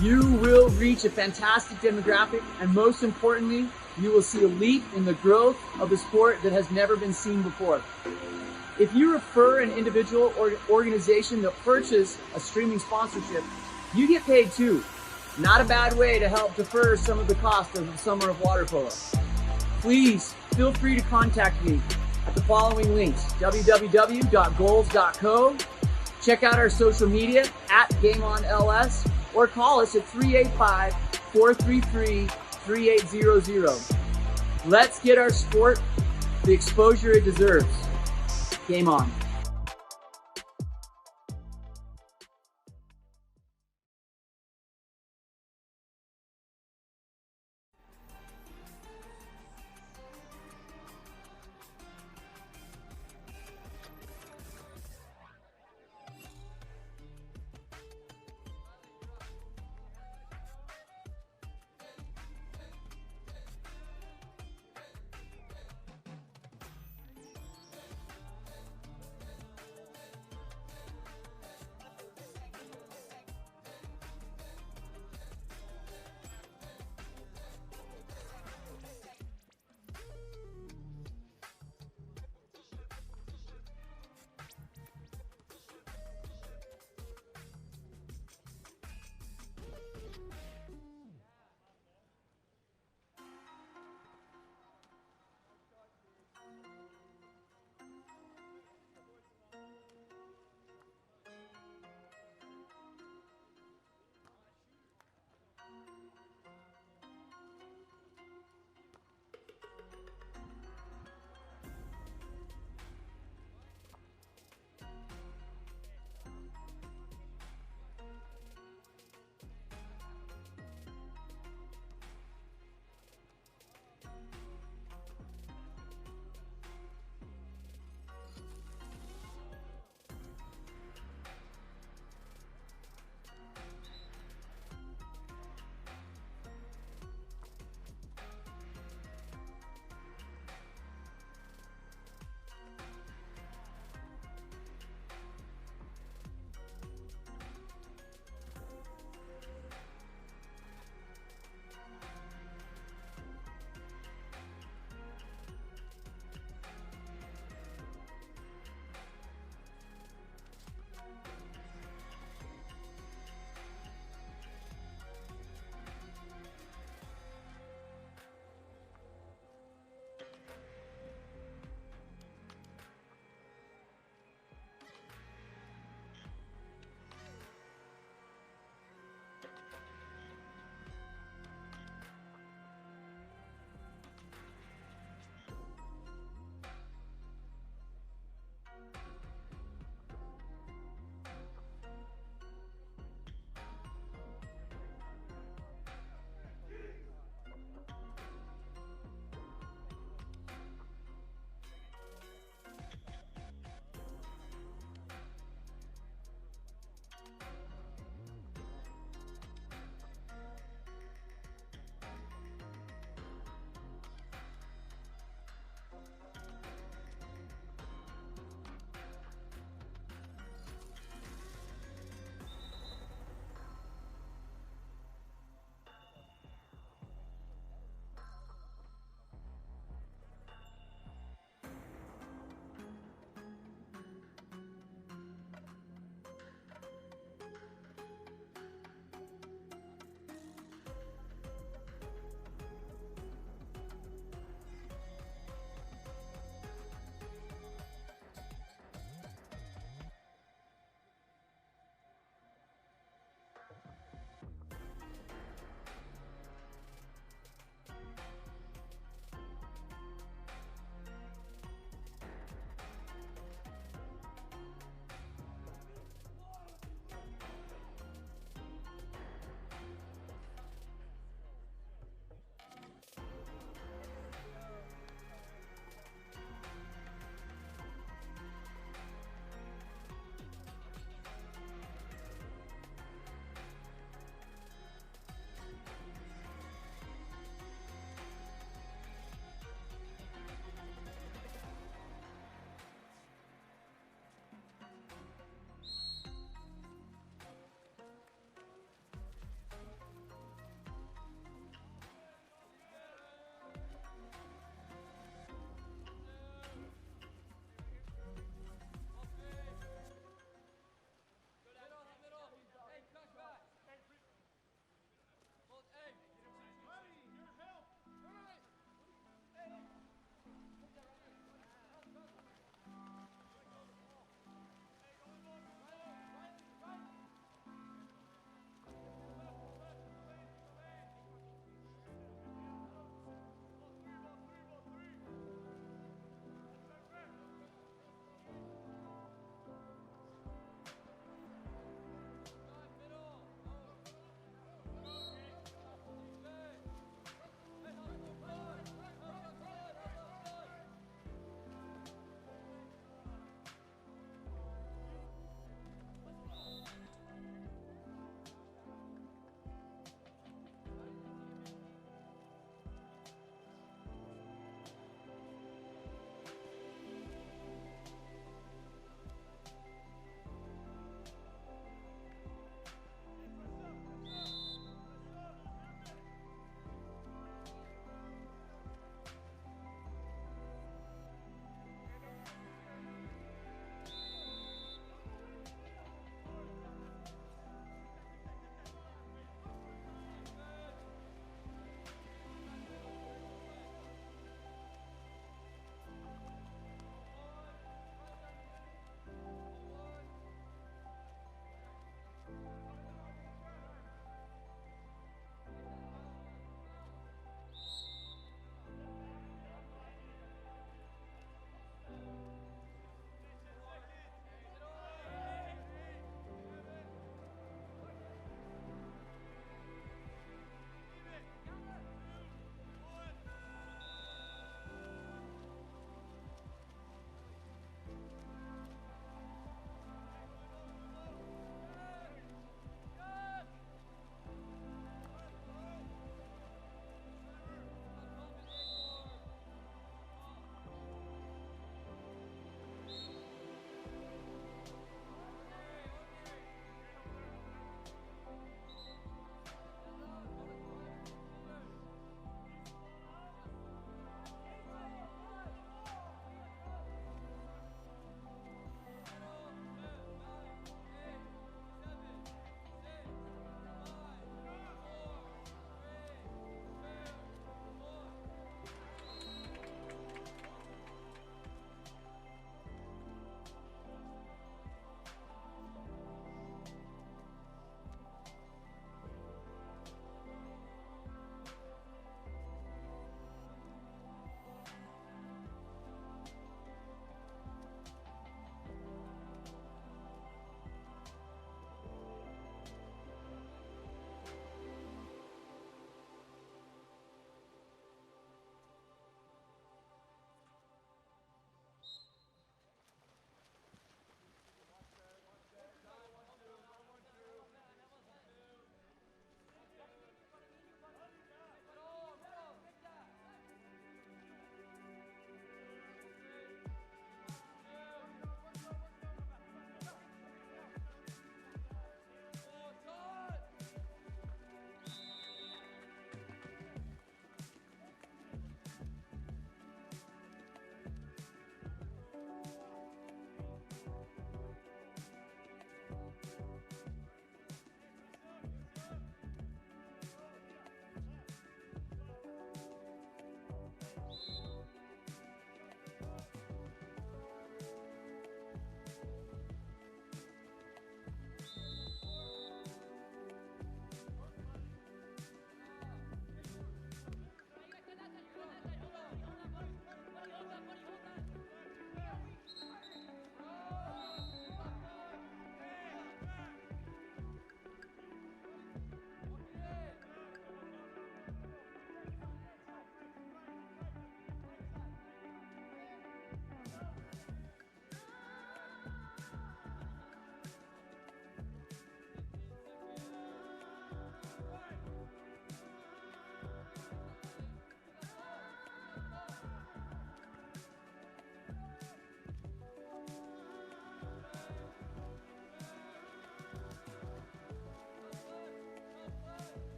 You will reach a fantastic demographic, and most importantly, you will see a leap in the growth of the sport that has never been seen before. If you refer an individual or organization that purchases a streaming sponsorship, you get paid too. Not a bad way to help defer some of the cost of the summer of water polo. Please feel free to contact me at the following links: www.goals.co, check out our social media at GameOnLS, or call us at 385-433-3800. Let's get our sport the exposure it deserves. Game on.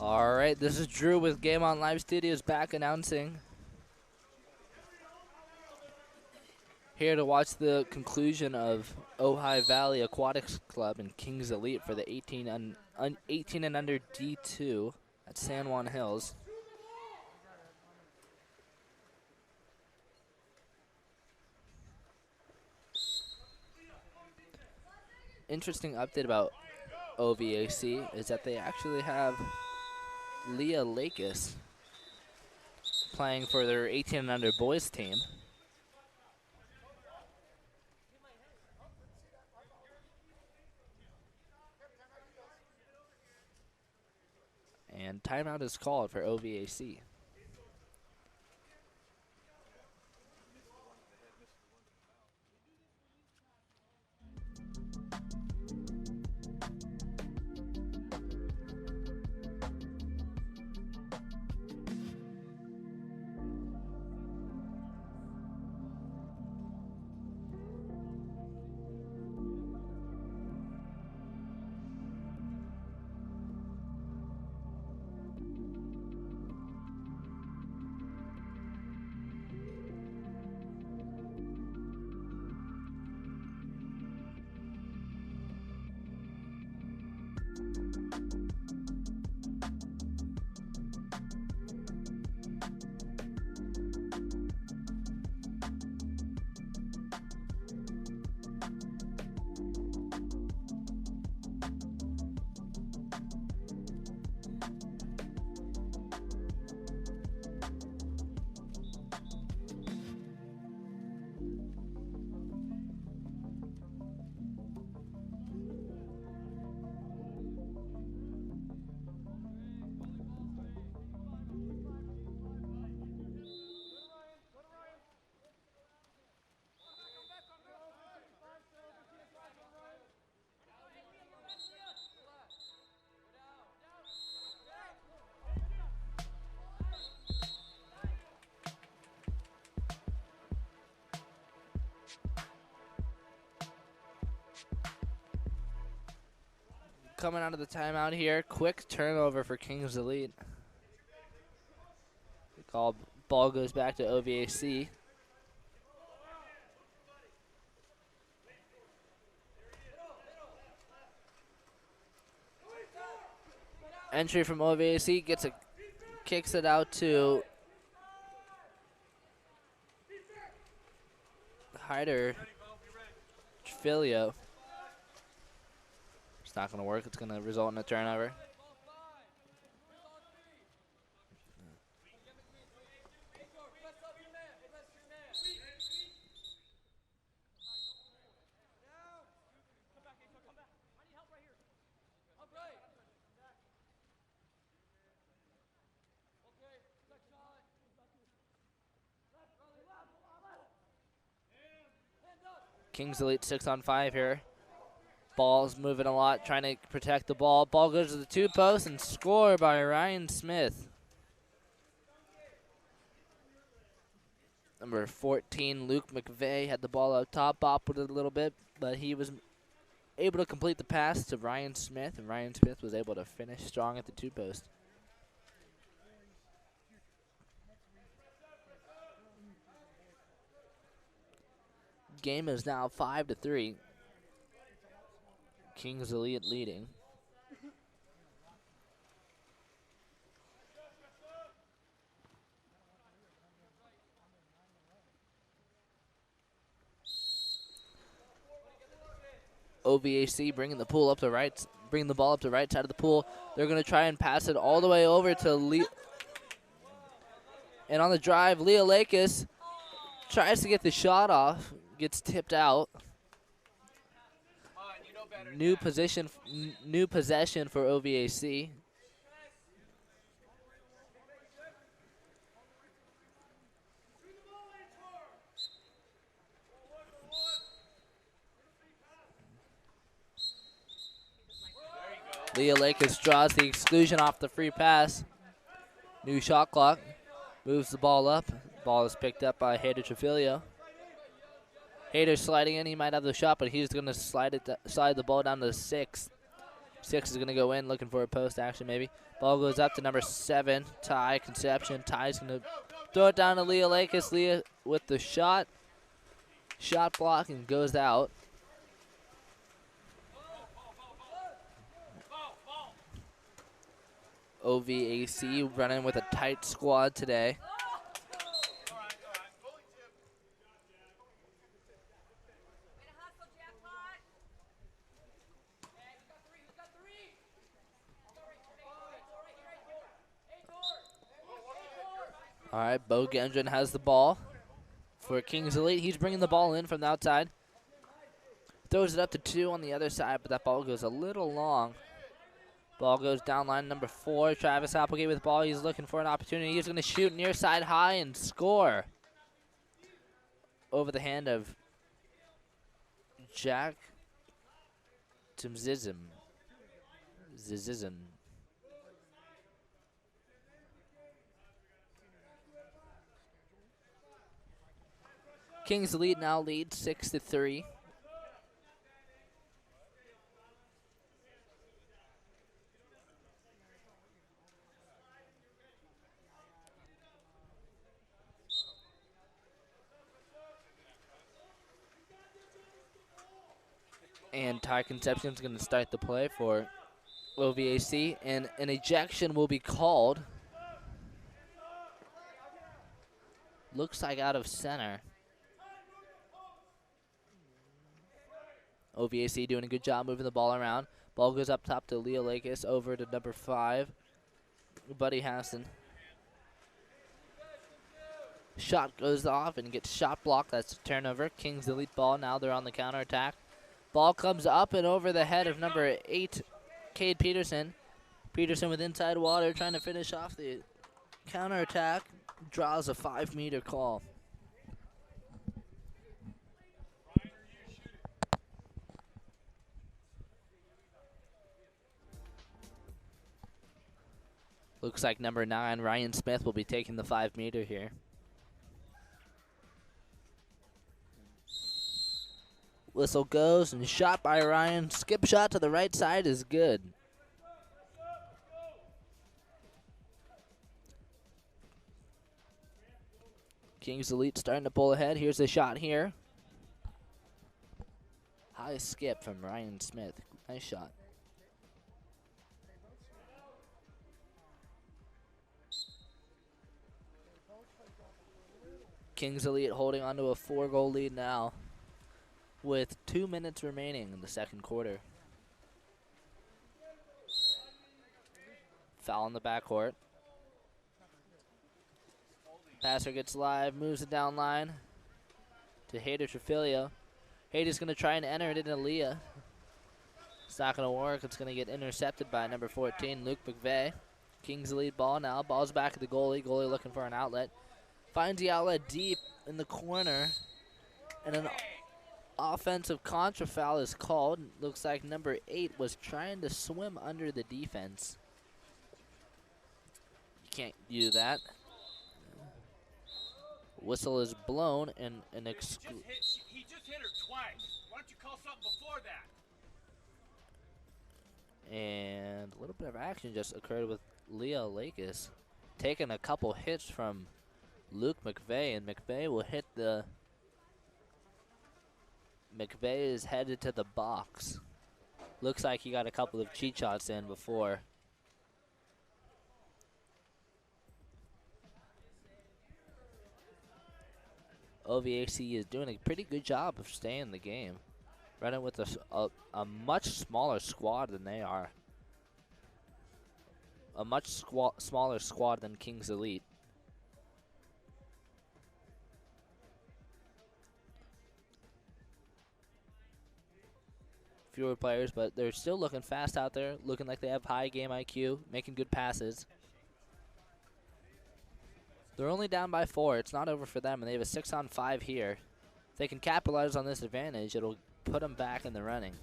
All right, this is Drew with Game On Live Studios back announcing. Here to watch the conclusion of Ojai Valley Aquatics Club and Kings Elite for the 18 and under D2 at San Juan Hills. interesting update about OVAC is that they actually have Leah Lakis playing for their 18 and under boys team. And timeout is called for OVAC. Coming out of the timeout here, quick turnover for Kings Elite. The ball goes back to OVAC. Entry from OVAC, kicks it out to Hyder Trifilio. It's not going to work. It's going to result in a turnover. Kings Elite 6-on-5 here. Ball's moving a lot, trying to protect the ball. Ball goes to the 2 posts and score by Ryan Smith. Number 14, Luke McVeigh, had the ball up top, bopped with it a little bit, but he was able to complete the pass to Ryan Smith, and Ryan Smith was able to finish strong at the 2 post. Game is now 5-3. Kings Elite leading. OVAC bringing the ball up the right side of the pool. They're going to try and pass it all the way over to Lee. And on the drive, Leah Lakis tries to get the shot off, gets tipped out. New possession for OVAC. Leah Lakis draws the exclusion off the free pass. New shot clock. Moves the ball up. Ball is picked up by Hayder Trifilio. Hayder sliding in. He might have the shot, but he's going to slide the ball down to 6. 6 is going to go in, looking for a post action maybe. Ball goes up to number 7, Ty Conception. Ty's going to throw it down to Leah Lakis. Leah with the shot. Shot block and goes out. OVAC running with a tight squad today. All right, Bo Gendron has the ball for Kings Elite. He's bringing the ball in from the outside. Throws it up to 2 on the other side, but that ball goes a little long. Ball goes down line number 4. Travis Applegate with the ball. He's looking for an opportunity. He's going to shoot near side high and score. Over the hand of Jack Zizim. Kings Elite now lead 6-3. And Ty Conception is going to start the play for OVAC, and an ejection will be called. Looks like out of center. OVAC doing a good job moving the ball around. Ball goes up top to Leo Lakis, over to number 5, Buddy Hassan. Shot goes off and gets shot blocked. That's a turnover. Kings Elite ball. Now they're on the counterattack. Ball comes up and over the head of number 8, Cade Peterson. Peterson with inside water trying to finish off the counterattack. Draws a 5-meter call. Looks like number 9, Ryan Smith, will be taking the 5-meter here. Whistle goes and shot by Ryan. Skip shot to the right side is good. Kings Elite starting to pull ahead. Here's a shot here. High skip from Ryan Smith. Nice shot. Kings Elite holding on to a 4-goal lead now, with 2 minutes remaining in the second quarter. Foul in the backcourt. Passer gets live, moves it down line to Hayder Trefilio. Hayder's going to try and enter it into Leah. It's not going to work. It's going to get intercepted by number 14, Luke McVeigh. Kings lead ball now. Ball's back at the goalie. Goalie looking for an outlet. Finds the outlet deep in the corner, and an offensive contra foul is called. Looks like number 8 was trying to swim under the defense. You can't do that. Whistle is blown and an he just hit her twice. Why don't you call something before that? And a little bit of action just occurred with Leo Lakis taking a couple hits from Luke McVeigh, and McVeigh will hit the. McVeigh is headed to the box. Looks like he got a couple of cheat shots in before. OVAC is doing a pretty good job of staying in the game. Running with a much smaller squad than they are. A much smaller squad than Kings Elite. Fewer players, but they're still looking fast out there, looking like they have high game IQ, making good passes. They're only down by 4. It's not over for them, and they have a 6-on-5 here. If they can capitalize on this advantage, it'll put them back in the running.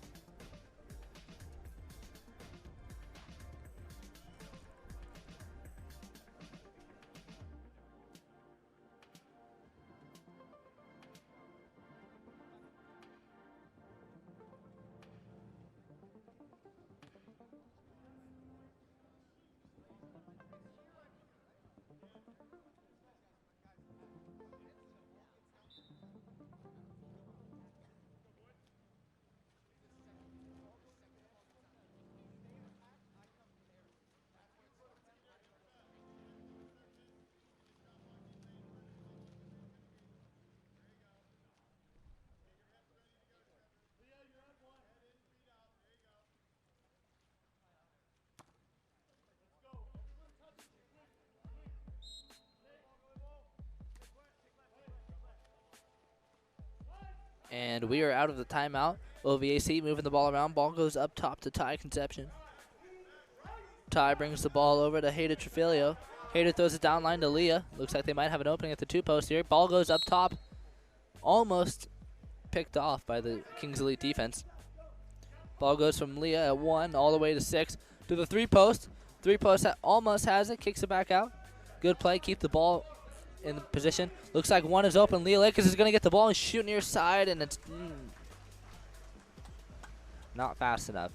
And we are out of the timeout. OVAC moving the ball around. Ball goes up top to Ty Conception. Ty brings the ball over to Hayder Trefilio. Hayder throws it down line to Leah. Looks like they might have an opening at the 2-post here. Ball goes up top. Almost picked off by the Kings Elite defense. Ball goes from Leah at 1 all the way to 6 to the 3-post. 3-post almost has it. Kicks it back out. Good play. Keep the ball in the position. Looks like 1 is open. Leah Lakers is going to get the ball and shoot near side, and it's not fast enough.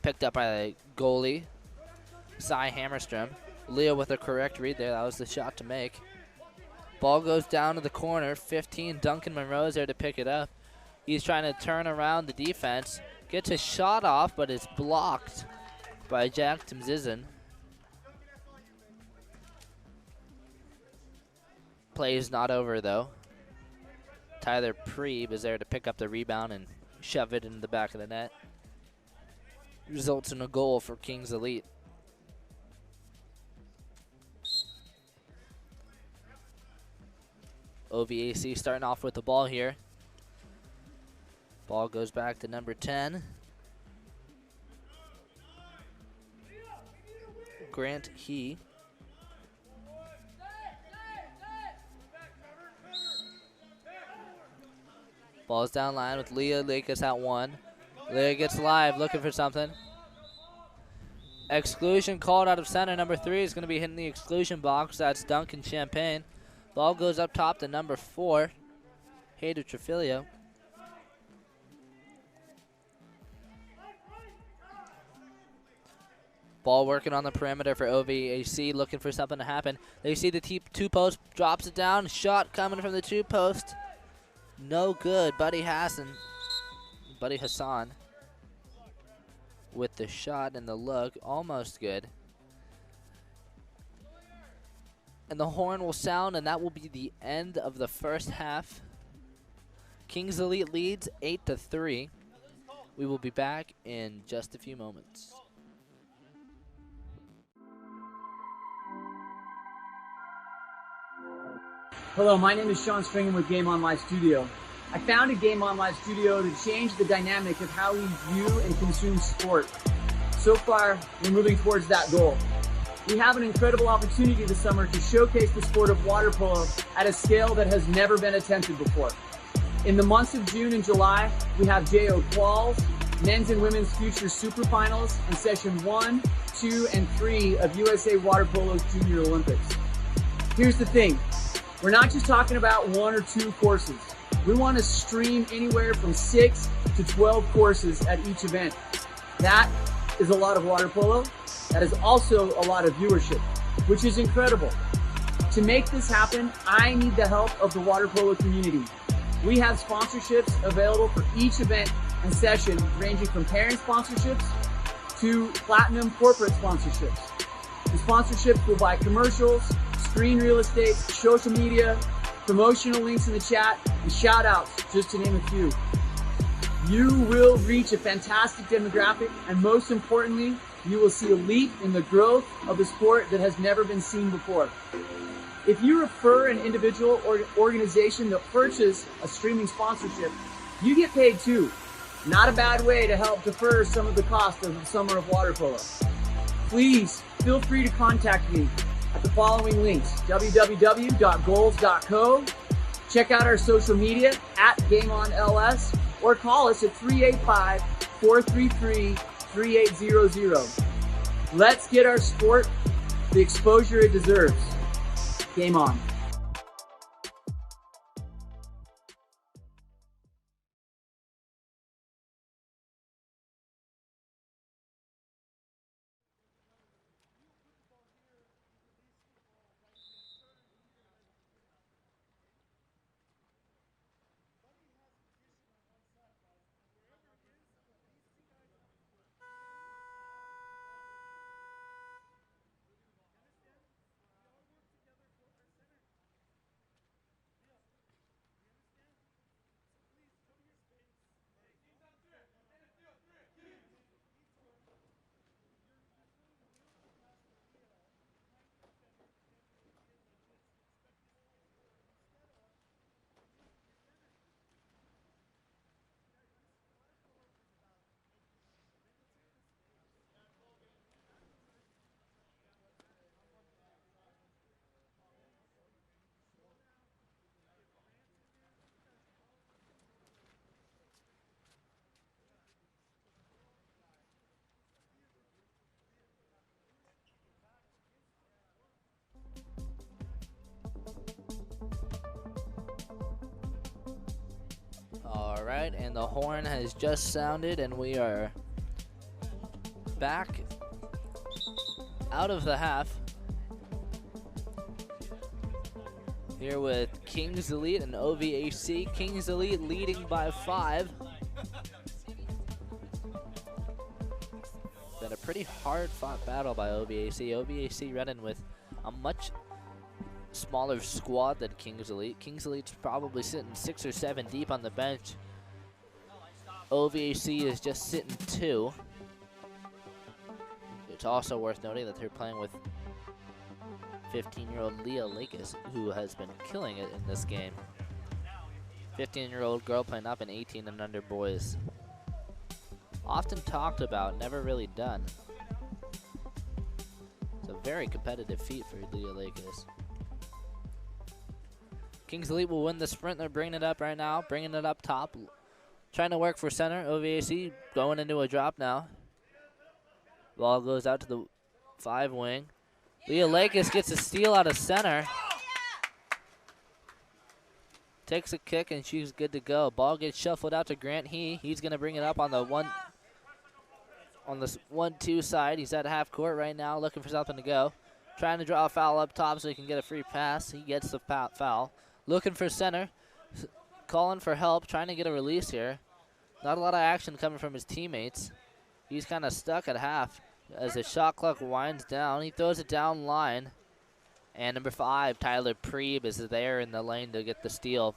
Picked up by the goalie, Cy Hammerstrom. Leah with a correct read there. That was the shot to make. Ball goes down to the corner. 15, Duncan Monroe is there to pick it up. He's trying to turn around the defense. Gets his shot off, but it's blocked by Jack Timzizin. Play is not over, though. Tyler Preeb is there to pick up the rebound and shove it into the back of the net. Results in a goal for Kings Elite. OVAC starting off with the ball here. Ball goes back to number 10. Grant He. Ball's down line with Leah Lakers at 1. Leah gets live, looking for something. Exclusion called out of center. Number 3 is going to be hitting the exclusion box. That's Duncan Champagne. Ball goes up top to number 4, Hayder Trefilio. Ball working on the perimeter for OVAC, looking for something to happen. They see the 2-post, drops it down. Shot coming from the 2-post. No good. Buddy Hassan with the shot and the look, almost good. And the horn will sound, and that will be the end of the first half. Kings Elite leads 8-3. We will be back in just a few moments. Hello, my name is Sean Stringham with Game On Live Studio. I founded Game On Live Studio to change the dynamic of how we view and consume sport. So far, we're moving towards that goal. We have an incredible opportunity this summer to showcase the sport of water polo at a scale that has never been attempted before. In the months of June and July, we have JO Quals, Men's and Women's Future Super Finals, and Session 1, 2, and 3 of USA Water Polo's Junior Olympics. Here's the thing. We're not just talking about 1 or 2 courses. We want to stream anywhere from 6 to 12 courses at each event. That is a lot of water polo. That is also a lot of viewership, which is incredible. To make this happen, I need the help of the water polo community. We have sponsorships available for each event and session, ranging from parent sponsorships to platinum corporate sponsorships. The sponsorships will buy commercials, screen real estate, social media, promotional links in the chat, and shout outs, just to name a few. You will reach a fantastic demographic, and most importantly, you will see a leap in the growth of the sport that has never been seen before. If you refer an individual or organization to purchase a streaming sponsorship, you get paid too. Not a bad way to help defer some of the cost of the summer of water polo. Please feel free to contact me at the following links: www.goals.co, check out our social media at GameOnLS, or call us at 385-433-3800. Let's get our sport the exposure it deserves. Game on. All right, and the horn has just sounded, and we are back out of the half. Here with Kings Elite and OVAC. Kings Elite leading by 5. Been a pretty hard-fought battle by OVAC. OVAC running with a much smaller squad than Kings Elite. Kings Elite's probably sitting 6 or 7 deep on the bench. OVAC is just sitting 2. It's also worth noting that they're playing with 15-year-old Leah Lakis, who has been killing it in this game. 15-year-old girl playing up in 18 and under boys. Often talked about, never really done. It's a very competitive feat for Leah Lakis. Kings Elite will win the sprint. They're bringing it up right now, bringing it up top. Trying to work for center. OVAC going into a drop now. Ball goes out to the 5 wing. Leah Lakis gets a steal out of center. Takes a kick and she's good to go. Ball gets shuffled out to Grant He's going to bring it up on the 1-2 side. He's at half court right now, looking for something to go. Trying to draw a foul up top so he can get a free pass. He gets the foul. Looking for center. Calling for help, trying to get a release here. Not a lot of action coming from his teammates. He's kind of stuck at half as the shot clock winds down. He throws it down line. And number 5, Tyler Preeb, is there in the lane to get the steal.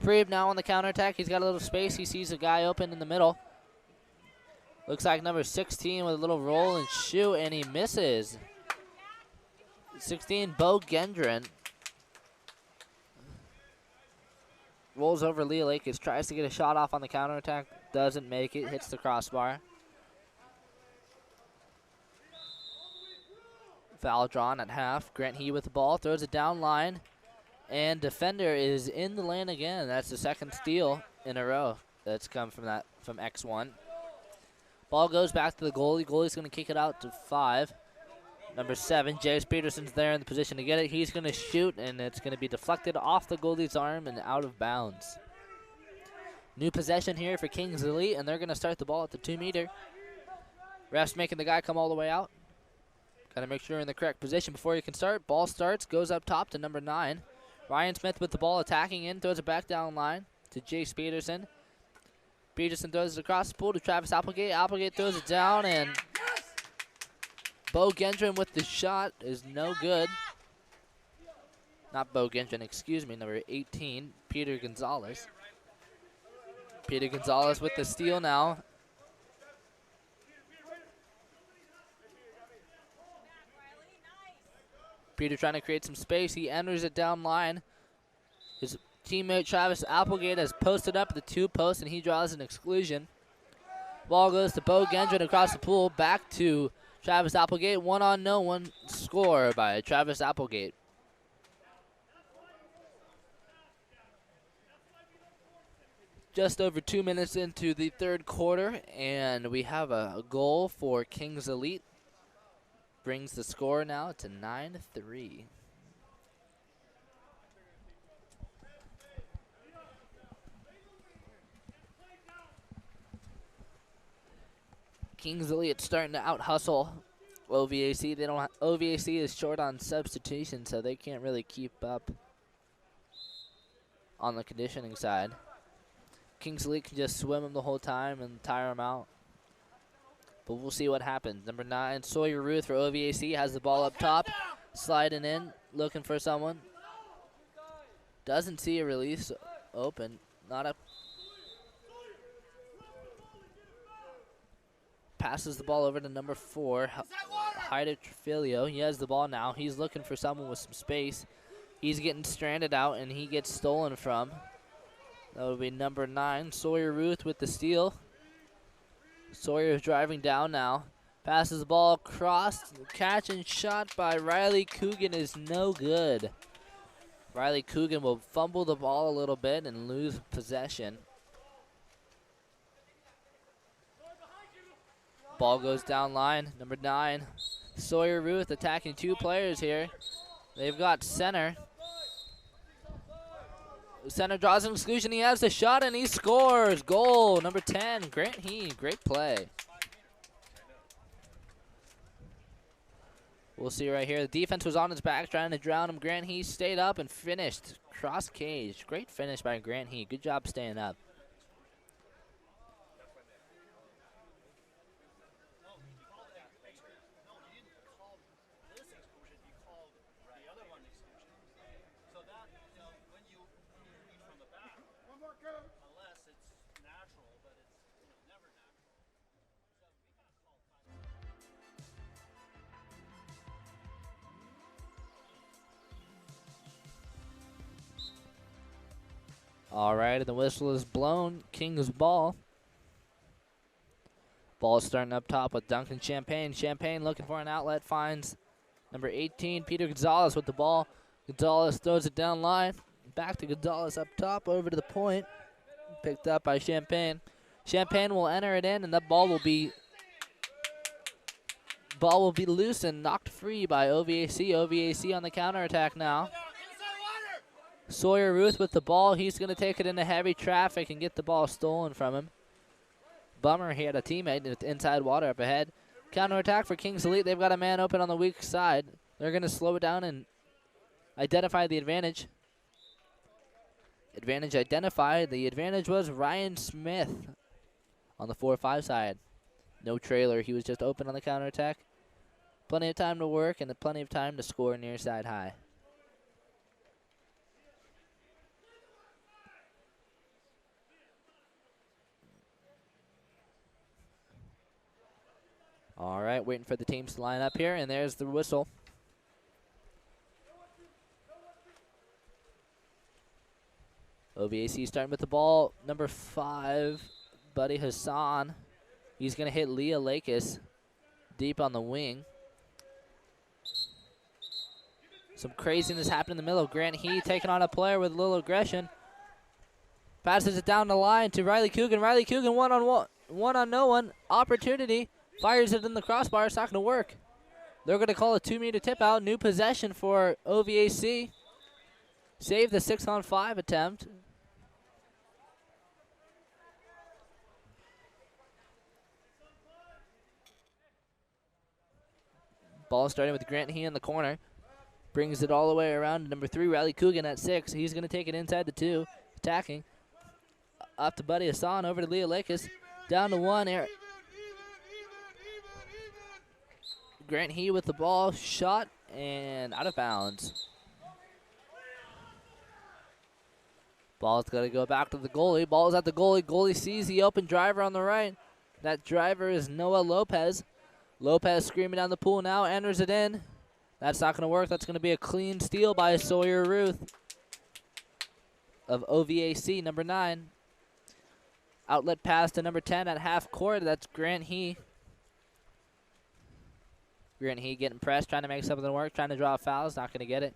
Preeb now on the counterattack. He's got a little space. He sees a guy open in the middle. Looks like number 16 with a little roll and shoot, and he misses. 16, Bo Gendron. Rolls over Leah Lakis, tries to get a shot off on the counterattack. Doesn't make it, hits the crossbar. Foul drawn at half. Grant with the ball, throws it down line. And defender is in the lane again. That's the second steal in a row that's come from X1. Ball goes back to the goalie. Goalie's going to kick it out to 5. Number 7, Jace Peterson's there in the position to get it. He's going to shoot, and it's going to be deflected off the goalie's arm and out of bounds. New possession here for Kings Elite, and they're going to start the ball at the 2-meter. Ref's making the guy come all the way out. Got to make sure you're in the correct position before you can start. Ball starts, goes up top to number 9. Ryan Smith with the ball attacking in, throws it back down line to Jace Peterson. Peterson throws it across the pool to Travis Applegate. Applegate throws it down, and Bo Gendron with the shot is no good. Not Bo Gendron, excuse me, number 18, Peter Gonzalez. Peter Gonzalez with the steal now. Peter trying to create some space. He enters it down line. His teammate Travis Applegate has posted up the 2 posts, and he draws an exclusion. Ball goes to Bo Gendron across the pool. Back to Travis Applegate. 1-on-no-one score by Travis Applegate. Just over 2 minutes into the 3rd quarter, and we have a goal for Kings Elite. Brings the score now to 9-3. Kings Elite starting to out-hustle OVAC. OVAC is short on substitution, so they can't really keep up on the conditioning side. Kings Elite can just swim them the whole time and tire them out. But we'll see what happens. Number 9, Sawyer Ruth for OVAC has the ball up top, sliding in, looking for someone. Doesn't see a release open. Not a. Passes the ball over to number 4, Hyder Trefilio. He has the ball now. He's looking for someone with some space. He's getting stranded out, and he gets stolen from. That would be number 9, Sawyer Ruth with the steal. Sawyer is driving down now. Passes the ball across. Catch and shot by Riley Coogan is no good. Riley Coogan will fumble the ball a little bit and lose possession. Ball goes down line. Number 9, Sawyer Ruth attacking 2 players here. They've got center. Center draws an exclusion. He has the shot, and he scores. Goal, number 10, Grant He. Great play. We'll see right here. The defense was on his back trying to drown him. Grant He stayed up and finished. Cross cage. Great finish by Grant He. Good job staying up. All right, and the whistle is blown. King's ball. Ball is starting up top with Duncan Champagne. Champagne looking for an outlet, finds number 18, Peter Gonzalez with the ball. Gonzalez throws it down line. Back to Gonzalez up top, over to the point. Picked up by Champagne. Champagne will enter it in, and that ball will be loose and knocked free by OVAC. OVAC on the counterattack now. Sawyer Ruth with the ball. He's going to take it into heavy traffic and get the ball stolen from him. Bummer, he had a teammate with inside water up ahead. Counterattack for Kings Elite. They've got a man open on the weak side. They're going to slow it down and identify the advantage. Advantage identified. The advantage was Ryan Smith on the 4-5 side. No trailer. He was just open on the counterattack. Plenty of time to work and plenty of time to score near side high. All right, waiting for the teams to line up here, and there's the whistle. OVAC starting with the ball. Number 5, Buddy Hassan. He's going to hit Leah Lakis deep on the wing. Some craziness happened in the middle. Grant He taking on a player with a little aggression. Passes it down the line to Riley Coogan. Riley Coogan one on no one. Opportunity. Fires it in the crossbar. It's not going to work. They're going to call a 2-meter tip out. New possession for OVAC. Save the 6-on-5 attempt. Ball starting with Grant He in the corner. Brings it all the way around to number 3, Riley Coogan at 6. He's going to take it inside the 2. Attacking. Up to Buddy Hassan. Over to Leah Lakis. Down to 1. Grant He with the ball, shot, and out of bounds. Ball's got to go back to the goalie. Ball's at the goalie. Goalie sees the open driver on the right. That driver is Noah Lopez. Lopez screaming down the pool now, enters it in. That's not going to work. That's going to be a clean steal by Sawyer Ruth of OVAC, number 9. Outlet pass to number 10 at half court. That's Grant He. Grant He getting pressed, trying to make something work, trying to draw a foul. Is not going to get it.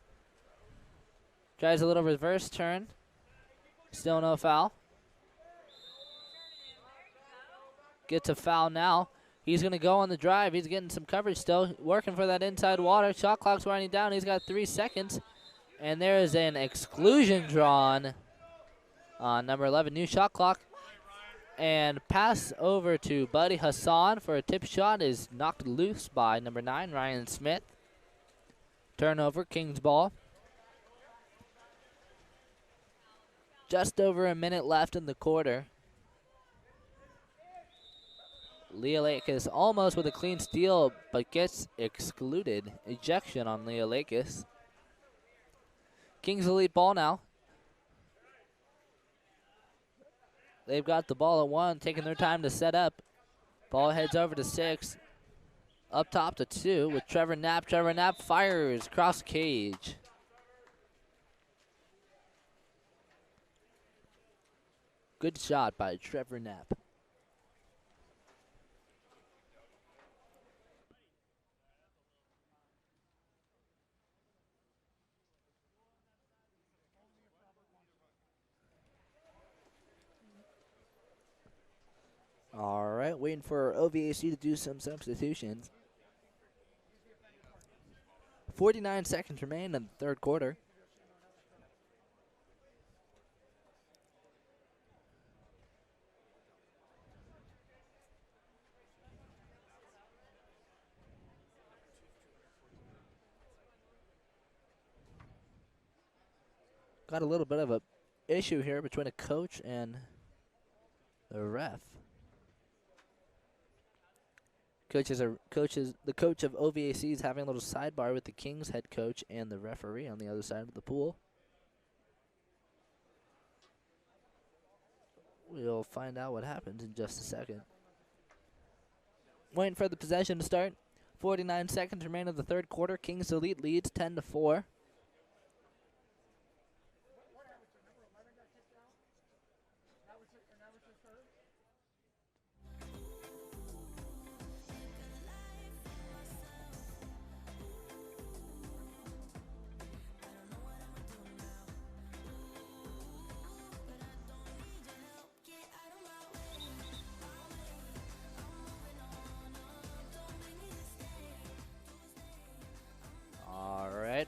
Tries a little reverse turn. Still no foul. Gets a foul now. He's going to go on the drive. He's getting some coverage still. Working for that inside water. Shot clock's winding down. He's got 3 seconds. And there is an exclusion drawn on number 11. New shot clock. And pass over to Buddy Hassan for a tip shot is knocked loose by number 9, Ryan Smith. Turnover, Kings ball. Just over a minute left in the quarter. Leah Lakis almost with a clean steal, but gets excluded. Ejection on Leah Lakis. Kings Elite ball now. They've got the ball at 1, taking their time to set up. Ball heads over to 6. Up top to 2 with Trevor Knapp. Trevor Knapp fires cross cage. Good shot by Trevor Knapp. All right, waiting for OVAC to do some substitutions. 49 seconds remain in the third quarter. Got a little bit of a issue here between a coach and the ref. The coach of OVAC is having a little sidebar with the Kings head coach and the referee on the other side of the pool. We'll find out what happens in just a second. Waiting for the possession to start. 49 seconds remain of the third quarter. Kings Elite leads 10-4.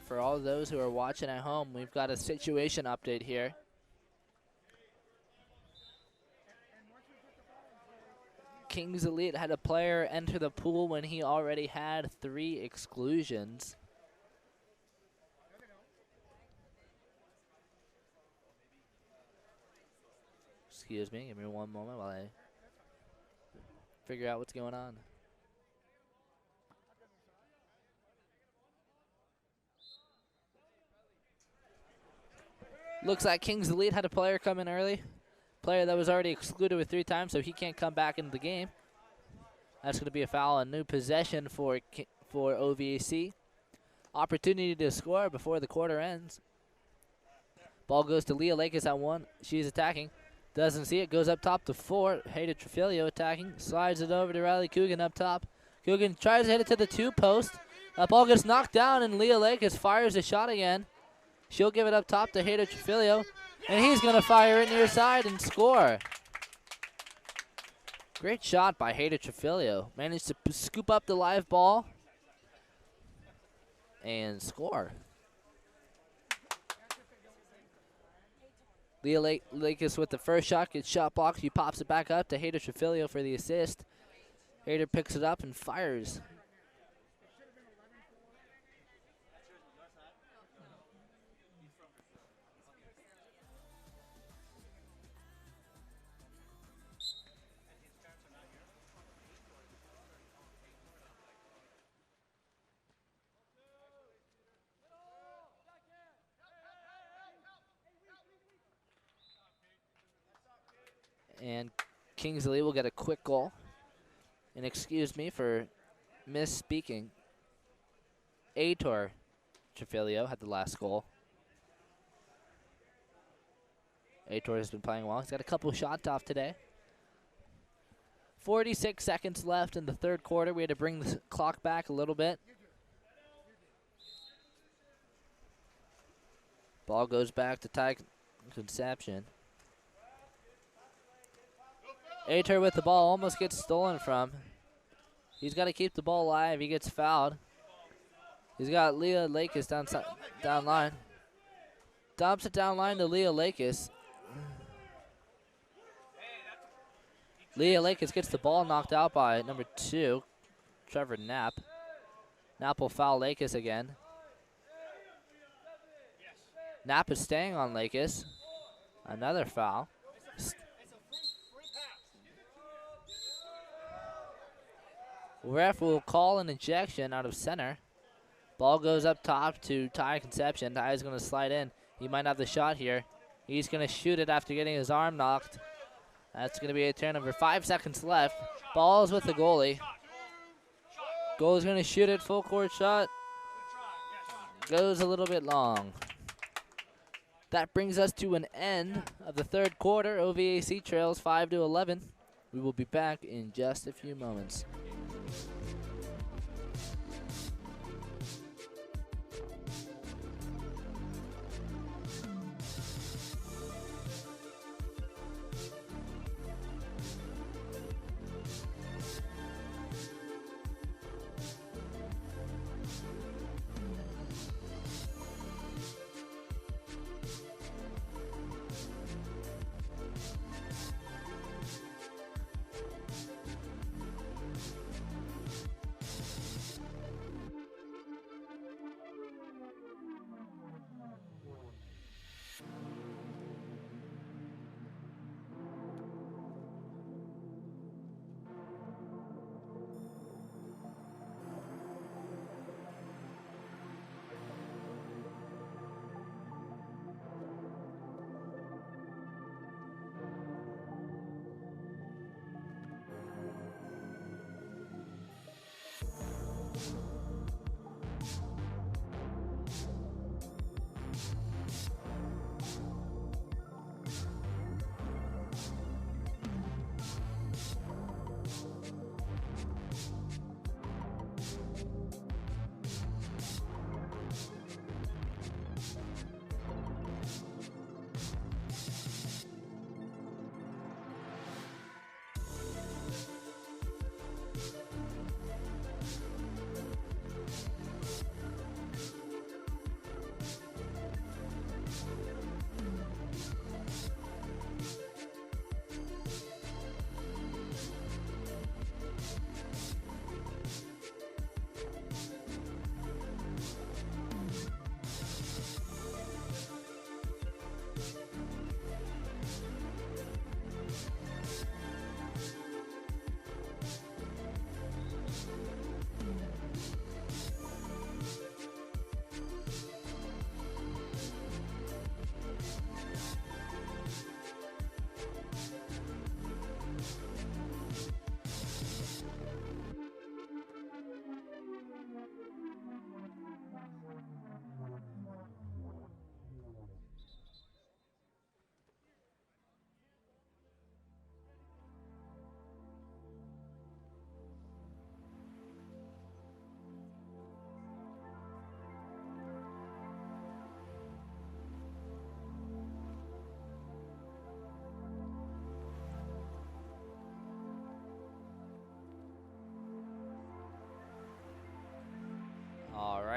For all those who are watching at home, we've got a situation update here. Kings Elite had a player enter the pool when he already had 3 exclusions. Excuse me, give me one moment while I figure out what's going on. Looks like Kings Elite had a player come in early. Player that was already excluded with 3 times, so he can't come back into the game. That's going to be a foul, a new possession for OVAC. Opportunity to score before the quarter ends. Ball goes to Leah Lakis at 1. She's attacking. Doesn't see it. Goes up top to 4. Hayden Trefilio attacking. Slides it over to Riley Coogan up top. Coogan tries to hit it to the 2 post. That ball gets knocked down, and Leah Lakis fires a shot again. She'll give it up top to Hayden Trefilio, and he's going to fire it near side and score. Great shot by Hayden Trefilio. Managed to scoop up the live ball and score. Leah Lakis with the first shot, gets shot blocked. He pops it back up to Hayden Trefilio for the assist. Hayden picks it up and fires. And Kings Elite will get a quick goal. And excuse me for misspeaking. Aitor Trefilio had the last goal. Aitor has been playing well. He's got a couple shots off today. 46 seconds left in the third quarter. We had to bring the clock back a little bit. Ball goes back to Ty Conception. Aitor with the ball, almost gets stolen from. He's got to keep the ball alive. He gets fouled. He's got Leah Lakis down line. Dumps it down line to Leah Lakis. Leah Lakis gets the ball knocked out by number 2, Trevor Knapp. Knapp will foul Lakis again. Knapp is staying on Lakis. Another foul. Ref will call an ejection out of center. Ball goes up top to Ty Conception. Ty is going to slide in. He might have the shot here. He's going to shoot it after getting his arm knocked. That's going to be a turnover. 5 seconds left. Ball's with the goalie. Goalie's going to shoot it. Full court shot. Goes a little bit long. That brings us to an end of the third quarter. OVAC trails 5-11. We will be back in just a few moments.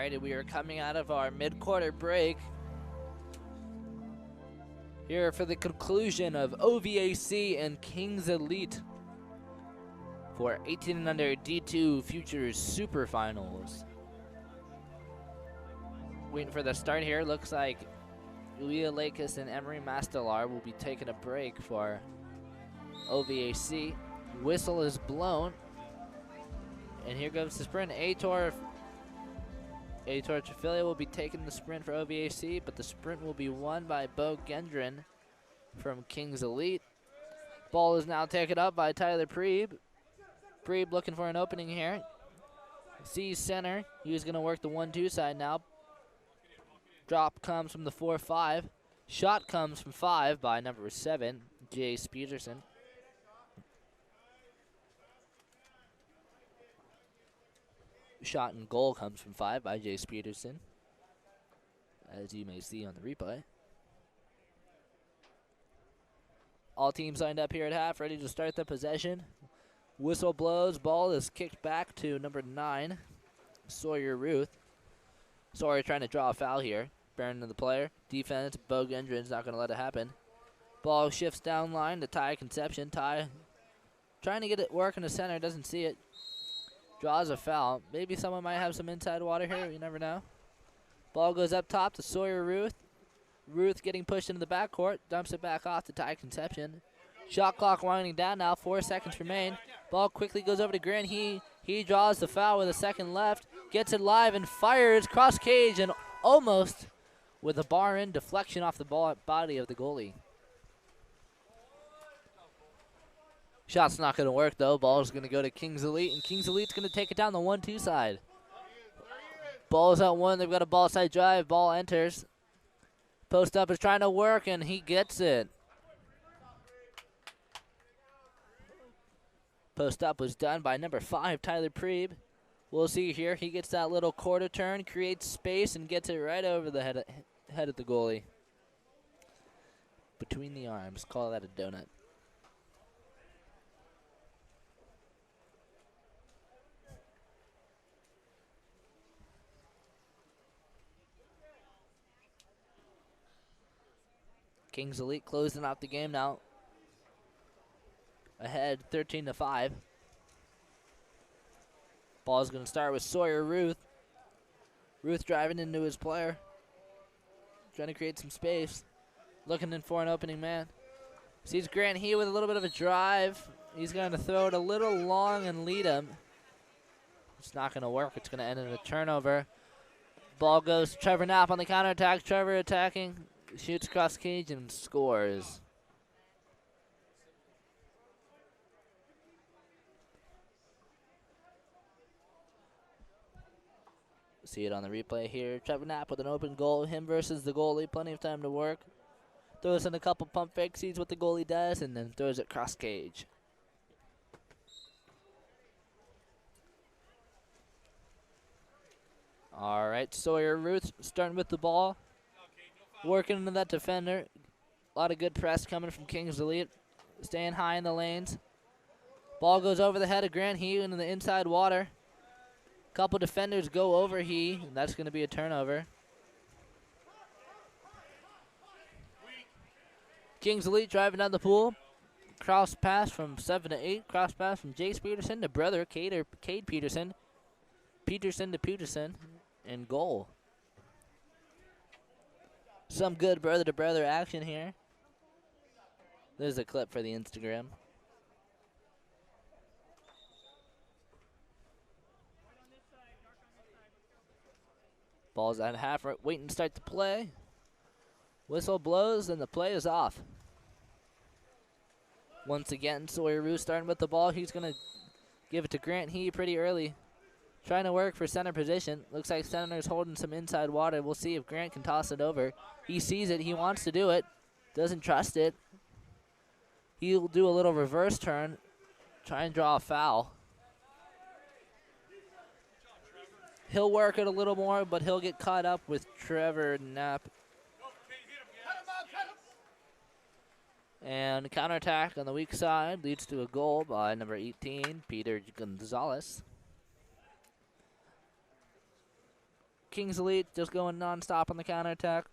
Alrighty, we are coming out of our mid-quarter break. Here for the conclusion of OVAC and Kings Elite for 18 and under D2 Futures Super Finals. Waiting for the start here. Looks like Leah Lakis and Emery Mastelar will be taking a break for OVAC. Whistle is blown. And here goes the sprint. Ator Triphilia will be taking the sprint for OVAC, but the sprint will be won by Bo Gendron from Kings Elite. Ball is now taken up by Tyler Preeb. Preeb looking for an opening here. Sees center. He's going to work the 1-2 side now. Drop comes from the 4-5. Shot comes from 5 by number 7, Jace Peterson. Shot and goal comes from 5 by Jace Peterson, as you may see on the replay. All teams lined up here at half, ready to start the possession. Whistle blows, ball is kicked back to number 9, Sawyer Ruth. Sawyer trying to draw a foul here. Bearing to the player. Defense, Bo Gendron's not going to let it happen. Ball shifts down line to Ty Conception. Ty trying to get it work in the center, doesn't see it. Draws a foul. Maybe someone might have some inside water here, you never know. Ball goes up top to Sawyer Ruth. Ruth getting pushed into the backcourt, dumps it back off to Ty Conception. Shot clock winding down now, 4 seconds remain. Ball quickly goes over to Grant. He draws the foul with a second left, gets it live and fires cross cage and almost with a bar in, deflection off the body of the goalie. Shot's not going to work though. Ball's going to go to Kings Elite, and Kings Elite's going to take it down the 1-2 side. Ball's out one. They've got a ball side drive. Ball enters. Post up is trying to work, and he gets it. Post up was done by number 5, Tyler Preeb. We'll see here. He gets that little quarter turn, creates space, and gets it right over the head of the goalie. Between the arms. Call that a donut. Kings Elite closing out the game now. Ahead 13-5. Ball's going to start with Sawyer Ruth. Ruth driving into his player. Trying to create some space. Looking in for an opening man. Sees Grant He with a little bit of a drive. He's going to throw it a little long and lead him. It's not going to work. It's going to end in a turnover. Ball goes to Trevor Knapp on the counterattack. Trevor attacking. Shoots cross cage and scores. See it on the replay here. Trevor Knapp with an open goal. Him versus the goalie. Plenty of time to work. Throws in a couple pump fakes. Sees what the goalie does and then throws it cross cage. All right, Sawyer Ruth starting with the ball. Working into that defender. A lot of good press coming from Kings Elite. Staying high in the lanes. Ball goes over the head of Grant He into the inside water. Couple defenders go over He, and that's going to be a turnover. Kings Elite driving down the pool. Cross pass from 7 to 8. Cross pass from Jace Peterson to brother Cade Peterson. Peterson to Peterson. And goal. Some good brother-to-brother action here. There's a clip for the Instagram. Ball's at half, right, waiting to start the play. Whistle blows, and the play is off. Once again, Sawyer Ruth starting with the ball. He's going to give it to Grant He pretty early. Trying to work for center position. Looks like center's holding some inside water. We'll see if Grant can toss it over. He sees it. He wants to do it. Doesn't trust it. He'll do a little reverse turn. Try and draw a foul. He'll work it a little more, but he'll get caught up with Trevor Knapp. And counterattack on the weak side leads to a goal by number 18, Peter Gonzalez. Kings Elite just going nonstop on the counterattack.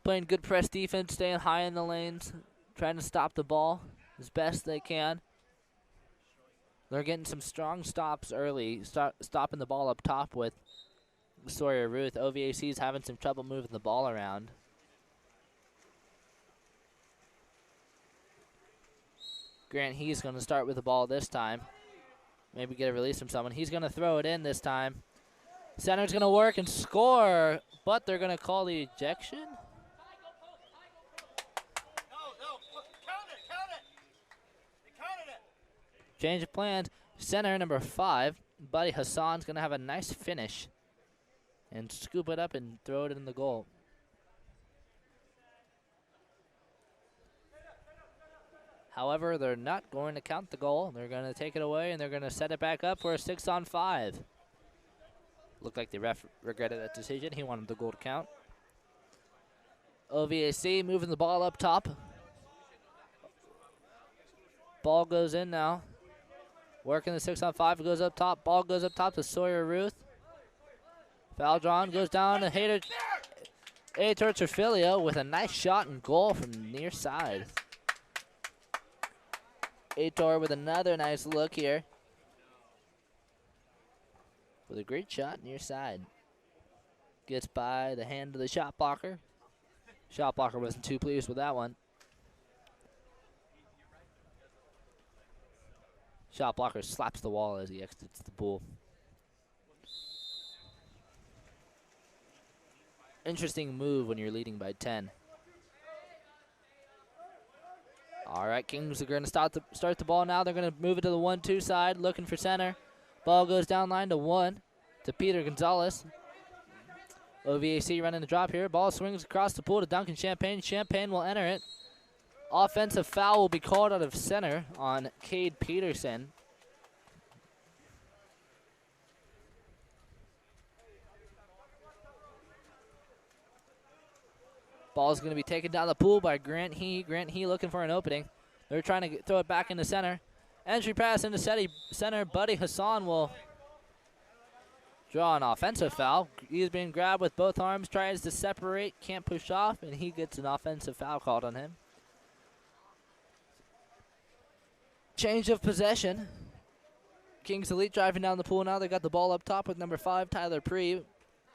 Playing good press defense, staying high in the lanes, trying to stop the ball as best they can. They're getting some strong stops early, stopping the ball up top with Sawyer Ruth. OVAC's having some trouble moving the ball around. Grant He's going to start with the ball this time. Maybe get a release from someone. He's going to throw it in this time. Center's going to work and score, but they're going to call the ejection. Change of plans. Center number 5, Buddy Hassan's going to have a nice finish and scoop it up and throw it in the goal. However, they're not going to count the goal. They're going to take it away, and they're going to set it back up for a 6-on-5. Looked like the ref regretted that decision. He wanted the goal to count. OVAC moving the ball up top. Ball goes in now. Working the 6-on-5, goes up top. Ball goes up top to Sawyer Ruth. Foul drawn, goes down to Aitor Trafilio with a nice shot and goal from near side. Aitor with another nice look here. With a great shot near side. Gets by the hand of the shot blocker. Shot blocker wasn't too pleased with that one. Shot blocker slaps the wall as he exits the pool. Interesting move when you're leading by 10. All right, Kings are going to start the ball now. They're going to move it to the 1-2 side, looking for center. Ball goes down line to 1 to Peter Gonzalez. OVAC running the drop here. Ball swings across the pool to Duncan Champagne. Champagne will enter it. Offensive foul will be called out of center on Cade Peterson. Ball's going to be taken down the pool by Grant He. Grant He looking for an opening. They're trying to throw it back into center. Entry pass into center. Buddy Hassan will draw an offensive foul. He's being grabbed with both arms, tries to separate, can't push off, and he gets an offensive foul called on him. Change of possession. Kings Elite driving down the pool now. They got the ball up top with number 5, Tyler Preeb.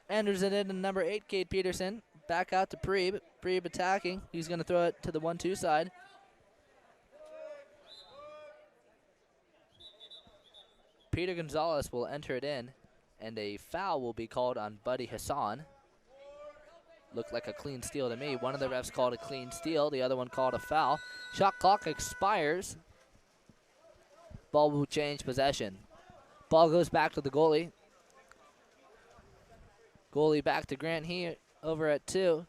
Enters it in number 8, Cade Peterson. Back out to Preeb. Preeb attacking. He's going to throw it to the 1-2 side. Peter Gonzalez will enter it in, and a foul will be called on Buddy Hassan. Looked like a clean steal to me. One of the refs called a clean steal. The other one called a foul. Shot clock expires. Ball will change possession. Ball goes back to the goalie. Goalie back to Grant here over at 2.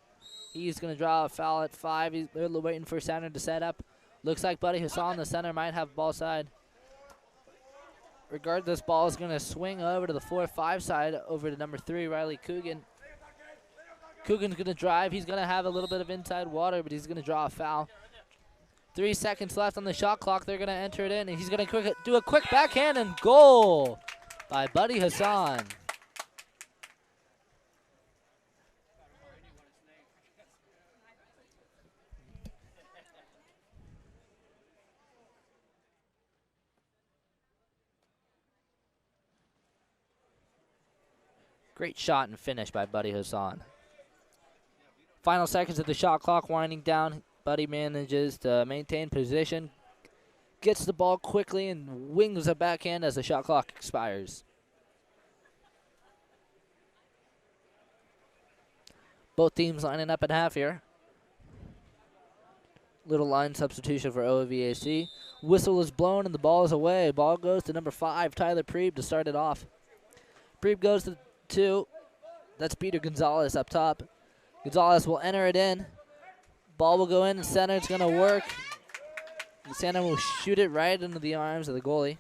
He's going to draw a foul at 5. They're waiting for center to set up. Looks like Buddy Hassan, the center, might have ball side. Regardless, ball is going to swing over to the 4-5 side over to number 3, Riley Coogan. Coogan's going to drive. He's going to have a little bit of inside water, but he's going to draw a foul. 3 seconds left on the shot clock. They're going to enter it in, and he's going to do a quick backhand and goal by Buddy Hassan. Great shot and finish by Buddy Hassan. Final seconds of the shot clock winding down. Buddy manages to maintain position, gets the ball quickly, and wings a backhand as the shot clock expires. Both teams lining up at half here. Little line substitution for OVAC. Whistle is blown and the ball is away. Ball goes to number 5, Tyler Preeb, to start it off. Preeb goes to 2. That's Peter Gonzalez up top. Gonzalez will enter it in. Ball will go in, and center is going to work. The center will shoot it right into the arms of the goalie.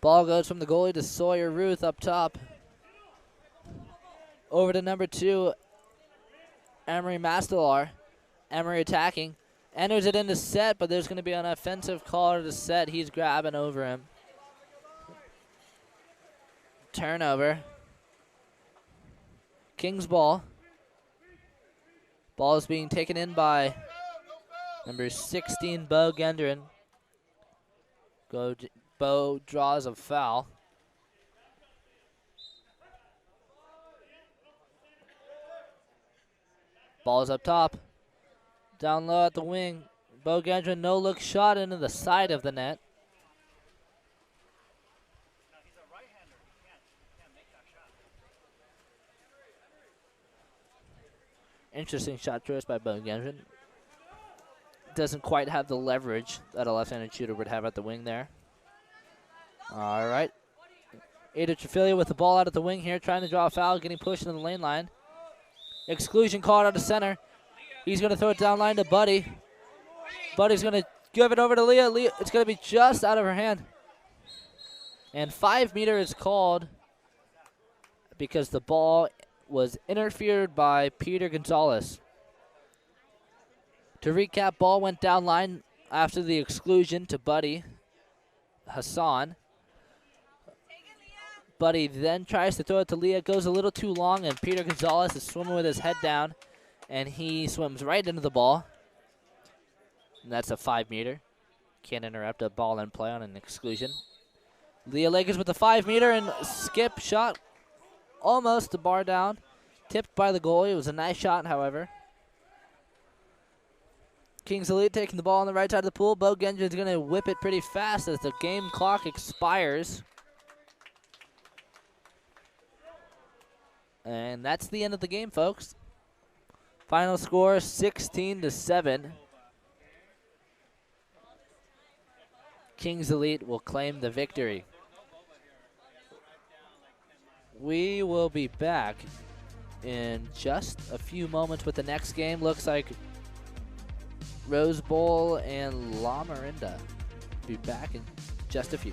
Ball goes from the goalie to Sawyer Ruth up top. Over to number 2, Emery Mastelar. Emery attacking. Enters it into set, but there's going to be an offensive call to set. He's grabbing over him. Turnover. Kings ball. Ball is being taken in by number 16, Bo Gendron. Bo draws a foul. Ball's up top. Down low at the wing. Bo Gendron, no-look shot into the side of the net. Interesting shot choice by Bo Gendron. Doesn't quite have the leverage that a left-handed shooter would have at the wing there. All right. Ada Traffilia with the ball out at the wing here, trying to draw a foul, getting pushed into the lane line. Exclusion called out of center. He's going to throw it down line to Buddy. Buddy's going to give it over to Leah. Leah, it's going to be just out of her hand. And 5 meter is called because the ball was interfered by Peter Gonzalez. To recap, ball went down line after the exclusion to Buddy Hassan. Buddy then tries to throw it to Leah, goes a little too long, and Peter Gonzalez is swimming with his head down, and he swims right into the ball. And that's a 5 meter. Can't interrupt a ball in play on an exclusion. Leah Lakers with the 5 meter and skip shot. Almost the bar down. Tipped by the goalie. It was a nice shot, however. Kings Elite taking the ball on the right side of the pool. Bo Gendron's going to whip it pretty fast as the game clock expires. And that's the end of the game, folks. Final score 16-7. Kings Elite will claim the victory. We will be back in just a few moments with the next game. Looks like Rose Bowl and La Marinda. Be back in just a few.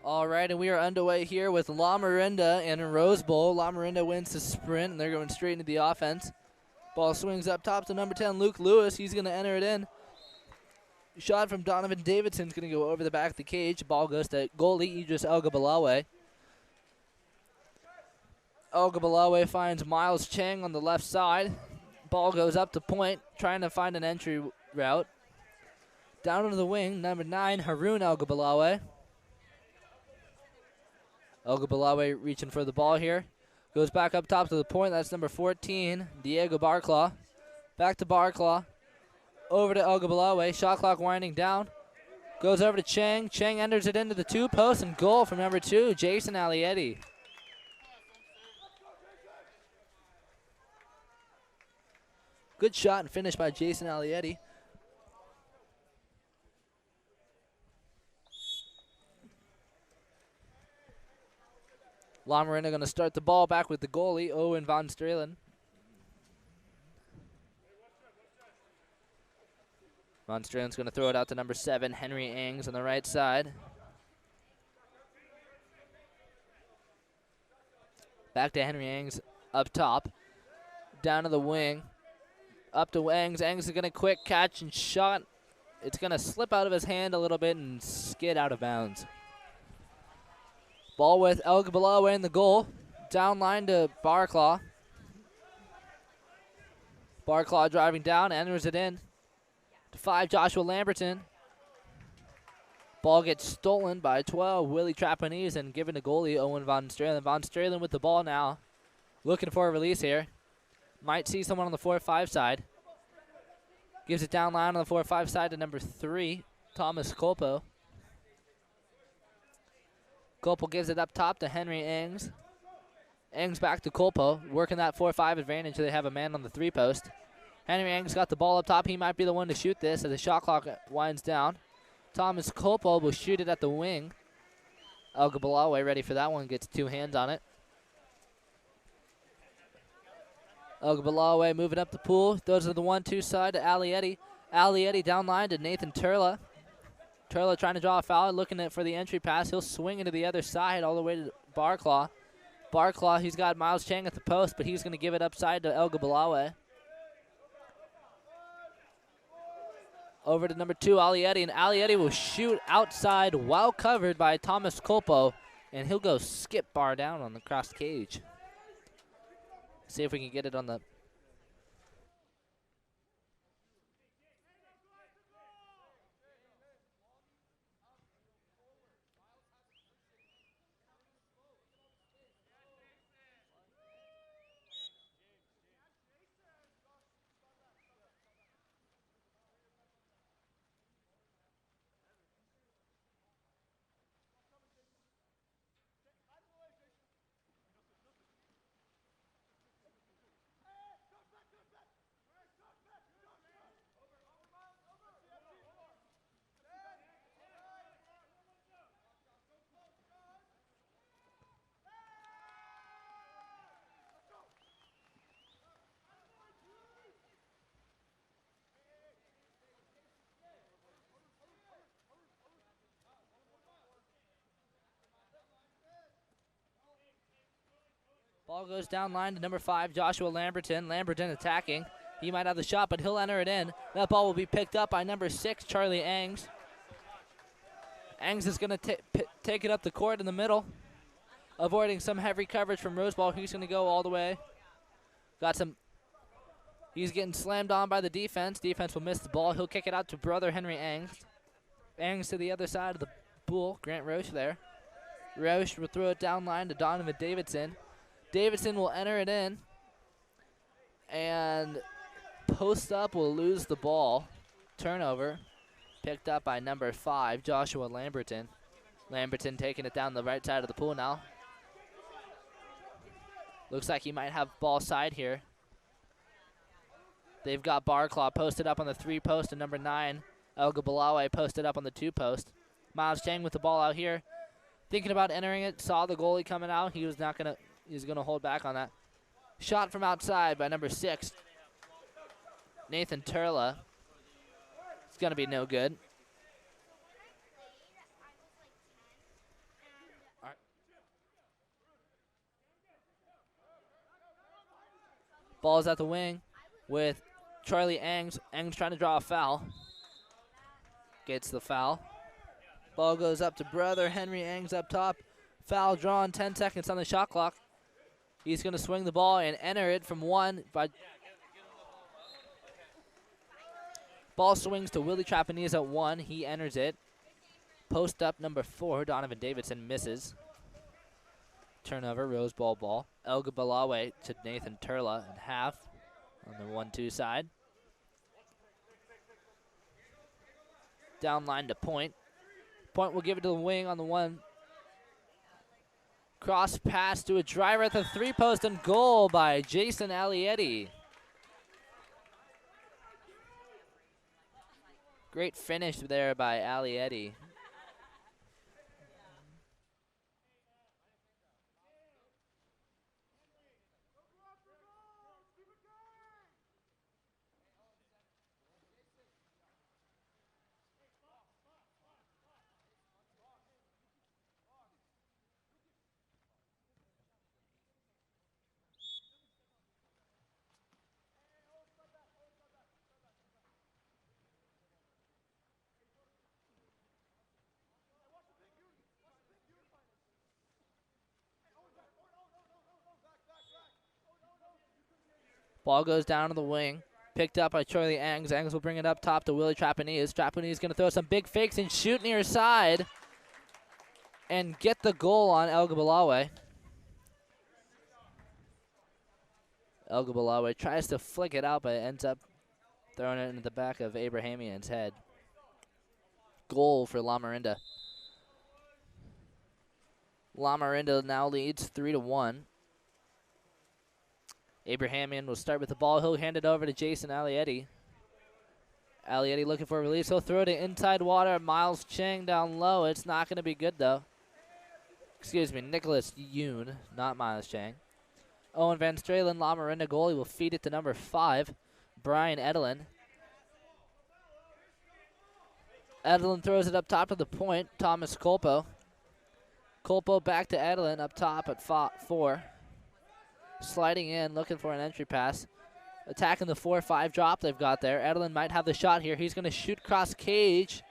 All right, and we are underway here with La Miranda and Rose Bowl. La Miranda wins the sprint, and they're going straight into the offense. Ball swings up top to number 10, Luke Lewis. He's going to enter it in. Shot from Donovan Davidson's going to go over the back of the cage. Ball goes to goalie Idris El-Gabalawi. El-Gabalawi finds Miles Chang on the left side. Ball goes up to point, trying to find an entry route. Down into the wing, number 9, Haroon El-Gabalawi. El-Gabalawi reaching for the ball here. Goes back up top to the point. That's number 14, Diego Barclaw. Back to Barclaw. Over to El-Gabalawi. Shot clock winding down. Goes over to Chang. Chang enters it into the 2-post and goal from number 2, Jason Alietti. Good shot and finish by Jason Alietti. La Miranda going to start the ball back with the goalie, Owen Van Stralen. Van Stralen's going to throw it out to number 7, Henry Ings on the right side. Back to Henry Ings up top. Down to the wing. Up to Ings. Ings is going to quick catch and shot. It's going to slip out of his hand a little bit and skid out of bounds. Ball with El-Gabalawi in the goal. Down line to Barclaw. Barclaw driving down, enters it in. To 5, Joshua Lamberton. Ball gets stolen by 12, Willie Trapanese, and given to goalie Owen Van Stralen. Van Stralen with the ball now. Looking for a release here. Might see someone on the 4-5 side. Gives it down line on the 4-5 side to number 3, Thomas Colpo. Colpo gives it up top to Henry Ings. Ings back to Colpo, working that 4-5 advantage. They have a man on the 3-post. Henry Ings got the ball up top. He might be the one to shoot this as the shot clock winds down. Thomas Colpo will shoot it at the wing. El-Gabalawi ready for that one, gets 2 hands on it. El-Gabalawi moving up the pool. Throws to the 1-2 side to Alietti. Alietti down line to Nathan Turla. Turla trying to draw a foul, looking for the entry pass. He'll swing into the other side all the way to Barclaw. Barclaw, he's got Miles Chang at the post, but he's going to give it upside to El-Gabalawi. Over to number 2, Alietti, and Alietti will shoot outside while covered by Thomas Colpo, and he'll go skip bar down on the cross cage. See if we can get it on the... Ball goes down line to number 5, Joshua Lamberton. Lamberton attacking. He might have the shot, but he'll enter it in. That ball will be picked up by number 6, Charlie Ings. Ings is going to take it up the court in the middle, avoiding some heavy coverage from Roseball. He's going to go all the way. He's getting slammed on by the defense. Defense will miss the ball. He'll kick it out to brother Henry Ings. Ings to the other side of the pool. Grant Roche there. Roche will throw it down line to Donovan Davidson. Davidson will enter it in, and post up will lose the ball. Turnover picked up by number 5, Joshua Lamberton. Lamberton taking it down the right side of the pool now. Looks like he might have ball side here. They've got Barclaw posted up on the 3-post and number 9, El-Gabalawi posted up on the 2-post. Miles Chang with the ball out here. Thinking about entering it, saw the goalie coming out. He was not going to... He's going to hold back on that. Shot from outside by number 6, Nathan Turla. It's going to be no good. Ball's at the wing with Charlie Engs. Engs trying to draw a foul. Gets the foul. Ball goes up to brother Henry Engs up top. Foul drawn, 10 seconds on the shot clock. He's going to swing the ball and enter it from 1. Ball swings to Willie Trapanese at 1. He enters it. Post up number 4, Donovan Davidson misses. Turnover, Rose ball. Elga Balawe to Nathan Turla at half on the 1-2 side. Down line to Point. Point will give it to the wing on the 1. Cross pass to a driver at the 3-post and goal by Jason Alietti. Great finish there by Alietti. Ball goes down to the wing. Picked up by Charlie Engs. Engs will bring it up top to Willie Trapanese. Trapanese going to throw some big fakes and shoot near side and get the goal on El Gabalawe. El Gabalawe tries to flick it out, but it ends up throwing it into the back of Abrahamian's head. Goal for La Marinda. La Marinda now leads 3-1. Abrahamian will start with the ball. He'll hand it over to Jason Alietti. Alietti looking for a release. He'll throw it inside water. Miles Chang down low. It's not going to be good, though. Excuse me, Nicholas Yoon, not Miles Chang. Owen Van Stralen, La Marinda goalie, will feed it to number 5, Brian Edelin. Edelin throws it up top of the point. Thomas Colpo. Colpo back to Edelin up top at 4. Sliding in, looking for an entry pass. Attacking the 4-5 drop they've got there. Edelin might have the shot here. He's going to shoot cross cage,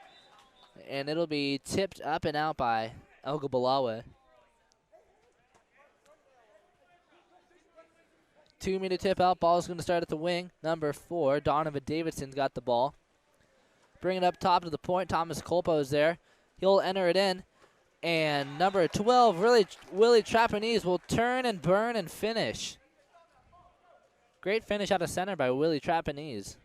and it'll be tipped up and out by El Gabalawe. 2-meter tip out. Ball's going to start at the wing. Number 4, Donovan Davidson's got the ball. Bring it up top to the point. Thomas Colpo is there. He'll enter it in. And number 12, Willie Trapanese, will turn and burn and finish. Great finish out of center by Willie Trapanese.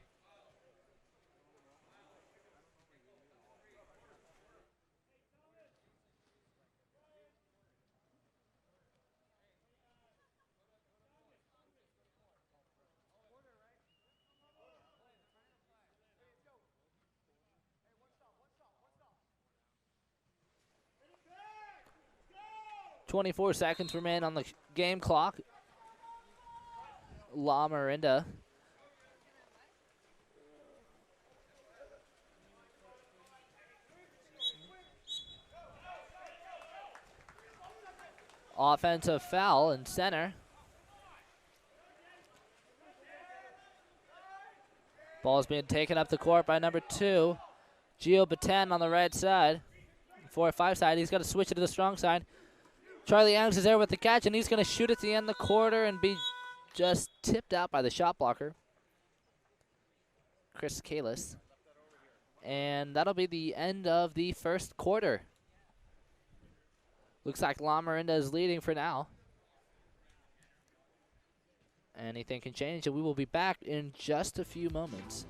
.24 seconds remain on the game clock. La Marinda offensive foul in center. Ball's being taken up the court by number 2, Gio Baten on the right side. 4-5 side, he's got to switch it to the strong side. Charlie Adams is there with the catch, and he's going to shoot at the end of the quarter and be just tipped out by the shot blocker, Chris Kalis. And that'll be the end of the first quarter. Looks like La Marinda is leading for now. Anything can change, and we will be back in just a few moments.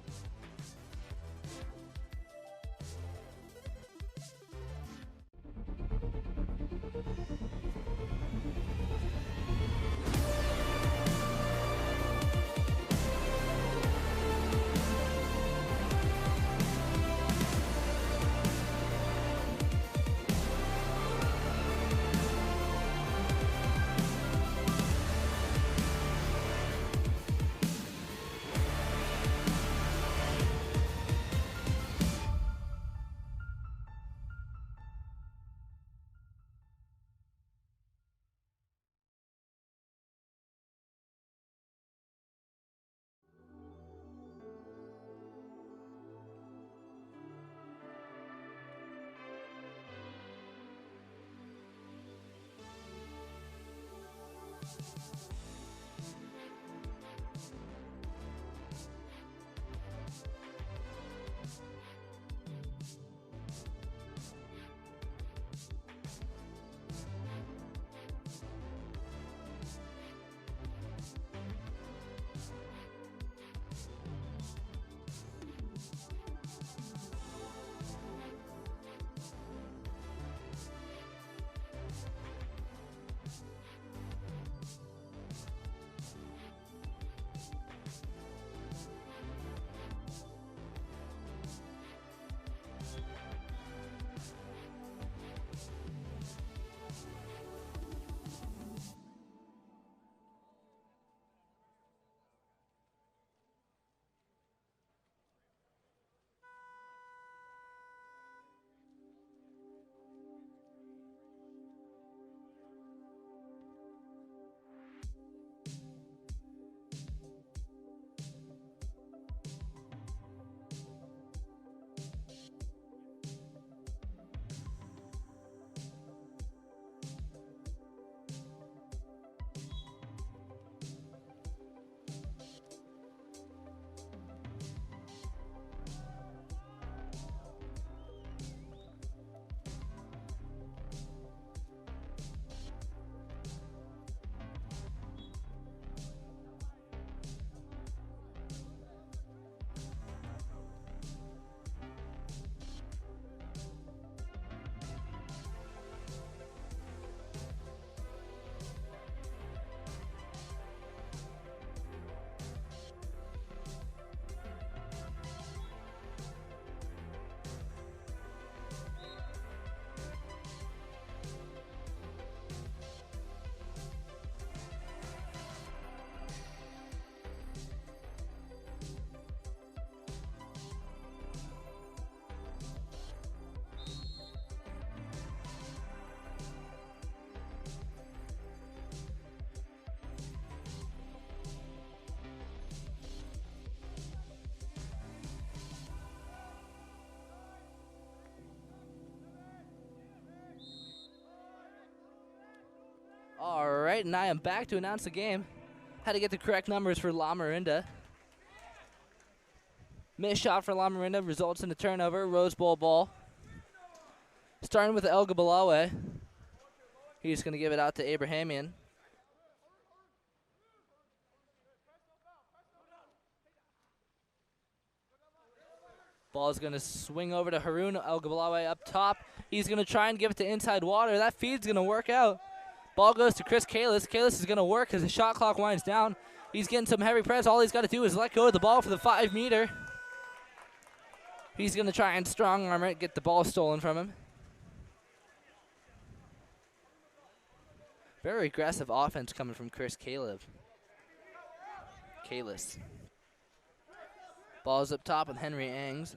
right, and I am back to announce the game. Had to get the correct numbers for La Marinda. Missed shot for La Marinda results in a turnover, Rose Bowl ball. Starting with El Gabalawe. He's going to give it out to Abrahamian. Ball is going to swing over to Haroon. El Gabalawe up top. He's going to try and give it to inside water. That feed's going to work out. Ball goes to Chris Kalis. Kalis is going to work as the shot clock winds down. He's getting some heavy press. All he's got to do is let go of the ball for the 5-meter. He's going to try and strong arm it, get the ball stolen from him. Very aggressive offense coming from Chris Kalis. Ball's up top with Henry Angs.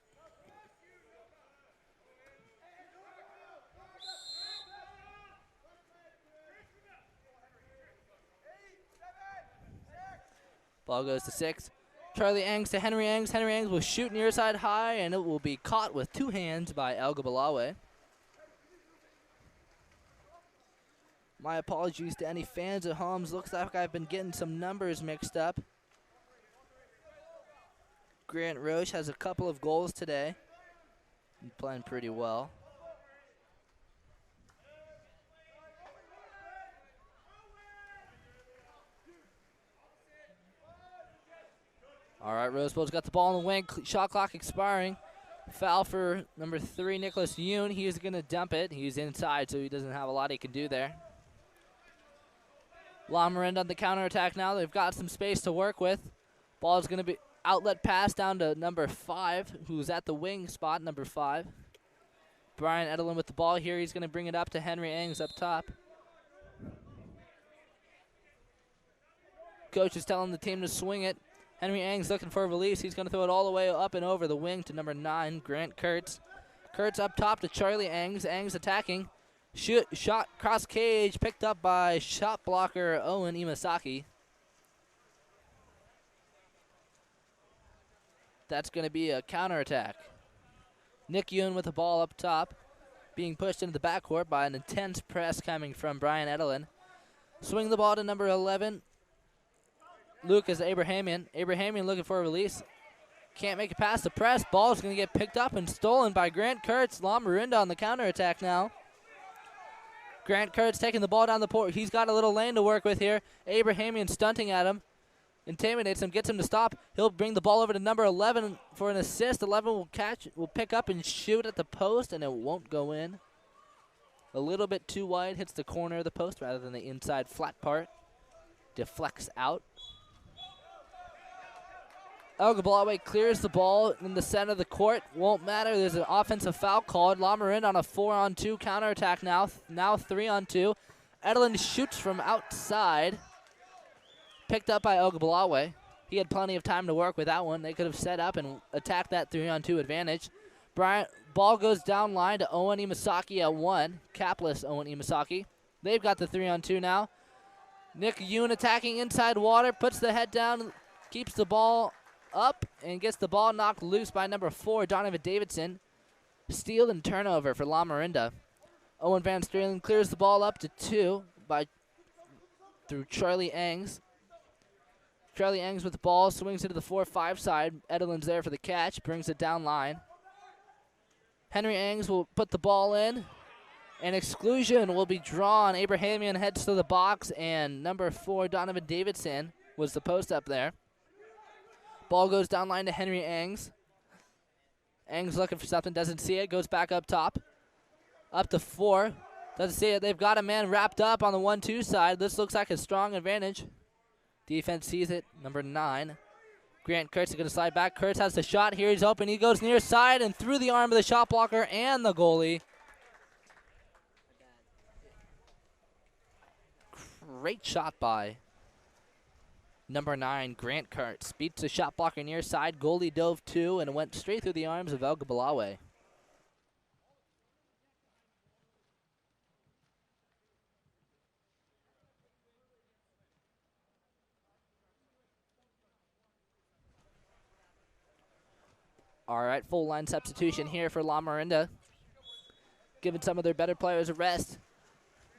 Ball goes to 6. Charlie Angs to Henry Angs. Henry Angs will shoot near side high, and it will be caught with 2 hands by El Gabalawe. My apologies to any fans at home. Looks like I've been getting some numbers mixed up. Grant Roche has a couple of goals today. He's playing pretty well. All right, Rosebow's got the ball in the wing. Shot clock expiring. Foul for number 3, Nicholas Yoon. He's going to dump it. He's inside, so he doesn't have a lot he can do there. La Marinda on the counterattack now. They've got some space to work with. Ball is going to be outlet pass down to number 5, who's at the wing spot, number 5. Brian Edelin with the ball here. He's going to bring it up to Henry Angs up top. Coach is telling the team to swing it. Henry Angs looking for a release. He's going to throw it all the way up and over the wing to number 9, Grant Kurtz. Kurtz up top to Charlie Angs. Angs attacking. Shot cross cage picked up by shot blocker Owen Imasaki. That's going to be a counterattack. Nick Yoon with the ball up top, being pushed into the backcourt by an intense press coming from Brian Edelin. Swing the ball to number 11, Lucas Abrahamian. Abrahamian looking for a release. Can't make it past the press. Ball is going to get picked up and stolen by Grant Kurtz. La Marinda on the counterattack now. Grant Kurtz taking the ball down the court. He's got a little lane to work with here. Abrahamian stunting at him. Intimidates him, gets him to stop. He'll bring the ball over to number 11 for an assist. 11 will pick up and shoot at the post, and it won't go in. A little bit too wide, hits the corner of the post rather than the inside flat part. Deflects out. El Gabalawe clears the ball in the center of the court. Won't matter. There's an offensive foul called. La Marinda on a 4-on-2 counterattack now. Now 3-on-2. Edelin shoots from outside. Picked up by El Gabalawe. He had plenty of time to work with that one. They could have set up and attacked that 3-on-2 advantage. Ball goes down line to Owen Imasaki at 1. Capless Owen Imasaki. They've got the 3-on-2 now. Nick Yoon attacking inside water. Puts the head down. Keeps the ball up and gets the ball knocked loose by number 4, Donovan Davidson. Steal and turnover for La Marinda. Owen Van Sterling clears the ball up to 2 through Charlie Angs. Charlie Angs with the ball, swings into the 4-5 side. Edelin's there for the catch, brings it down line. Henry Angs will put the ball in. An exclusion will be drawn. Abrahamian heads to the box, and number 4, Donovan Davidson, was the post up there. Ball goes down line to Henry Angs. Angs looking for something, doesn't see it, goes back up top. Up to 4, doesn't see it. They've got a man wrapped up on the 1-2 side. This looks like a strong advantage. Defense sees it, number 9. Grant Kurtz is going to slide back. Kurtz has the shot. Here he's open. He goes near side and through the arm of the shot blocker and the goalie. Great shot by number 9, Grant Kurtz. Beats the shot blocker near side. Goalie dove too and went straight through the arms of El Gabalawe. All right, full line substitution here for La Marinda. Giving some of their better players a rest.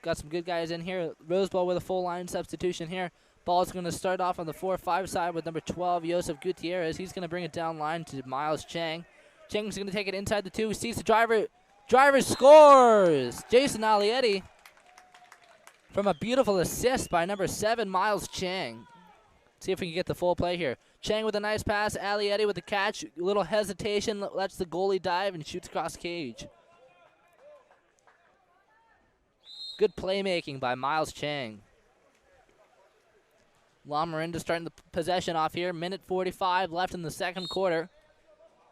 got some good guys in here. Rose Bowl with a full line substitution here. Ball's going to start off on the 4-5 side with number 12, Joseph Gutierrez. He's going to bring it down line to Miles Chang. Chang's going to take it inside the 2. Sees the driver. Driver scores! Jason Alietti from a beautiful assist by number 7, Miles Chang. See if we can get the full play here. Chang with a nice pass. Alietti with the catch. A little hesitation. Lets the goalie dive and shoots across cage. Good playmaking by Miles Chang. La Miranda starting the possession off here. Minute 45 left in the second quarter.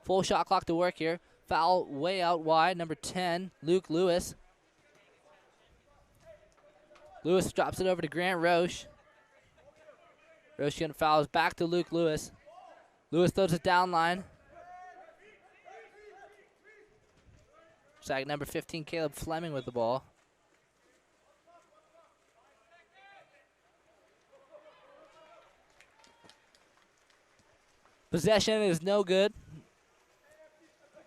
Full shot clock to work here. Foul way out wide. Number 10, Luke Lewis. Lewis drops it over to Grant Roche. Roche getting fouls back to Luke Lewis. Lewis throws it down line. Sag number 15, Caleb Fleming with the ball. Possession is no good.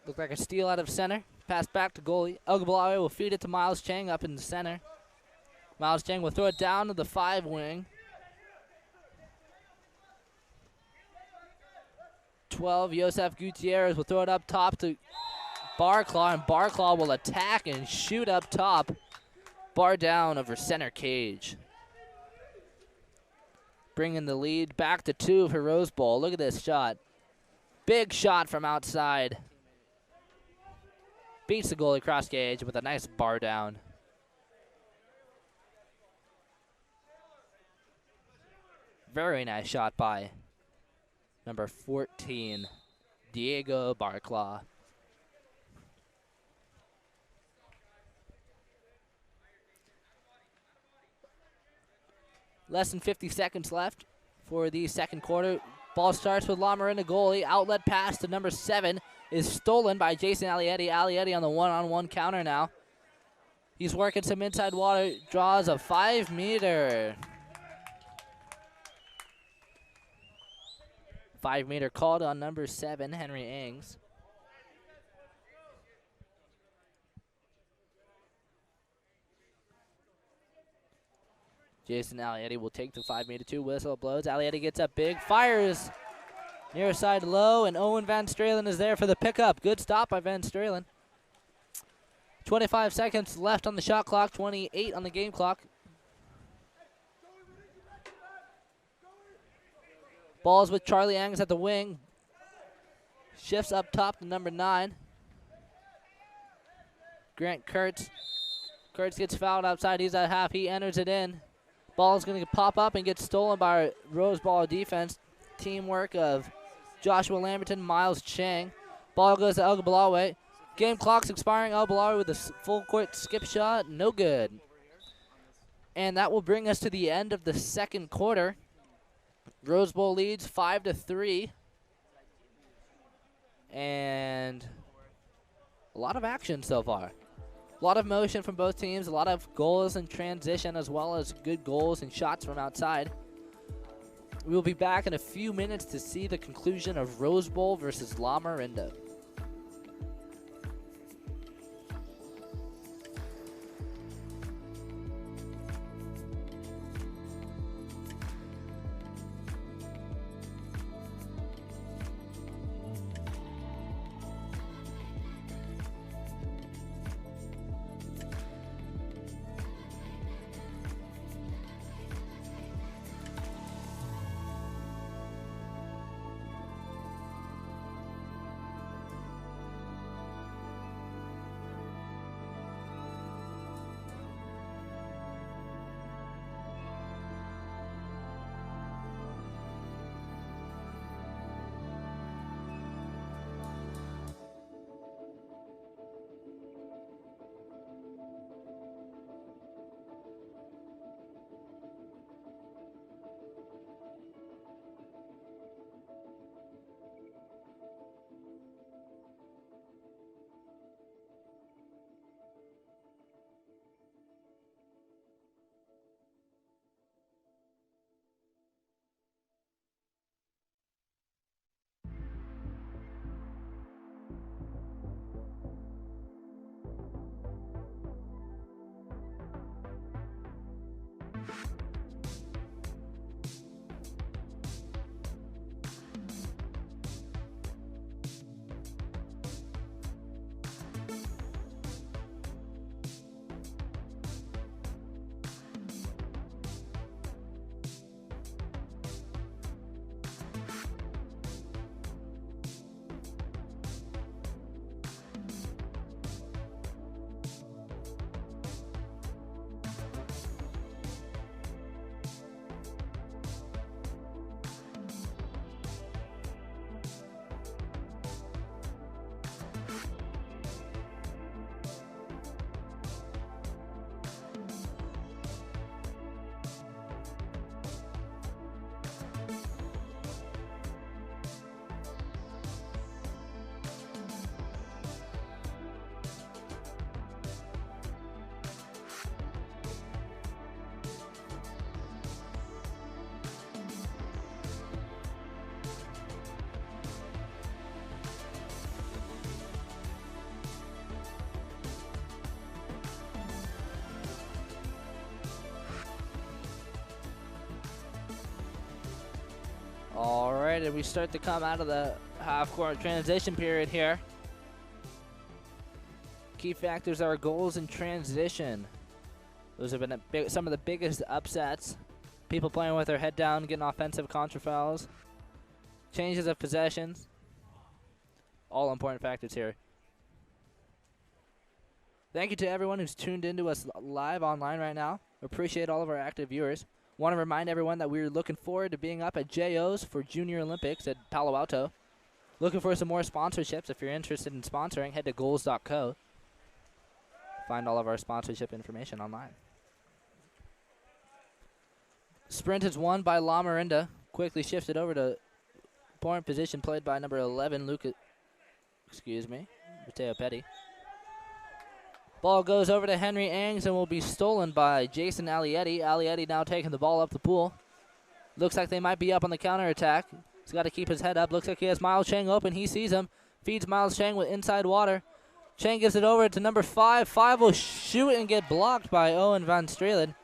Looked like a steal out of center. Pass back to goalie. Ogabalawe will feed it to Miles Chang up in the center. Miles Chang will throw it down to the 5 wing. 12, Joseph Gutierrez will throw it up top to Barclaw, and Barclaw will attack and shoot up top. Bar down over center cage. Bringing the lead back to 2 for Rose Bowl. Look at this shot. Big shot from outside. Beats the goalie cross cage with a nice bar down. Very nice shot by number 14, Diego Barclaw. Less than 50 seconds left for the second quarter. Ball starts with La Miranda goalie. Outlet pass to number 7 is stolen by Jason Alietti. Alietti on the one-on-one counter now. He's working some inside water. Draws a 5-meter. 5-meter called on number 7, Henry Ings. Jason Alietti will take the 5-meter 2. Whistle blows. Alietti gets up big. Fires near side low, and Owen Van Stralen is there for the pickup. Good stop by Van Stralen. 25 seconds left on the shot clock. 28 on the game clock. Ball's with Charlie Angs at the wing. Shifts up top to number 9. Grant Kurtz. Kurtz gets fouled outside. He's at half. He enters it in. Ball's going to pop up and get stolen by Rose Ball defense. Teamwork of Joshua Lamberton, Miles Chang. Ball goes to Ogabalawe. Game clock's expiring. Ogabalawe with a full court skip shot. No good. And that will bring us to the end of the second quarter. Rose Bowl leads 5-3. And a lot of action so far. A lot of motion from both teams, a lot of goals in transition, as well as good goals and shots from outside. We will be back in a few minutes to see the conclusion of Rose Bowl versus La Miranda. All right, and we start to come out of the half-court transition period here. Key factors are goals in transition. Those have been some of the biggest upsets. People playing with their head down, getting offensive contra fouls. Changes of possessions. All important factors here. Thank you to everyone who's tuned into us live online right now. Appreciate all of our active viewers. Want to remind everyone that we're looking forward to being up at JO's for Junior Olympics at Palo Alto. Looking for some more sponsorships. If you're interested in sponsoring, head to goals.co. Find all of our sponsorship information online. Sprint is won by La Marinda. Quickly shifted over to point position played by number 11, Mateo Petty. Ball goes over to Henry Angs and will be stolen by Jason Alietti. Alietti now taking the ball up the pool. Looks like they might be up on the counterattack. He's got to keep his head up. Looks like he has Miles Chang open. He sees him. Feeds Miles Chang with inside water. Chang gives it over to number 5. 5 will shoot and get blocked by Owen Van Strelen.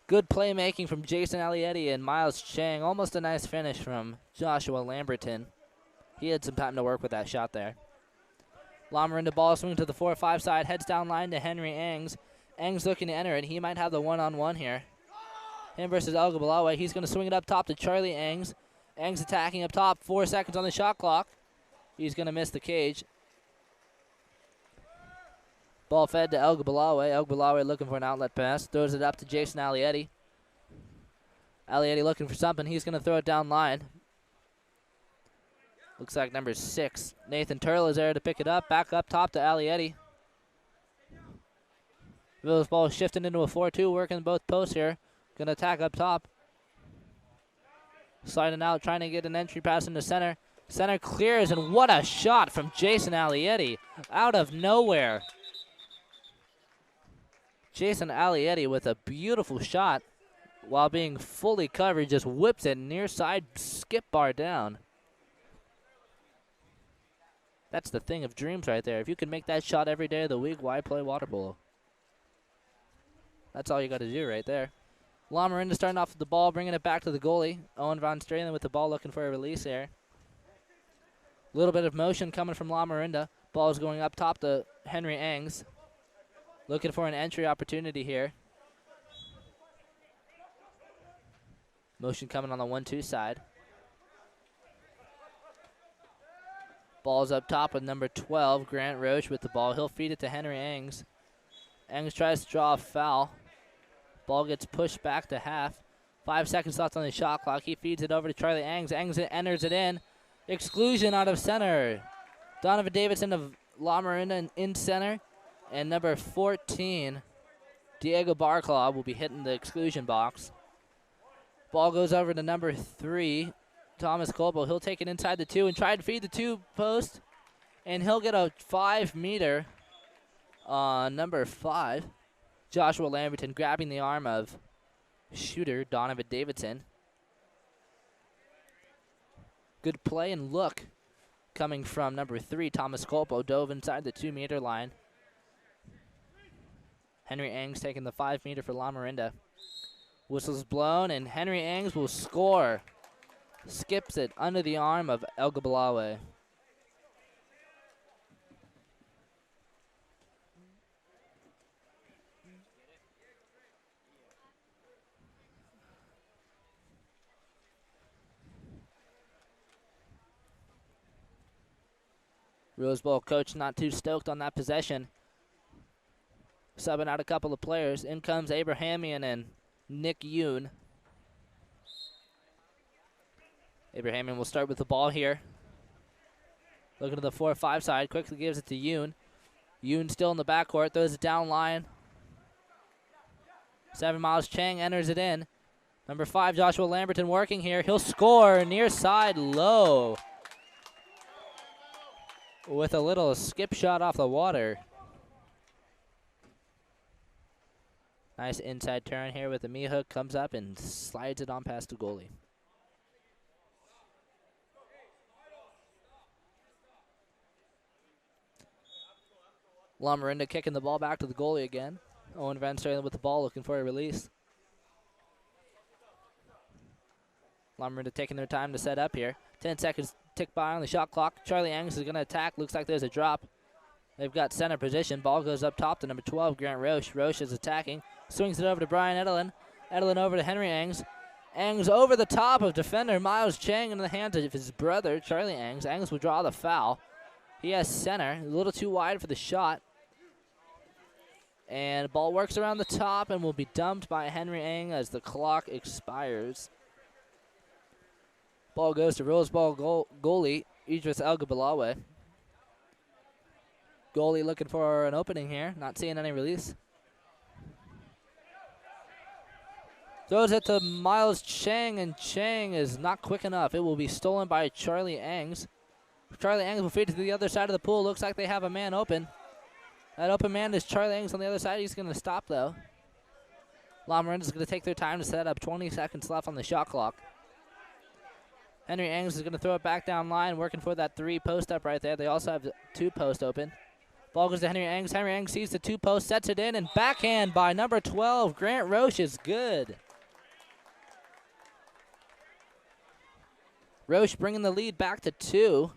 Good playmaking from Jason Alietti and Miles Chang. Almost a nice finish from Joshua Lamberton. He had some time to work with that shot there. La Marinda ball swing to the 4-5 side. Heads down line to Henry Angs. Angs looking to enter it. He might have the one-on-one here. Him versus El Gabalawe. He's going to swing it up top to Charlie Angs. Angs attacking up top. 4 seconds on the shot clock. He's going to miss the cage. Ball fed to El Gabalawe. El Gabalawe looking for an outlet pass. Throws it up to Jason Alietti. Alietti looking for something. He's going to throw it down line. Looks like number 6. Nathan Turtle is there to pick it up. Back up top to Alietti. Village ball shifting into a 4-2. Working both posts here. Going to attack up top. Sliding out, trying to get an entry pass into center. Center clears, and what a shot from Jason Alietti. Out of nowhere. Jason Alietti with a beautiful shot while being fully covered. Just whips it near side, skip bar down. That's the thing of dreams right there. If you can make that shot every day of the week, why play water polo? That's all you got to do right there. La Marinda starting off with the ball, bringing it back to the goalie. Owen Van Strelen with the ball, looking for a release there. A little bit of motion coming from La Marinda. Ball is going up top to Henry Angs. Looking for an entry opportunity here. Motion coming on the 1-2 side. Ball's up top with number 12, Grant Roach with the ball. He'll feed it to Henry Angs. Angs tries to draw a foul. Ball gets pushed back to half. 5 seconds left on the shot clock. He feeds it over to Charlie Angs. Angs enters it in. Exclusion out of center. Donovan Davidson of La Marinda in center. And number 14, Diego Barclaw, will be hitting the exclusion box. Ball goes over to number 3, Thomas Colbo. He'll take it inside the 2 and try to feed the 2 post. And he'll get a 5-meter on number 5. Joshua Lamberton grabbing the arm of shooter Donovan Davidson. Good play and look coming from number 3, Thomas Colpo. Dove inside the 2-meter line. Henry Angs taking the 5-meter for La Marinda. Whistle's blown, and Henry Angs will score. Skips it under the arm of El Gabalawe. Rose Bowl coach not too stoked on that possession. Subbing out a couple of players. In comes Abrahamian and Nick Yoon. Abrahamian will start with the ball here. Looking to the 4-5 side. Quickly gives it to Yoon. Yoon still in the backcourt. Throws it down line. 7 Miles Chang enters it in. Number 5, Joshua Lamberton working here. He'll score near side low. With a little skip shot off the water. Nice inside turn here with the knee hook. Comes up and slides it on past the goalie. La Marinda kicking the ball back to the goalie again. Owen Van Strelen with the ball looking for a release. Lomerinda taking their time to set up here. 10 seconds tick by on the shot clock. Charlie Angus is going to attack. Looks like there's a drop. They've got center position. Ball goes up top to number 12, Grant Roche. Roche is attacking. Swings it over to Brian Edelin. Edelin over to Henry Angs. Angs over the top of defender Miles Chang into the hands of his brother, Charlie Angs. Angs will draw the foul. He has center. A little too wide for the shot. And ball works around the top and will be dumped by Henry Ang as the clock expires. Ball goes to Rose Ball goalie, Idris El-Gabalawi. Goalie looking for an opening here. Not seeing any release. Throws it to Miles Chang, and Chang is not quick enough. It will be stolen by Charlie Angs. Charlie Angs will feed it to the other side of the pool. Looks like they have a man open. That open man is Charlie Angs on the other side. He's going to stop, though. Lomerinda is going to take their time to set up. 20 seconds left on the shot clock. Henry Angs is going to throw it back down line, working for that 3 post up right there. They also have the 2 post open. Ball goes to Henry Angs. Henry Angs sees the 2 post, sets it in, and backhand by number 12, Grant Roche is good. Roche bringing the lead back to 2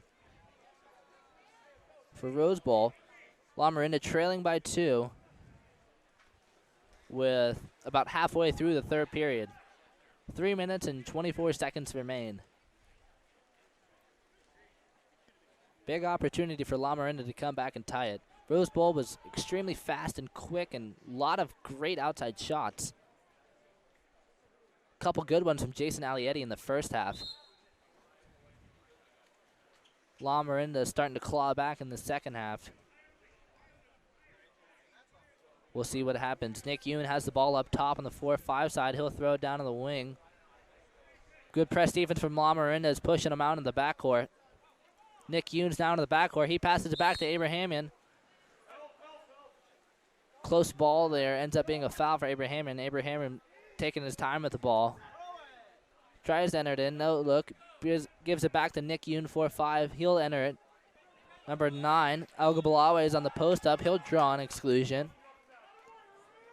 for Rose Bowl. Lomerinda trailing by 2 with about halfway through the 3rd period. 3 minutes and 24 seconds remain. Big opportunity for Lomerinda to come back and tie it. Rose Bowl was extremely fast and quick and a lot of great outside shots. Couple good ones from Jason Alietti in the first half. Lomerinda starting to claw back in the second half. We'll see what happens. Nick Yoon has the ball up top on the 4-5 side. He'll throw it down to the wing. Good press defense from Lomerinda is pushing him out in the backcourt. Nick Yoon's down to the backcourt. He passes it back to Abrahamian. Close ball there. Ends up being a foul for Abrahamian. Abrahamian taking his time with the ball. Tries to enter it in. No look. Gives it back to Nick Yoon, 4-5. He'll enter it. Number 9, El-Gabalawi is on the post up. He'll draw an exclusion.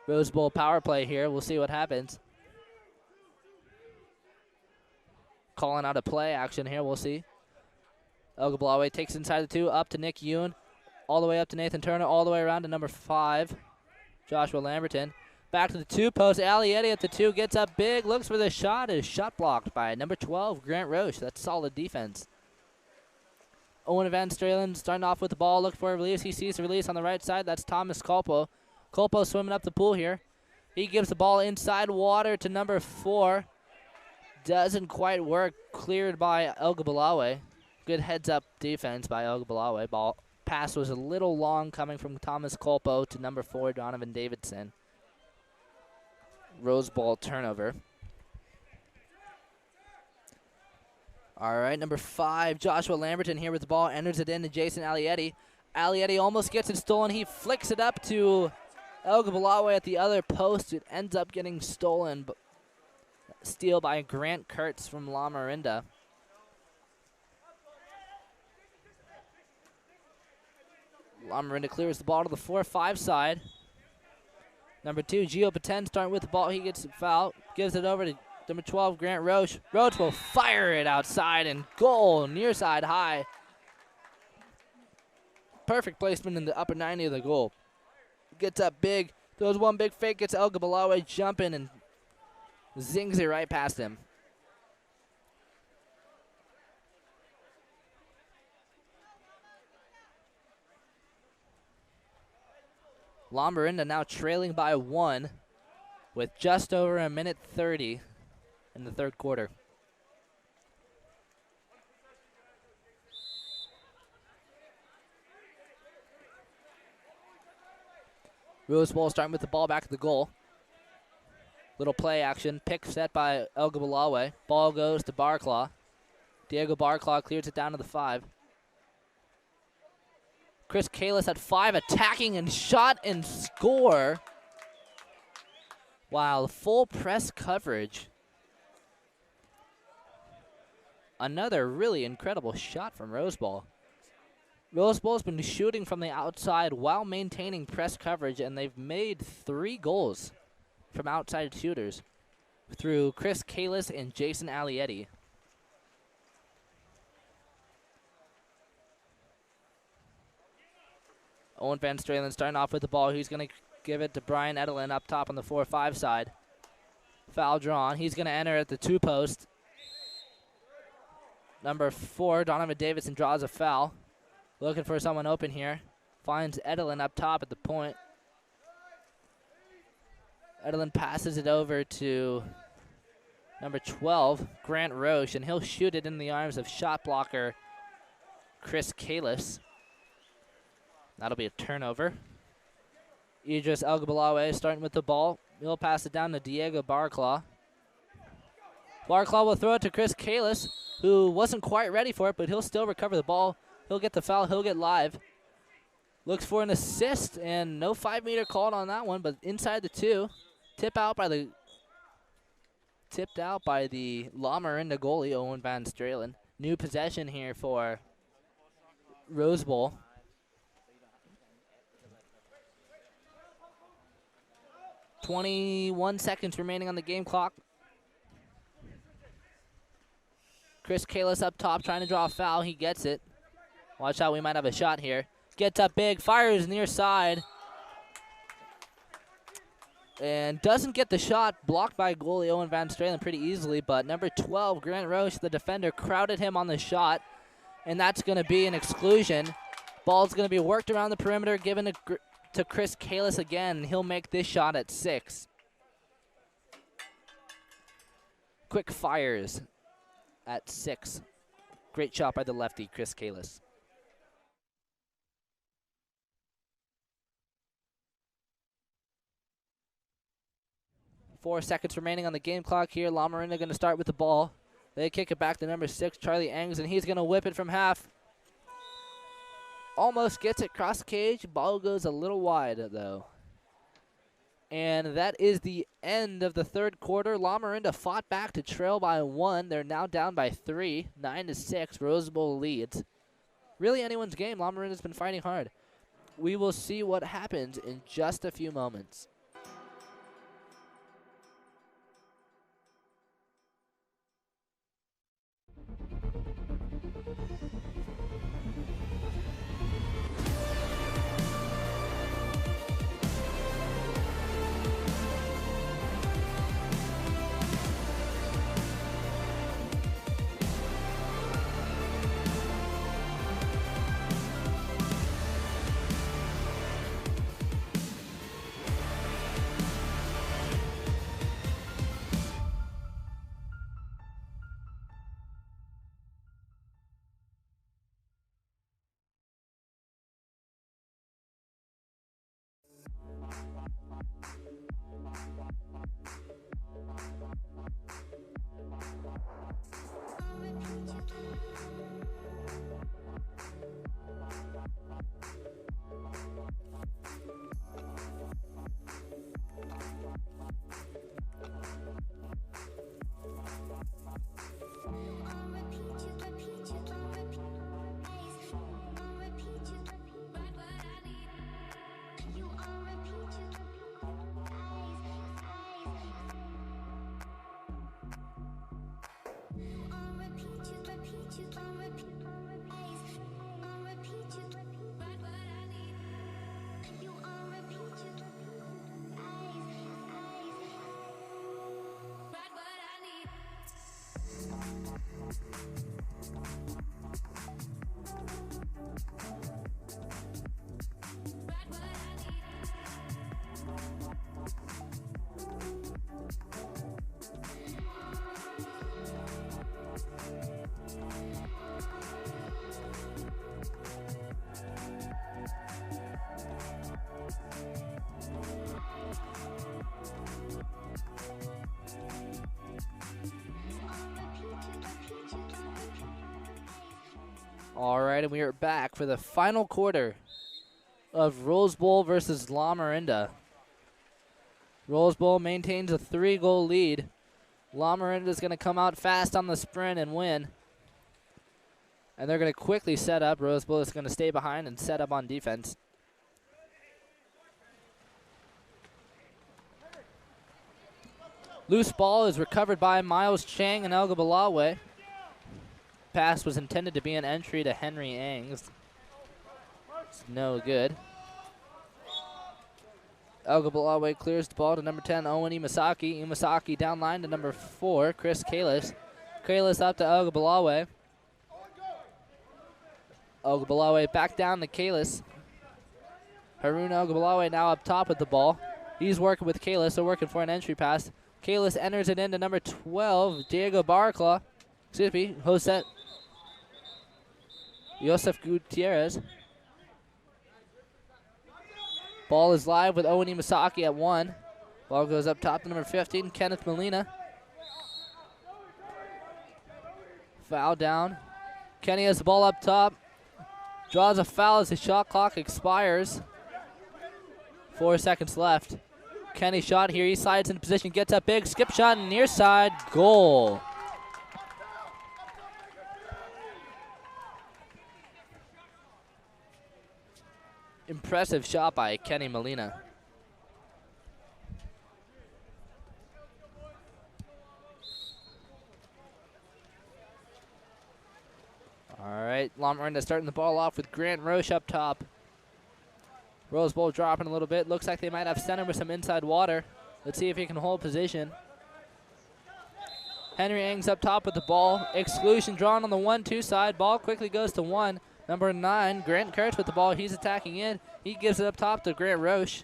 Rose Bowl power play here. We'll see what happens. Calling out a play action here. We'll see. El-Gabalawi takes inside the 2, up to Nick Yoon. All the way up to Nathan Turner. All the way around to number 5, Joshua Lamberton. Back to the 2 post. Alietti at the 2 gets up big. Looks for the shot. Is shot blocked by number 12, Grant Roche. That's solid defense. Owen Van Stralen starting off with the ball. Look for a release. He sees the release on the right side. That's Thomas Colpo. Colpo swimming up the pool here. He gives the ball inside water to number 4. Doesn't quite work. Cleared by El-Gabalawi. Good heads-up defense by El-Gabalawi. Ball pass was a little long coming from Thomas Colpo to number 4, Donovan Davidson. Rose Bowl turnover. All right, number 5, Joshua Lamberton here with the ball. Enters it in to Jason Alietti. Alietti almost gets it stolen. He flicks it up to El-Gabalawi at the other post. It ends up getting stolen. Steal by Grant Kurtz from Lomerinda. Lomerinda clears the ball to the 4-5 side. Number 2, Gio Paten starting with the ball. He gets a foul. Gives it over to number 12, Grant Roche. Roche will fire it outside and goal, near side high. Perfect placement in the upper 90 of the goal. Gets up big. Throws one big fake. Gets El-Gabalawi jumping and zings it right past him. Lomerinda now trailing by 1 with just over a minute 30 in the 3rd quarter. Rose Bowl starting with the ball back at the goal. Little play action. Pick set by El-Gabalawi. Ball goes to Barclaw. Diego Barclaw clears it down to the 5. Chris Kalis at 5, attacking and shot and score. Wow, full press coverage. Another really incredible shot from Rose Bowl. Rose Bowl's been shooting from the outside while maintaining press coverage, and they've made 3 goals from outside shooters through Chris Kalis and Jason Alietti. Owen Van Stralen starting off with the ball. He's going to give it to Brian Edelin up top on the 4-5 side. Foul drawn. He's going to enter at the 2 post. Number 4, Donovan Davidson draws a foul. Looking for someone open here. Finds Edelin up top at the point. Edelin passes it over to number 12, Grant Roche, and he'll shoot it in the arms of shot blocker Chris Kalis. That'll be a turnover. Idris El-Gabalawi starting with the ball. He'll pass it down to Diego Barclaw. Barclaw will throw it to Chris Kalis, who wasn't quite ready for it, but he'll still recover the ball. He'll get the foul. He'll get live. Looks for an assist, and no 5-meter called on that one, but inside the 2. Tipped out by the La Marinda goalie, Owen Van Stralen. New possession here for Rose Bowl. .21 seconds remaining on the game clock. Chris Kalis up top trying to draw a foul. He gets it. Watch out, we might have a shot here. Gets up big, fires near side. And doesn't get the shot, blocked by goalie Owen Van Stralen pretty easily, but number 12, Grant Roche, the defender, crowded him on the shot, and that's going to be an exclusion. Ball's going to be worked around the perimeter, given to Chris Kalis again. He'll make this shot at 6. Quick fires at 6. Great shot by the lefty, Chris Kalis. 4 seconds remaining on the game clock here. La Marinda going to start with the ball. They kick it back to number 6, Charlie Engs, and he's going to whip it from half. Almost gets it cross cage. Ball goes a little wide, though. And that is the end of the third quarter. La Marinda fought back to trail by 1. They're now down by 3, 9-6. Rose Bowl leads. Really anyone's game. La Marinda's been fighting hard. We will see what happens in just a few moments. All right, and we are back for the final quarter of Rose Bowl versus La Marinda. Rose Bowl maintains a 3-goal lead. La Marinda is going to come out fast on the sprint and win. And they're going to quickly set up. Rose Bowl is going to stay behind and set up on defense. Loose ball is recovered by Miles Chang and El-Gabalawi. Pass was intended to be an entry to Henry Engs. It's no good. Ogabalawe clears the ball to number 10, Owen Imasaki. Imasaki down line to number 4, Chris Kalis. Kalis up to Ogabalawe. Ogabalawe back down to Kalis. Harun Ogabalawe now up top with the ball. He's working with Kalis, so working for an entry pass. Kalis enters it into number 12, Diego Barclaw. Excuse me, Josef Gutierrez. Ball is live with Owen Imasaki at 1. Ball goes up top to number 15, Kenneth Molina. Foul down. Kenny has the ball up top. Draws a foul as the shot clock expires. 4 seconds left. Kenny shot here. He slides into position, gets up big, skip shot, near side, goal. Impressive shot by Kenny Molina. All right, La Miranda starting the ball off with Grant Roche up top. Rose Bowl dropping a little bit. Looks like they might have center with some inside water. Let's see if he can hold position. Henry Ings up top with the ball. Exclusion drawn on the 1-2 side. Ball quickly goes to 1. Number 9, Grant Kurtz with the ball. He's attacking in. He gives it up top to Grant Roche.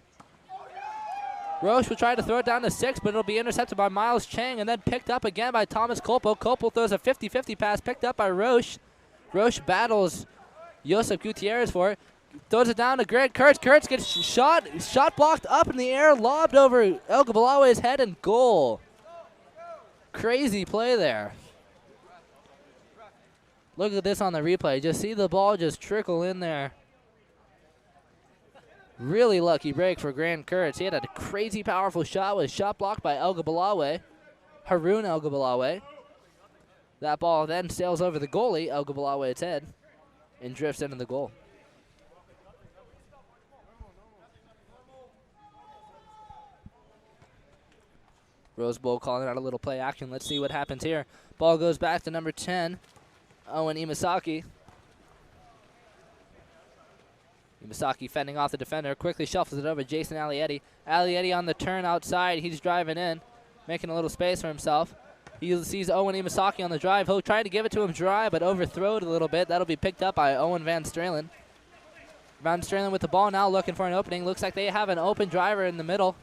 Roche will try to throw it down to 6, but it'll be intercepted by Miles Chang and then picked up again by Thomas Colpo. Colpo throws a 50-50 pass picked up by Roche. Roche battles Josef Gutierrez for it. Throws it down to Grant Kurtz. Kurtz gets shot blocked up in the air, lobbed over Ogabalawe's head and goal. Crazy play there. Look at this on the replay. Just see the ball just trickle in there. Really lucky break for Grant Kurtz. He had a crazy powerful shot, was shot blocked by Ogabalawe, Harun Ogabalawe. That ball then sails over the goalie, Ogabalawe's head, and drifts into the goal. Rose Bowl calling out a little play action. Let's see what happens here. Ball goes back to number 10, Owen Imasaki. Imasaki fending off the defender, quickly shuffles it over to Jason Alietti. Alietti on the turn outside. He's driving in, making a little space for himself. He sees Owen Imasaki on the drive. He'll try to give it to him dry, but overthrow it a little bit. That'll be picked up by Owen Van Stralen. Van Stralen with the ball now, looking for an opening. Looks like they have an open driver in the middle.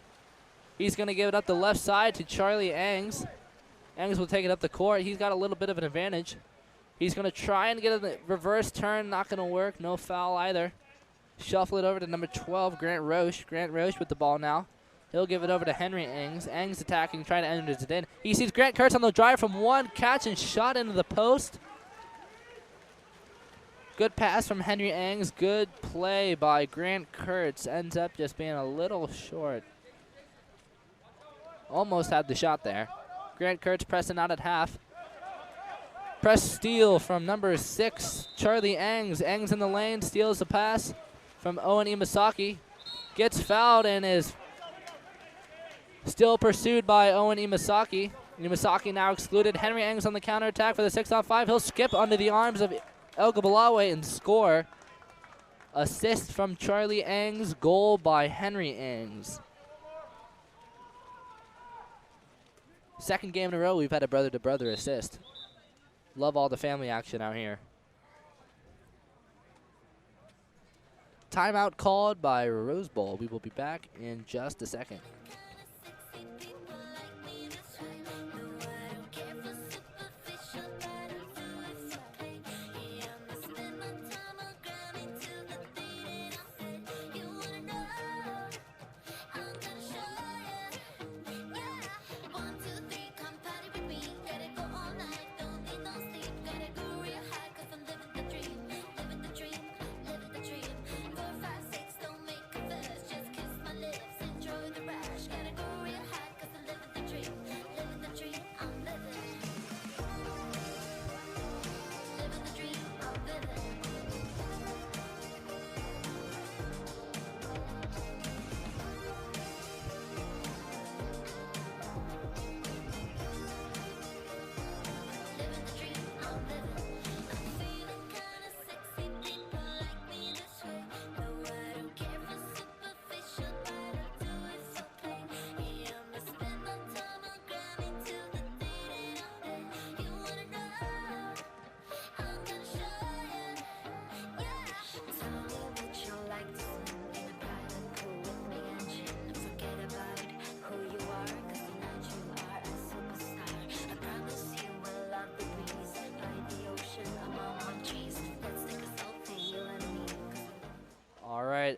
He's going to give it up the left side to Charlie Engs. Engs will take it up the court. He's got a little bit of an advantage. He's going to try and get a reverse turn. Not going to work. No foul either. Shuffle it over to number 12, Grant Roche. Grant Roche with the ball now. He'll give it over to Henry Engs. Engs attacking, trying to enter it in. He sees Grant Kurtz on the drive from 1, catch and shot into the post. Good pass from Henry Engs. Good play by Grant Kurtz. Ends up just being a little short. Almost had the shot there. Grant Kurtz pressing out at half. Press steal from number 6, Charlie Engs. Engs in the lane, steals the pass from Owen Imasaki. Gets fouled and is still pursued by Owen Imasaki. Imasaki now excluded. Henry Engs on the counterattack for the 6-on-5. He'll skip under the arms of Ogabalawe and score. Assist from Charlie Engs. Goal by Henry Engs. Second game in a row we've had a brother-to-brother assist. Love all the family action out here. Timeout called by Rose Bowl. We will be back in just a second.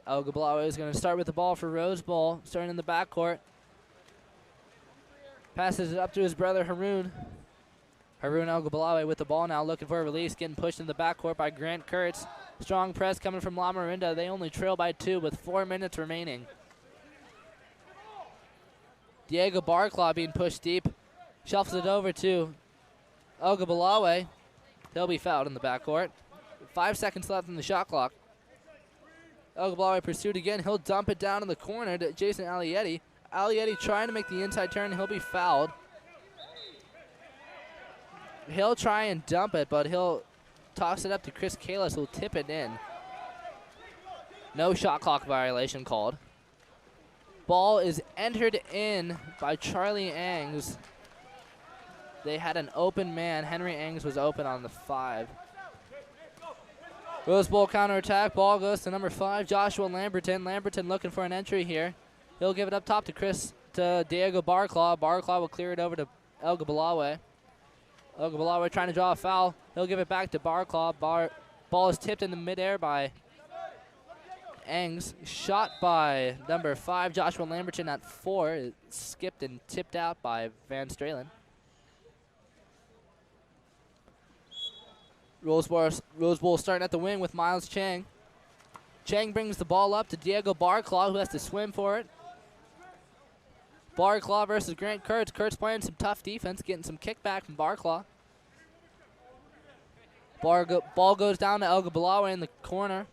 Ogbalawe is going to start with the ball for Rose Bowl, starting in the backcourt. Passes it up to his brother Haroon. Haroon Ogbalawe with the ball now, looking for a release, getting pushed in the backcourt by Grant Kurtz. Strong press coming from La Marinda. They only trail by 2 with 4 minutes remaining. Diego Barclaw being pushed deep. Shuffles it over to Ogbalawe. He'll be fouled in the backcourt. 5 seconds left in the shot clock. Ogbalawe pursued again. He'll dump it down in the corner to Jason Alietti. Alietti trying to make the inside turn. He'll be fouled. He'll try and dump it, but he'll toss it up to Chris Kalis, who'll tip it in. No shot clock violation called. Ball is entered in by Charlie Angs. They had an open man. Henry Angs was open on the 5. Rose Bowl counterattack. Ball goes to number 5, Joshua Lamberton. Lamberton looking for an entry here. He'll give it up top to Diego Barclaw. Barclaw will clear it over to Ogbalawe. Ogbalawe trying to draw a foul. He'll give it back to Barclaw. Ball is tipped in the midair by Angs. Shot by number 5, Joshua Lamberton at 4. It skipped and tipped out by Van Stralen. Rose Bowl starting at the wing with Miles Chang. Chang brings the ball up to Diego Barclaw, who has to swim for it. Barclaw versus Grant Kurtz. Kurtz playing some tough defense, getting some kickback from Barclaw. Ball goes down to Ogbalawe in the corner.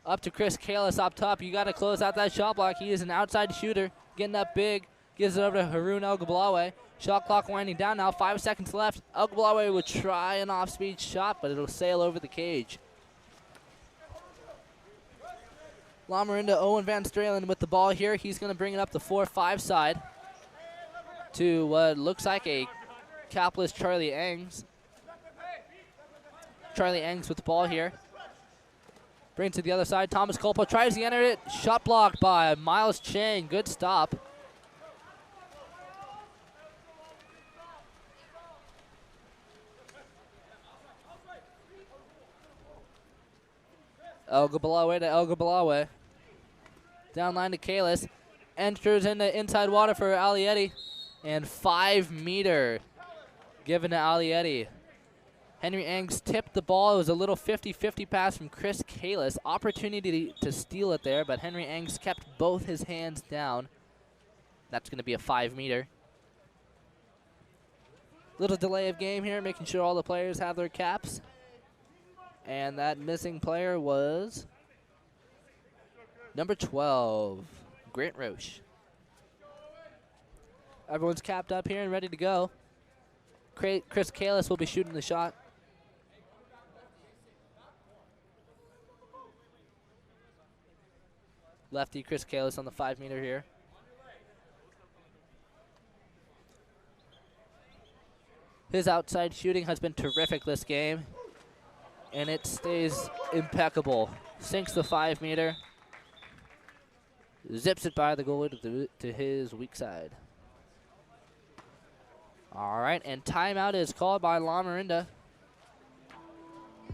Up to Chris Kalis up top. You got to close out that shot block. He is an outside shooter, getting up big. Gives it over to Haroon Ogbalawe. Shot clock winding down now. 5 seconds left. Ogbalawe would try an off-speed shot, but it'll sail over the cage. La Marinda, Owen Van Stralen with the ball here. He's going to bring it up the 4-5 side to what looks like a capless Charlie Angs. Charlie Angs with the ball here. Brings it to the other side. Thomas Culpo tries to enter it. Shot blocked by Miles Chang. Good stop. Ogbalawe to Ogbalawe. Down line to Kalis. Enters into inside water for Alietti. And 5 meter given to Alietti. Henry Angs tipped the ball. It was a little 50-50 pass from Chris Kalis. Opportunity to steal it there, but Henry Angs kept both his hands down. That's going to be a 5 meter. Little delay of game here, making sure all the players have their caps. And that missing player was number 12, Grant Roche. Everyone's capped up here and ready to go. Chris Kalis will be shooting the shot. Lefty Chris Kalis on the 5 meter here. His outside shooting has been terrific this game, and it stays impeccable. Sinks the 5 meter. Zips it by the goalie to his weak side. All right, and timeout is called by La Marinda.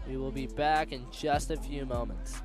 We will be back in just a few moments.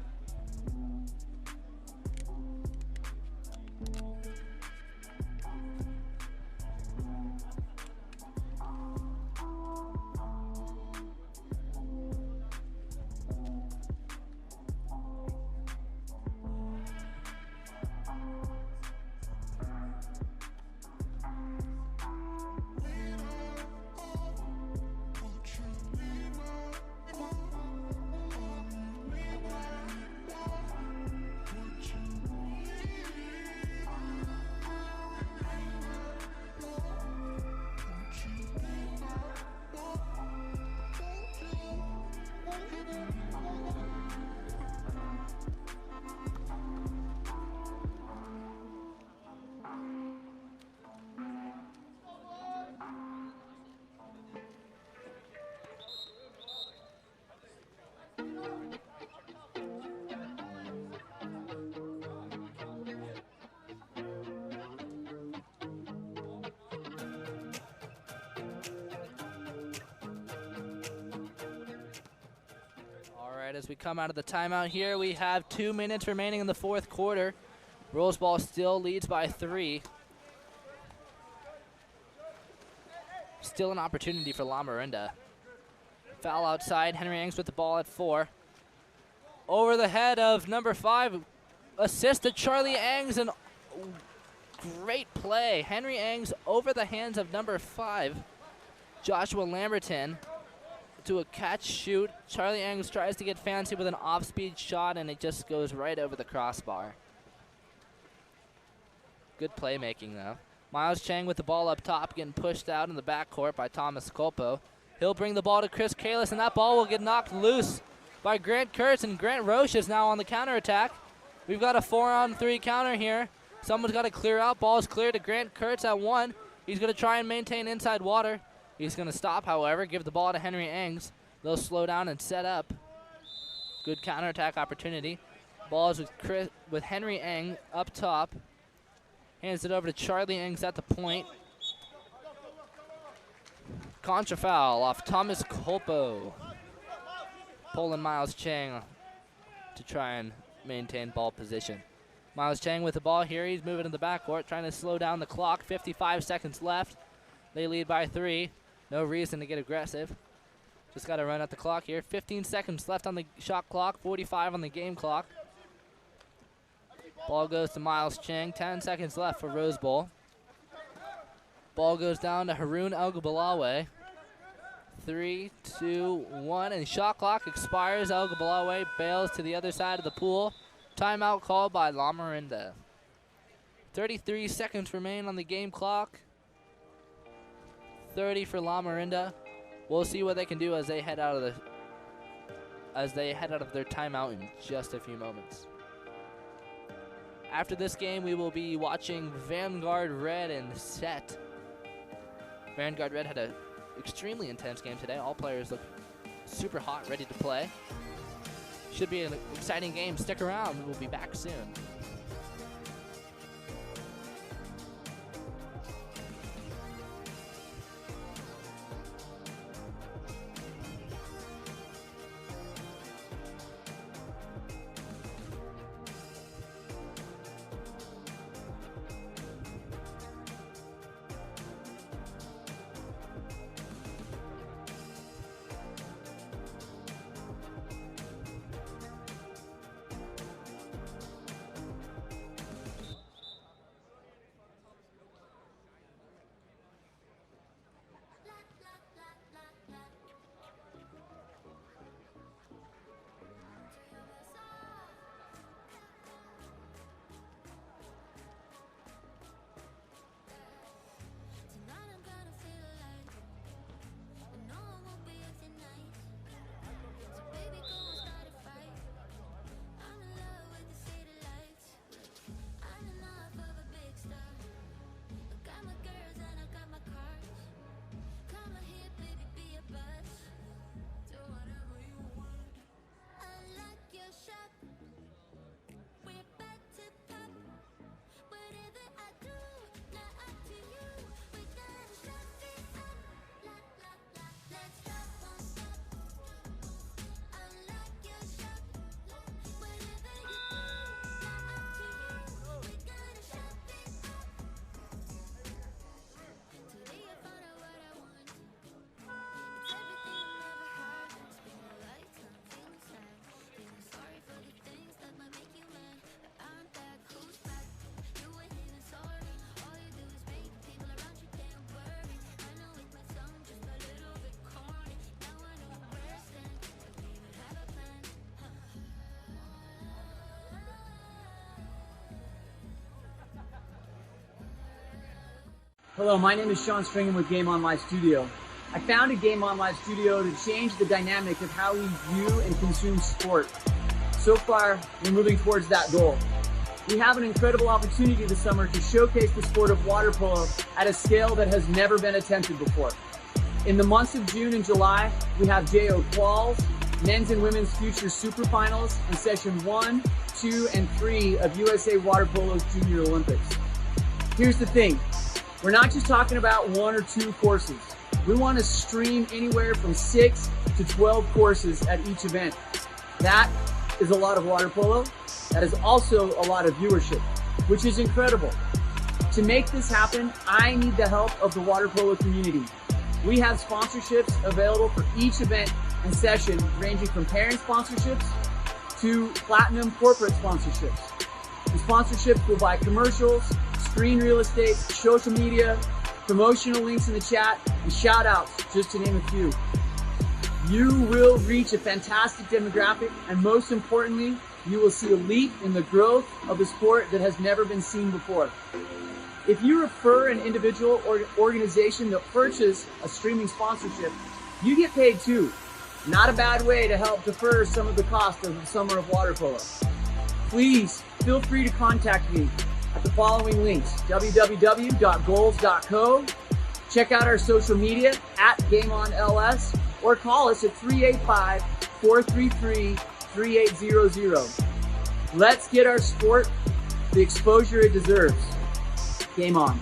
right, as we come out of the timeout here, we have 2 minutes remaining in the fourth quarter. Rose Ball still leads by 3. Still an opportunity for La Miranda. Foul outside. Henry Engs with the ball at 4. Over the head of number 5. Assist to Charlie Engs, and great play. Henry Engs over the hands of number 5, Joshua Lamberton, to a catch shoot. Charlie Engs tries to get fancy with an off-speed shot, and it just goes right over the crossbar. Good playmaking, though. Miles Chang with the ball up top, getting pushed out in the backcourt by Thomas Colpo. He'll bring the ball to Chris Kalis, and that ball will get knocked loose by Grant Kurtz, and Grant Roche is now on the counterattack. We've got a 4-on-3 counter here. Someone's got to clear out. Ball's clear to Grant Kurtz at 1. He's going to try and maintain inside water. He's going to stop, however, give the ball to Henry Engs. They'll slow down and set up. Good counterattack opportunity. Ball is with Henry Eng up top. Hands it over to Charlie Engs at the point. Contra foul off Thomas Colpo. Pulling Miles Chang to try and maintain ball position. Miles Chang with the ball here. He's moving in the backcourt, trying to slow down the clock. 55 seconds left. They lead by 3. No reason to get aggressive. Just got to run out the clock here. 15 seconds left on the shot clock. 45 on the game clock. Ball goes to Miles Chang. 10 seconds left for Rose Bowl. Ball goes down to Haroon El-Gabalawi. 3, 2, 1, and shot clock expires. El-Gabalawi bails to the other side of the pool. Timeout called by La Miranda. 33 seconds remain on the game clock. 30 for La Miranda. We'll see what they can do as they head out of their timeout in just a few moments. After this game, we will be watching Vanguard Red and Set. Vanguard Red had an extremely intense game today. All players look super hot, ready to play. Should be an exciting game. Stick around. We'll be back soon. Hello, my name is Sean Stringham with Game On Live Studio. I founded Game On Live Studio to change the dynamic of how we view and consume sport. So far, we're moving towards that goal. We have an incredible opportunity this summer to showcase the sport of water polo at a scale that has never been attempted before. In the months of June and July, we have JO Quals, Men's and Women's Future Super Finals, and Session 1, 2, and 3 of USA Water Polo's Junior Olympics. Here's the thing. We're not just talking about 1 or 2 courses. We want to stream anywhere from 6 to 12 courses at each event. That is a lot of water polo. That is also a lot of viewership, which is incredible. To make this happen, I need the help of the water polo community. We have sponsorships available for each event and session, ranging from parent sponsorships to platinum corporate sponsorships. The sponsorships will buy commercials, screen real estate, social media, promotional links in the chat, and shout outs, just to name a few. You will reach a fantastic demographic, and most importantly, you will see a leap in the growth of the sport that has never been seen before. If you refer an individual or organization that purchase a streaming sponsorship, you get paid too. Not a bad way to help defer some of the cost of the summer of water polo. Please feel free to contact me at the following links: www.goals.co, check out our social media at GameOnLS, or call us at 385-433-3800. Let's get our sport the exposure it deserves. Game on.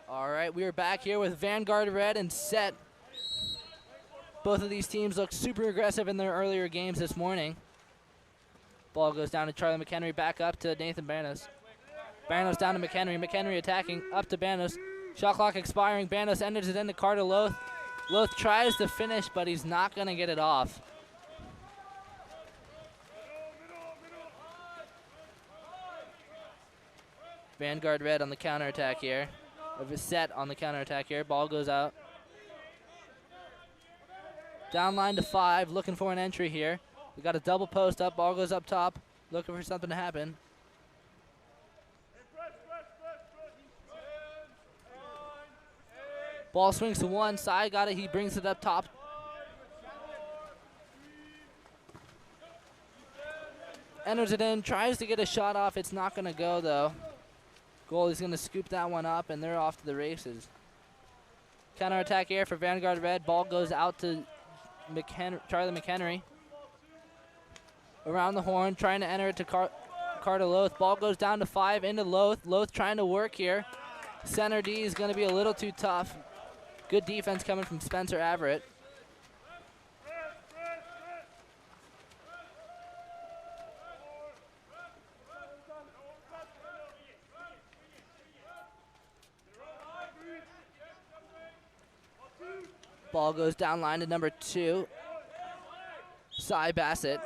All right, we are back here with Vanguard Red and Set. Both of these teams look super aggressive in their earlier games this morning. Ball goes down to Charlie McHenry, back up to Nathan Banos. Banos down to McHenry. McHenry attacking, up to Banos. Shot clock expiring. Banos enters it into Carter Loth. Loth tries to finish, but he's not going to get it off. Vanguard Red on the counterattack here. Set on the counterattack here. Ball goes out. Down line to 5, looking for an entry here. We got a double post up. Ball goes up top, looking for something to happen. Ball swings to one side, got it. He brings it up top. Enters it in, tries to get a shot off. It's not going to go, though. Goalie's going to scoop that one up, and they're off to the races. Counterattack here for Vanguard Red. Ball goes out to Charlie McHenry. Around the horn, trying to enter it to Carter Loth. Ball goes down to 5, into Loth. Loth trying to work here. Center D is going to be a little too tough. Good defense coming from Spencer Everett. Ball goes down line to number 2, Cy Bassett.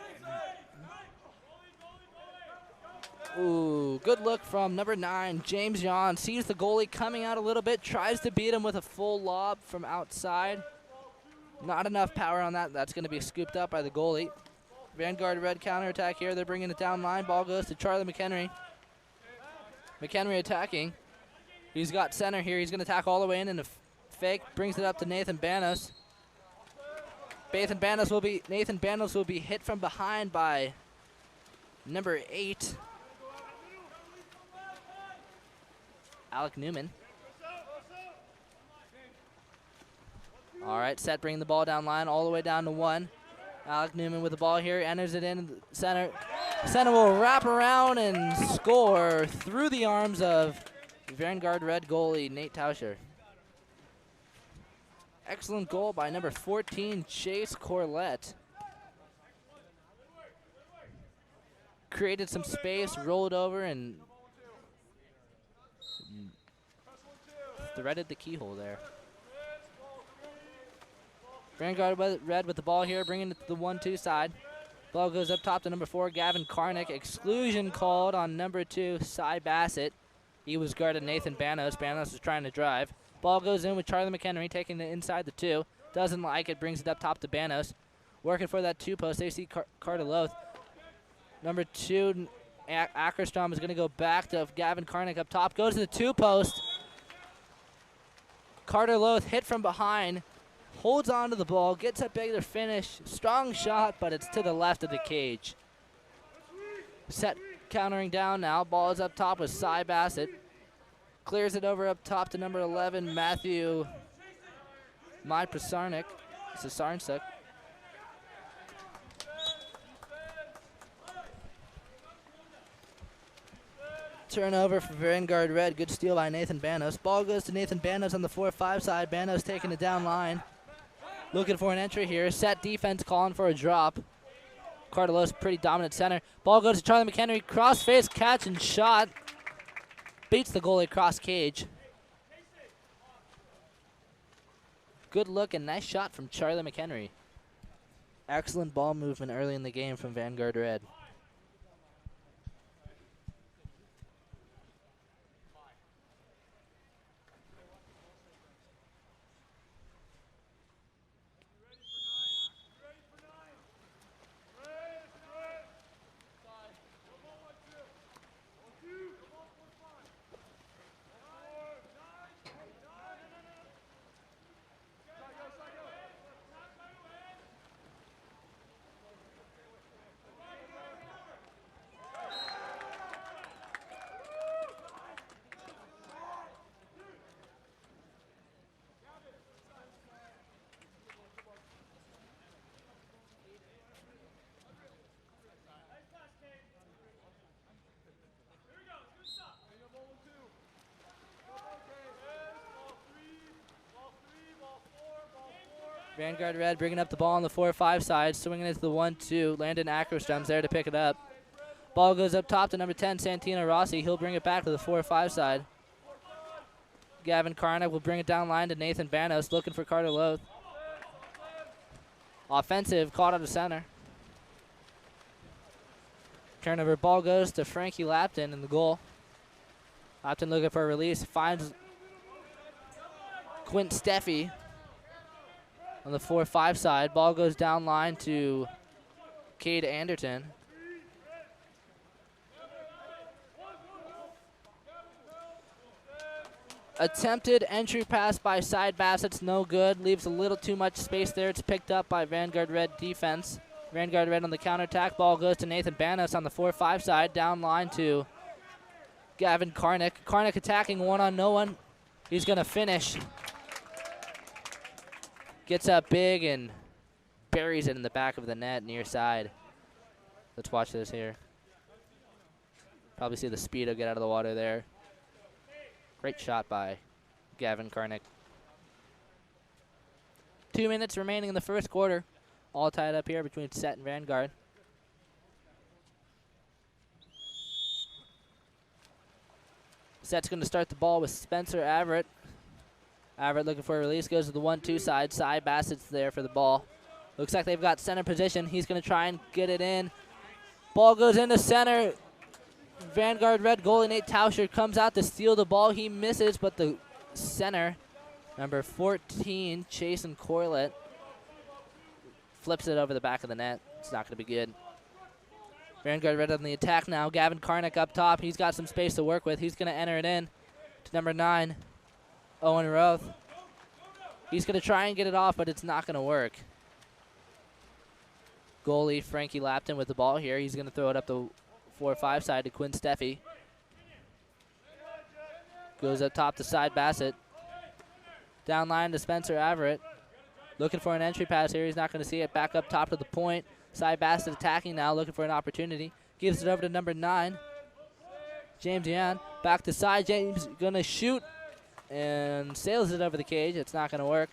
Ooh, good look from number 9, James Juan. Sees the goalie coming out a little bit, tries to beat him with a full lob from outside. Not enough power on that. That's going to be scooped up by the goalie. Vanguard Red counterattack here. They're bringing it down line. Ball goes to Charlie McHenry. McHenry attacking. He's got center here. He's going to tack all the way in and a fake. Brings it up to Nathan Banos. Nathan Banos will be hit from behind by number 8, Alec Newman. All right, Set bringing the ball down line all the way down to 1. Alec Newman with the ball here, enters it in the center. Center will wrap around and score through the arms of Vanguard Red goalie Nate Tauscher. Excellent goal by number 14, Chase Corlett. Created some space, rolled over, and threaded the keyhole there. Vanguard Red with the ball here, bringing it to the 1-2 side. Ball goes up top to number 4, Gavin Karnick. Exclusion called on number 2, Cy Bassett. He was guarded Nathan Banos. Banos was trying to drive. Ball goes in with Charlie McHenry, taking it inside the 2. Doesn't like it, brings it up top to Banos. Working for that 2-post, they see Carter Loth. Number 2, Ackerstrom is going to go back to Gavin Karnick up top. Goes to the 2-post. Carter Loth hit from behind. Holds on to the ball, gets a bigger finish. Strong shot, but it's to the left of the cage. Set countering down now. Ball is up top with Cy Bassett. Clears it over up top to number 11, Matthew Sasarnik. Turnover for Vanguard Red. Good steal by Nathan Banos. Ball goes to Nathan Banos on the 4-5 side. Banos taking it down line. Looking for an entry here. Set defense calling for a drop. Cartelos pretty dominant center. Ball goes to Charlie McHenry. Cross face catch and shot. Beats the goalie across cage. Good look and nice shot from Charlie McHenry. Excellent ball movement early in the game from Vanguard Red. Vanguard Red bringing up the ball on the 4-5 side, swinging it to the 1-2. Landon Ackerstrom's there to pick it up. Ball goes up top to number 10, Santino Rossi. He'll bring it back to the 4-5 side. Gavin Karnick will bring it down line to Nathan Banos, looking for Carter Loth. Offensive, caught out of center. Turnover, ball goes to Frankie Lapton in the goal. Lapton looking for a release, finds Quint Steffi on the 4-5 side. Ball goes down line to Cade Anderton. Attempted entry pass by Side Bassett's no good. Leaves a little too much space there. It's picked up by Vanguard Red defense. Vanguard Red on the counterattack. Ball goes to Nathan Banos on the 4-5 side. Down line to Gavin Karnick. Karnick attacking one on no one. He's going to finish. Gets up big and buries it in the back of the net near side. Let's watch this here. Probably see the Speedo get out of the water there. Great shot by Gavin Karnick. 2 minutes remaining in the first quarter. All tied up here between Set and Vanguard. Set's going to start the ball with Spencer Everett. Everett looking for a release, goes to the 1-2 side. Cy Bassett's there for the ball. Looks like they've got center position. He's going to try and get it in. Ball goes into center. Vanguard Red goalie Nate Tauscher comes out to steal the ball. He misses, but the center, number 14, Chasen Corlett, flips it over the back of the net. It's not going to be good. Vanguard Red on the attack now. Gavin Karnick up top. He's got some space to work with. He's going to enter it in to number 9, Owen Roth. He's going to try and get it off, but it's not going to work. Goalie Frankie Lapton with the ball here. He's going to throw it up the 4-5 side to Quinn Steffi. Goes up top to Side Bassett. Down line to Spencer Everett. Looking for an entry pass here. He's not going to see it. Back up top to the point. Side Bassett attacking now, looking for an opportunity. Gives it over to number 9, James Yan. Back to Side. James going to shoot and sails it over the cage. It's not going to work.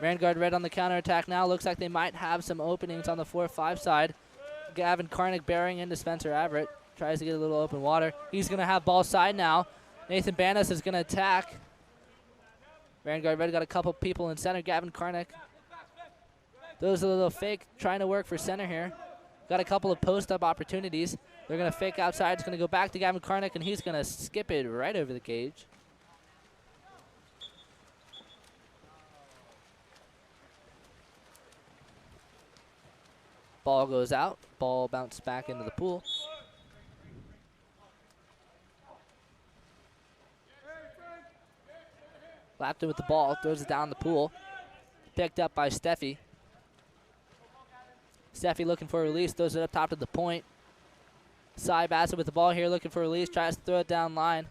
Vanguard Red on the counterattack now. Looks like they might have some openings on the 4-5 side. Gavin Karnick bearing into Spencer Everett. Tries to get a little open water. He's going to have ball side now. Nathan Banos is going to attack. Vanguard Red got a couple people in center. Gavin Karnick. Those are a little fake, trying to work for center here. Got a couple of post-up opportunities. They're going to fake outside. It's going to go back to Gavin Karnick, and he's going to skip it right over the cage. Ball goes out. Ball bounced back into the pool. Lapton with the ball, throws it down the pool. Picked up by Steffi. Steffi looking for a release, throws it up top to the point. Cy Bassett with the ball here, looking for a release, tries to throw it down line.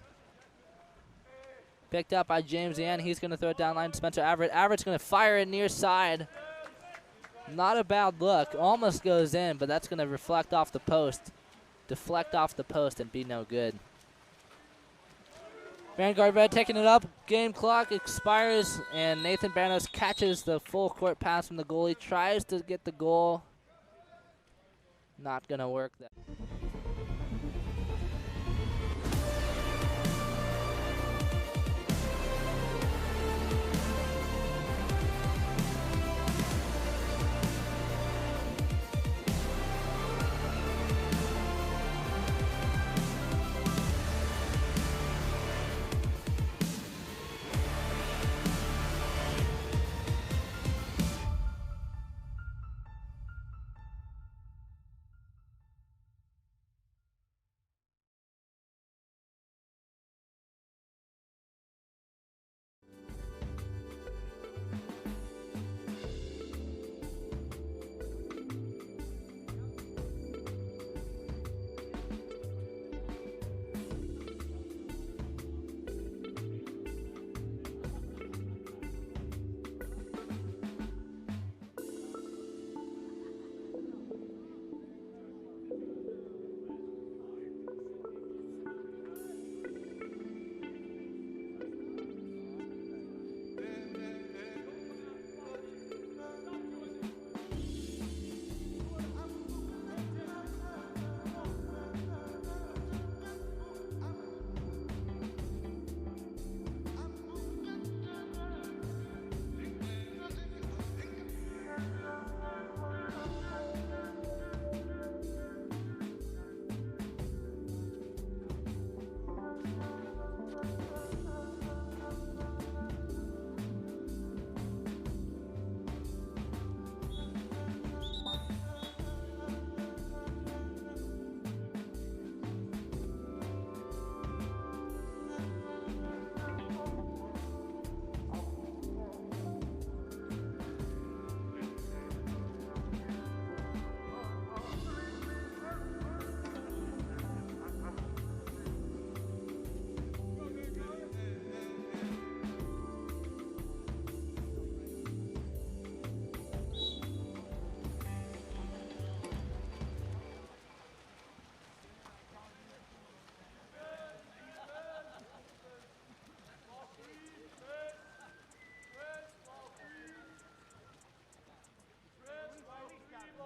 Picked up by James Yan. He's going to throw it down line to Spencer Everett. Everett's going to fire it near side. Not a bad look. Almost goes in, but that's going to reflect off the post. Deflect off the post and be no good. Vanguard Red taking it up. Game clock expires, and Nathan Banos catches the full court pass from the goalie. Tries to get the goal. Not going to work.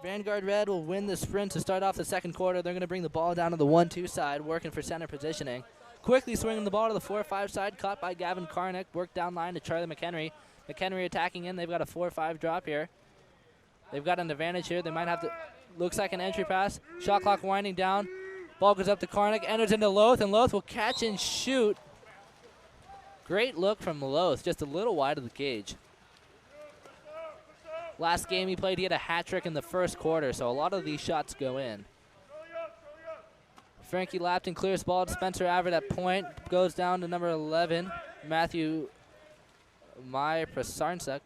Vanguard Red will win the sprint to start off the second quarter. They're going to bring the ball down to the 1-2 side, working for center positioning. Quickly swinging the ball to the 4-5 side, caught by Gavin Karnick. Worked down line to Charlie McHenry. McHenry attacking in. They've got a 4-5 drop here. They've got an advantage here. They might have to. Looks like an entry pass. Shot clock winding down. Ball goes up to Karnick. Enters into Loth, and Loth will catch and shoot. Great look from Loth, just a little wide of the cage. Last game he played, he had a hat trick in the first quarter, so a lot of these shots go in. Frankie Lapton clears ball to Spencer Averett at point. Goes down to number 11, Matthew Prasarnsek.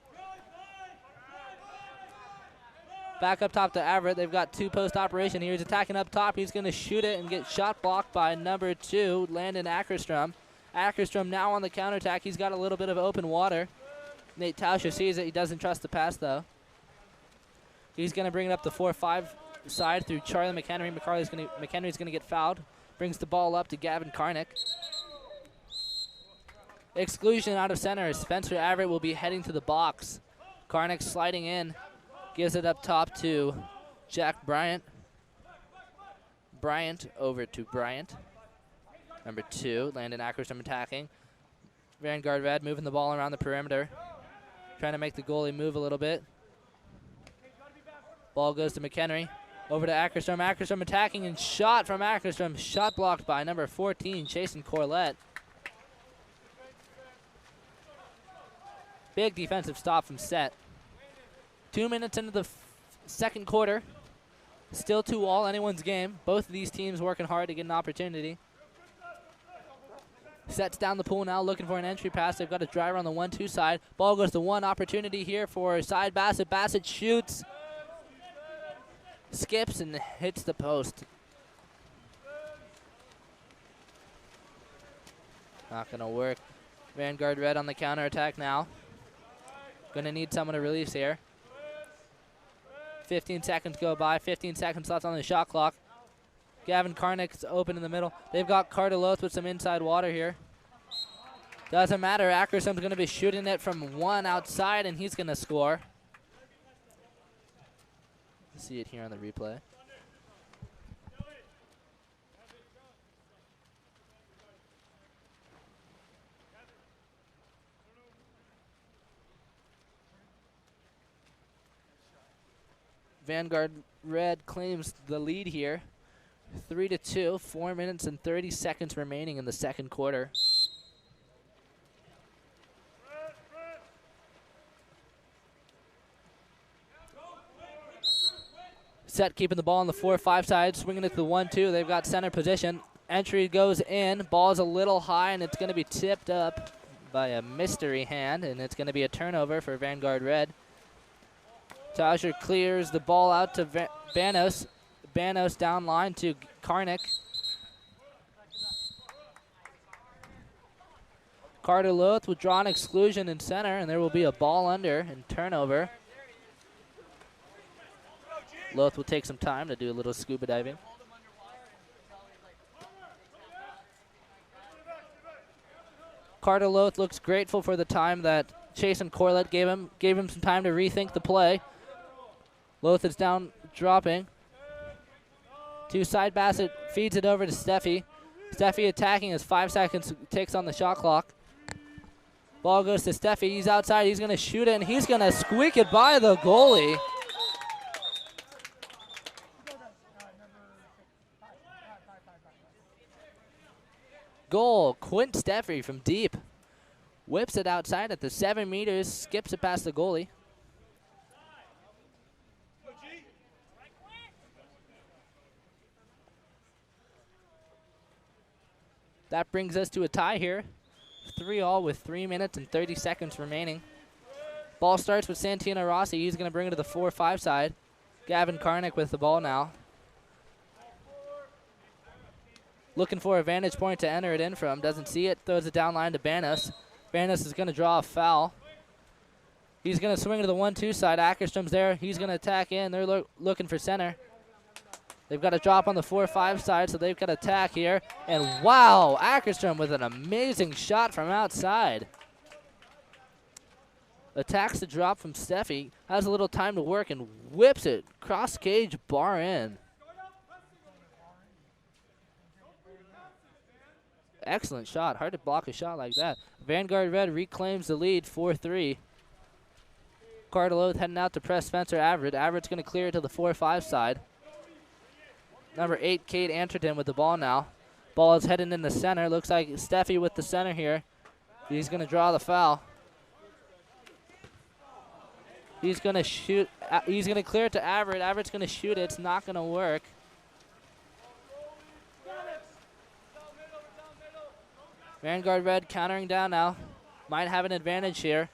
Back up top to Averett. They've got two-post operation here. He's attacking up top. He's going to shoot it and get shot blocked by number 2, Landon Ackerstrom. Ackerstrom now on the counterattack. He's got a little bit of open water. Nate Tauscher sees it. He doesn't trust the pass, though. He's going to bring it up the 4-5 side through Charlie McHenry. McHenry's going to get fouled. Brings the ball up to Gavin Karnick. Exclusion out of center. Spencer Averett will be heading to the box. Karnick sliding in. Gives it up top to Jack Bryant. Bryant over to Bryant. Number 2, Landon Ackerstrom attacking. Vanguard Red moving the ball around the perimeter. Trying to make the goalie move a little bit. Ball goes to McHenry. Over to Ackerstrom. Ackerstrom attacking and shot from Ackerstrom. Shot blocked by number 14, Jason Corlett. Big defensive stop from Set. 2 minutes into the second quarter. Still 2-all, anyone's game. Both of these teams working hard to get an opportunity. Sets down the pool now, looking for an entry pass. They've got a driver on the 1-2 side. Ball goes to one. Opportunity here for side Bassett. Bassett shoots. Skips and hits the post. Not going to work. Vanguard Red on the counterattack now. Going to need someone to release here. 15 seconds go by. 15 seconds left on the shot clock. Gavin Karnick's open in the middle. They've got Carter Loth with some inside water here. Doesn't matter. Ackersom's going to be shooting it from 1 outside, and he's going to score. See it here on the replay. Vanguard Red claims the lead here. 3-2, 4 minutes and 30 seconds remaining in the second quarter. Set keeping the ball on the 4-5 side, swinging it to the 1-2. They've got center position. Entry goes in. Ball's a little high, and it's going to be tipped up by a mystery hand, and it's going to be a turnover for Vanguard Red. Tauscher clears the ball out to Banos. Banos down line to Karnick. Carter Loth will draw an exclusion in center, and there will be a ball under and turnover. Loth will take some time to do a little scuba diving. Carter Loth looks grateful for the time that Chase and Corlett gave him some time to rethink the play. Loth is down, dropping. To side Bassett, feeds it over to Steffi. Steffi attacking as 5 seconds ticks on the shot clock. Ball goes to Steffi. He's outside. He's going to shoot it, and he's going to squeak it by the goalie. Goal, Quint Steffi from deep. Whips it outside at the 7 meters, skips it past the goalie. That brings us to a tie here. 3-all with 3 minutes and 30 seconds remaining. Ball starts with Santino Rossi. He's going to bring it to the 4-5 side. Gavin Karnick with the ball now. Looking for a vantage point to enter it in from. Doesn't see it. Throws it down line to Banos. Banos is going to draw a foul. He's going to swing to the 1-2 side. Ackerstrom's there. He's going to attack in. They're looking for center. They've got a drop on the 4-5 side, so they've got to attack here. And wow, Ackerstrom with an amazing shot from outside. Attacks the drop from Steffi. Has a little time to work and whips it. Cross cage, bar in. Excellent shot. Hard to block a shot like that. Vanguard Red reclaims the lead, 4-3. Carteloth heading out to press Spencer Averett. Averett's going to clear it to the 4-5 side. Number 8, Cade Anderton with the ball now. Ball is heading in the center. Looks like Steffi with the center here. He's going to draw the foul. He's going to shoot. He's going to clear it to Averett. Averett's going to shoot it. It's not going to work. Vanguard Red countering down now. Might have an advantage here.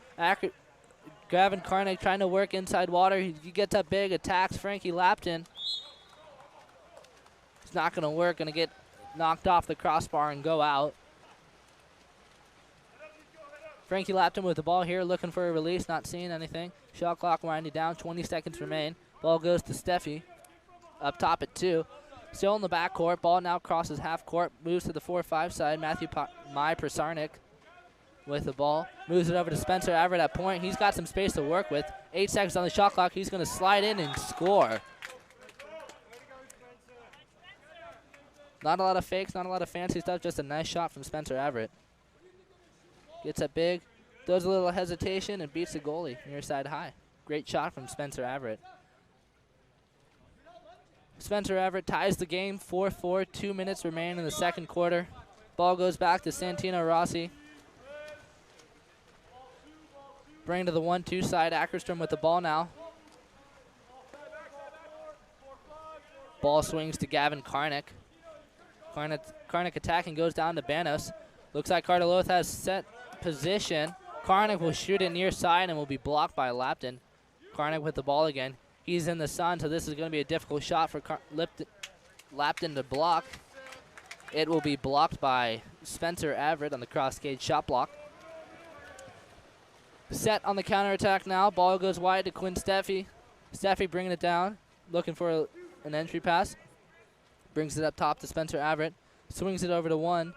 Gavin Karnick trying to work inside water. He gets up big, attacks Frankie Lapton. It's not going to work. Going to get knocked off the crossbar and go out. Frankie Lapton with the ball here, looking for a release, not seeing anything. Shot clock winding down, 20 seconds remain. Ball goes to Steffi, up top at 2. Still in the backcourt, ball now crosses half court, moves to the 4-5 side. Matthew Prasarnik with the ball, moves it over to Spencer Averett at point. He's got some space to work with. 8 seconds on the shot clock, he's going to slide in and score. Not a lot of fakes, not a lot of fancy stuff, just a nice shot from Spencer Averett. Gets up big, does a little hesitation, and beats the goalie near side high. Great shot from Spencer Averett. Spencer Averett ties the game, 4-4, 2 minutes remain in the second quarter. Ball goes back to Santino Rossi. Bring to the 1-2 side, Ackerstrom with the ball now. Ball swings to Gavin Karnick. Karnick attacking, goes down to Banos. Looks like Carteloth has set position. Karnick will shoot it near side and will be blocked by Lapton. Karnick with the ball again. He's in the sun, so this is going to be a difficult shot for Lapton to block. It will be blocked by Spencer Averett on the cross-cage shot block. Set on the counterattack now. Ball goes wide to Quinn Steffi. Steffi bringing it down, looking for an entry pass. Brings it up top to Spencer Averett. Swings it over to 1.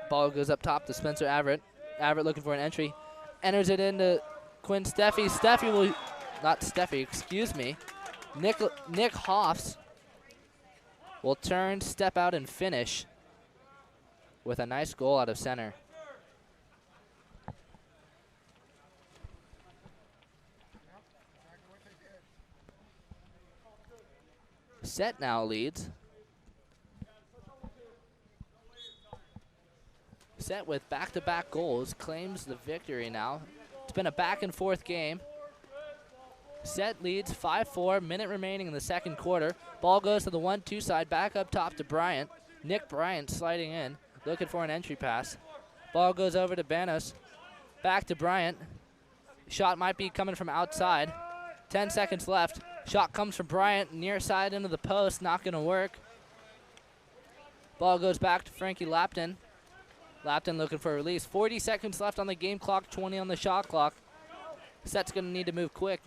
Ball goes up top to Spencer Averett. Averett looking for an entry. Enters it into Quinn Steffi. Steffi will, not Steffi, excuse me. Nick Hoffs will turn, step out, and finish with a nice goal out of center. Set now leads. Set with back-to-back goals, claims the victory now. It's been a back-and-forth game. Set leads 5-4, minute remaining in the second quarter. Ball goes to the 1-2 side, back up top to Bryant. Nick Bryant sliding in, looking for an entry pass. Ball goes over to Banos, back to Bryant. Shot might be coming from outside. 10 seconds left. Shot comes from Bryant, near side into the post, not gonna work. Ball goes back to Frankie Lapton. Lapton looking for a release. 40 seconds left on the game clock, 20 on the shot clock. Set's going to need to move quick.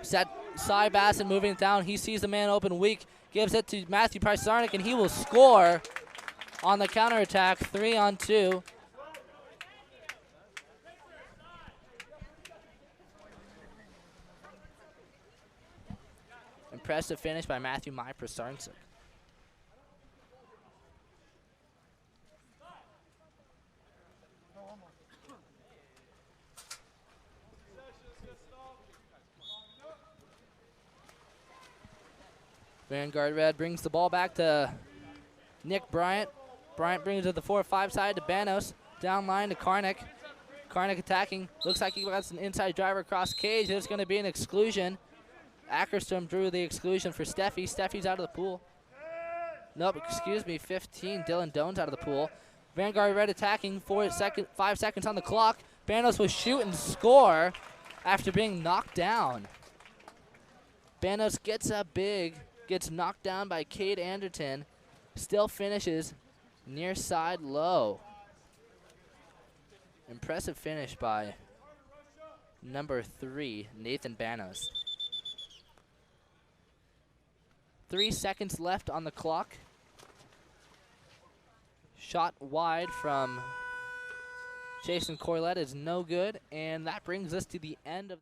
Set, Cy Bassett moving it down. He sees the man open weak, gives it to Matthew Prasarnik, and he will score on the counterattack, 3-on-2. Impressive finish by Matthew Prasarnik. Vanguard Red brings the ball back to Nick Bryant. Bryant brings it to the 4-5 side to Banos. Down line to Karnick. Karnick attacking. Looks like he got an inside driver across cage. There's going to be an exclusion. Ackerstrom drew the exclusion for Steffi. Steffi's out of the pool. Nope, excuse me, 15. Dylan Doan's out of the pool. Vanguard Red attacking. 5 seconds on the clock. Banos will shoot and score after being knocked down. Banos gets up big. Gets knocked down by Cade Anderton. Still finishes near side low. Impressive finish by number 3, Nathan Banos. 3 seconds left on the clock. Shot wide from Jason Corlett is no good, and that brings us to the end of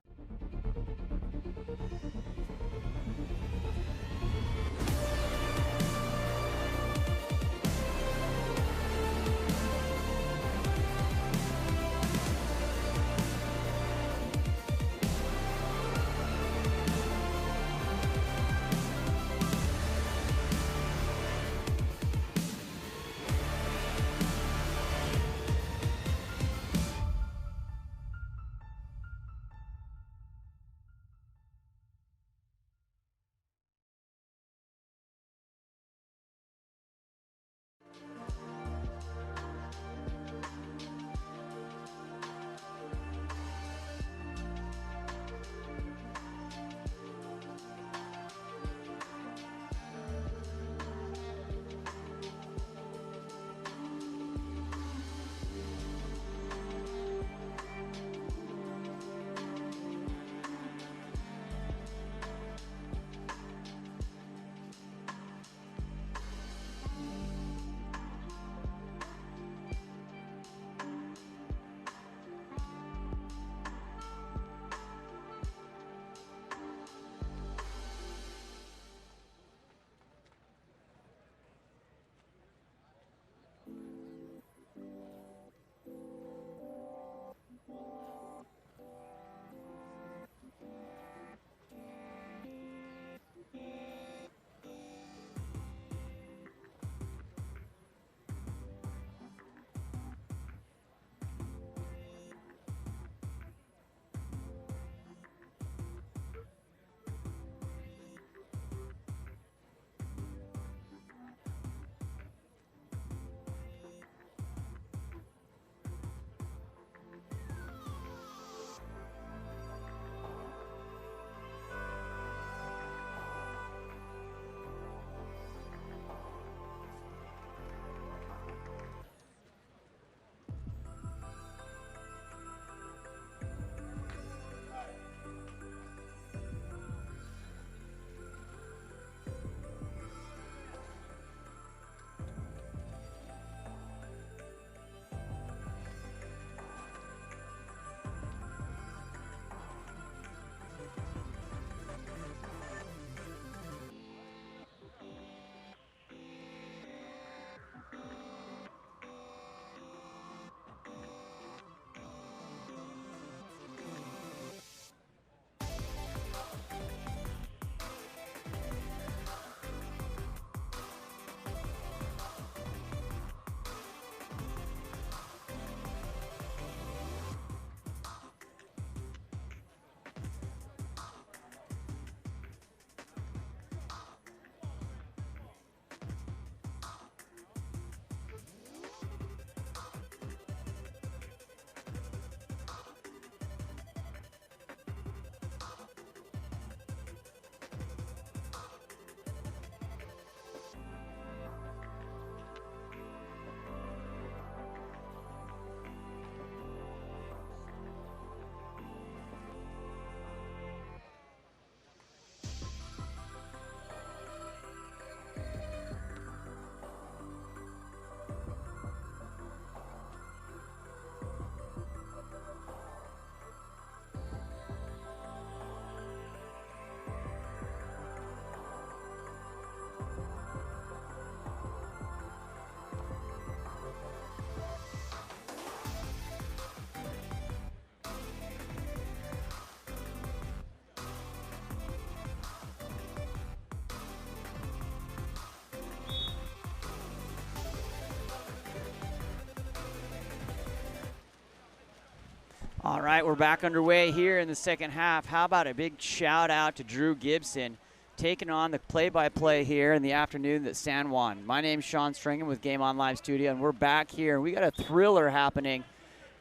All right, we're back underway here in the second half. How about a big shout out to Drew Gibson taking on the play-by-play here in the afternoon at San Juan. My name's Sean Stringham with Game On Live Studio, and we're back here. We got a thriller happening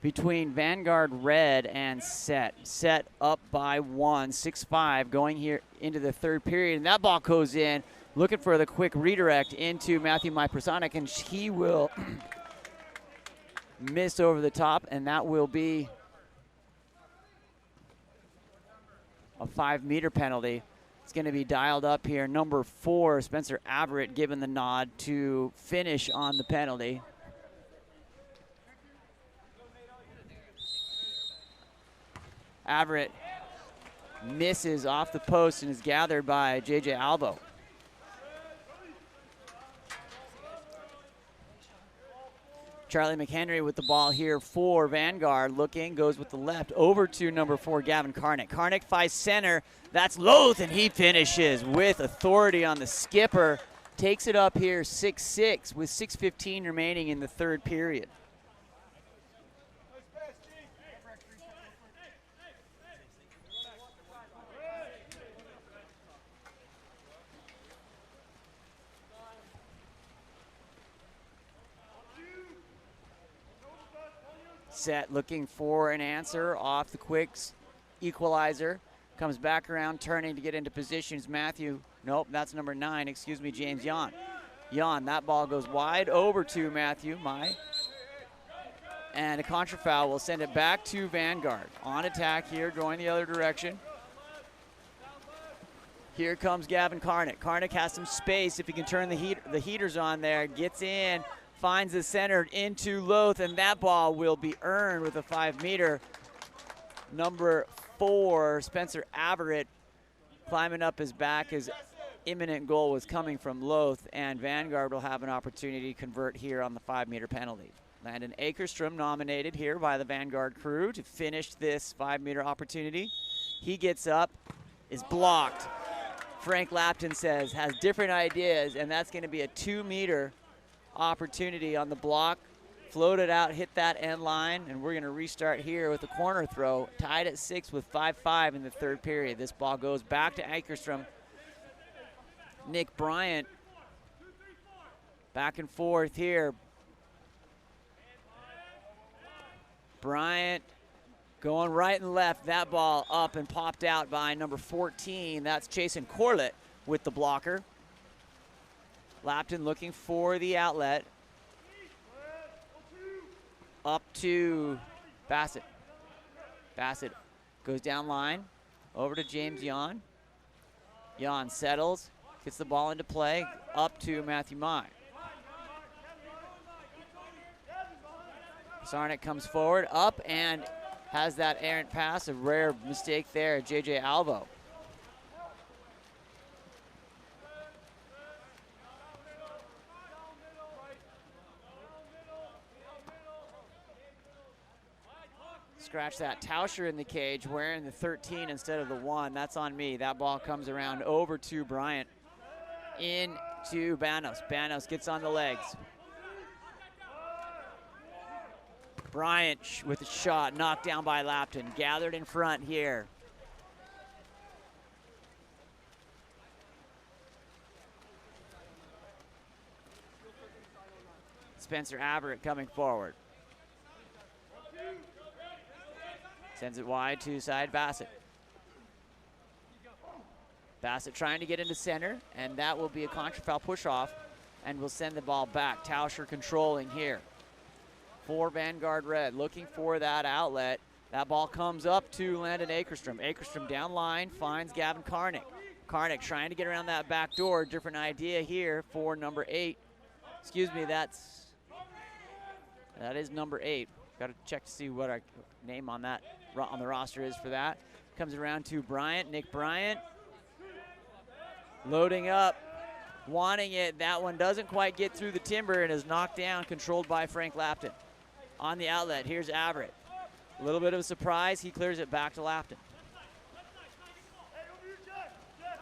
between Vanguard Red and Set. Set up by 6-5, going here into the third period, and that ball goes in, looking for the quick redirect into Matthew Myprosonic, and he will miss over the top, and that will be a 5-meter penalty. It's going to be dialed up here. Number 4, Spencer Averett, given the nod to finish on the penalty. Averett misses off the post and is gathered by J.J. Albo. Charlie McHenry with the ball here for Vanguard. Looking, goes with the left over to number 4, Gavin Karnick. Karnick finds center. That's Loth, and he finishes with authority on the skipper. Takes it up here 6-6 with 6:15 remaining in the third period. Set looking for an answer off the quicks equalizer. Comes back around, turning to get into positions. Matthew, nope, that's number 9, excuse me, James Yon. Yon, that ball goes wide over to Matthew, and a contra foul will send it back to Vanguard. On attack here, going the other direction. Here comes Gavin Karnick. Karnick has some space if he can turn the heaters on there. Gets in, finds the center into Loth, and that ball will be earned with a 5-meter. Number 4, Spencer Averett, climbing up his back. His imminent goal was coming from Loth, and Vanguard will have an opportunity to convert here on the 5-meter penalty. Landon Akerstrom nominated here by the Vanguard crew to finish this 5-meter opportunity. He gets up, is blocked. Frank Lapton says has different ideas, and that's going to be a 2-meter opportunity on the block. Floated out, hit that end line, and we're going to restart here with a corner throw. Tied at 6 with 5:05 in the third period. This ball goes back to Akerstrom. Nick Bryant back and forth here. Bryant going right and left. That ball up and popped out by number 14. That's Chasen Corlett with the blocker. Lapton looking for the outlet. Up to Bassett. Bassett goes down line. Over to James Yon. Yon settles. Gets the ball into play. Up to Matthew Mai. Sarnick comes forward. Up and has that errant pass. A rare mistake there. J.J. Albo. Scratch that. Tauscher in the cage, wearing the 13 instead of the 1. That's on me. That ball comes around over to Bryant. Into Banos. Banos gets on the legs. Bryant with a shot, knocked down by Lapton. Gathered in front here. Spencer Averett coming forward. Sends it wide to side Bassett. Bassett trying to get into center, and that will be a contra foul push off, and will send the ball back. Tauscher controlling here. For Vanguard Red, looking for that outlet. That ball comes up to Landon Akerstrom. Akerstrom down line, finds Gavin Karnick. Karnick trying to get around that back door. Different idea here for number 8. Excuse me, that is number 8. Got to check to see what our name on that on the roster is for that. Comes around to Bryant, Nick Bryant. Loading up, wanting it. That one doesn't quite get through the timber and is knocked down, controlled by Frank Lapton. On the outlet, here's Averett. A little bit of a surprise. He clears it back to Lapton.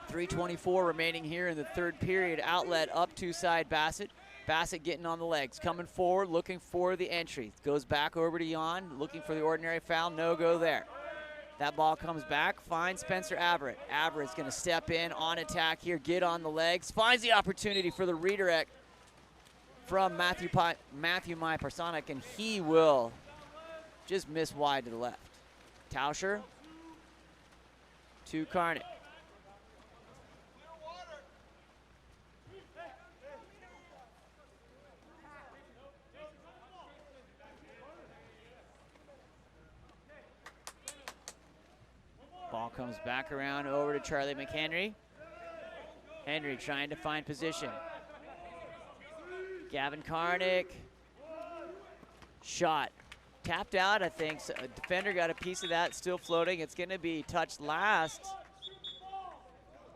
3:24 remaining here in the third period. Outlet up to side Bassett. Bassett getting on the legs, coming forward, looking for the entry. Goes back over to Jan, looking for the ordinary foul. No go there. That ball comes back, finds Spencer Averett. Averett's going to step in on attack here, get on the legs, finds the opportunity for the redirect from Matthew Mai Parsonic, and he will just miss wide to the left. Tauscher to Karnick. Ball comes back around over to Charlie McHenry. Henry trying to find position. Gavin Karnick. Shot. tapped out, I think. So a defender got a piece of that, still floating. It's going to be touched last.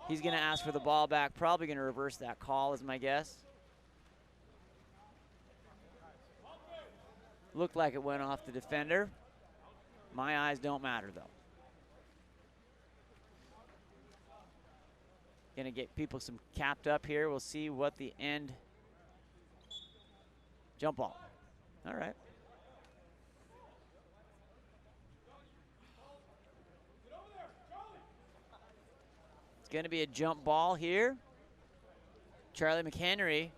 He's going to ask for the ball back. Probably going to reverse that call is my guess. Looked like it went off the defender. My eyes don't matter, though. Going to get people some capped up here. We'll see what the end. Jump ball. All right. It's going to be a jump ball here. Charlie McHenry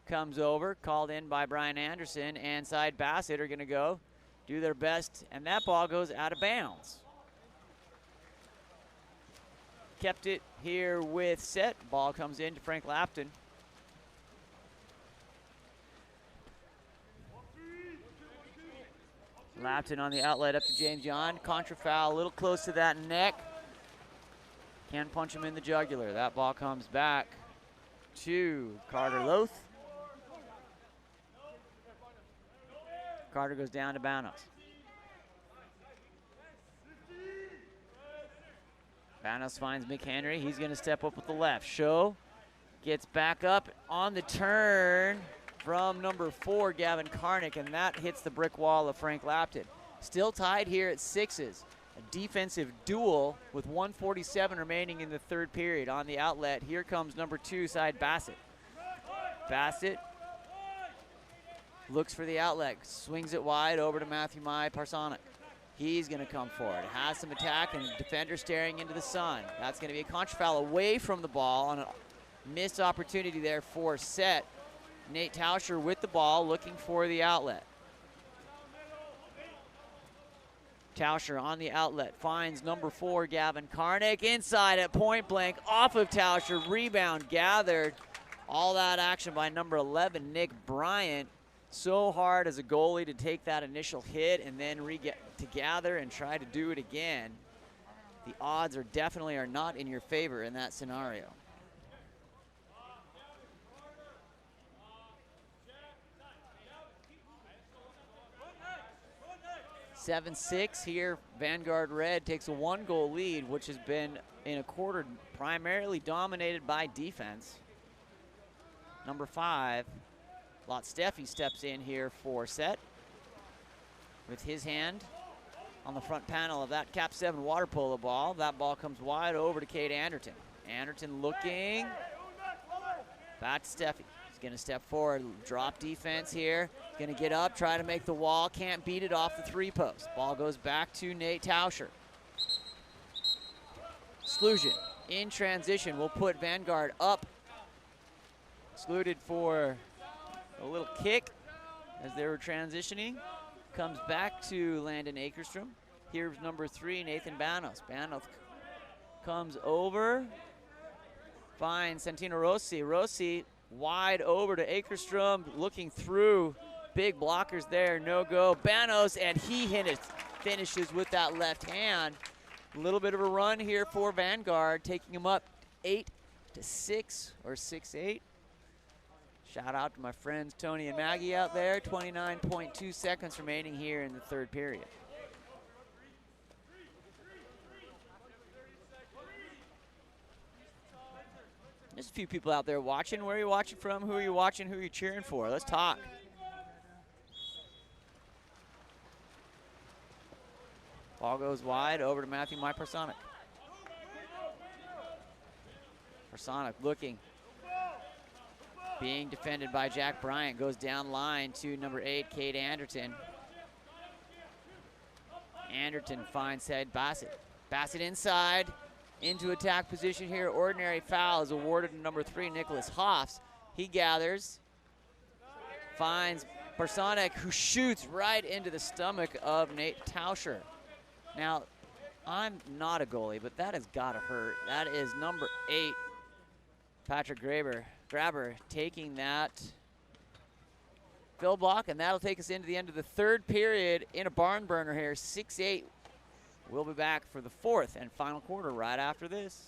comes over, called in by Brian Anderson, and Side Bassett are going to go do their best, and that ball goes out of bounds. Kept it here with set. Ball comes in to Frank Lapton. Lapton on the outlet up to James John. Contra foul, a little close to that neck. Can punch him in the jugular. That ball comes back to Carter Loth. Carter goes down to Banos. Banos finds McHenry. He's going to step up with the left. Show gets back up on the turn from number 4, Gavin Karnick, and that hits the brick wall of Frank Lapton. Still tied here at 6s. A defensive duel with 1:47 remaining in the third period. On the outlet, here comes number 2, Side Bassett. Bassett looks for the outlet, swings it wide over to Matthew Mai Parsonic. He's going to come forward. Has some attack and defender staring into the sun. That's going to be a contra foul away from the ball on a missed opportunity there for set. Nate Tauscher with the ball looking for the outlet. Tauscher on the outlet finds number 4, Gavin Karnick. Inside at point blank off of Tauscher. Rebound gathered. All that action by number 11, Nick Bryant. So hard as a goalie to take that initial hit and then to gather and try to do it again. The odds are definitely not in your favor in that scenario. (7-6) here. Vanguard Red takes a 1-goal lead, which has been in a quarter primarily dominated by defense. Number 5. Lot Steffi steps in here for set with his hand on the front panel of that Cap 7 water polo ball. That ball comes wide over to Cade Anderton. Anderton looking. Back to Steffi. He's going to step forward, drop defense here. Going to get up, try to make the wall. Can't beat it off the 3-post. Ball goes back to Nate Tauscher. Exclusion in transition will put Vanguard up. Excluded for a little kick as they were transitioning. Comes back to Landon Akerstrom. Here's number 3, Nathan Banos. Banos comes over, finds Santino Rossi. Rossi wide over to Akerstrom, looking through. Big blockers there, no go. Banos, and he finishes with that left hand. A little bit of a run here for Vanguard, taking him up 8-6 or 6-8. Shout out to my friends Tony and Maggie out there. 29.2 seconds remaining here in the third period. There's a few people out there watching. Where are you watching from? Who are you watching? Who are you cheering for? Let's talk. Ball goes wide over to Matthew Mai Parsonic. Parsonic looking. Being defended by Jack Bryant, goes down line to number 8, Cade Anderton. Anderton finds Side Bassett. Bassett inside, into attack position here. Ordinary foul is awarded to number 3, Nicholas Hoffs. He gathers, finds Parsonic, who shoots right into the stomach of Nate Tauscher. Now, I'm not a goalie, but that has got to hurt. That is number 8, Patrick Grabber taking that fill block, and that'll take us into the end of the third period in a barn burner here. 6-8. We'll be back for the fourth and final quarter right after this.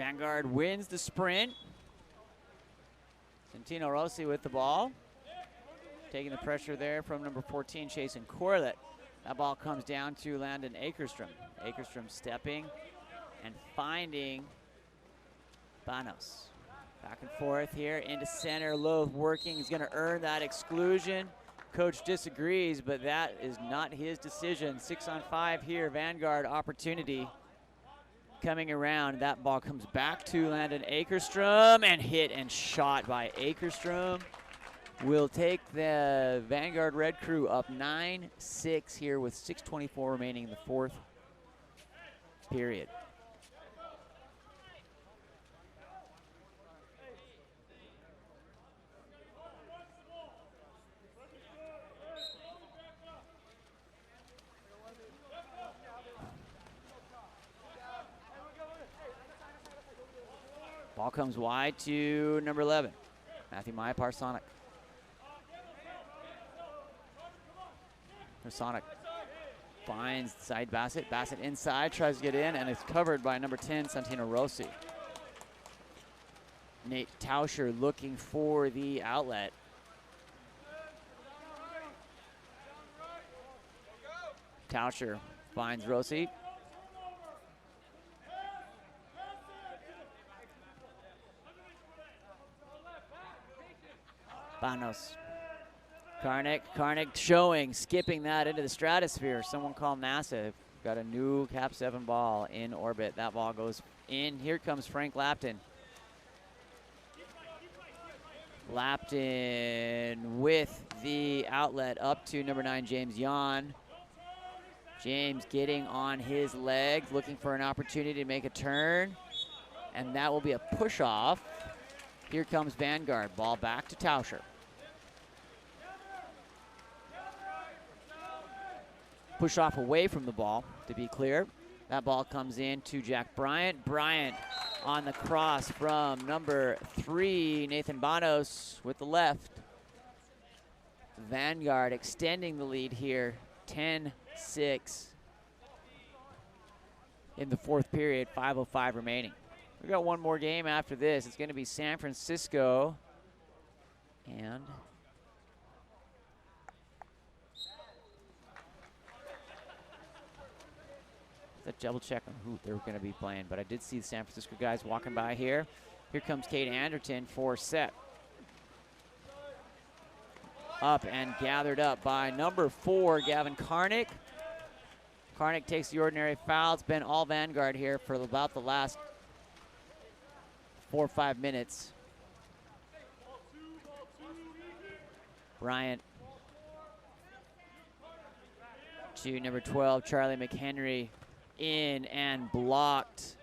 Vanguard wins the sprint. Santino Rossi with the ball. Taking the pressure there from number 14, Chasen Corlett. That ball comes down to Landon Akerstrom. Akerstrom stepping and finding Banos. Back and forth here into center. Loth working. He's going to earn that exclusion. Coach disagrees, but that is not his decision. 6-on-5 here. Vanguard opportunity coming around. That ball comes back to Landon Akerstrom and hit and shot by Akerstrom. Will take the Vanguard Red Crew up 9-6 here with 6:24 remaining in the fourth period. Ball comes wide to number 11, Matthew Maya Parsonic. Parsonic finds side Bassett. Bassett inside, tries to get in, and it's covered by number 10, Santino Rossi. Nate Tauscher looking for the outlet. Tauscher finds Rossi. Banos. Karnick showing, skipping that into the stratosphere. Someone call NASA. Got a new Cap 7 ball in orbit. That ball goes in. Here comes Frank Lapton. Lapton with the outlet up to number 9, James Juan. James getting on his legs, looking for an opportunity to make a turn. And that will be a push-off. Here comes Vanguard. Ball back to Tauscher. Push off away from the ball, to be clear. That ball comes in to Jack Bryant. Bryant on the cross from number 3, Nathan Banos with the left. Vanguard extending the lead here, 10-6 in the fourth period, 5:05 remaining. We've got one more game after this. It's going to be San Francisco and let's double check on who they're going to be playing, but I did see the San Francisco guys walking by here. Here comes Kate Anderton for set. Up and gathered up by number 4, Gavin Karnick. Karnick takes the ordinary foul. It's been all Vanguard here for about the last 4 or 5 minutes. Bryant to number 12, Charlie McHenry. In and blocked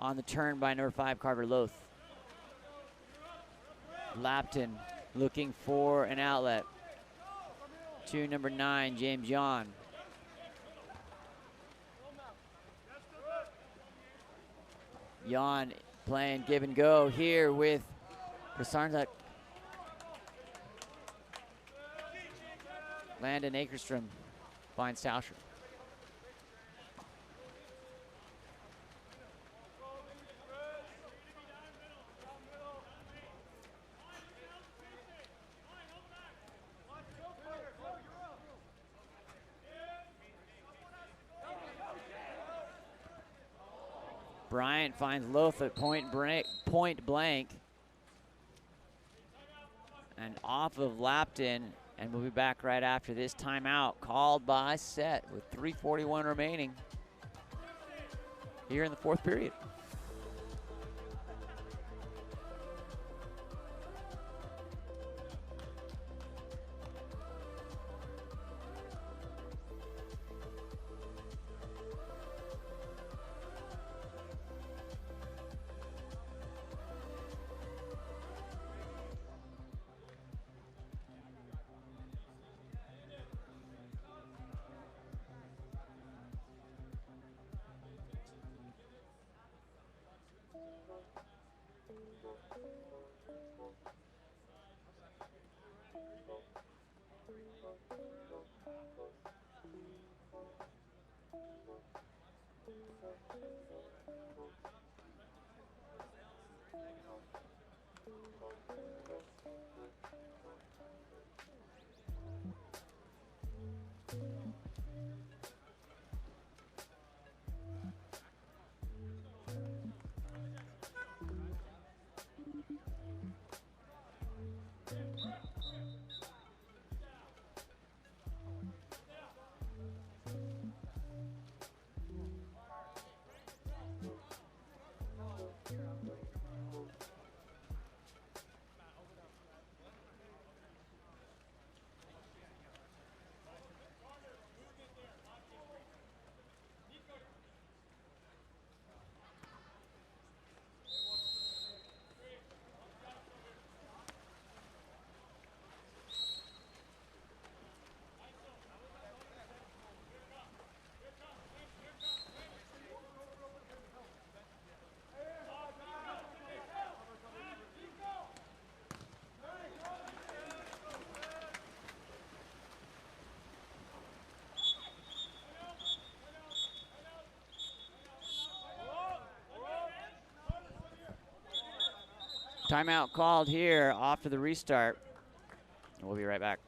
on the turn by number 5, Carter Loth. Lapton looking for an outlet to number 9, James John. Jan playing give and go here with Krasarnzak. Landon Akerstrom finds Tauscher. Bryant finds Loth at point blank. And off of Lapton, and we'll be back right after this timeout called by Set with 3:41 remaining here in the fourth period. Timeout called here after the restart. We'll be right back.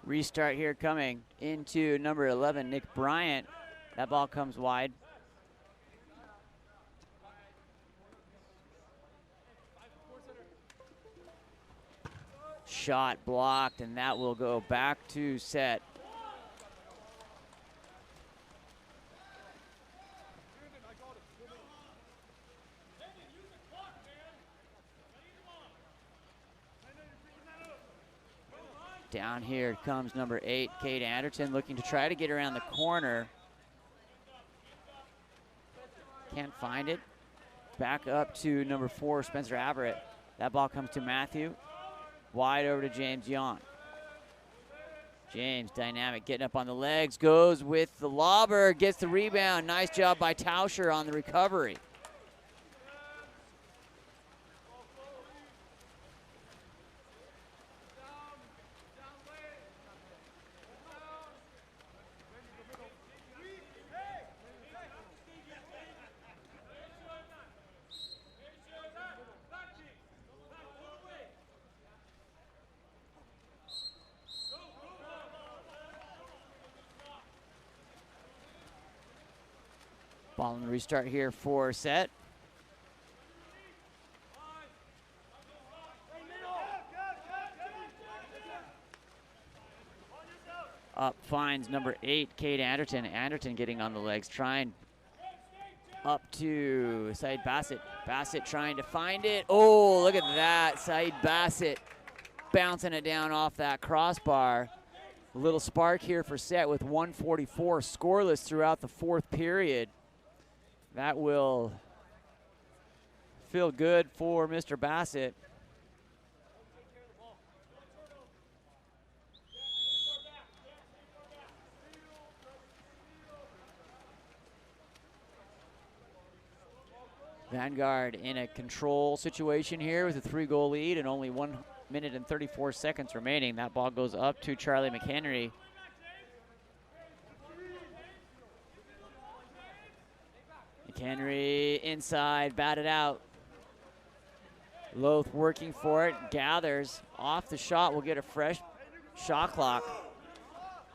Restart here coming into number 11, Nick Bryant. That ball comes wide. Shot blocked, and that will go back to set. Down here comes number 8, Kate Anderton, looking to try to get around the corner. Can't find it. Back up to number 4, Spencer Averett. That ball comes to Matthew. Wide over to James Juan. James, dynamic, getting up on the legs, goes with the lobber, gets the rebound. Nice job by Tauscher on the recovery. Ball and restart here for set. Up finds number 8, Kate Anderton. Anderton getting on the legs, trying up to Saeed Bassett. Bassett trying to find it. Oh, look at that. Saeed Bassett bouncing it down off that crossbar. A little spark here for set with 1:44 scoreless throughout the fourth period. That will feel good for Mr. Bassett. Vanguard in a control situation here with a 3-goal lead and only 1 minute and 34 seconds remaining. That ball goes up to Charlie McHenry. McHenry inside, batted out. Loth working for it, gathers off the shot, will get a fresh shot clock.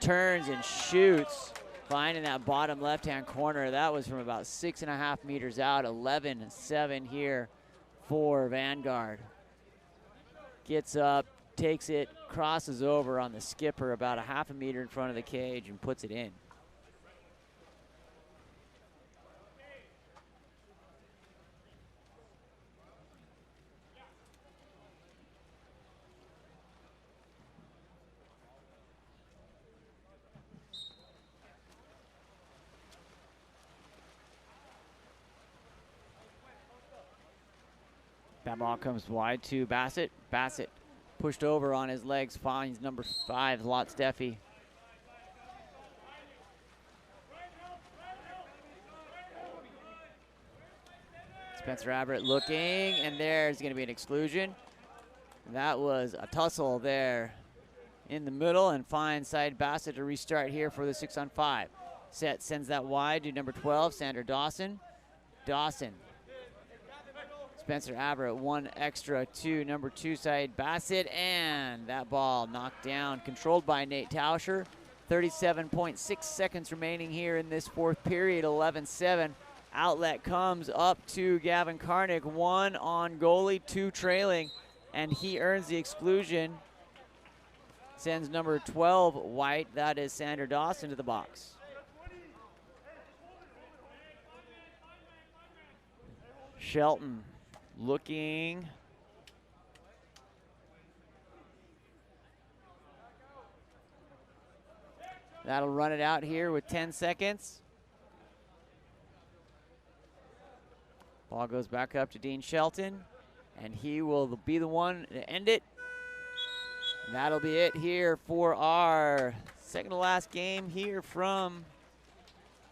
Turns and shoots, finding that bottom left-hand corner. That was from about 6.5 meters out, 11-7 here for Vanguard. Gets up, takes it, crosses over on the skipper about 1/2 meter in front of the cage and puts it in. That ball comes wide to Bassett. Bassett pushed over on his legs, finds number 5, Lot Steffi. Spencer Abbott looking, and there's going to be an exclusion. That was a tussle there in the middle, and finds side Bassett to restart here for the 6-on-5. Set sends that wide to number 12, Sandra Dawson. Dawson. Spencer Abbott, one extra to number 2 side Bassett, and that ball knocked down, controlled by Nate Tauscher. 37.6 seconds remaining here in this 4th period, 11-7. Outlet comes up to Gavin Karnick, 1 on goalie, 2 trailing, and he earns the exclusion. Sends number 12 White, that is Sandra Dawson, to the box. Shelton looking. That'll run it out here with 10 seconds. Ball goes back up to Dean Shelton, and he will be the one to end it. And that'll be it here for our second to last game here from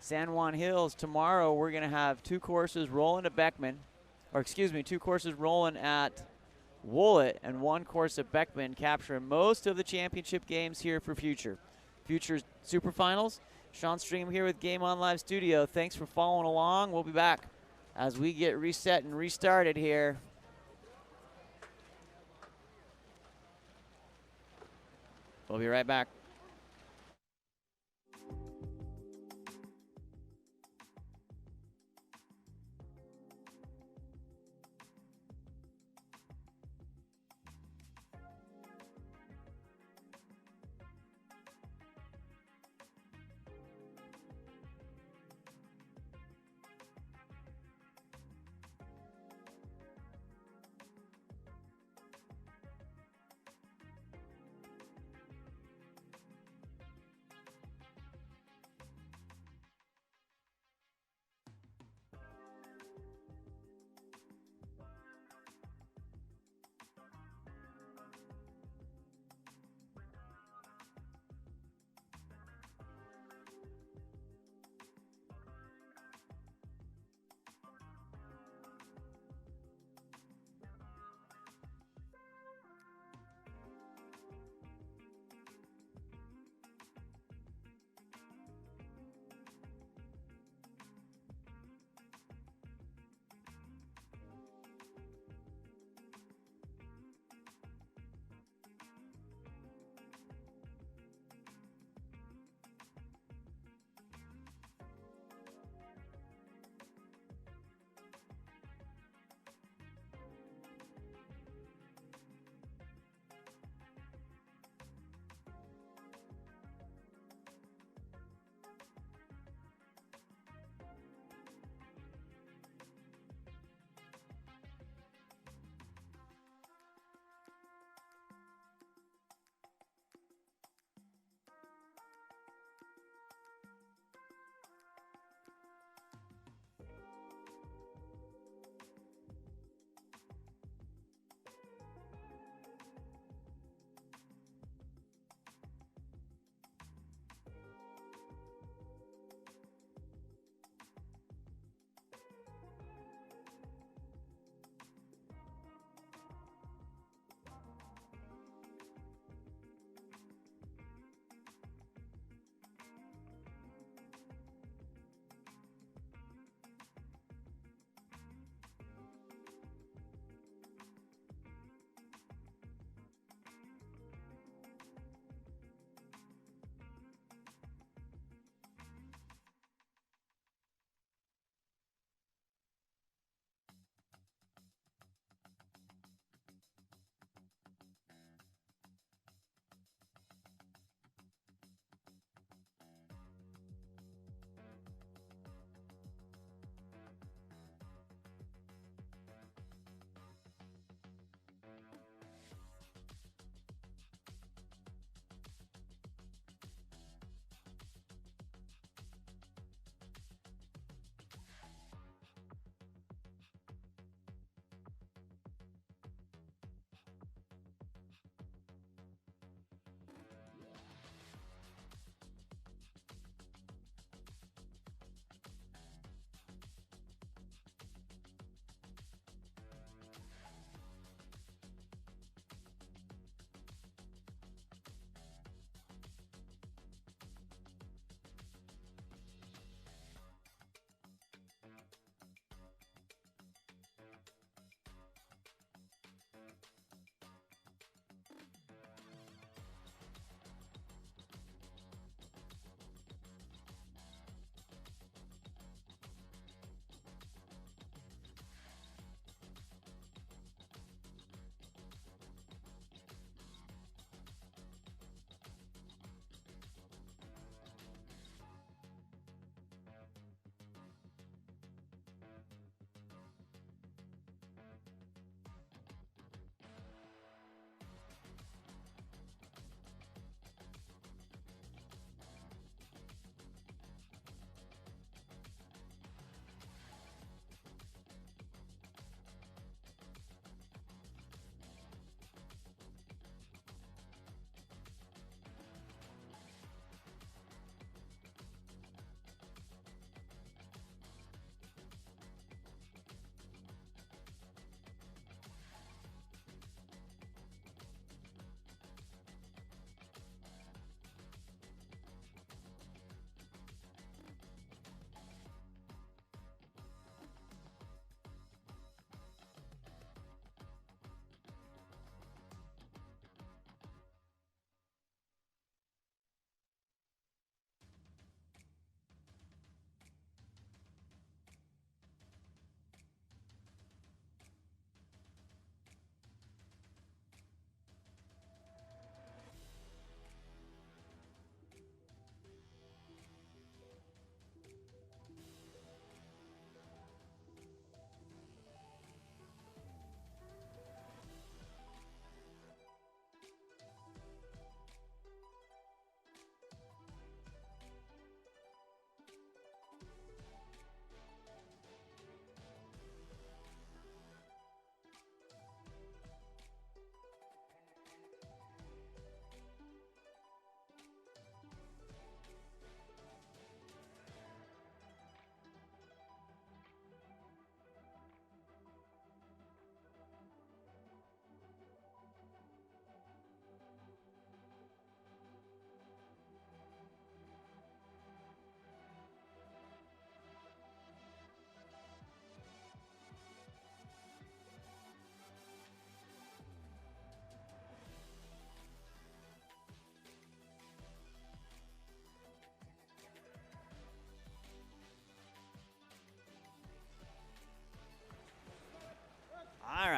San Juan Hills. Tomorrow we're going to have 2 courses rolling at Beckman. Or excuse me, 2 courses rolling at Woolett and 1 course at Beckman, capturing most of the championship games here for Future Super Finals. Sean Stringham here with Game On Live Studio. Thanks for following along. We'll be back as we get reset and restarted here. We'll be right back.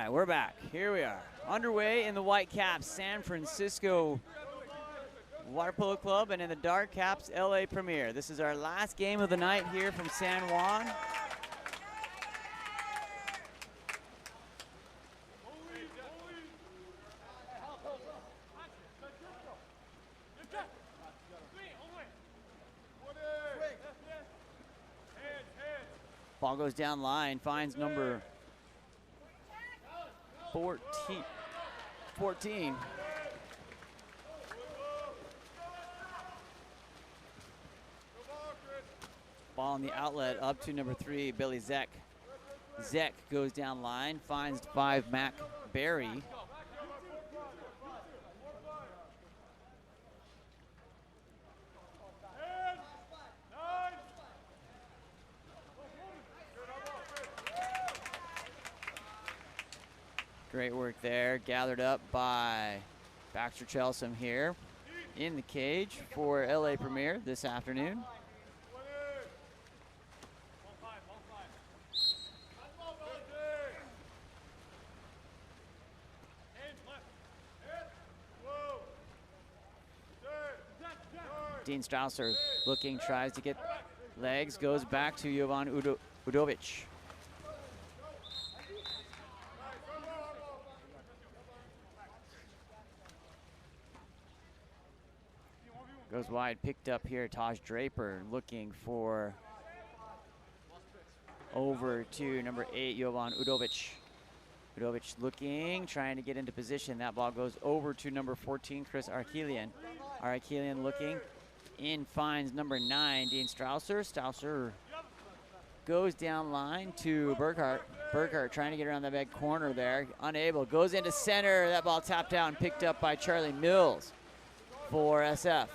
right, we're back. Here we are. Underway in the white caps, San Francisco Water Polo Club, and in the dark caps, LA Premier. This is our last game of the night here from San Juan. Ball goes down line, finds number 14. Ball on the outlet up to number 3, Billy Zeck. Zeck goes down line, finds 5, Mac Berry. Great work there, gathered up by Baxter Chelsom here in the cage for LA Premier this afternoon. Dean Strausser looking, tries to get legs, goes back to Jovan Udovic. Goes wide, picked up here, Taj Draper looking for over to number 8, Jovan Udovic. Udovic looking, trying to get into position. That ball goes over to number 14, Chris Arkelian. Arkelian looking, in finds number 9, Dean Strausser. Strausser goes down line to Burkhart. Burkhart trying to get around the big corner there, unable, goes into center. That ball tapped out and picked up by Charlie Mills for SF.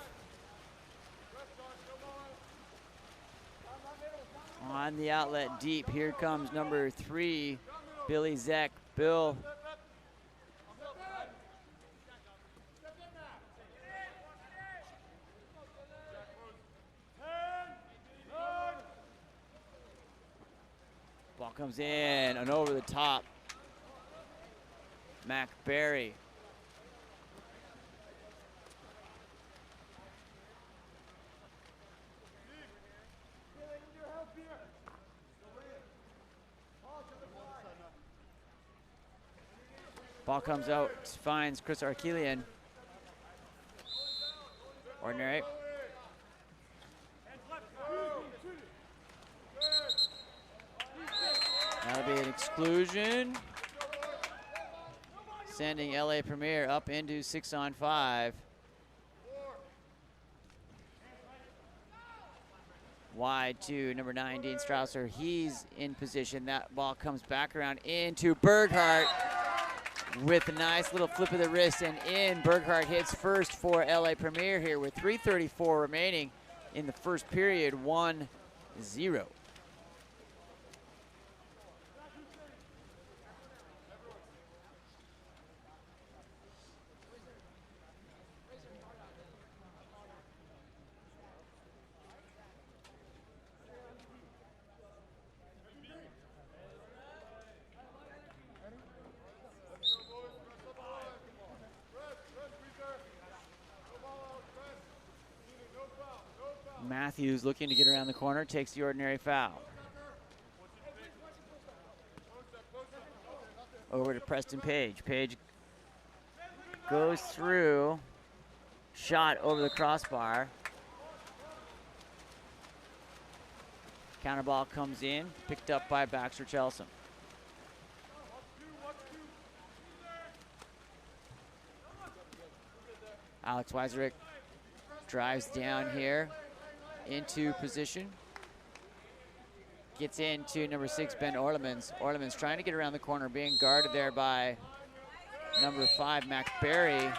On the outlet deep, here comes number 3, Billy Zeck. Bill. Ball comes in and over the top. Mac Berry. Ball comes out, finds Chris Arkelian. Ordinary. That'll be an exclusion. Sending LA Premier up into 6-on-5. Wide to number 9, Dean Strausser. He's in position. That ball comes back around into Burkhart with a nice little flip of the wrist, and in. Burkhart hits first for LA Premier here with 3:34 remaining in the first period, 1-0. Matthews looking to get around the corner, takes the ordinary foul. Over to Preston Page. Page goes through, shot over the crossbar. Counter ball comes in, picked up by Baxter Chelsom. Alex Weiserick drives down here into position. Gets into number 6, Ben Orlemans. Orlemans trying to get around the corner, being guarded there by number 5, Mac Berry.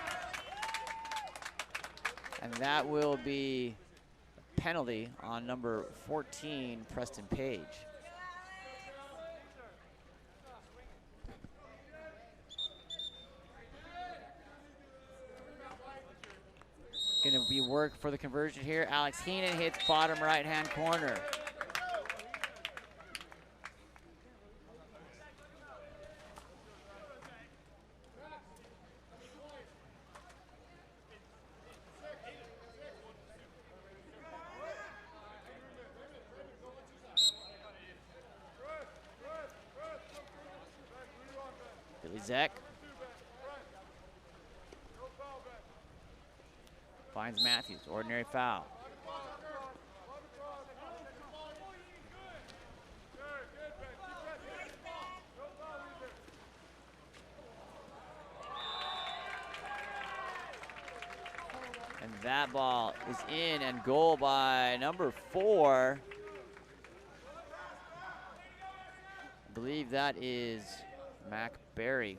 And that will be a penalty on number 14, Preston Page. Going to be work for the conversion here. Alex Heenan hits bottom right-hand corner. Billy Zek finds Matthews, ordinary foul. And that ball is in, and goal by number 4. I believe that is Mac Berry.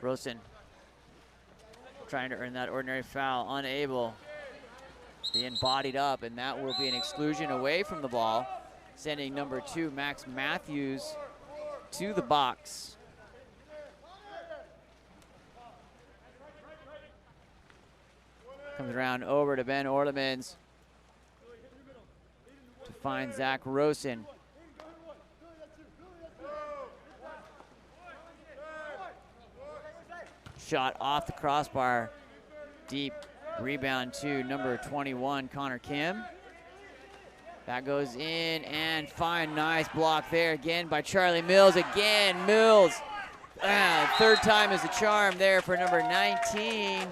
Rosen trying to earn that ordinary foul, unable, being bodied up, and that will be an exclusion away from the ball, sending number 2, Max Matthews, to the box. Comes around over to Ben Orlemans to find Zach Rosen. Shot off the crossbar, deep rebound to number 21, Connor Kim. That goes in and fine, nice block there again by Charlie Mills. Again, Mills, third time is a charm there for number 19.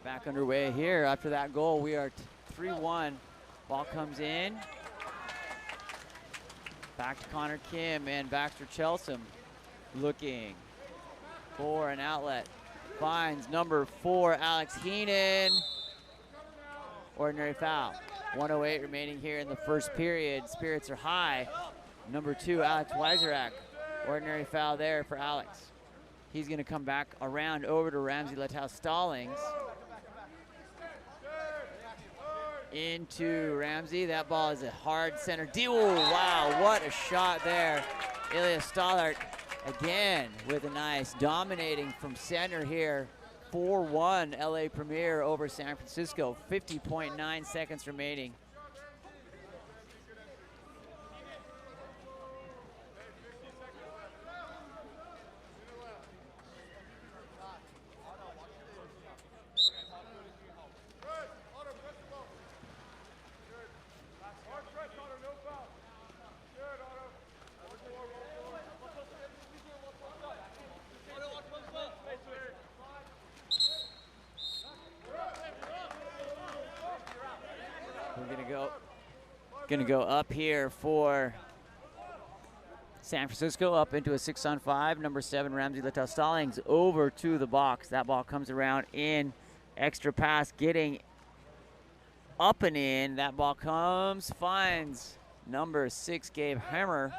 Back underway here after that goal. We are 3-1. Ball comes in. Back to Connor Kim and Baxter Chelsom looking for an outlet. Finds number 4, Alex Heenan. Ordinary foul. 1:08 remaining here in the first period. Spirits are high. Number 2, Alex Weiserak. Ordinary foul there for Alex. He's going to come back around over to Ramsey Latow Stallings. Into Ramsey. That ball is a hard center. Wow, what a shot there. Ilya Stollart again with a nice dominating from center here. 4-1 LA Premier over San Francisco. 50.9 seconds remaining. Gonna go up here for San Francisco, up into a 6-on-5. Number 7, Ramsey Latow Stallings over to the box. That ball comes around in, extra pass, getting up and in. That ball comes, finds number 6, Gabe Hammer.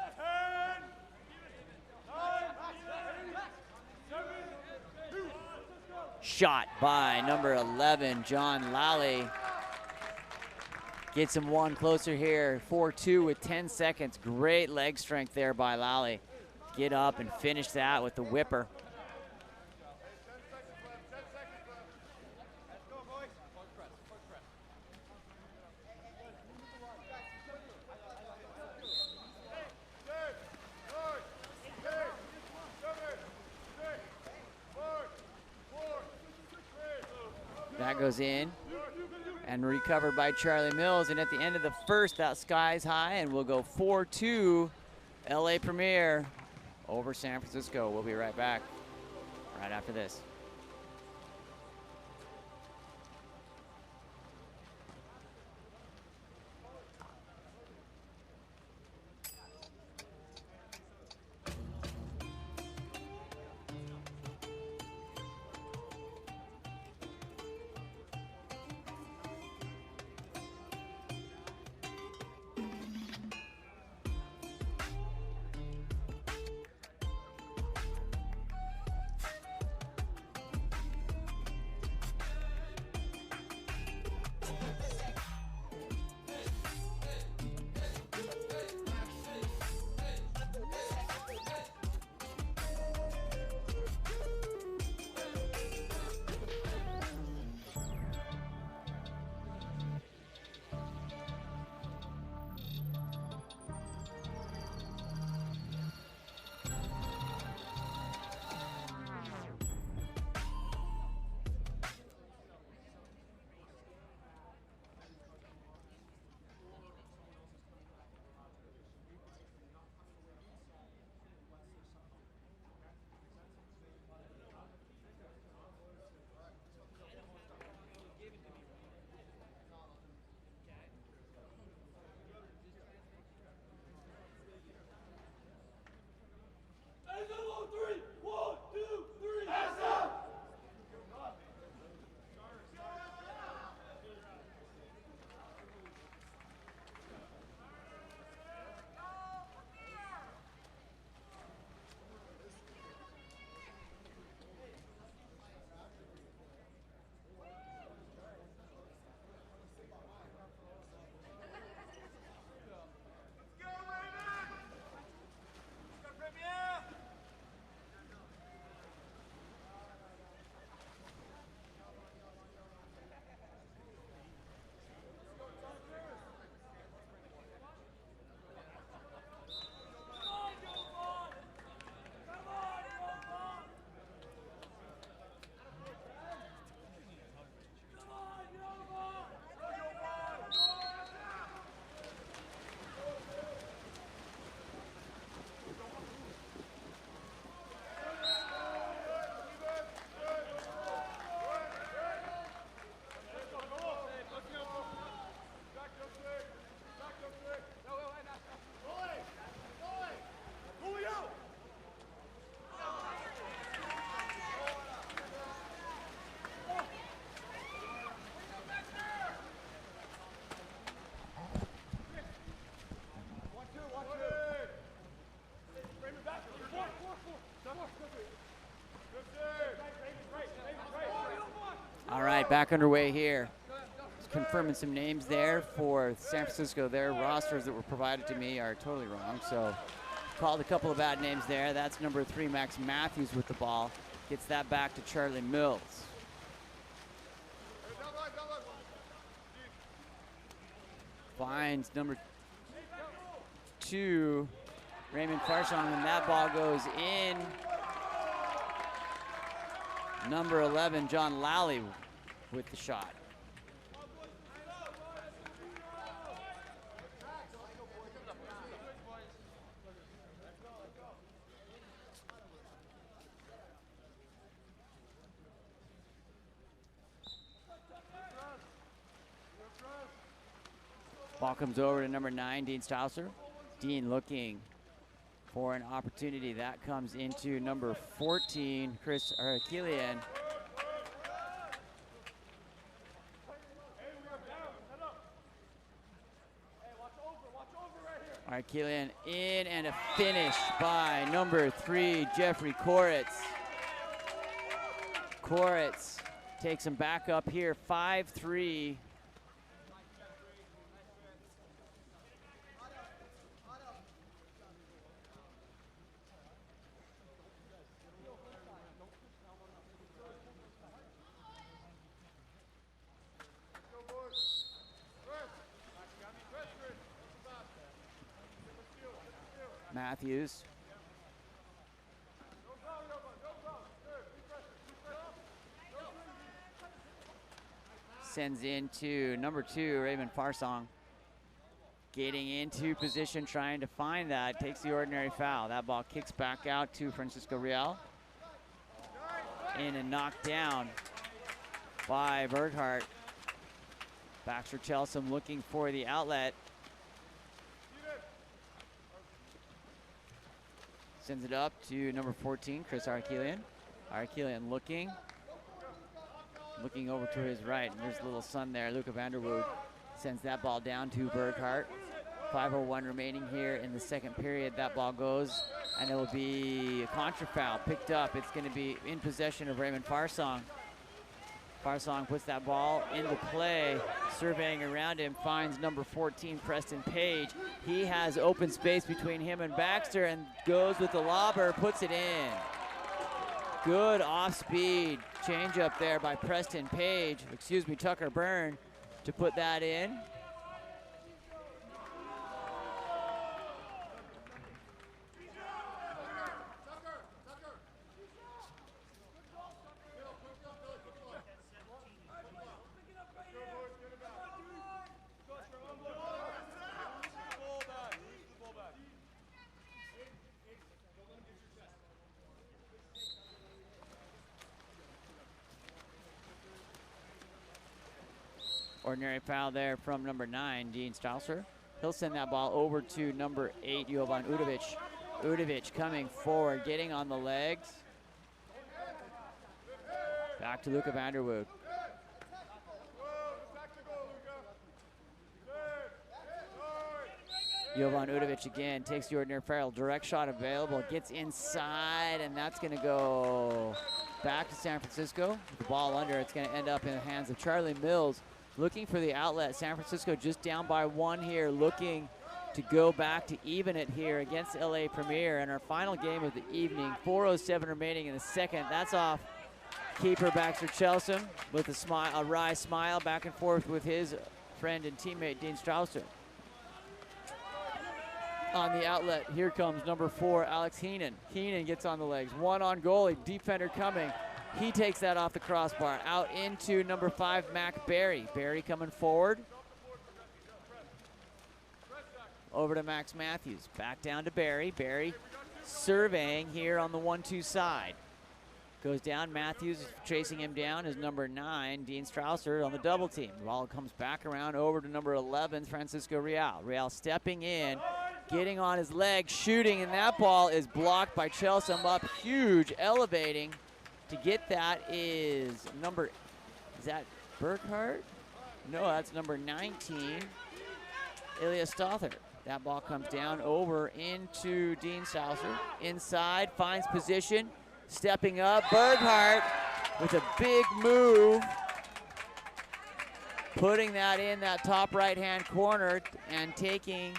Shot by number 11, John Lally. Gets him one closer here, 4-2 with 10 seconds. Great leg strength there by Lally. Get up and finish that with the whipper. That goes in. And recovered by Charlie Mills. And at the end of the first, that sky's high, and we'll go 4-2 LA Premier over San Francisco. We'll be right back right after this. right, back underway here. Just confirming some names there for San Francisco. Their rosters that were provided to me are totally wrong, so called a couple of bad names there. That's number 3, Max Matthews with the ball. Gets that back to Charlie Mills. Finds number 2, Raymond Farsong, and that ball goes in. Number 11, John Lally with the shot. Ball comes over to number 9, Dean Stausser. Dean looking for an opportunity. That comes into number 14, Chris Arkelian. Arkelian in, and a finish by number 3, Jeffrey Koritz. Koritz takes him back up here, 5-3. Matthews. Sends into number 2, Raymond Farsong. Getting into position, trying to find that. Takes the ordinary foul. That ball kicks back out to Francisco Real. In and knocked down by Berghardt. Baxter Chelsom looking for the outlet. Sends it up to number 14, Chris Arkelian. Arkelian looking over to his right, and there's a little sun there. Luca Vanderwood sends that ball down to Berghardt. 5:01 remaining here in the second period. That ball goes, and it will be a contra foul picked up. It's going to be in possession of Raymond Farsong. Farsong puts that ball into play, surveying around him, finds number 14, Preston Page. He has open space between him and Baxter and goes with the lobber, puts it in. Good off-speed change up there by Preston Page, Tucker Byrne, to put that in. Ordinary foul there from number 9, Dean Stausser. He'll send that ball over to number 8, Jovan Udovic. Udovic coming forward, getting on the legs. Back to Luca Vanderwood. Jovan Udovic again takes the ordinary foul. Direct shot available, gets inside, and that's going to go back to San Francisco. With the ball under, it's going to end up in the hands of Charlie Mills. Looking for the outlet. San Francisco just down by 1 here, looking to go back to even it here against LA Premier in our final game of the evening. 4:07 remaining in the second. That's off keeper Baxter Chelsom with a wry smile back and forth with his friend and teammate Dean Stausser. On the outlet, here comes number 4, Alex Heenan. Heenan gets on the legs. 1 on goalie, defender coming. He takes that off the crossbar. Out into number 5, Mac Barry. Barry coming forward. Over to Max Matthews. Back down to Barry. Barry surveying here on the 1-2 side. Goes down. Matthews chasing him down is number 9, Dean Stausser on the double team. Ball comes back around over to number 11, Francisco Real. Real stepping in, getting on his leg, shooting, and that ball is blocked by Chelsom up huge, elevating. To get that is that Burkhart? No, that's number 19, Ilya Stother. That ball comes down over into Dean Stausser. Inside, finds position, stepping up. Burkhart with a big move putting that in that top right-hand corner and taking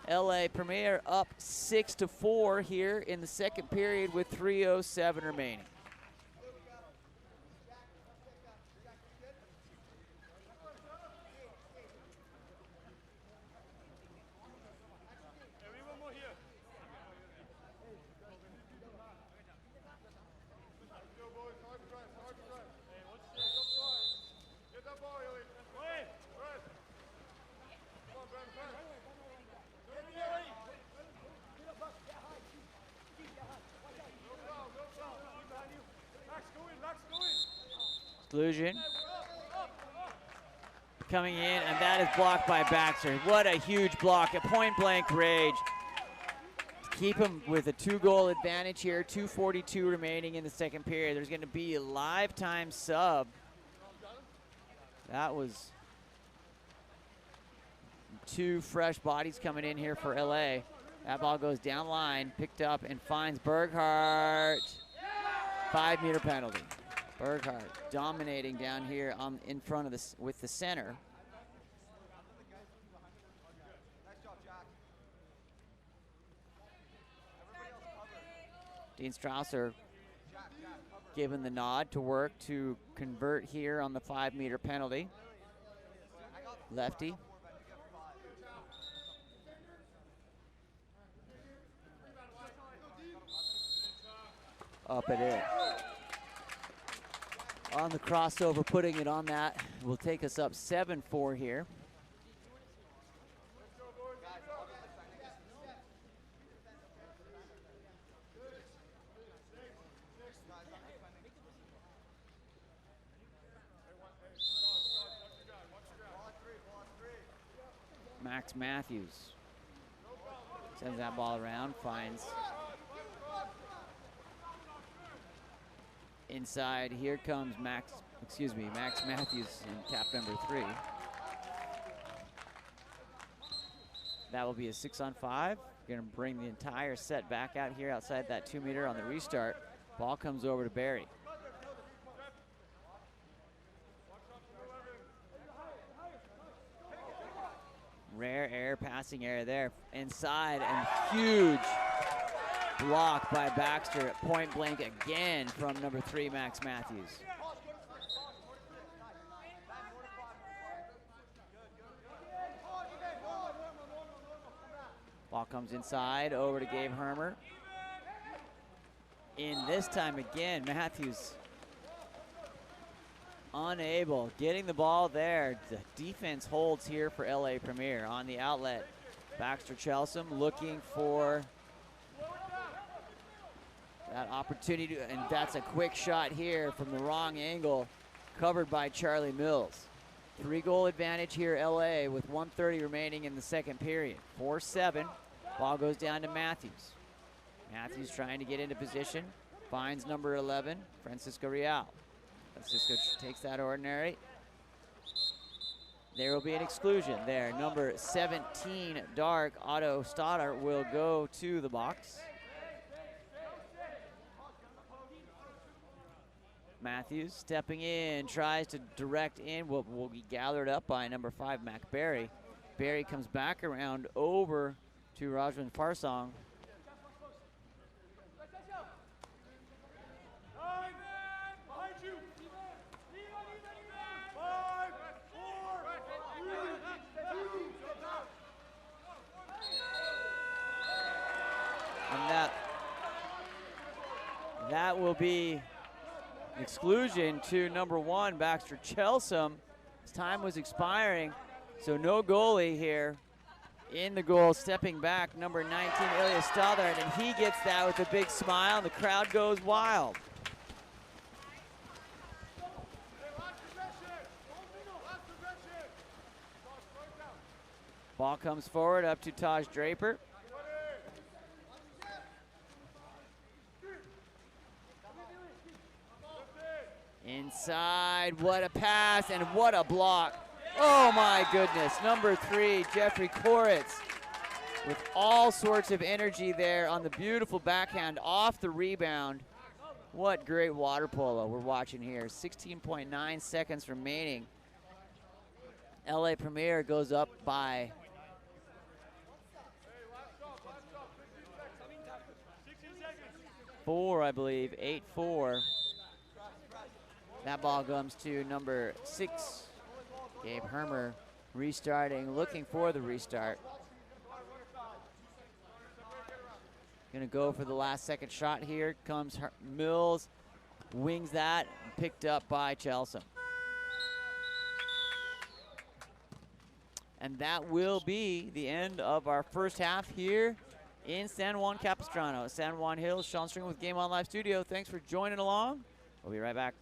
LA Premier up 6-4 here in the second period with 3:07 remaining. Exclusion. Coming in, and that is blocked by Baxter. What a huge block at point-blank range. Keep him with a 2-goal advantage here, 2:42 remaining in the second period. There's going to be a live time sub. That was 2 fresh bodies coming in here for LA. That ball goes down line, picked up, and finds Berghardt. 5-meter penalty. Berghardt dominating down here in front of this with the center. Dean Strausser given the nod to work to convert here on the 5-meter penalty. Lefty. Up it is. On the crossover, putting it on that will take us up 7-4 here. Max Matthews sends that ball around, finds inside. Here comes Max Matthews in cap number 3. That will be a 6-on-5. Gonna bring the entire set back out here outside that 2-meter on the restart. Ball comes over to Barry. Rare air, passing error there. Inside, and huge block by Baxter at point blank again from number 3, Max Matthews. Ball comes inside, over to Gabe Hermer. In this time again, Matthews unable, getting the ball there. The defense holds here for LA Premier. On the outlet, Baxter Chelsom looking for that opportunity, and that's a quick shot here from the wrong angle, covered by Charlie Mills. 3-goal advantage here, LA, with 1:30 remaining in the second period. 4-7, ball goes down to Matthews. Matthews trying to get into position, finds number 11, Francisco Real. Francisco takes that ordinary. There will be an exclusion there. Number 17, Dark, Otto Stoddard, will go to the box. Matthews stepping in, tries to direct in, will be gathered up by number 5, Mac Barry. Barry comes back around over to Rajwan Farsong. And that will be exclusion to number 1, Baxter Chelsom. His time was expiring, so no goalie here. In the goal, stepping back, number 19, Ilya Stoddard, and he gets that with a big smile, and the crowd goes wild. Ball comes forward up to Taj Draper. Inside, what a pass and what a block. Oh my goodness, number 3, Jeffrey Koritz, with all sorts of energy there on the beautiful backhand off the rebound. What great water polo we're watching here. 16.9 seconds remaining. LA Premier goes up by 4, I believe, 8-4. That ball comes to number 6, Gabe Hermer, restarting, looking for the restart. Gonna go for the last second shot here. Comes Mills, wings that, picked up by Chelsom. And that will be the end of our first half here in San Juan Capistrano. San Juan Hills, Sean Stringham with Game On Live Studio. Thanks for joining along. We'll be right back.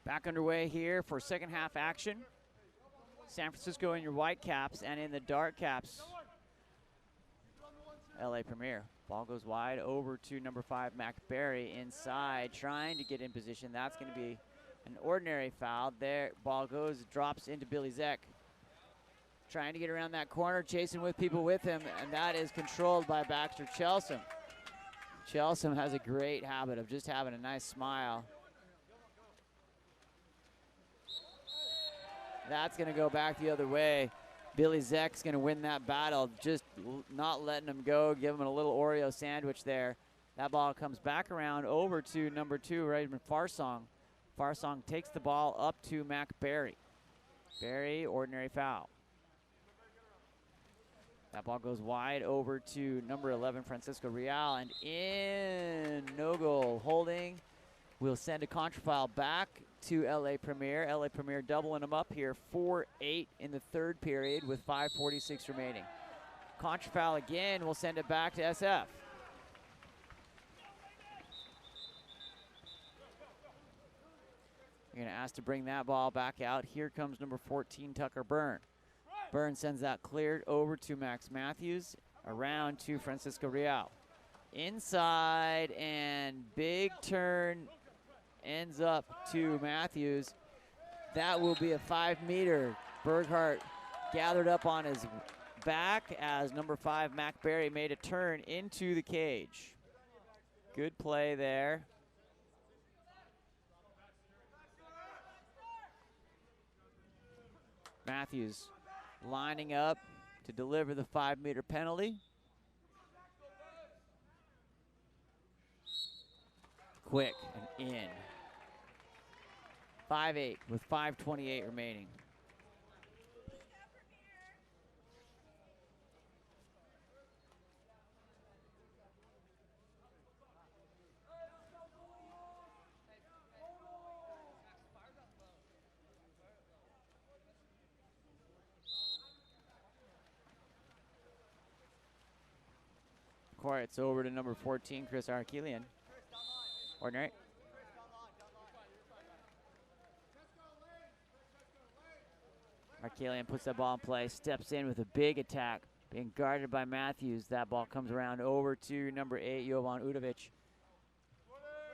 Back underway here for second half action. San Francisco in your white caps and in the dark caps, LA Premier. Ball goes wide over to number 5, McBarry inside, trying to get in position. That's going to be an ordinary foul. There, ball goes, drops into Billy Zeck. trying to get around that corner, chasing with people with him, and that is controlled by Baxter Chelsom. Chelsom has a great habit of just having a nice smile. That's going to go back the other way. Billy Zeck's going to win that battle, just not letting him go, giving him a little Oreo sandwich there. That ball comes back around over to number 2, Raymond Farsong. Farsong takes the ball up to Mac Berry. Berry, ordinary foul. That ball goes wide over to number 11, Francisco Real, and in, no goal. Holding will send a contra foul back to LA Premier. LA Premier doubling them up here, 4-8 in the third period with 5:46 remaining. Contra foul again will send it back to SF. You're going to ask to bring that ball back out. Here comes number 14, Tucker Byrne. Byrne sends that cleared over to Max Matthews, around to Francisco Real. Inside, and big turn ends up to Matthews. That will be a 5-meter. Berghardt gathered up on his back as number 5, Mac Berry, made a turn into the cage. Good play there. Matthews lining up to deliver the 5-meter penalty. Quick and in. 5-8 with 5:28 remaining. It's over to number 14, Chris Arkelian. Ordinary. Arkelian puts that ball in play, steps in with a big attack, being guarded by Matthews. That ball comes around over to number 8, Jovan Udovic.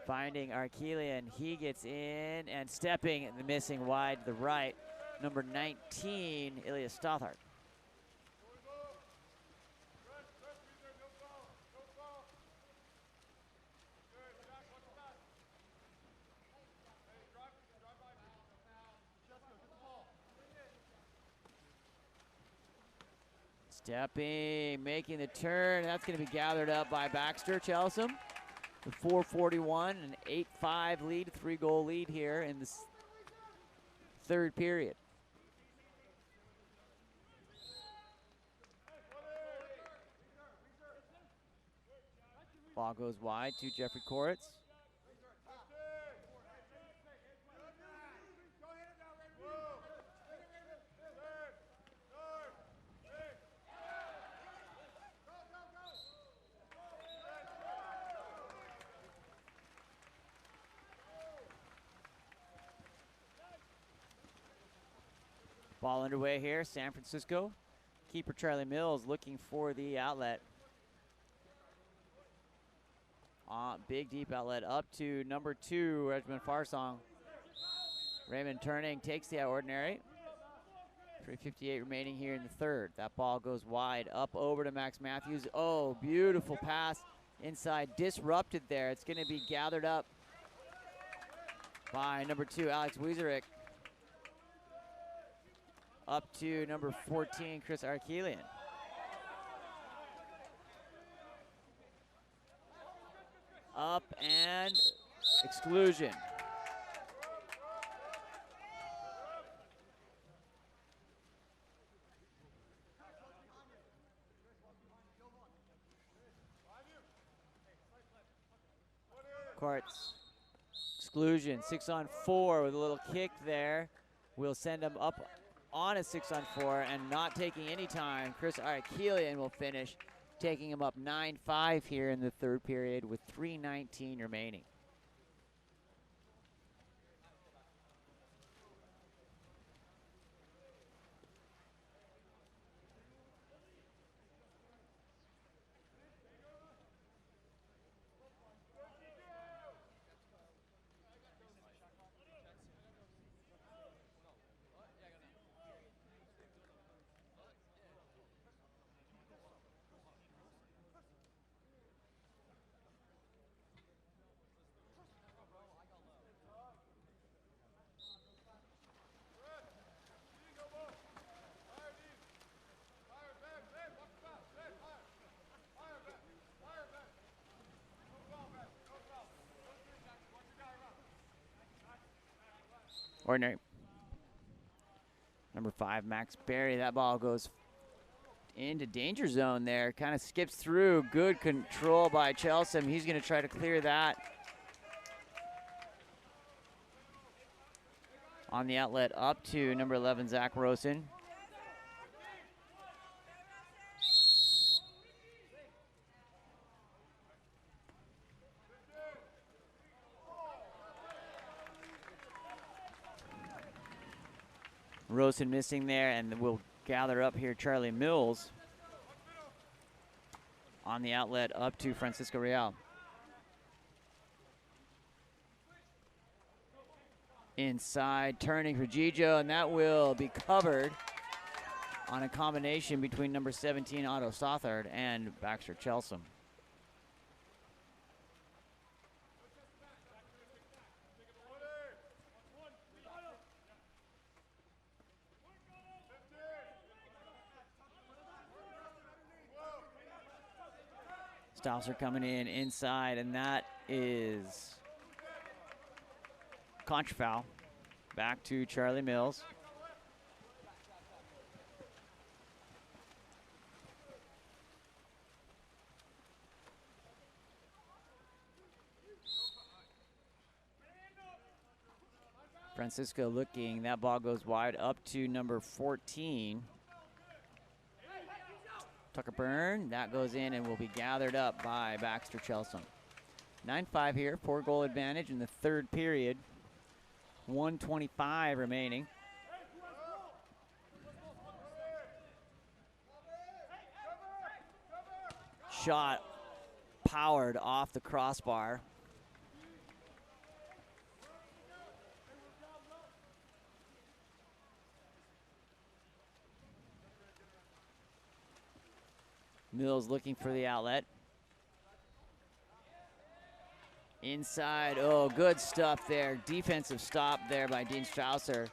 Finding Arkelian, he gets in and stepping and missing wide to the right. Number 19, Ilya Stothard. Stepping, making the turn. That's going to be gathered up by Baxter Chelsom. With 4:41, an 8-5 lead, 3-goal lead here in this third period. Ball goes wide to Jeffrey Koritz. Ball underway here, San Francisco. Keeper Charlie Mills looking for the outlet. Big deep outlet up to number 2, Raymond Farsong. Raymond turning, takes the ordinary. 3:58 remaining here in the third. That ball goes wide, up over to Max Matthews. Oh, beautiful pass inside, disrupted there. It's going to be gathered up by number 2, Alex Wiezerich. Up to number 14, Chris Arkelian. Up and exclusion. Courts. Exclusion, 6-on-4 with a little kick there. We'll send him up on a 6-on-4 and not taking any time. Chris Arkelian will finish, taking him up 9-5 here in the third period with 3:19 remaining. Ordinary. Number 5, Max Berry. That ball goes into danger zone there. Kind of skips through. Good control by Chelsom. He's going to try to clear that. On the outlet up to number 11, Zach Rosen. Rosen missing there, and we'll gather up here Charlie Mills on the outlet up to Francisco Real. Inside, turning for Gijo, and that will be covered on a combination between number 17, Otto Stothard, and Baxter Chelsom. Stops are coming in inside, and that is contra foul. Back to Charlie Mills. Francisco looking, that ball goes wide up to number 14. Tucker Byrne, that goes in and will be gathered up by Baxter Chelsom. 9-5 here, 4-goal advantage in the third period. 1:25 remaining. Shot powered off the crossbar. Mills looking for the outlet. Inside, oh, good stuff there. Defensive stop there by Dean Strausser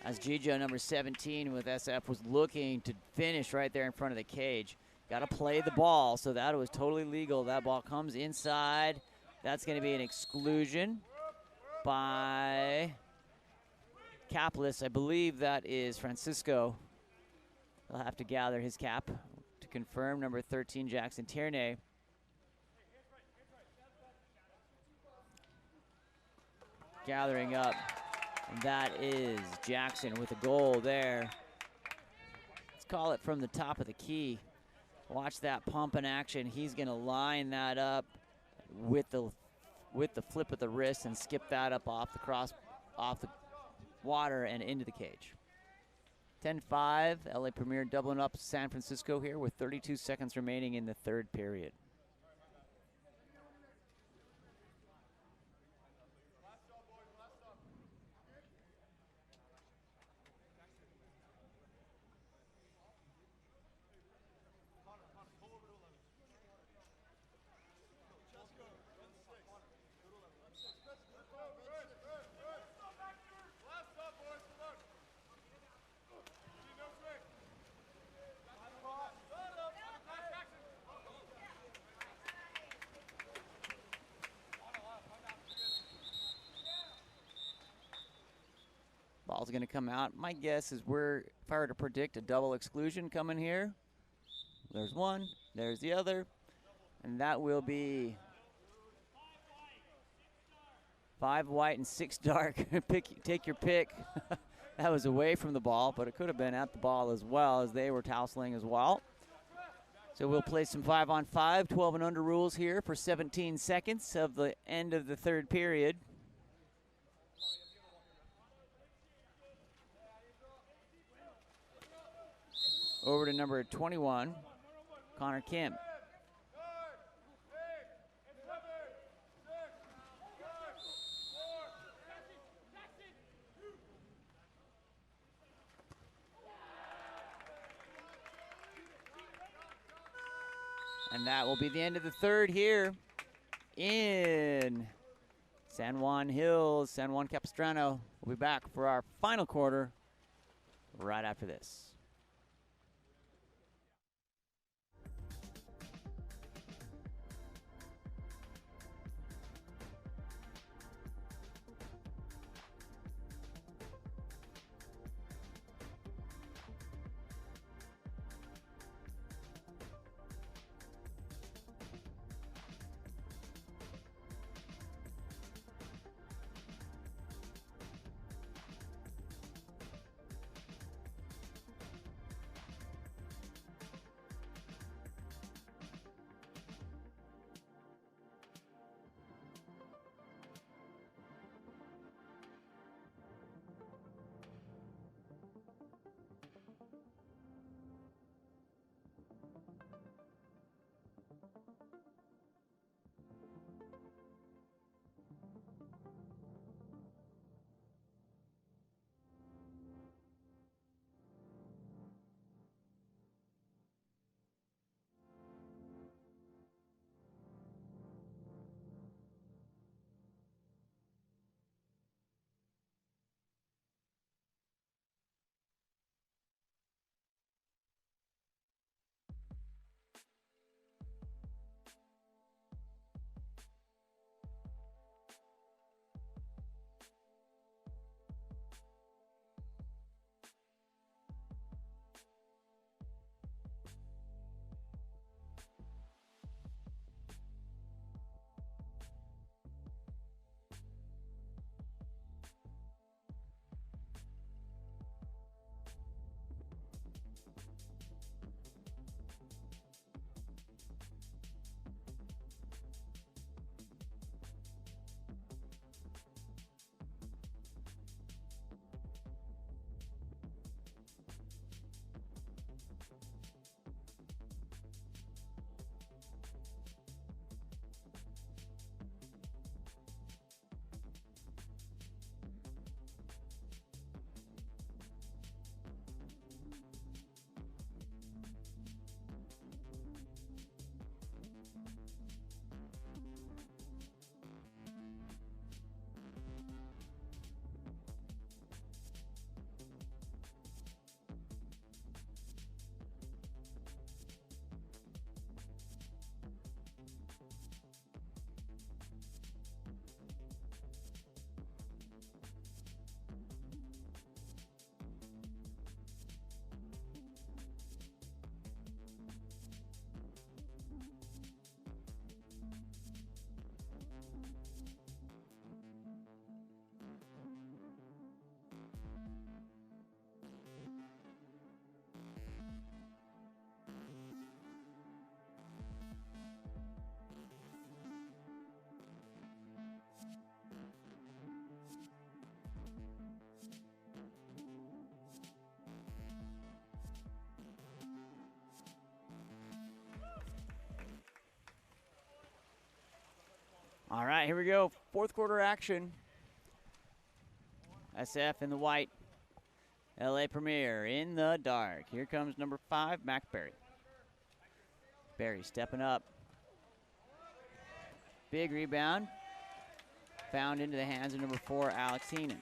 as Gijo, number 17 with SF, was looking to finish right there in front of the cage. Got to play the ball, so that was totally legal. That ball comes inside. That's going to be an exclusion by capless. I believe that is Francisco. He'll have to gather his cap to confirm. Number 13, Jackson Tierney. Gathering up, and that is Jackson with a goal there. Let's call it from the top of the key. Watch that pump in action. He's going to line that up with the flip of the wrist and skip that up off the water and into the cage. 10-5, LA Premier doubling up San Francisco here with 32 seconds remaining in the third period. Ball's going to come out. My guess is if I were to predict a double exclusion coming here, there's one, there's the other, and that will be 5 white and 6 dark. Take your pick. That was away from the ball, but it could have been at the ball as well, as they were tousling as well. So we'll play some 5-on-5, 12 and under rules here for 17 seconds of the end of the third period. Over to number 21, Connor Kim. And that will be the end of the third here in San Juan Hills. San Juan Capistrano will be back for our final quarter right after this. All right, here we go. Fourth quarter action. SF in the white. LA Premier in the dark. Here comes number 5, Mac Berry. Berry stepping up. Big rebound. Found into the hands of number 4, Alex Heenan.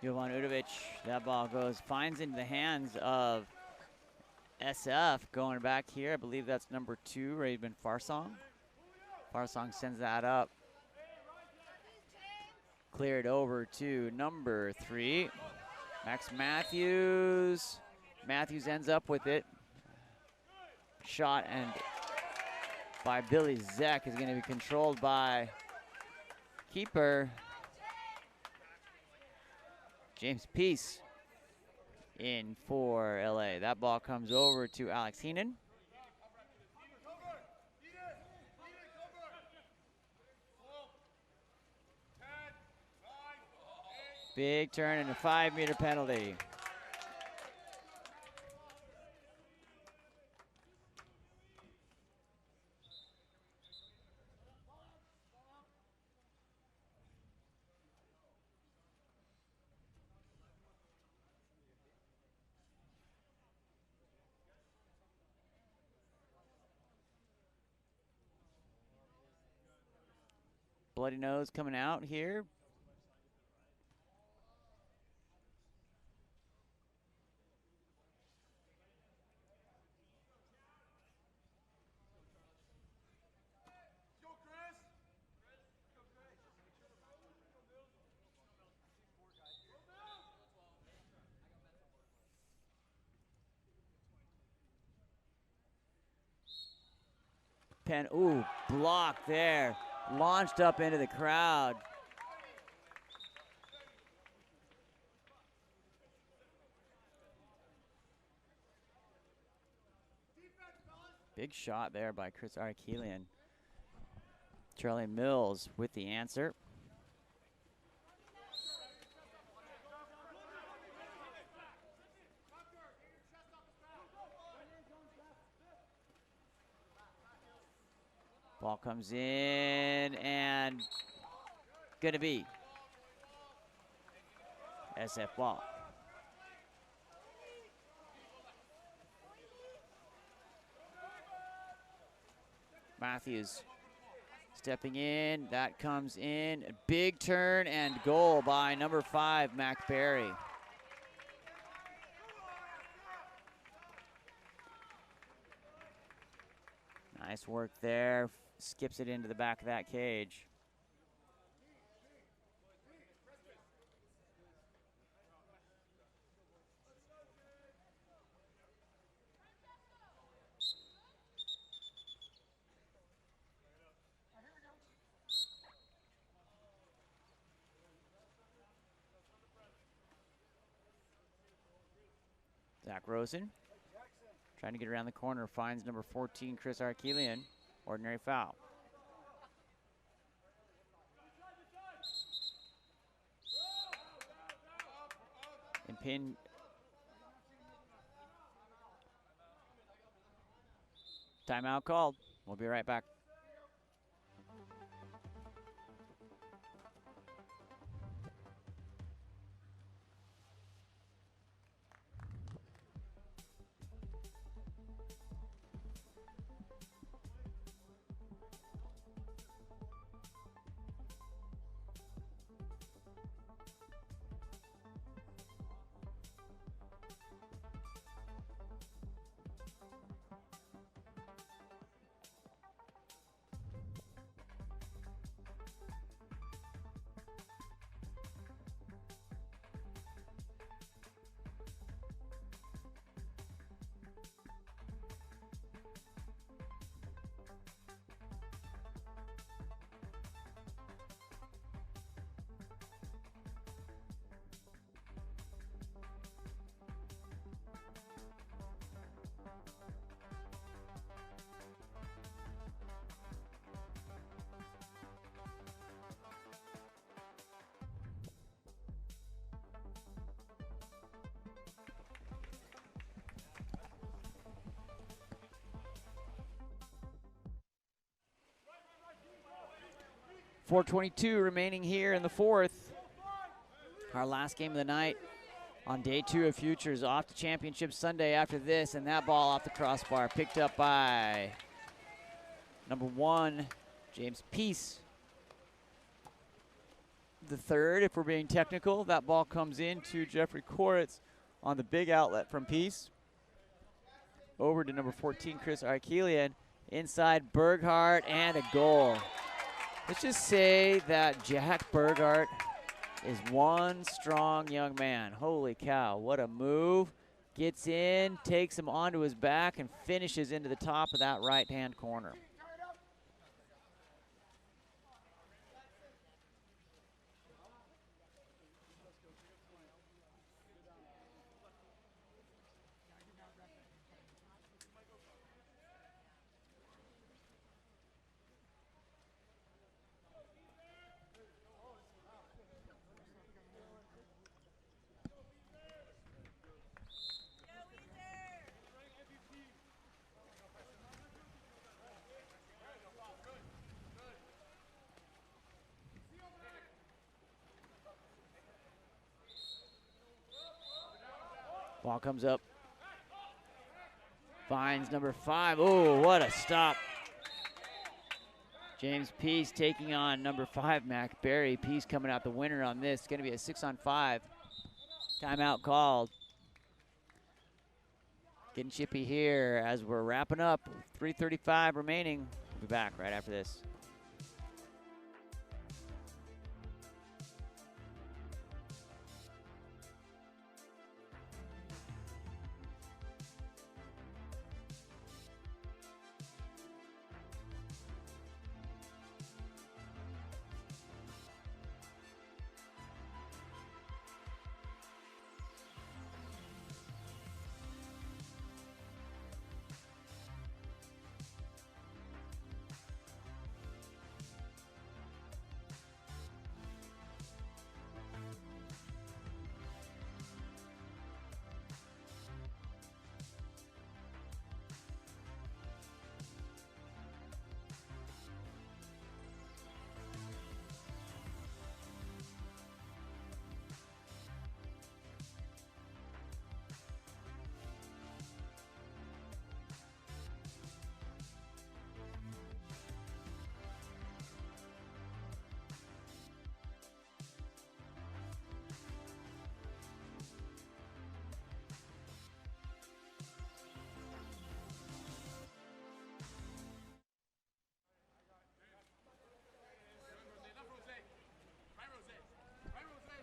Jovan Udovic, that ball finds into the hands of SF. Going back here, I believe that's number 2, Raven Farsong. Farsong sends that up. Cleared over to number 3, Max Matthews. Matthews ends up with it. Shot and by Billy Zeck is going to be controlled by keeper James Peace in for LA. That ball comes over to Alex Heenan. Big turn and a 5-meter penalty. Bloody nose coming out here. Ooh, blocked there. Launched up into the crowd. Big shot there by Chris Arkelian. Charlie Mills with the answer. Ball comes in and gonna be SF ball. Matthews stepping in, that comes in, a big turn and goal by number 5, Mac Berry. Nice work there. Skips it into the back of that cage. Zach Rosen trying to get around the corner, finds number 14, Chris Arkelian. Ordinary foul. And pin. Timeout called. We'll be right back. 4:22 remaining here in the fourth. Our last game of the night on day 2 of Futures. Off to Championship Sunday after this, and that ball off the crossbar picked up by number 1, James Peace. The third, if we're being technical, that ball comes in to Jeffrey Koritz on the big outlet from Peace. Over to number 14, Chris Arkelian. Inside Berghardt, and a goal. Let's just say that Jack Berghardt is one strong young man. Holy cow, what a move. Gets in, takes him onto his back, and finishes into the top of that right-hand corner. Ball comes up. Finds number 5. Oh, what a stop. James Peace taking on number 5, Mac Berry. Peace coming out the winner on this. It's going to be a 6-on-5. Timeout called. Getting chippy here as we're wrapping up. 3:35 remaining. We'll be back right after this.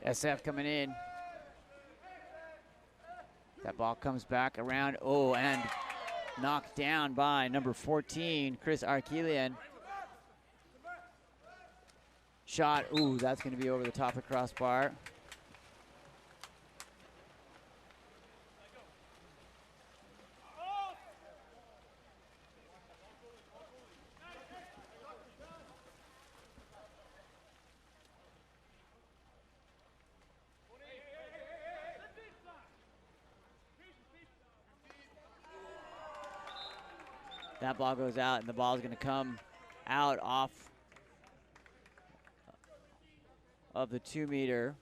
SF coming in. That ball comes back around. Oh, and knocked down by number 14, Chris Arkelian. Shot. Ooh, that's going to be over the top of the crossbar. That ball goes out, and the ball is going to come out off of the 2-meter.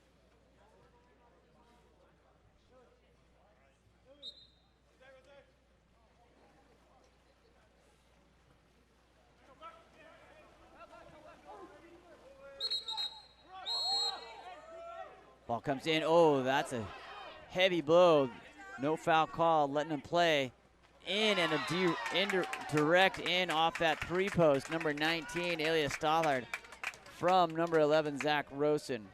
Ball comes in. Oh, that's a heavy blow. No foul call, letting him play. In and a direct in off that 3-post. Number 19, Elias Stollard, from number 11, Zach Rosen.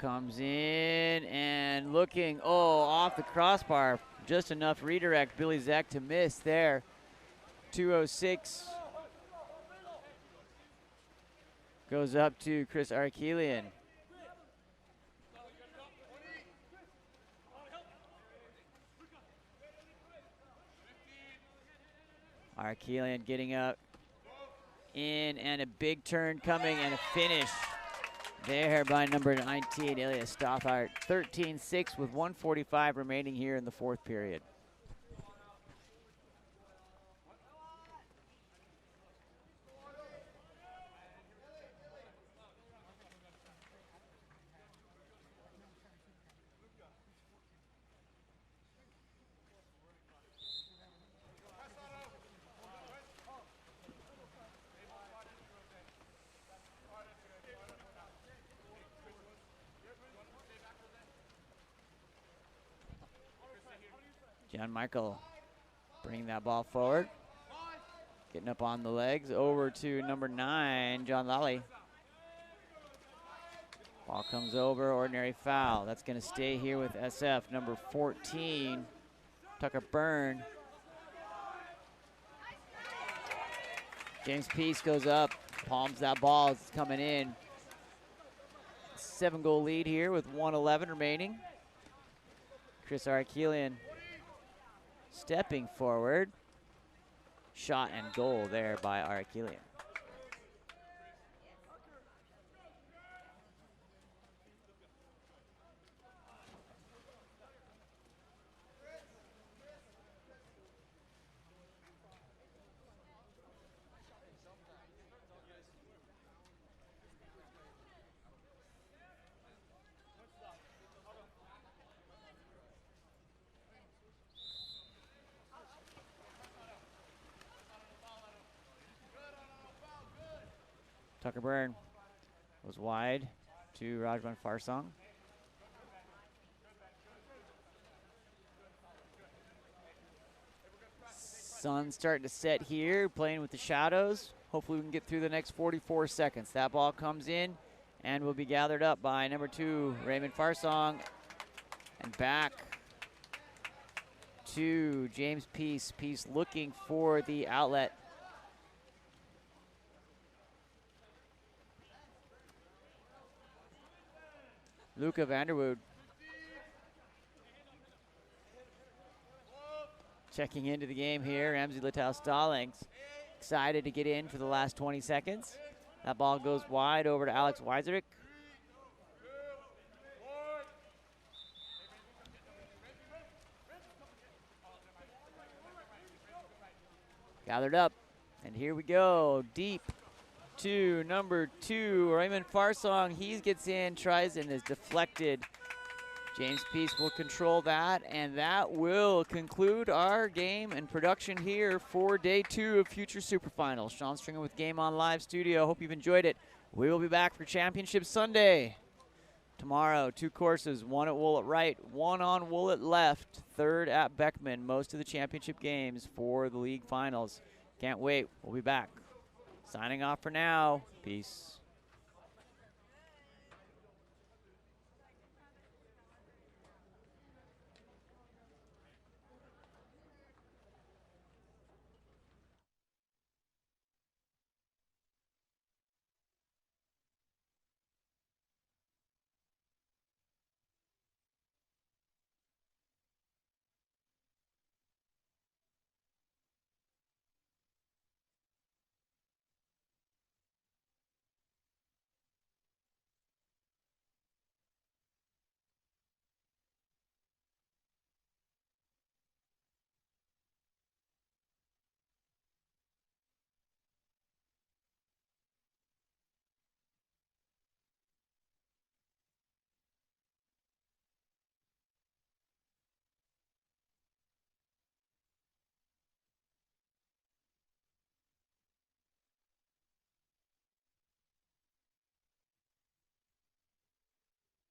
comes in and looking, off the crossbar. Just enough redirect, Billy Zek to miss there. 206 goes up to Chris Arkelian. Arkelian getting up in, and a big turn coming, and a finish there by number 19, Ilya Stothart. 13-6 with 1:45 remaining here in the fourth period. John Michael bringing that ball forward. Getting up on the legs over to number 9, John Lally. Ball comes over, ordinary foul. That's going to stay here with SF. Number 14, Tucker Byrne. James Peace goes up, palms that ball as it's coming in. 7-goal lead here with 1:11 remaining. Chris Arkelian stepping forward. Shot and goal there by Arkelian. Tucker Byrne was wide to Rajwan Farsong. Sun's starting to set here, playing with the shadows. Hopefully we can get through the next 44 seconds. That ball comes in and will be gathered up by number 2, Raymond Farsong. And back to James Peace. Peace looking for the outlet. Luca Vanderwood checking into the game here. Ramsey Littau Stallings excited to get in for the last 20 seconds. That ball goes wide over to Alex Weiserick. Gathered up, and here we go, deep to number 2, Raymond Farsong. He gets in, tries, and is deflected. James Peace will control that, and that will conclude our game and production here for day 2 of Future Super Finals. Sean Stringham with Game On Live Studio. Hope you've enjoyed it. We will be back for Championship Sunday. Tomorrow, 2 courses, 1 at Woolett right, 1 on Woolett left, 3rd at Beckman. Most of the championship games for the league finals. Can't wait. We'll be back. Signing off for now. Peace.